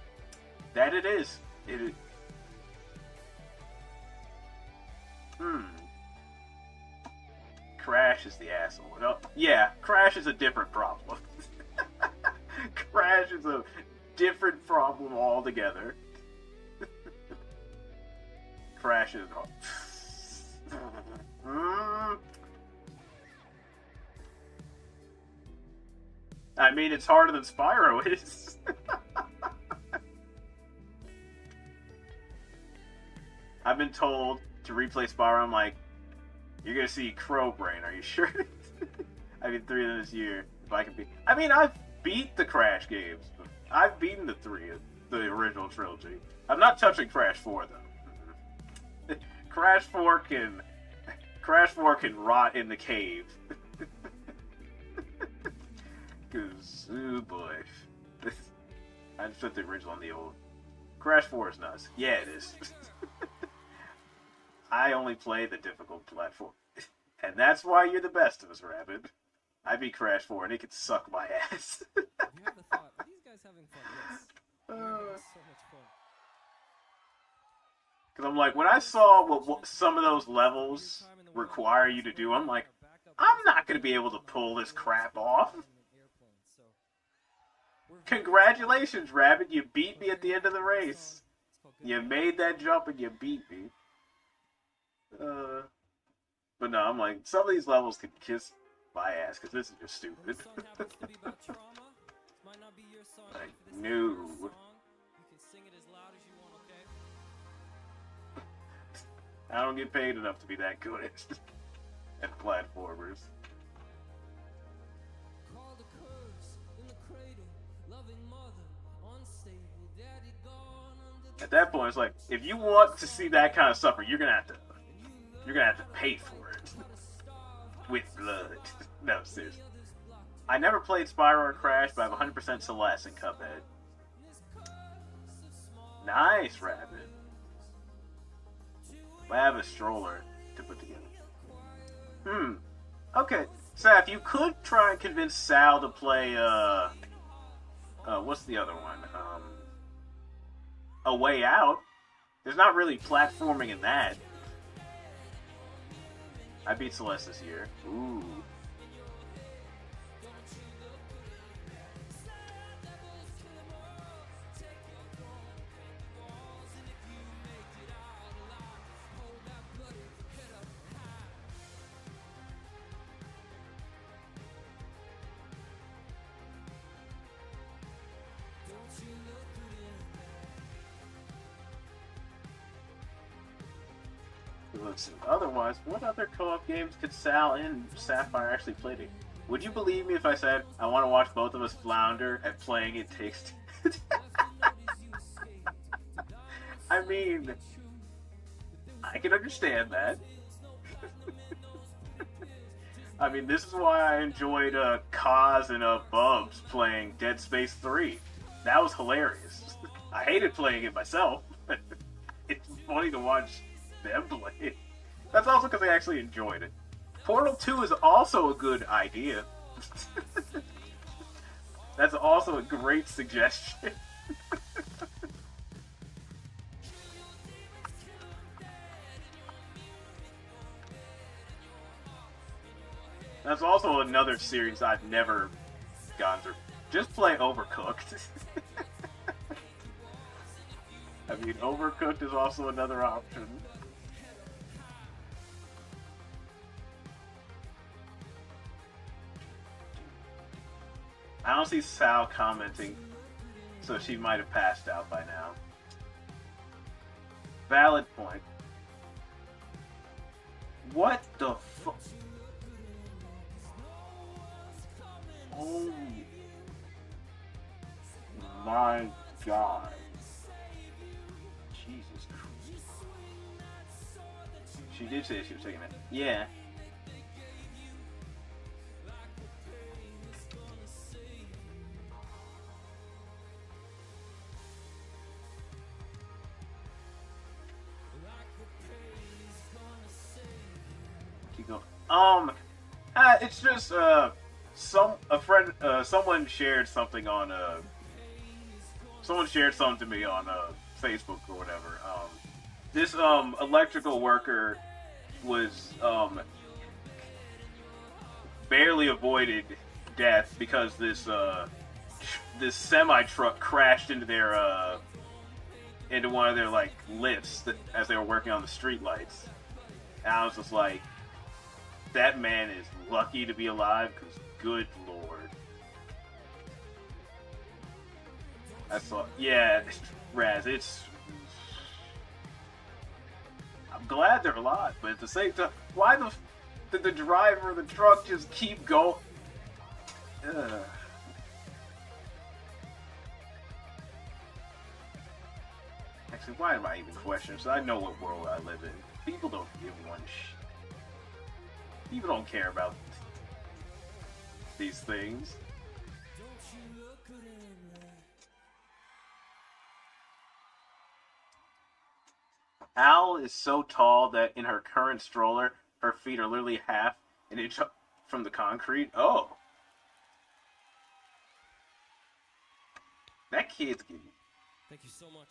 That it is. It is. Crash is the asshole. No, yeah, Crash is a different problem. Crash is a different problem altogether. Crash is... I mean, it's harder than Spyro is. I've been told to replay Spyro. I'm like, you're gonna see Crow Brain. Are you sure? I mean, 3 of them this year. If I can beat. I mean, I've beat the Crash games. I've beaten the 3 of the original trilogy. I'm not touching Crash 4 though. Crash 4 can rot in the cave. Cause, oh boy. I just put the original on the old. Crash 4 is nuts. Yeah, it is. I only play the difficult platform. And that's why you're the best of us, Rabbit. I beat Crash 4 and it could suck my ass. You have a thought. Are these guys having fun? Yes. We're having so much fun. Because I'm like, when I saw what some of those levels require you to do, I'm like, I'm not going to be able to pull this crap off. Congratulations, Rabbit. You beat me at the end of the race. You made that jump and you beat me. But no, I'm like, some of these levels could kiss my ass because this is just stupid. Like, no. I don't get paid enough to be that good at platformers. At that point, it's like, if you want to see that kind of suffering, you're gonna have to pay for it with blood. No, seriously. I never played Spyro or Crash, but I have 100% Celeste in Cuphead. Nice, Rabbit. I have a stroller to put together. Okay, Saf, you could try and convince Sal to play, what's the other one? A Way Out. There's not really platforming in that. I beat Celeste this year. Ooh. Let's see. Otherwise, what other co-op games could Sal and Sapphire actually play together? Would you believe me if I said I want to watch both of us flounder at playing It Takes Two? I mean, I can understand that. I mean, this is why I enjoyed Kaz and Bubs playing Dead Space 3. That was hilarious. I hated playing it myself. It's funny to watch them play it. That's also because I actually enjoyed it. Portal 2 is also a good idea. That's also a great suggestion. That's also another series I've never gone through. Just play Overcooked. I mean, Overcooked is also another option. I don't see Sal commenting, so she might have passed out by now. Valid point. What the fuck? Oh my god. Jesus Christ. She did say she was taking it. Yeah. Keep going. It's just someone shared something on someone shared something to me on Facebook or whatever. This electrical worker was barely avoided death because this semi truck crashed into their into one of their like lifts as they were working on the street lights. And I was just like, that man is lucky to be alive, because good lord. That's all. Yeah, Raz, it's... I'm glad they're alive, but at the same time, why did the driver of the truck just keep going? Ugh. Actually, why am I even questioning? So I know what world I live in. People don't give one shit. People don't care about these things. Al is so tall that in her current stroller, her feet are literally half an inch up from the concrete. Oh. That kid's getting... Thank you so much.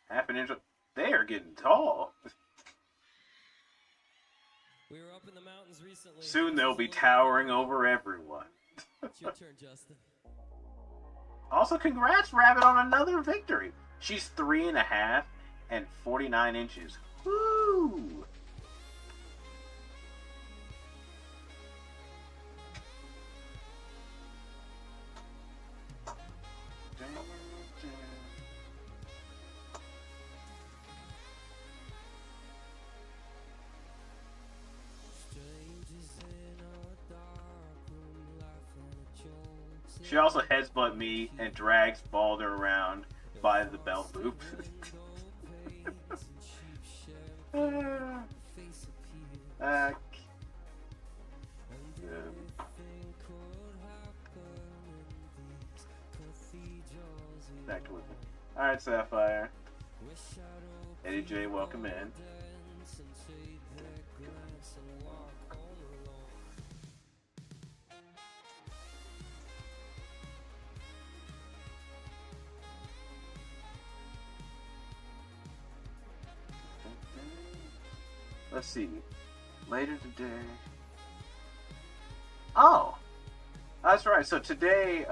Half an inch up. They are getting tall. We were up in the mountains recently. Soon they'll be towering over everyone. It's your turn, Justin. Also, congrats, Rabbit, on another victory. She's 3.5 and 49 inches. Woo! She also headsbutt me and drags Balder around by the belt loop. Back to it. Alright, Sapphire. Eddie J, welcome in. Let's see. Later today. Oh! That's right. So today,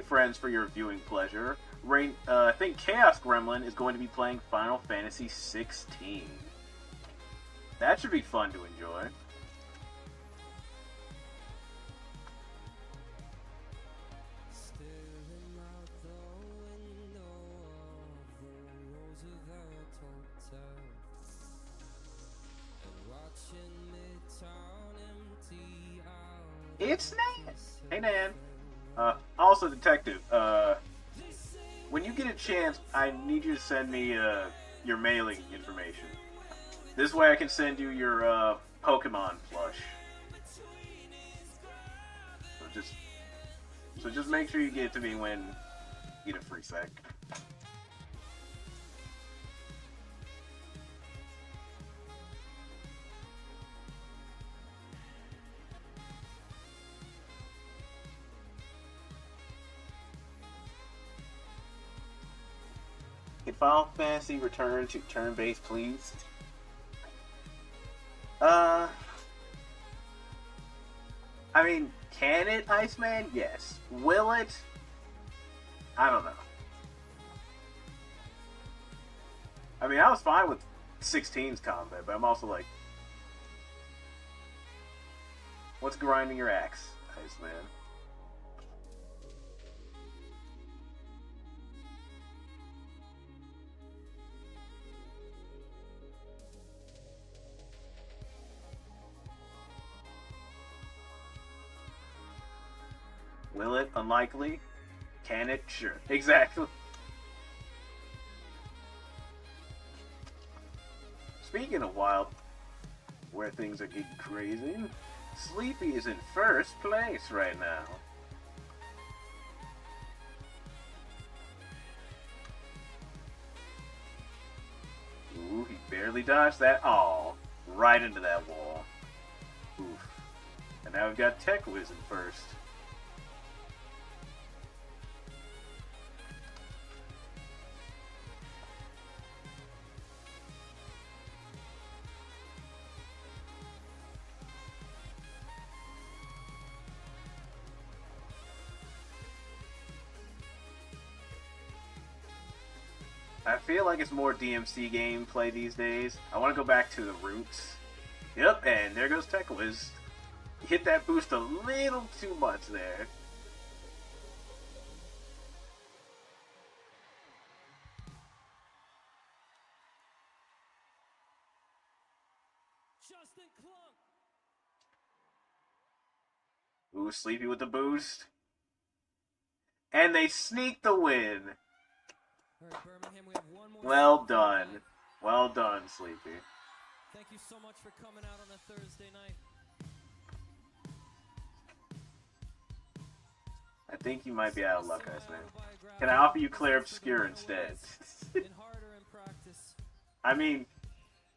friends, for your viewing pleasure, I think Chaos Gremlin is going to be playing Final Fantasy 16. That should be fun to enjoy. It's Nan. Hey, Nan. Also, Detective, when you get a chance, I need you to send me, your mailing information. This way I can send you your, Pokemon plush. So just make sure you get it to me when you get a free sec. Can Final Fantasy return to turn-based, please? I mean, can it, Iceman? Yes. Will it? I don't know. I mean, I was fine with 16's combat, but I'm also like, what's grinding your axe, Iceman? Will it? Unlikely. Can it? Sure. Exactly. Speaking of wild, where things are getting crazy, Sleepy is in first place right now. Ooh, he barely dodged that. Aw, right into that wall. Oof. And now we've got Tech Wiz in first. I feel like it's more DMC gameplay these days. I want to go back to the roots. Yep, and there goes Tech Wiz. Hit that boost a little too much there. Ooh, Sleepy with the boost. And they sneak the win. Well done. Well done, Sleepy. Thank you so much for coming out on a Thursday night. I think you might be out of luck, Iceman. Can I offer you Claire Obscure instead? I mean,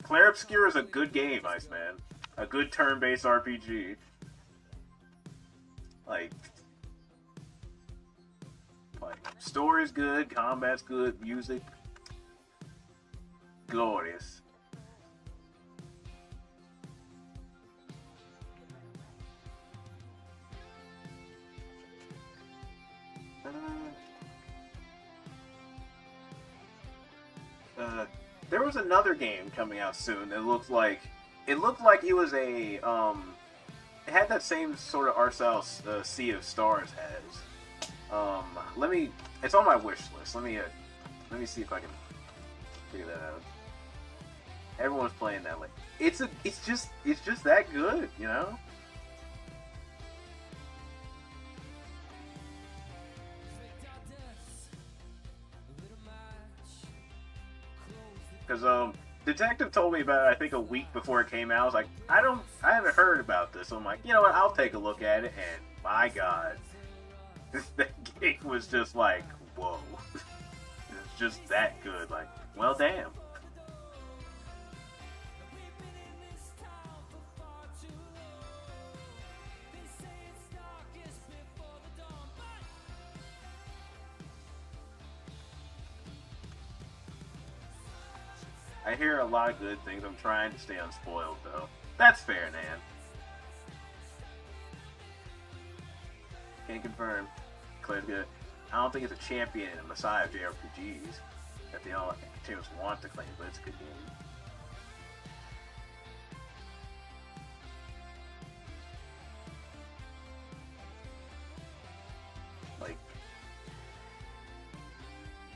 Claire Obscure is a good game, Iceman. A good turn-based RPG. Like, story's good, combat's good, music glorious. There was another game coming out soon that looked like it was a it had that same sort of art style Sea of Stars has. It's on my wish list. Let me see if I can figure that out. Everyone's playing that. Like, it's just that good, you know? Because Detective told me about it, I think a week before it came out. I was like, I haven't heard about this. So I'm like, you know what? I'll take a look at it. And my God, that game was just like, whoa. It's just that good. Like, well, damn. I hear a lot of good things. I'm trying to stay unspoiled, though. That's fair, Nan. Can't confirm. Claire's good. I don't think it's a champion and a messiah of JRPGs that the all entertainers want to claim, but it's a good game.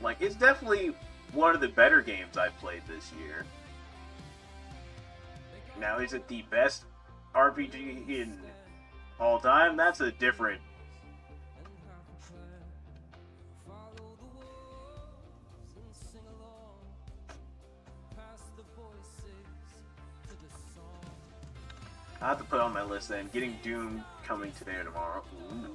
Like, it's definitely one of the better games I've played this year. Now, is it the best RPG in all time, that's a different. I have to put on my list then. Getting Doom coming today or tomorrow. Ooh.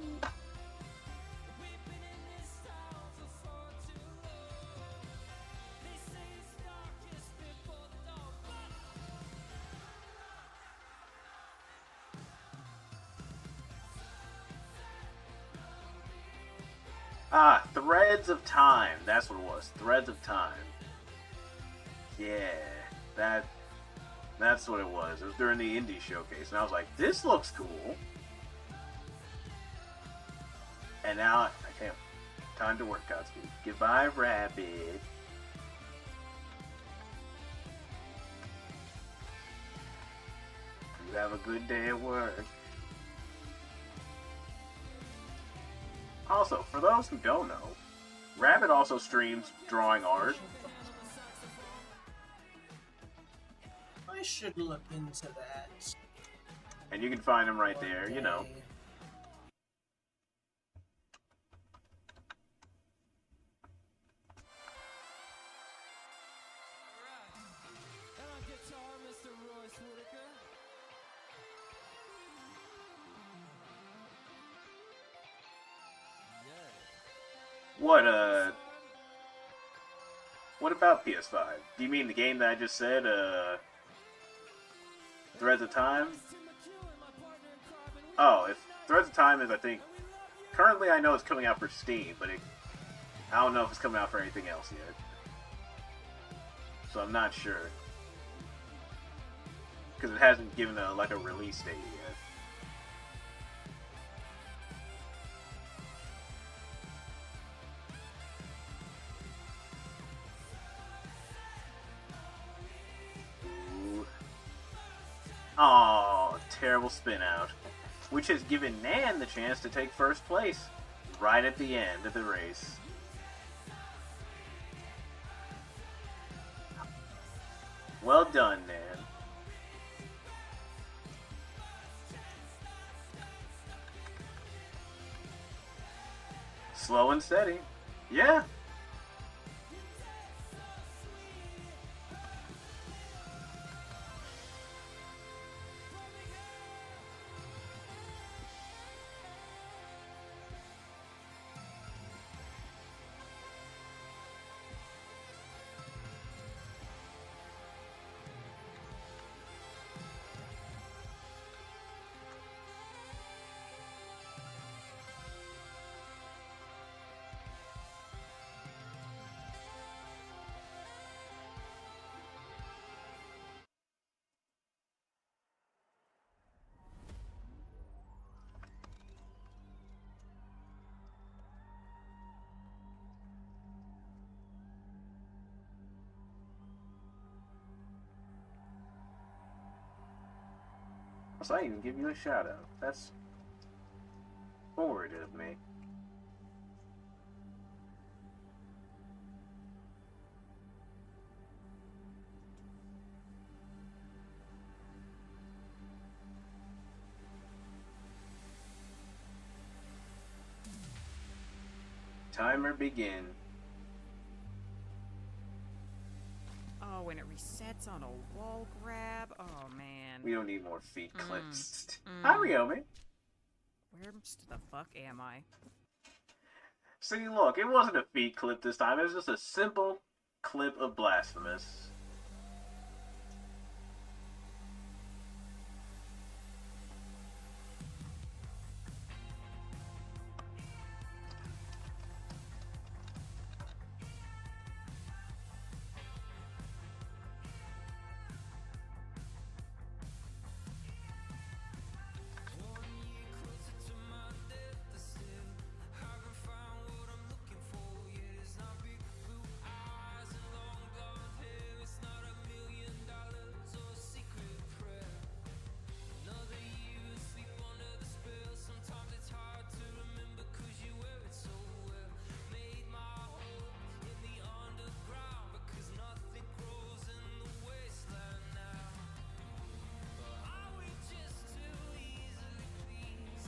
Ah, Threads of Time. That's what it was. Threads of Time. Yeah, that's what it was. It was during the indie showcase, and I was like, this looks cool. And now I can't. Time to work, Godspeed. Goodbye, Rabbit. You have a good day at work. Also, for those who don't know, Rabbit also streams drawing art. I should look into that. And you can find him right there, you know. What about PS5? Do you mean the game that I just said, Threads of Time? Oh, if Threads of Time is, I think, currently I know it's coming out for Steam, but I don't know if it's coming out for anything else yet. So I'm not sure. Because it hasn't given a release date yet. Oh, terrible spin out. Which has given Nan the chance to take first place right at the end of the race. Well done, Nan. Slow and steady. Yeah. So I even give you a shout out. That's forward of me. Timer begin. Oh, when it resets on a wall grab. Oh, man. We don't need more feet clips. Hi, Ryomi. Where the fuck am I? See, look, it wasn't a feet clip this time. It was just a simple clip of Blasphemous.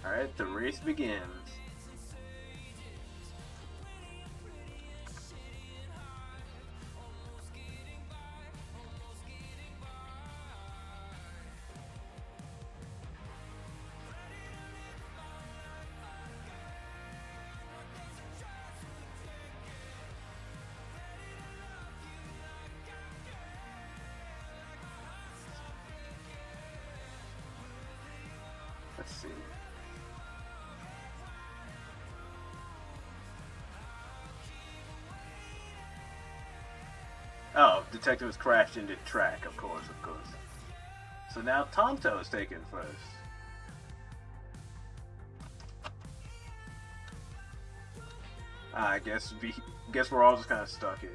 Alright, the race begins. Let's see. Oh, detective has crashed into track, of course. So now Tonto is taken first. I guess we're all just kind of stuck here.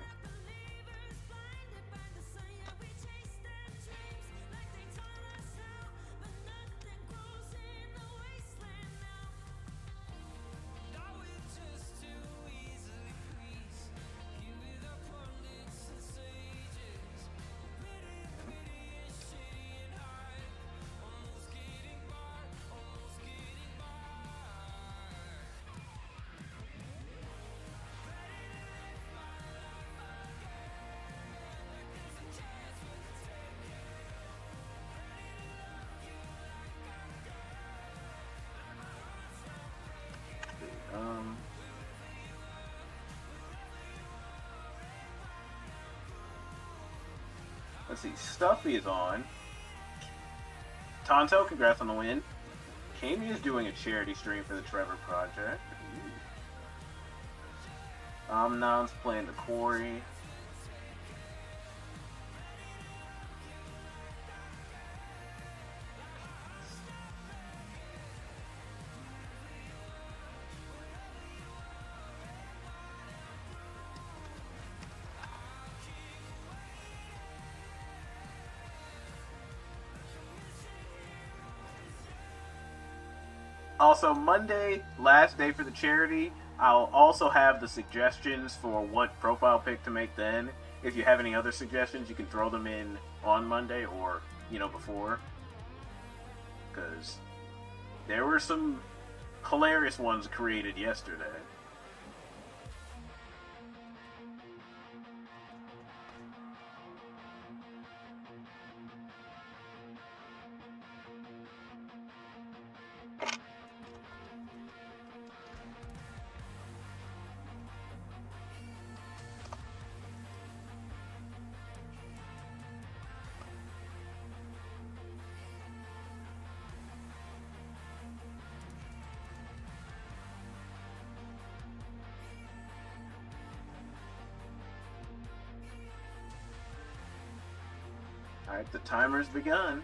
Let's see, Stuffy is on. Tonto, congrats on the win. Kami is doing a charity stream for the Trevor Project. Amnon's playing the Quarry. Also, Monday, last day for the charity, I'll also have the suggestions for what profile pic to make then. If you have any other suggestions, you can throw them in on Monday or, before. Because there were some hilarious ones created yesterday. Alright, the timer's begun.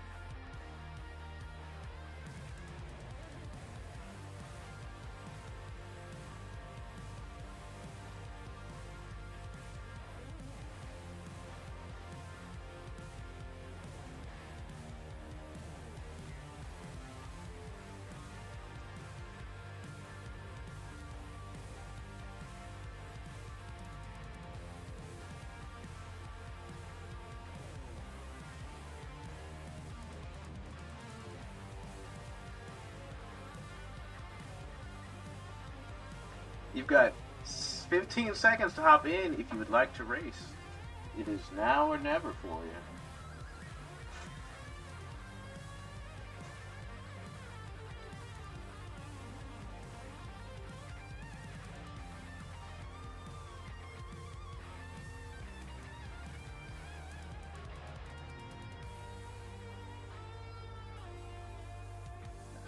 You've got 15 seconds to hop in if you would like to race. It is now or never for you.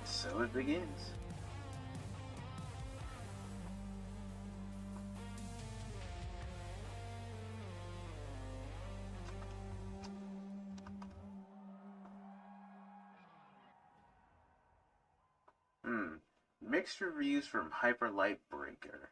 So it begins. Mixed reviews from Hyper Light Breaker.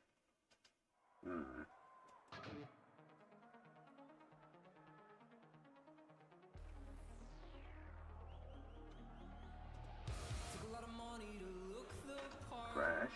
Crash.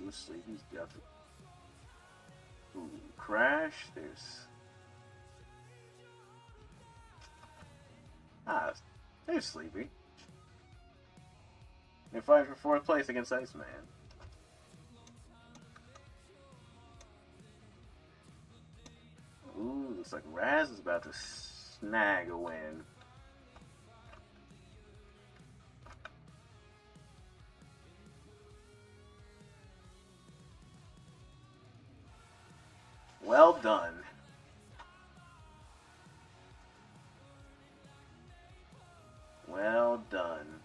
Ooh, Sleepy's definitely. Ooh, Crash. There's Sleepy. They're fighting for 4th place against Iceman. Ooh, looks like Raz is about to snag a win. Well done. Well done.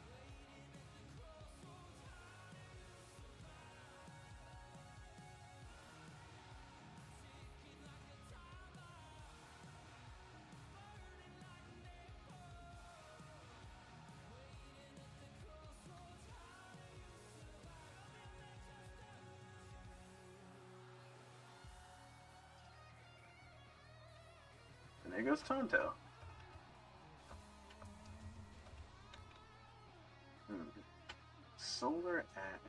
And there goes Tonto. Solar at...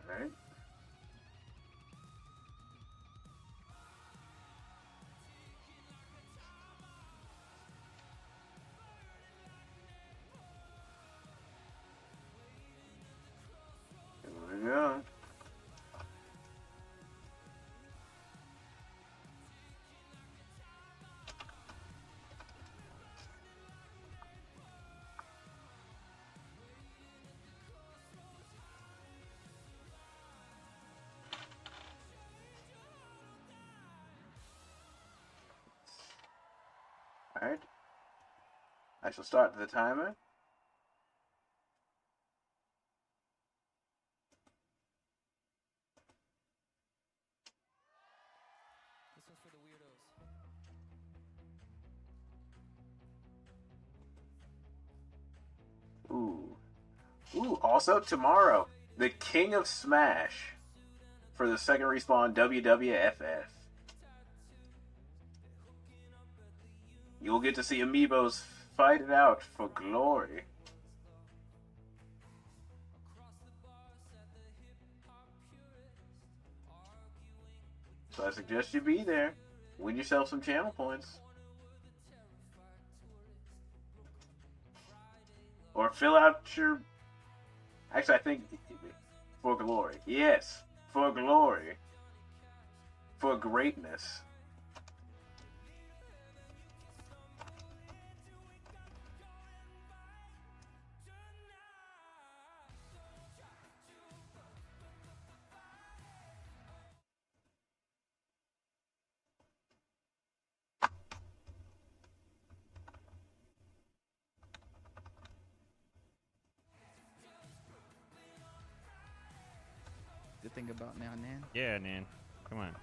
Alright. Here we go. Alright. I shall start the timer. This one's for the weirdos. Ooh, also tomorrow, the King of Smash for the second respawn WWFF. You'll get to see amiibos fight it out for glory. So I suggest you be there. Win yourself some channel points. Or fill out your... Actually, I think for glory. Yes, for glory. For greatness. To think about now, Nan. Yeah, Nan. Come on.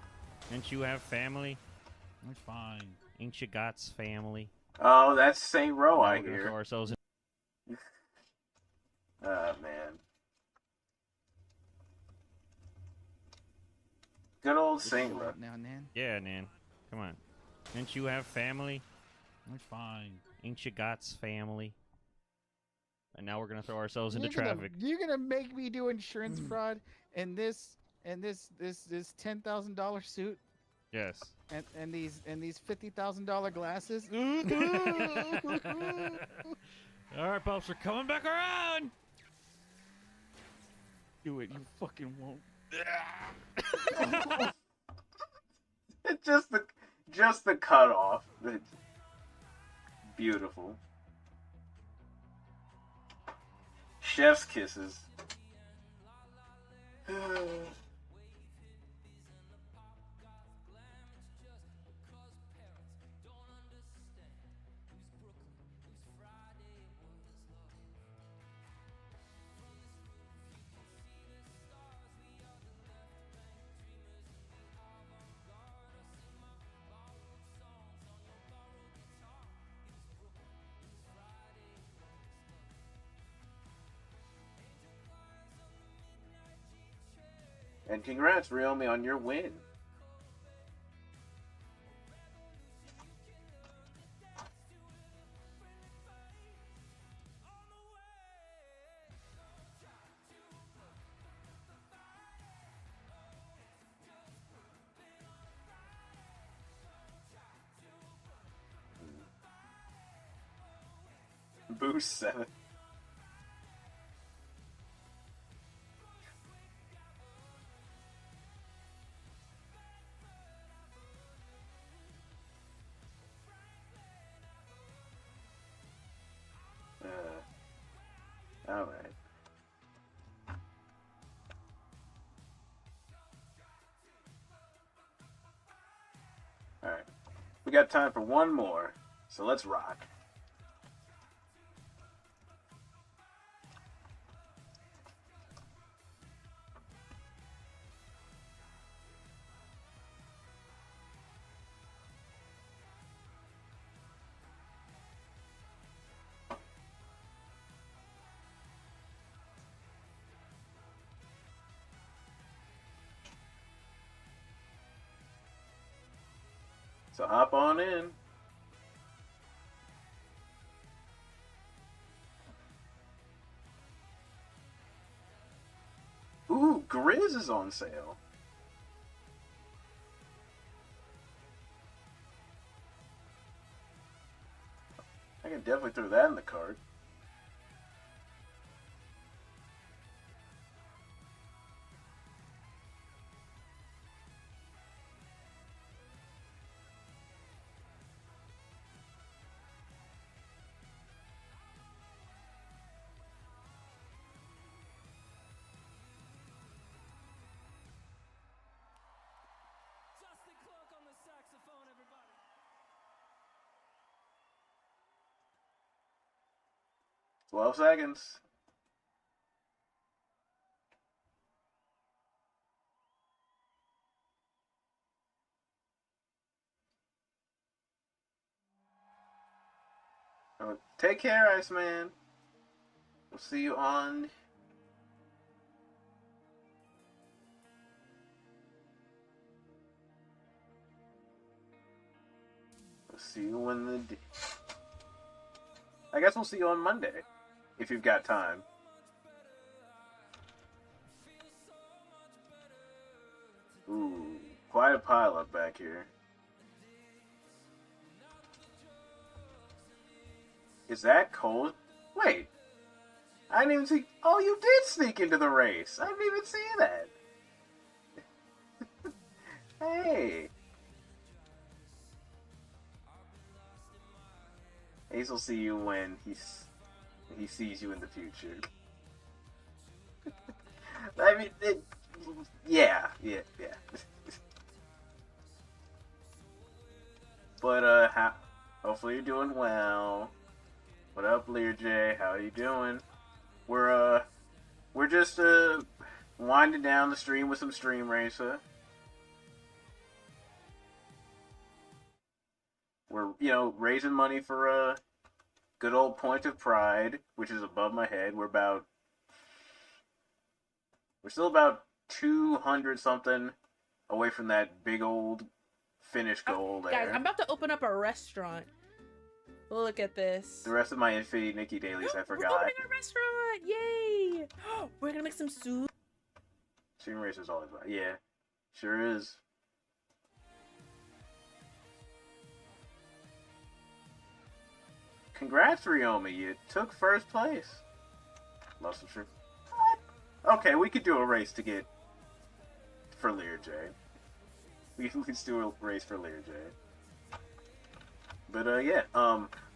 Ain't you have family? We're fine. Ain't you got's family? Oh, that's Saint Row, Now I we're gonna hear. throw ourselves in. Man. Good old Saint Row. Now, Nan. Yeah, Nan. Come on. Ain't you have family? We're fine. Ain't you got's family? And now we're gonna throw ourselves into traffic. You're gonna make me do insurance fraud in this $10,000 suit Yes. and these $50,000 glasses. All right, Pops, we're coming back around. Do it, you fucking won't. just the cutoff. Beautiful. Chef's kisses. And congrats, Ryomi, on your win. boost 7. All right. All right. We got time for one more, so let's rock. So hop on in. Ooh, Grizz is on sale. I can definitely throw that in the cart. Justin Clark on the saxophone, everybody. 12 seconds. Oh, take care, Iceman. We'll see you on... We'll see you when the... I guess we'll see you on Monday, if you've got time. Ooh, quite a pile up back here. Is that cold? Wait. I didn't even see... Oh, you did sneak into the race. I didn't even see that. Hey. Ace will see you when he sees you in the future. I mean, yeah. But, hopefully you're doing well. What up, Learj? How are you doing? We're just, winding down the stream with some Stream Racer. We're, raising money for, good old Point of Pride, which is above my head. We're still about 200 something away from that big old finish goal there. Guys, I'm about to open up a restaurant. Look at this. The rest of my Infinity Nikki dailies, I forgot. We're opening a restaurant! Yay! We're gonna make some soup. Stream Racer's always right. Yeah, sure is. Congrats, Ryomi. You took first place. Love some shit. Okay, we could do a race to get for Learj. We can at least do a race for Learj. But yeah,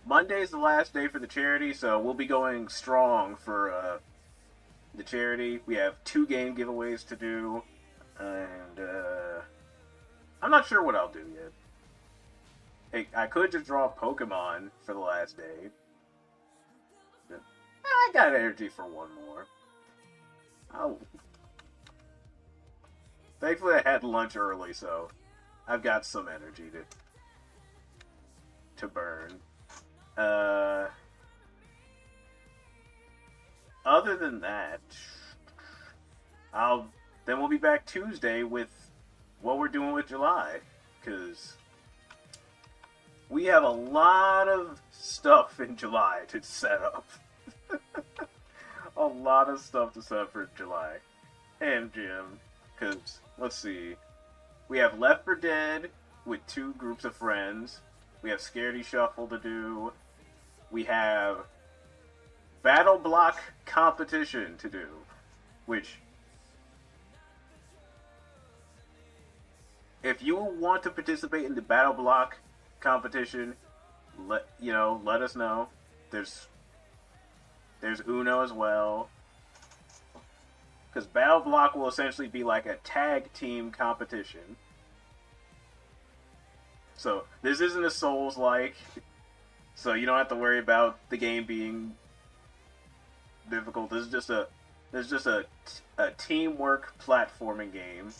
Monday's the last day for the charity, so we'll be going strong for the charity. We have 2 game giveaways to do, and I'm not sure what I'll do yet. Hey, I could just draw Pokemon for the last day. I got energy for one more. Thankfully I had lunch early, so I've got some energy to burn. Other than that, then we'll be back Tuesday with what we're doing with July, because we have a lot of stuff in July to set up. A lot of stuff to set up for July. And Jim, because, let's see, we have Left 4 Dead with 2 groups of friends. We have Scaredy Shuffle to do. We have battle block competition to do, which, if you want to participate in the battle block competition, let us know. There's Uno as well, because battle block will essentially be like a tag team competition. So this isn't a Souls-like, so you don't have to worry about the game being difficult. This is just a teamwork platforming game.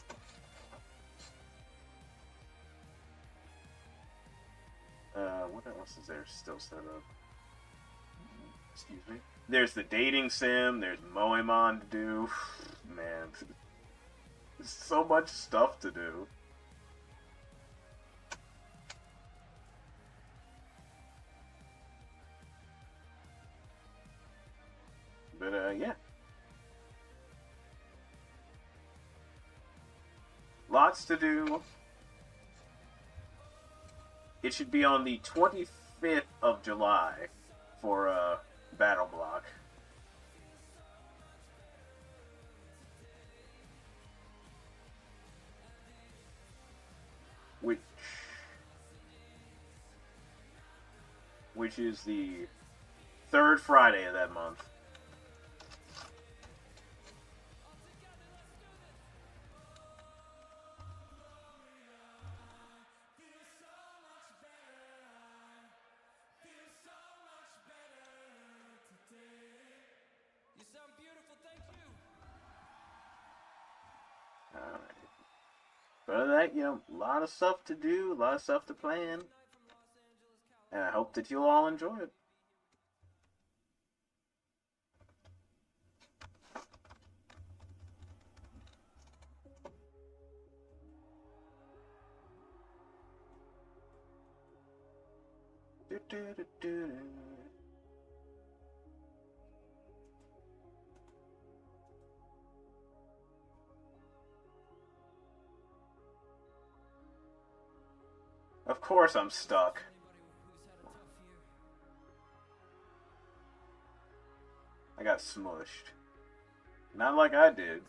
What else is there still set up? Excuse me. There's the dating sim. There's Moemon to do. Man, there's so much stuff to do. But yeah. Lots to do. It should be on the 25th of July for Battle Block. Which is the third Friday of that month. But other than that, a lot of stuff to do, a lot of stuff to plan. And I hope that you'll all enjoy it. Of course I'm stuck. I got smushed. Not like I did.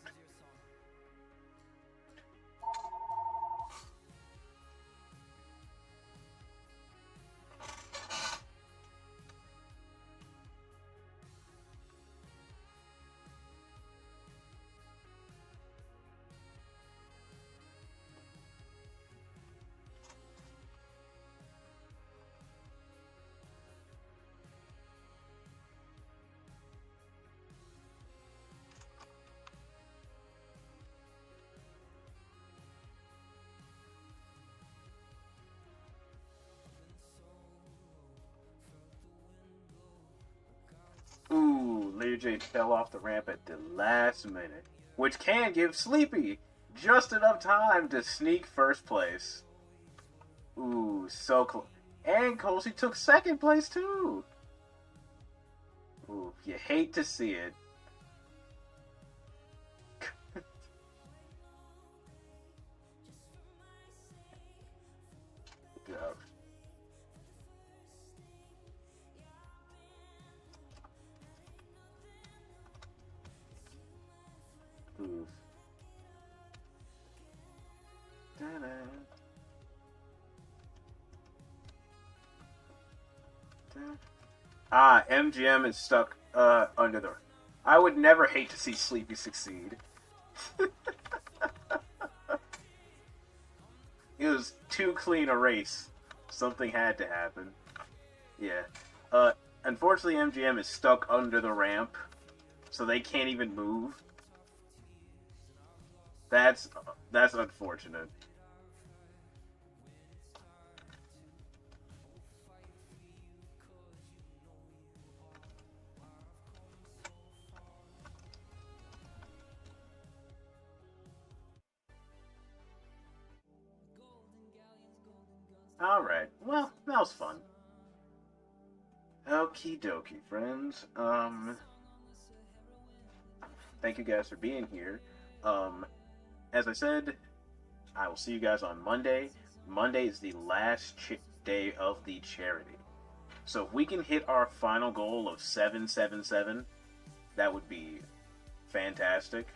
Ooh, Leader J fell off the ramp at the last minute, which can give Sleepy just enough time to sneak first place. Ooh, so close. And Colsey took second place too. Ooh, you hate to see it. Good job. Ooh. Ta-da. Ah, MGM is stuck under the... I would never hate to see Sleepy succeed. It was too clean a race. Something had to happen. Yeah. Unfortunately, MGM is stuck under the ramp, so they can't even move. That's unfortunate. Alright, well, that was fun. Okie dokie, friends. Thank you guys for being here. As I said, I will see you guys on Monday. Monday is the last day of the charity. So if we can hit our final goal of 777, that would be fantastic.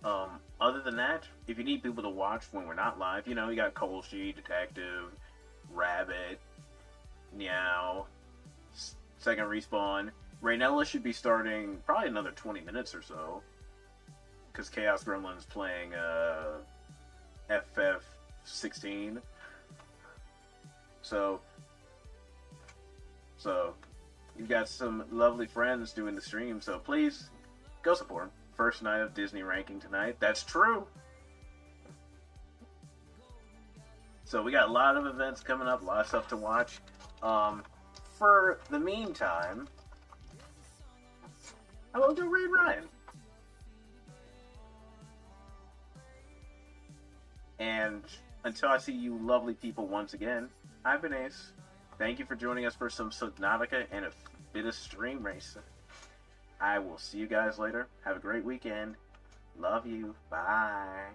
Other than that, if you need people to watch when we're not live, you know, you got Colshy, Detective, Rabbit, Meow, Second Respawn. Raynella should be starting probably another 20 minutes or so, because Chaos Gremlin's playing FF16. So you've got some lovely friends doing the stream, so please go support them. First night of Disney ranking tonight. That's true. So we got a lot of events coming up, a lot of stuff to watch. For the meantime, I will go raid Ryan. And until I see you lovely people once again, I've been Ace. Thank you for joining us for some Subnautica and a bit of stream racing. I will see you guys later. Have a great weekend. Love you. Bye.